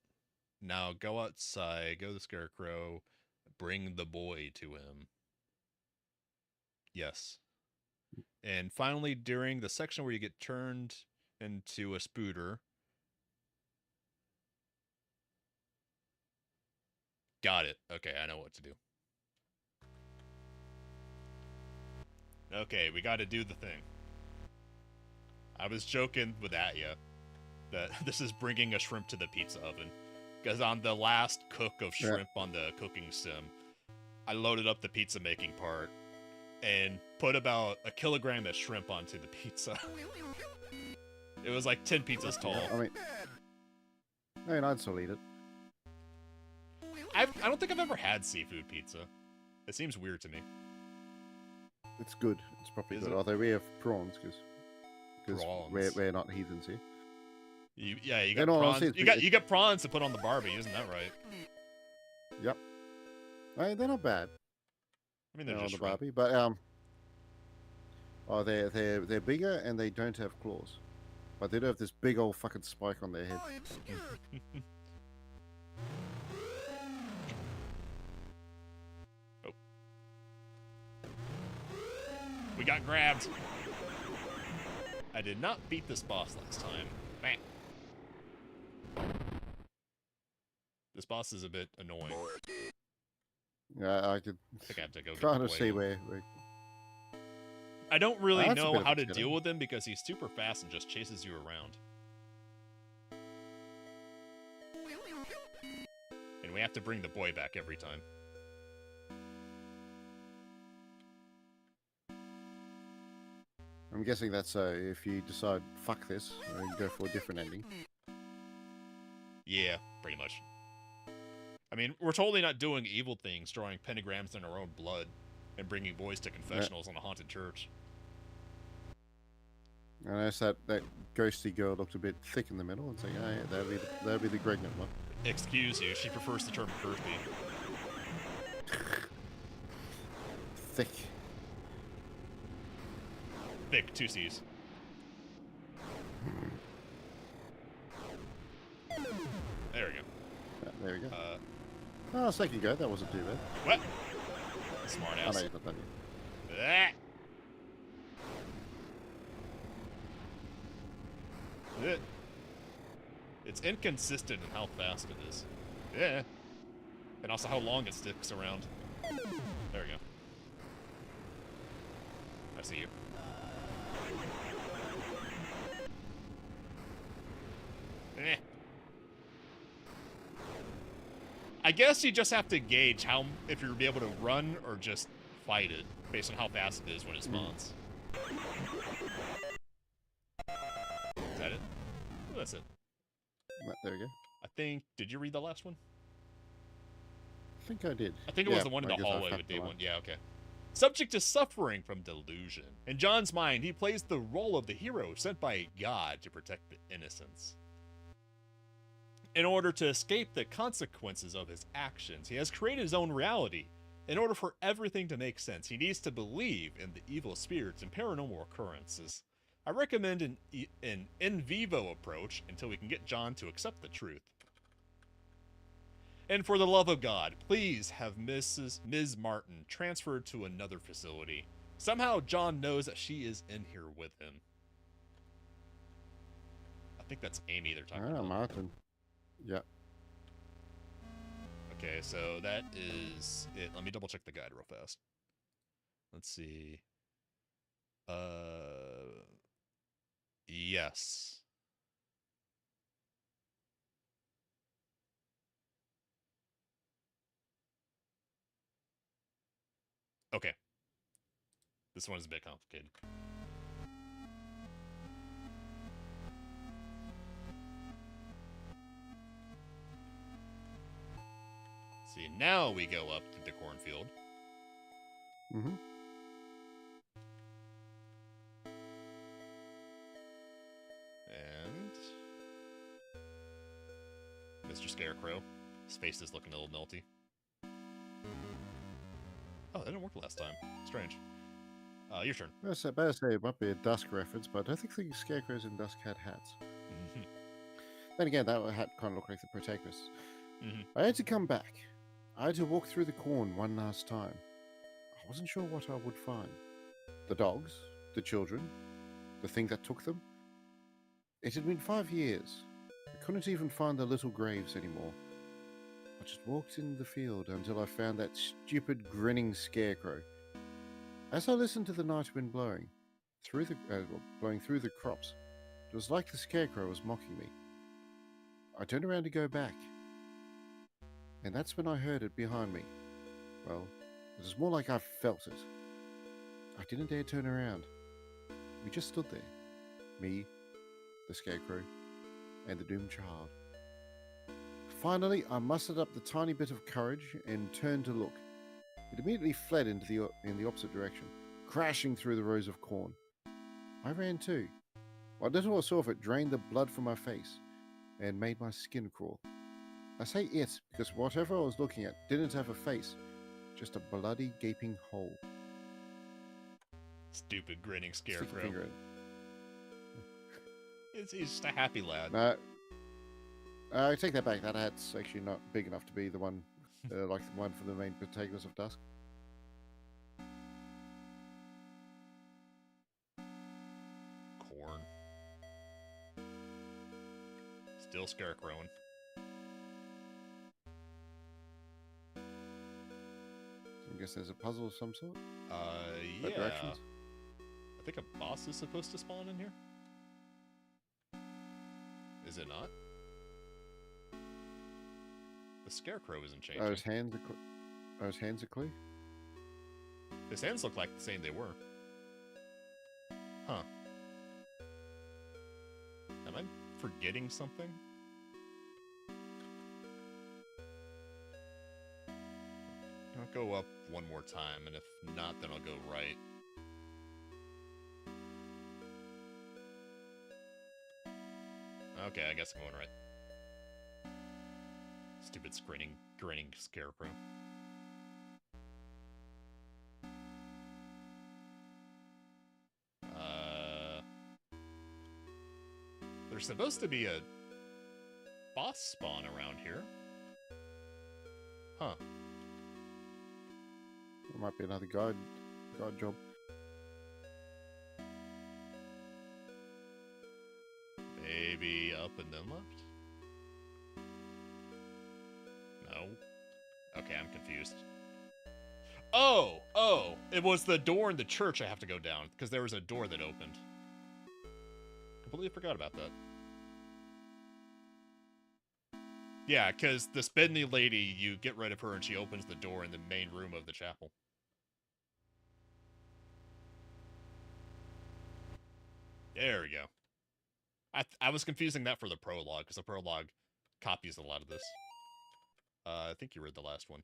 Now go outside, go to the Scarecrow, bring the boy to him. Yes. And finally, during the section where you get turned into a spooter. Got it. Okay, I know what to do. Okay, we got to do the thing. I was joking with Atya that this is bringing a shrimp to the pizza oven. Because on the last cook of shrimp on the cooking sim, I loaded up the pizza making part and put about 1 kilogram of shrimp onto the pizza. It was like 10 pizzas tall. I mean, I'd still eat it. I don't think I've ever had seafood pizza. It seems weird to me. It's good. It's probably Is good. it? Although we have prawns because we're not heathens here. You got prawns. You got prawns to put on the Barbie, isn't that right? Yep. I mean, they're not bad. I mean, they're on just the Barbie, but they're bigger and they don't have claws, but they do have this big old fucking spike on their head. Oh. We got grabbed. I did not beat this boss last time. Bang. This boss is a bit annoying. Yeah, I could I think I have to go kind get of the see blade. where. I don't really That's a know bit of how a to killer. deal with him because he's super fast and just chases you around. And we have to bring the boy back every time. I'm guessing that's if you decide fuck this and go for a different ending. Yeah, pretty much. I mean, we're totally not doing evil things, drawing pentagrams in our own blood, and bringing boys to confessionals on a haunted church. And I noticed that ghosty girl looked a bit thick in the middle, and saying, "Oh yeah, that'd be the pregnant one." Excuse you, she prefers the term girthy. Thick. Thick, 2 C's. There we go. There we go. Oh, second go. That wasn't too bad. What? Smart I ass. know you've not done yet. It's inconsistent in how fast it is. Yeah. And also how long it sticks around. There we go. I see you. Eh. I guess you just have to gauge if you'll be able to run or just fight it based on how fast it is when it spawns. Is that it? Oh, that's it. There we go. I think. Did you read the last one? I think I did. I think it was the one in the hallway with day one. Yeah, okay. Subject to suffering from delusion. In John's mind, he plays the role of the hero sent by a god to protect the innocents. In order to escape the consequences of his actions, he has created his own reality. In order for everything to make sense, he needs to believe in the evil spirits and paranormal occurrences. I recommend an in vivo approach until we can get John to accept the truth. And for the love of God, please have Ms. Martin transferred to another facility. Somehow John knows that she is in here with him. I think that's Amy they're talking about. Martin. Yeah. Okay, so that is it. Let me double check the guide real fast. Let's see. Yes. Okay. This one is a bit complicated. See, now we go up to the cornfield. Mm-hmm. And Mr. Scarecrow. His face is looking a little melty. Oh, that didn't work last time. Strange. Your turn. Better say it might be a Dusk reference, but I don't think the scarecrows in Dusk had hats. Mm-hmm. Then again, that hat kind of looked like the protagonists. Mm-hmm. I had to come back. I had to walk through the corn one last time. I wasn't sure what I would find. The dogs, the children, the thing that took them. It had been 5 years. I couldn't even find the little graves anymore. I just walked in the field until I found that stupid grinning scarecrow. As I listened to the night wind blowing through the crops, it was like the scarecrow was mocking me. I turned around to go back, and that's when I heard it behind me. Well, it was more like I felt it. I didn't dare turn around. We just stood there. Me, the scarecrow, and the doomed child. Finally, I mustered up the tiny bit of courage and turned to look. It immediately fled in the opposite direction, crashing through the rows of corn. I ran too. What little I saw of it drained the blood from my face and made my skin crawl. I say it because whatever I was looking at didn't have a face, just a bloody gaping hole. Stupid grinning scarecrow. Stick your finger in. He's just a happy lad. No, I take that back. That hat's actually not big enough to be the one, like the one for the main protagonist of Dusk. Corn. Still scarecrowing. I guess there's a puzzle of some sort. Yeah. Directions? I think a boss is supposed to spawn in here. Is it not? The scarecrow isn't changing. Oh, his hands are clue? His hands look like the same they were. Huh. Am I forgetting something? I'll go up one more time, and if not, then I'll go right. Okay, I guess I'm going right. Stupid grinning scarecrow. There's supposed to be a boss spawn around here. Huh. It might be another guide job. Maybe up and then left? No. Okay, I'm confused. Oh! It was the door in the church I have to go down, because there was a door that opened. Completely forgot about that. Yeah, because the spindly lady, you get rid of her and she opens the door in the main room of the chapel. There we go. I was confusing that for the prologue, because the prologue copies a lot of this. I think you read the last one.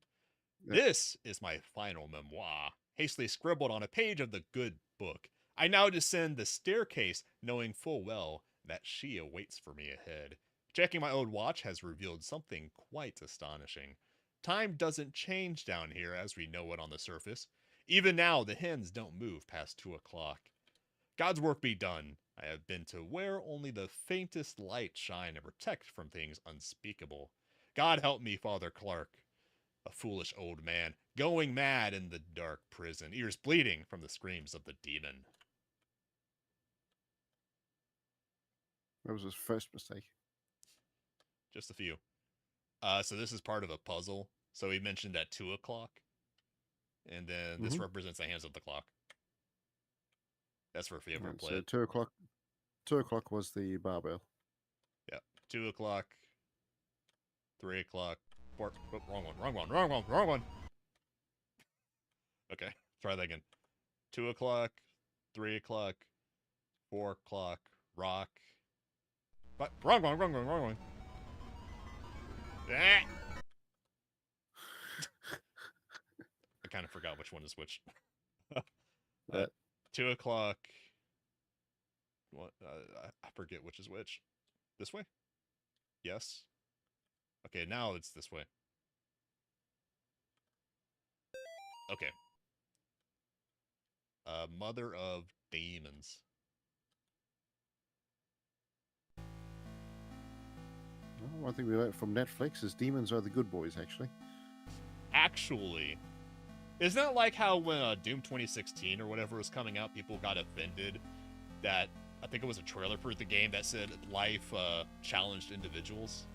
Yep. This is my final memoir, hastily scribbled on a page of the good book. I now descend the staircase, knowing full well that she awaits for me ahead. Checking my old watch has revealed something quite astonishing. Time doesn't change down here as we know it on the surface. Even now, the hens don't move past 2 o'clock. God's work be done. I have been to where only the faintest light shine and protect from things unspeakable. God help me, Father Clark, a foolish old man, going mad in the dark prison, ears bleeding from the screams of the demon. That was his first mistake. Just a few. So this is part of a puzzle. So he mentioned at 2 o'clock. And then this represents the hands of the clock. That's for if you ever play so it. 2 o'clock. 2 o'clock was the barbell. Yeah. 2 o'clock. 3 o'clock. 4. Oh, wrong one. Okay. Try that again. 2 o'clock. 3 o'clock. 4 o'clock. Rock. But wrong one. Ah! I kind of forgot which one is which. 2 o'clock. What? I forget which is which. This way? Yes. Okay, now it's this way. Okay. Mother of Demons. Well, one thing we learned from Netflix is demons are the good boys, actually. Actually, isn't that like how when Doom 2016 or whatever was coming out, people got offended that I think it was a trailer for the game that said life challenged individuals?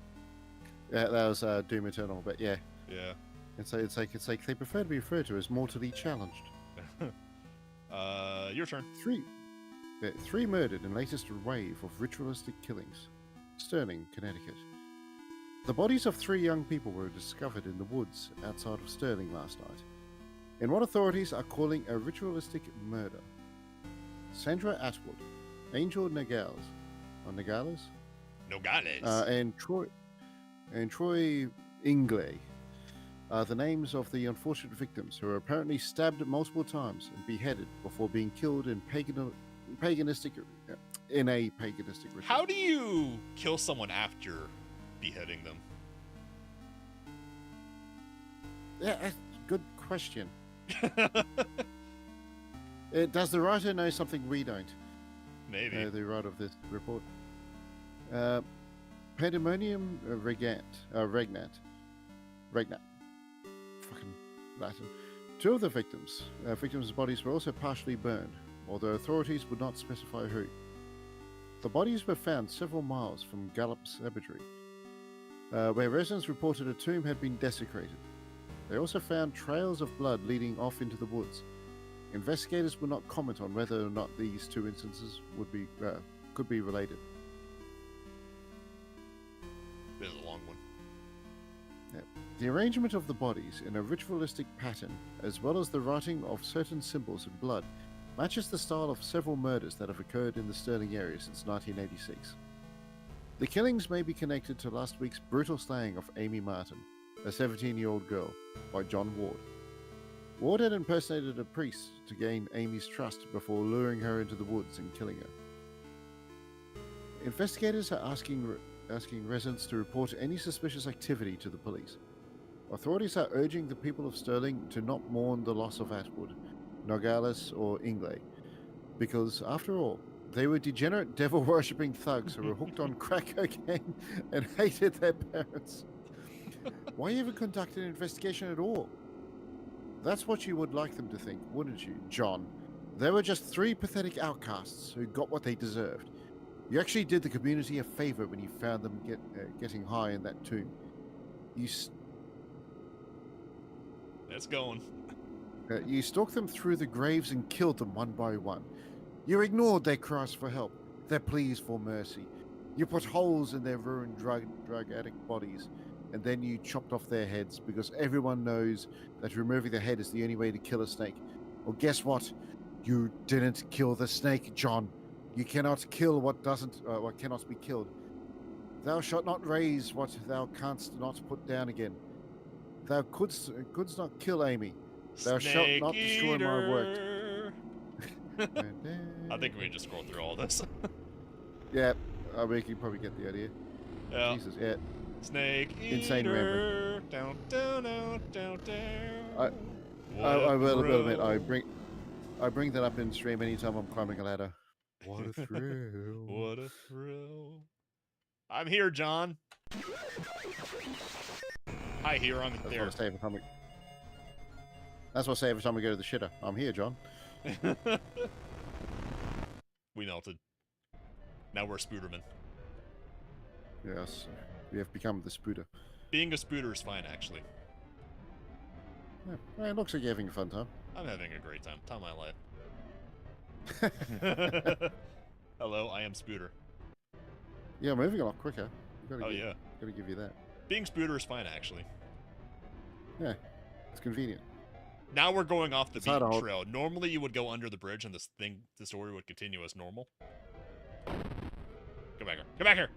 Yeah, that was Doom Eternal, but yeah. Yeah. It's like they prefer to be referred to as mortally challenged. Your turn. Three murdered in latest wave of ritualistic killings. Sterling, Connecticut. The bodies of 3 young people were discovered in the woods outside of Sterling last night, in what authorities are calling a ritualistic murder. Sandra Atwood, Angel Nogales, and Troy Ingley are the names of the unfortunate victims who were apparently stabbed multiple times and beheaded before being killed in a paganistic ritual. How do you kill someone after beheading them? Yeah, that's a good question. Does the writer know something we don't? Maybe. The writer of this report. Pandemonium Regnat. Fucking Latin. 2 of the victims' bodies were also partially burned, although authorities would not specify who. The bodies were found several miles from Gallup Cemetery, where residents reported a tomb had been desecrated. They also found trails of blood leading off into the woods. Investigators would not comment on whether or not these 2 instances could be related. This is a long one. Yeah. The arrangement of the bodies in a ritualistic pattern, as well as the writing of certain symbols in blood, matches the style of several murders that have occurred in the Sterling area since 1986. The killings may be connected to last week's brutal slaying of Amy Martin, a 17-year-old girl, by John Ward. Ward had impersonated a priest to gain Amy's trust before luring her into the woods and killing her. Investigators are asking residents to report any suspicious activity to the police. Authorities are urging the people of Sterling to not mourn the loss of Atwood, Nogales, or Ingley, because, after all, they were degenerate devil-worshipping thugs who were hooked on crack cocaine and hated their parents. Why even conduct an investigation at all? That's what you would like them to think, wouldn't you, John? They were just 3 pathetic outcasts who got what they deserved. You actually did the community a favor when you found them getting high in that tomb. It's going. You stalked them through the graves and killed them one by one. You ignored their cries for help, their pleas for mercy. You put holes in their ruined drug addict bodies, and then you chopped off their heads because everyone knows that removing the head is the only way to kill a snake. Well, guess what? You didn't kill the snake, John. You cannot kill what cannot be killed. Thou shalt not raise what thou canst not put down again. Thou couldst not kill Amy. Thou shalt not destroy my work. I think we can just scroll through all this. Yeah, we can probably get the idea. Yeah. Jesus, yeah. Snake Insane eater. Down, down, down, down, down. I will admit, I bring that up in stream anytime I'm climbing a ladder. What a thrill. What a thrill. I'm here, John. Hi, here. I'm That's there. what I say every time That's what I say every time we go to the shitter. I'm here, John. We melted. Now we're Spooderman. Yes, we have become the Spooder. Being a Spooder is fine, actually. Yeah, it looks like you're having a fun time. I'm having a great time. Time of my life. Hello, I am Spooder. Yeah, moving a lot quicker. Yeah. Gotta give you that. Being Spooder is fine, actually. Yeah, it's convenient. Now we're going off the beaten trail. Normally you would go under the bridge and the story would continue as normal. Come back here. Come back here!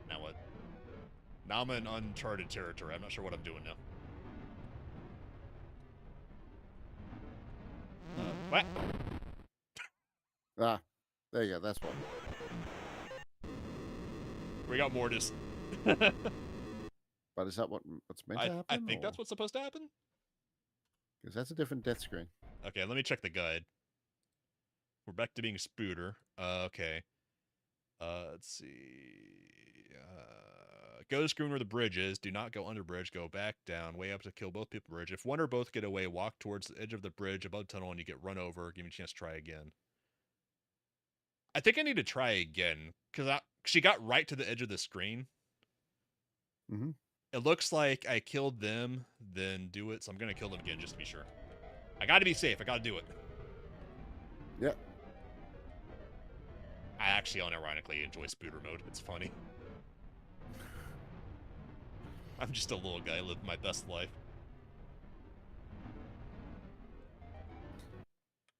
Now what? Now I'm in uncharted territory. I'm not sure what I'm doing now. What? Ah, there you go. That's one. We got mortis. But is that what's meant to happen? I think that's what's supposed to happen. Because that's a different death screen. Okay, let me check the guide. We're back to being Spooter. Okay. Let's see. Go to screen where the bridge is. Do not go under bridge. Go back down, way up to kill both people bridge. If one or both get away, walk towards the edge of the bridge above the tunnel and you get run over. Give me a chance to try again. I think I need to try again because she got right to the edge of the screen. Mm-hmm. It looks like I killed them, then do it. So I'm going to kill them again just to be sure. I got to be safe. I got to do it. Yep. I actually unironically enjoy Spooter mode. It's funny. I'm just a little guy living my best life.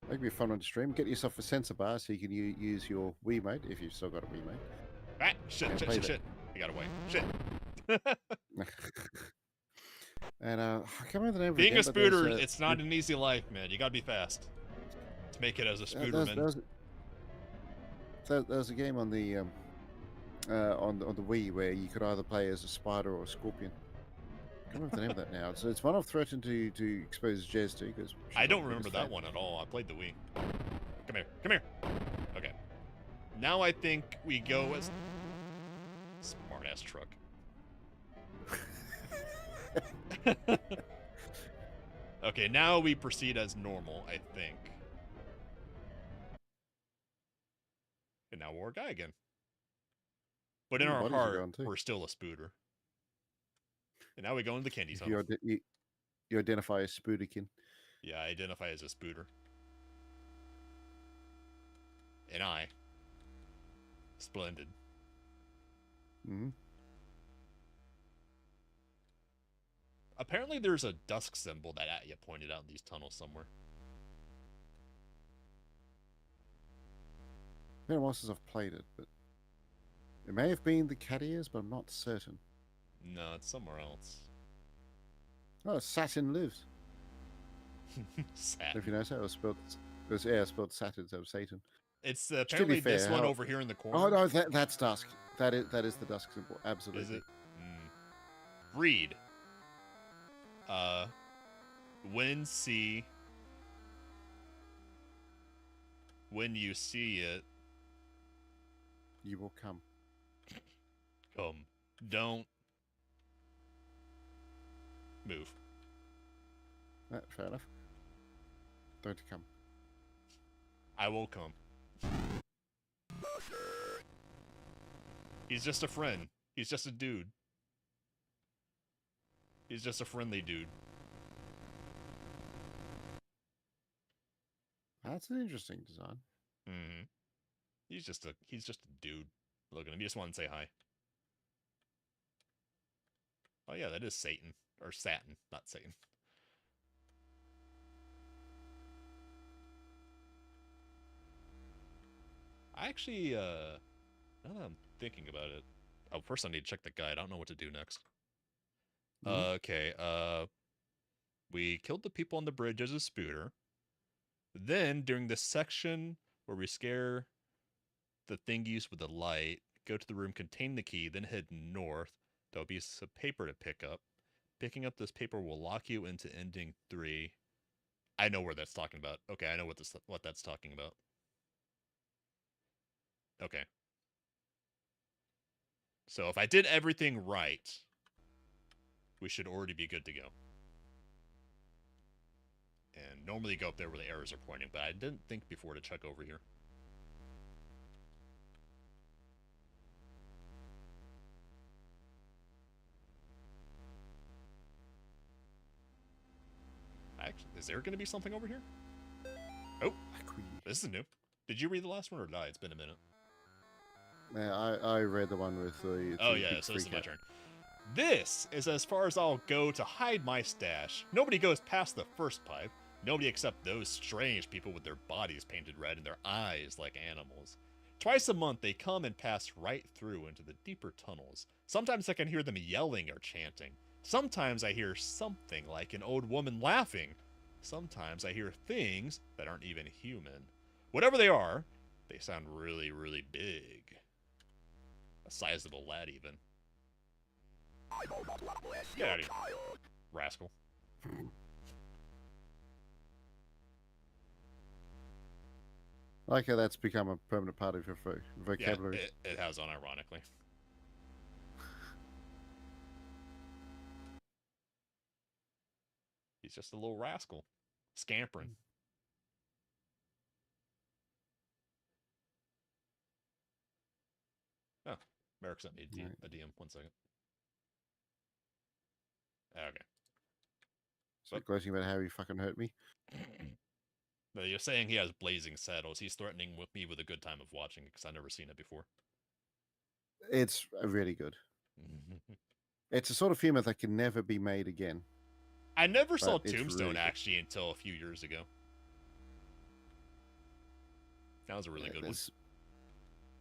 That'd be a fun one to stream. Get yourself a sensor bar so you can use your Wiimote if you've still got a Wiimote. Ah, shit. I got away. Shit. And I can't remember the name Being of a Spooter, it's not an easy life, man. You gotta be fast to make it as a Spooterman. There's a game on the on the Wii where you could either play as a spider or a scorpion. I can't remember the name of that now. It's one I've threatened to expose Jez to because I don't remember that one at all. I played the Wii. Come here. Okay. Now I think we go as smart ass truck. Okay, now we proceed as normal, I think. And now we're a guy again. But in our heart, we're still a Spooter. And now we go into the candy zone. You identify as Spooderkin. Yeah, I identify as a Spooter. And I. Splendid. Mm-hmm. Apparently there's a dusk symbol that Atya pointed out in these tunnels somewhere. It's been a while since I've played it, but it may have been the cat ears, but I'm not certain. No, it's somewhere else. Oh, Saturn lives. Saturn. If you notice that, it was spelled Saturn instead of Satan. It's apparently fair, this one over here in the corner. Oh no, that's dusk. That is the dusk symbol. Absolutely. Is it? Read. When you see it, you will come. Come. Don't move. Fair enough. Don't come. I will come. He's just a friend. He's just a dude. He's just a friendly dude. That's an interesting design. Mm-hmm. He's just a dude. Look at him. He just wanted to say hi. Oh yeah, that is Satan. Or Satin, not Satan. I actually, now that I'm thinking about it... Oh, first I need to check the guide. I don't know what to do next. Okay, we killed the people on the bridge as a Spooter. Then, during this section where we scare the thingies with the light, go to the room, contain the key, then head north. There'll be some paper to pick up. Picking up this paper will lock you into ending 3. I know where that's talking about. Okay, I know what that's talking about. Okay. So if I did everything right, we should already be good to go. And normally go up there where the arrows are pointing, but I didn't think before to check over here. Actually, is there going to be something over here? Oh, this is new. Did you read the last one or did I? It's been a minute. Yeah, I read the one with the oh yeah, so this is my turn. This is as far as I'll go to hide my stash. Nobody goes past the first pipe. Nobody except those strange people with their bodies painted red and their eyes like animals. Twice a month, they come and pass right through into the deeper tunnels. Sometimes I can hear them yelling or chanting. Sometimes I hear something like an old woman laughing. Sometimes I hear things that aren't even human. Whatever they are, they sound really, really big. A sizable lad, even. Get out of here, rascal. I like how that's become a permanent part of your vocabulary. Yeah, it has, unironically. He's just a little rascal, scampering. Oh, Merrick sent me a DM. 1 second. Okay. So gloating about how he fucking hurt me. But you're saying he has blazing saddles. He's threatening me with a good time of watching it because I've never seen it before. It's really good. It's a sort of humor that can never be made again. I never saw Tombstone actually until a few years ago. That was a really good one.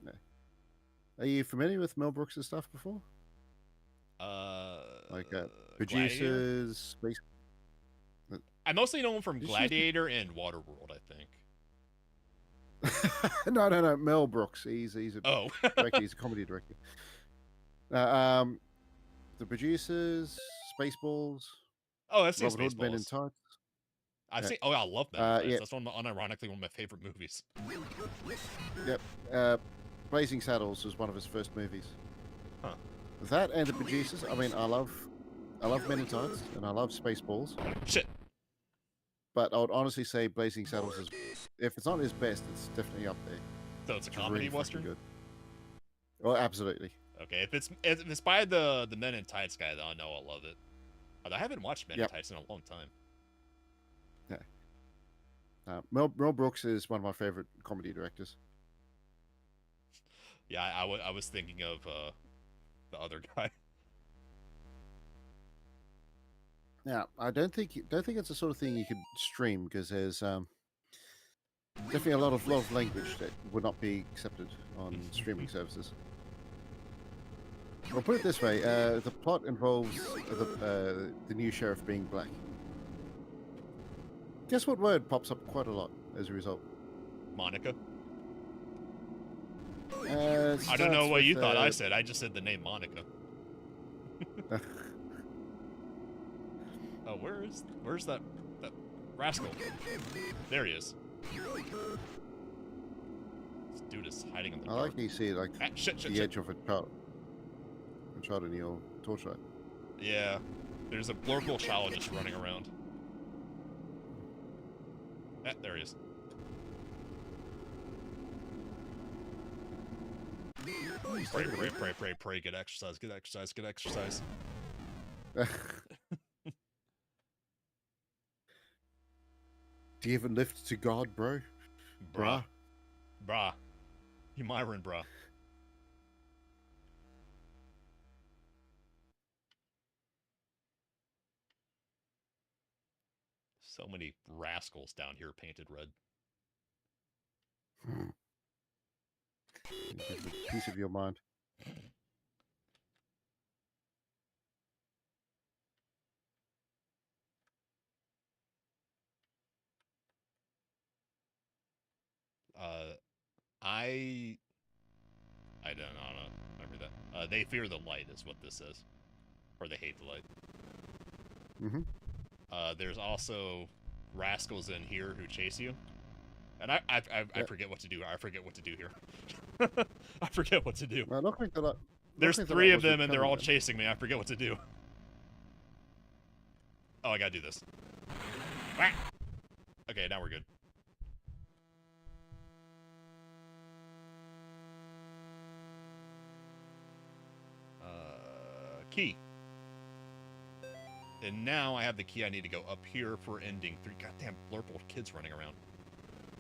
No. Are you familiar with Mel Brooks' stuff before? Like Producers, Space. I mostly know him from Gladiator and Waterworld, I think. No. Mel Brooks. He's a director. He's a comedy director. The Producers, Spaceballs. Oh, I've seen Robert Hood, Men in Tights. I've seen. Oh, I love Men in Tights. That's unironically one of my favorite movies. Yep. Blazing Saddles was one of his first movies. Huh. That and The Producers. I mean, I love Men in Tights and I love Spaceballs. Shit. But I would honestly say Blazing Saddles is, if it's not his best, it's definitely up there. So it's a comedy western. Good. Well, absolutely. Okay, if it's by the Men in Tights guy, then I know I'll love it. I haven't watched Men in Tights in a long time. Yeah. Mel Brooks is one of my favorite comedy directors. Yeah, I was thinking of the other guy. Yeah, I don't think it's the sort of thing you could stream because there's definitely a lot of language that would not be accepted on streaming services. I'll put it this way: the plot involves the new sheriff being black. Guess what word pops up quite a lot as a result? Monica. I don't know what you thought I said. I just said the name Monica. Oh, where's that rascal? There he is. This dude is hiding in the dark. I like how you see like the edge of a child in your torchlight. Yeah, there's a local child just running around. There he is. Pray. Get exercise. Do you even lift to God, bro? Brah. You Myron, brah. So many rascals down here painted red. A piece of your mind. I don't know. Remember that. They fear the light is what this says. Or they hate the light. Mm-hmm. There's also rascals in here who chase you. And I forget what to do. I forget what to do here. I forget what to do. Well, there's 3 of them and they're all chasing me. I forget what to do. Oh, I gotta do this. Okay, now we're good. Key. And now I have the key I need to go up here for ending 3. Goddamn blurple kids running around.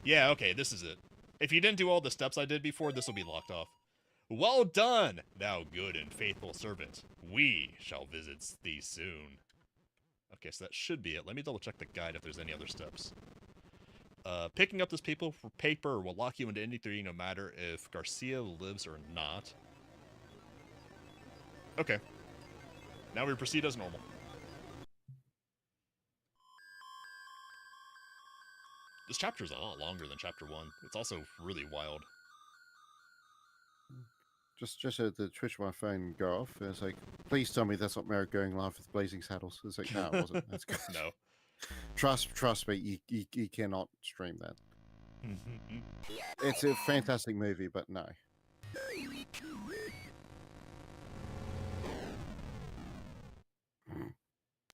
Yeah, okay, this is it. If you didn't do all the steps I did before, this will be locked off. Well done, thou good and faithful servant. We shall visit thee soon. Okay, so that should be it. Let me double check the guide if there's any other steps. Picking up this paper will lock you into Indy 3 no matter if Garcia lives or not. Okay. Now we proceed as normal. This chapter is a lot longer than chapter 1. It's also really wild. Just had the Twitch on my phone go off. And it's like, please tell me that's not Merrick going live with Blazing Saddles. It's like, no, it wasn't. That's good. No. Trust me, you cannot stream that. It's a fantastic movie, but no.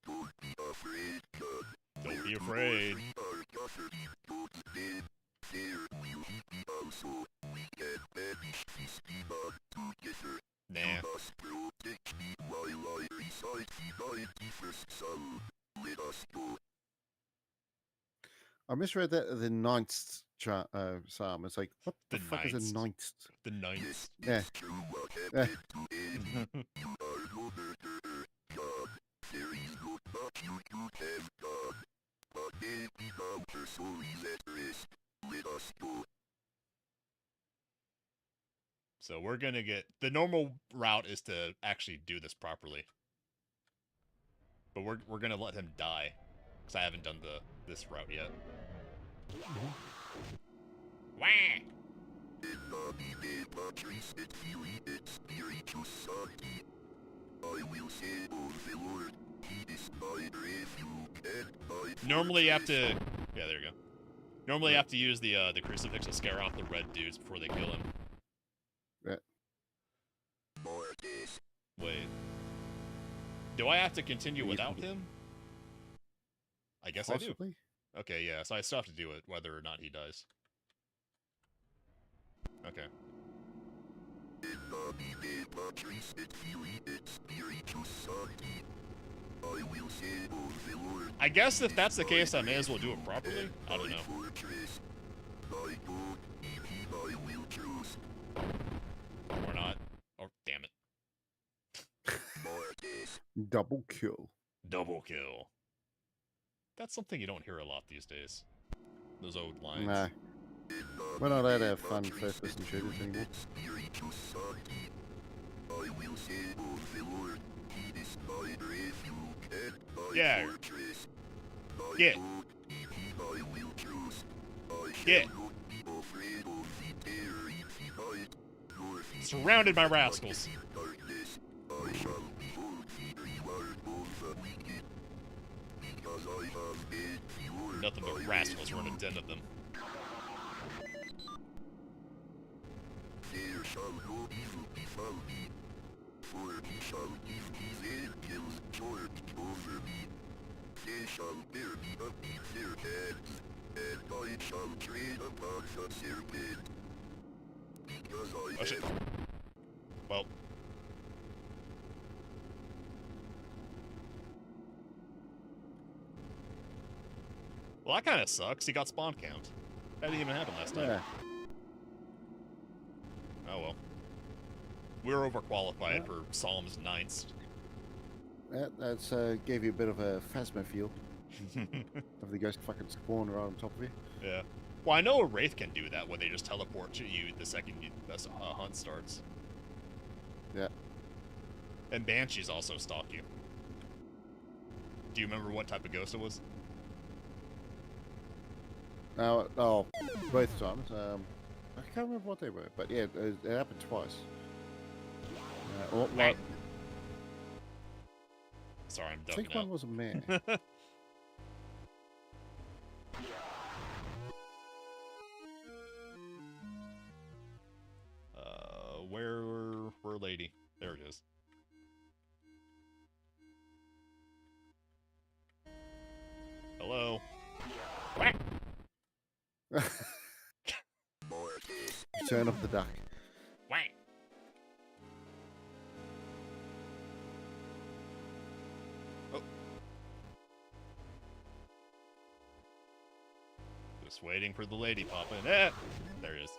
Don't be afraid. Nah. I misread that the ninth psalm. It's like, what the The fuck is a ninth. ninth? The ninth. Yeah. Yeah. So we're gonna get the normal route is to actually do this properly, but we're gonna let him die because I haven't done this route yet. Wah! Normally you have to, yeah, there you go. Normally you have to use the crucifix to scare off the red dudes before they kill him. Yeah. Wait. Do I have to continue without him? I guess Possibly. I do. Okay, yeah, so I still have to do it, whether or not he dies. Okay. I guess if that's the case, I may as well do it properly. I don't know. Or not. Oh, damn it. Double kill. Double kill. That's something you don't hear a lot these days. Those old lines. Nah. We're not allowed to have fun first-person shooters anymore. Yeah. Get. Get. Surrounded by rascals. Nothing but rascals run a den of them. There shall no evil befall me, for he shall give me their kills charged over me. They shall bear me up in their hands, and I shall tread upon the serpent. Because I have... Well... Well, that kind of sucks. He got spawn count. That didn't even happen last time. Yeah. Oh well. We're overqualified for Psalm's ninths. That's gave you a bit of a Phasma feel. Of the ghost fucking spawn right on top of you. Yeah. Well, I know a Wraith can do that when they just teleport to you the second the hunt starts. Yeah. And Banshees also stalk you. Do you remember what type of ghost it was? Oh, both times. I can't remember what they were, but yeah, it happened twice. Like, Sorry, I'm I ducking think one was a man. Where lady? There it is. Hello. Quack. Turn off the duck. Quack. Oh. Just waiting for the lady pop in. Eh! There it is.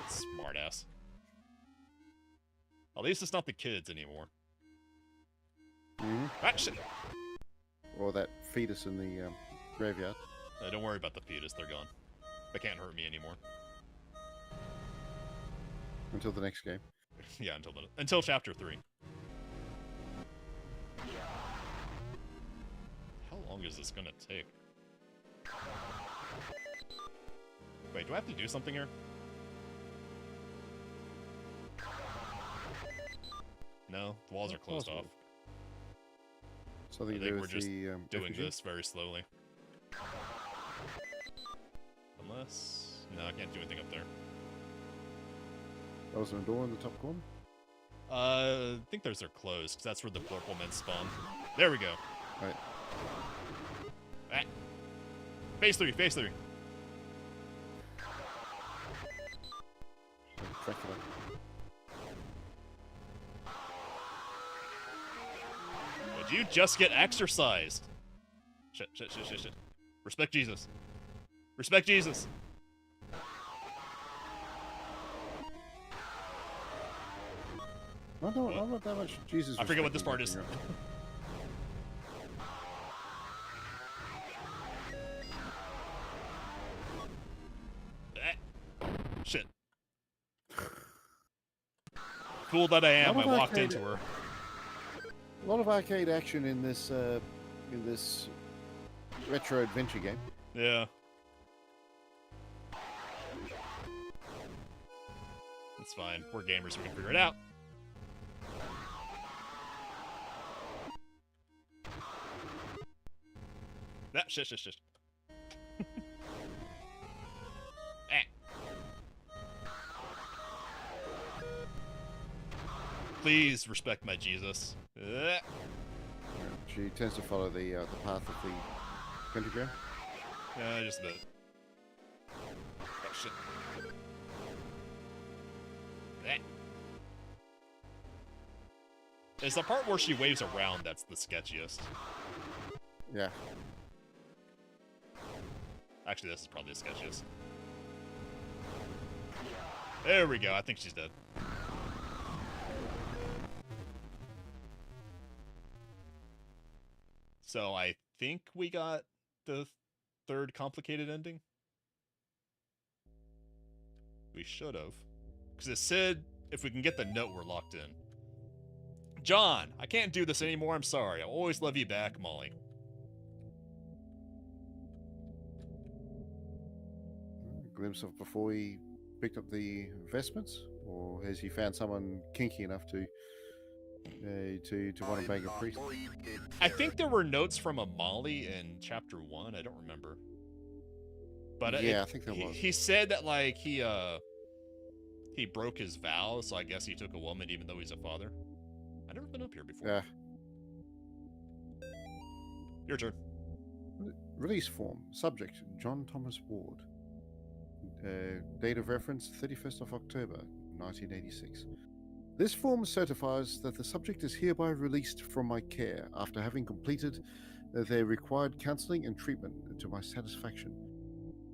Smartass. At least it's not the kids anymore. Mm-hmm. Ah, shit. Or that fetus in the graveyard. Don't worry about the fetus, they're gone. They can't hurt me anymore. Until the next game. Yeah, until chapter 3. How long is this gonna take? Wait, do I have to do something here? No, the walls are closed off. Something I to think do we're with just the doing effigy? this very slowly. guess. No, I can't do anything up there. That was a door in the top corner. I think those are closed, because that's where the purple men spawn. There we go. Right. Ah. Phase 3, phase 3. Dracula. Would you just get exercised? Shit, shit, shit, shit, shit. Respect Jesus. Respect Jesus. I'm not that much Jesus. I forget what this part is. Shit. Fool that I am, I walked into her. A lot of arcade action in this retro adventure game. Yeah. It's fine. We're gamers, we can figure it out. That shit, shit, shit. Please respect my Jesus. She tends to follow the path of the pentagram. Yeah, just a bit. Oh shit. It's the part where she waves around that's the sketchiest. Yeah. Actually, this is probably the sketchiest. There we go. I think she's dead. So I think we got the third complicated ending. We should have. Because it said if we can get the note, we're locked in. John, I can't do this anymore. I'm sorry. I'll always love you back, Molly. A glimpse of before he picked up the investments, or has he found someone kinky enough to want to bang a priest? I think there were notes from a Molly in chapter 1. I don't remember. But yeah, I think there was. He said that like he broke his vow, so I guess he took a woman even though he's a father. I've never been up here before. Yeah. Your turn. Release form. Subject: John Thomas Ward. Date of reference: 31st of October, 1986. This form certifies that the subject is hereby released from my care after having completed their required counseling and treatment to my satisfaction,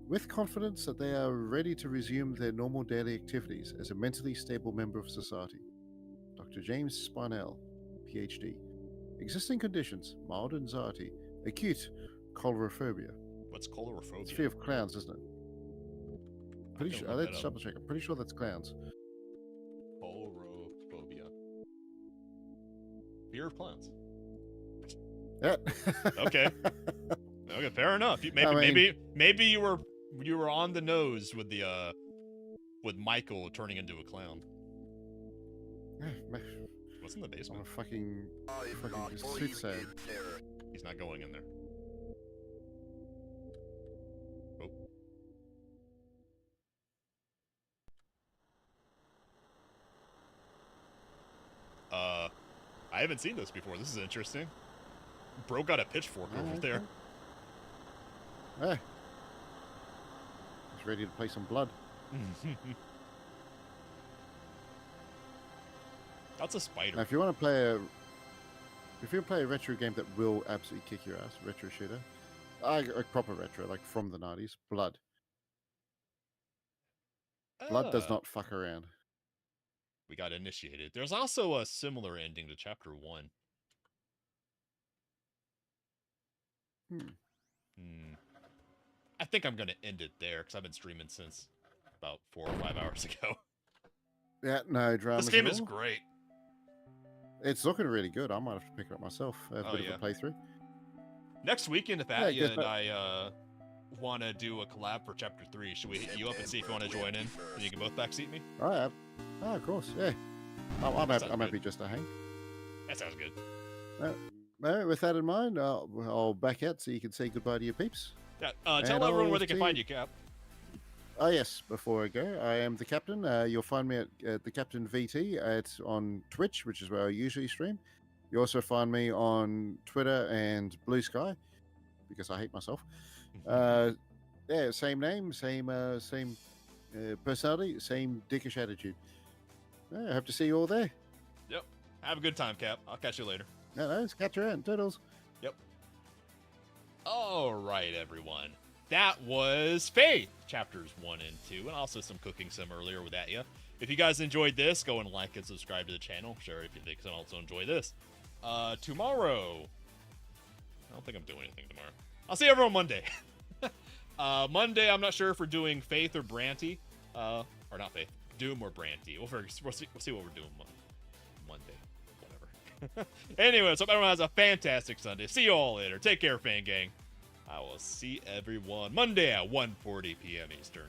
with confidence that they are ready to resume their normal daily activities as a mentally stable member of society. Dr. James Spinell, PhD. Existing conditions: mild anxiety, acute coulrophobia. What's coulrophobia? It's fear of clowns, isn't it? Pretty sure. Let's double check. I'm pretty sure that's clowns. Coulrophobia. Fear of clowns. Yeah. Okay. Okay, fair enough. Maybe you were on the nose with the with Michael turning into a clown. What's in the basement? I'm a fucking soothsayer. He's not going in there. Oh. I haven't seen this before. This is interesting. Bro got a pitchfork over there. Hey. He's ready to play some blood. That's a spider. Now, if you want to play a retro game that will absolutely kick your ass, retro shooter, a proper retro, like from the 90s, Blood. Blood does not fuck around. We got initiated. There's also a similar ending to chapter 1. I think I'm going to end it there because I've been streaming since about 4 or 5 hours ago. Yeah, no drama. This game is great. It's looking really good. I might have to pick it up myself. Have a bit of a playthrough. Next weekend, if Atya and I want to do a collab for chapter 3, should we hit you up and see if you want to join in? And you can both backseat me? All right. Oh, of course. Yeah. I'm happy just to hang. That sounds good. With that in mind, I'll back out so you can say goodbye to your peeps. Yeah, tell everyone where they can find you, Cap. Oh yes, before I go, I am the captain. You'll find me at the Captain VT on Twitch, which is where I usually stream. You also find me on Twitter and Blue Sky because I hate myself. Yeah, same name, same personality, same dickish attitude. Yeah, I hope to see you all there. Yep. Have a good time, Cap. I'll catch you later. No, catch you around, turtles. Yep. All right, everyone. That was Faith, chapters 1 and 2, and also some cooking sim earlier with Atya. If you guys enjoyed this, go and like and subscribe to the channel. Share if you think you can also enjoy this. Tomorrow, I don't think I'm doing anything tomorrow. I'll see everyone Monday. Monday, I'm not sure if we're doing Faith or Branty. Or not Faith, Doom or Branty. We'll see what we're doing Monday. Whatever. Anyway, so everyone has a fantastic Sunday. See you all later. Take care, Fan Gang. I will see everyone Monday at 1:40 p.m. Eastern.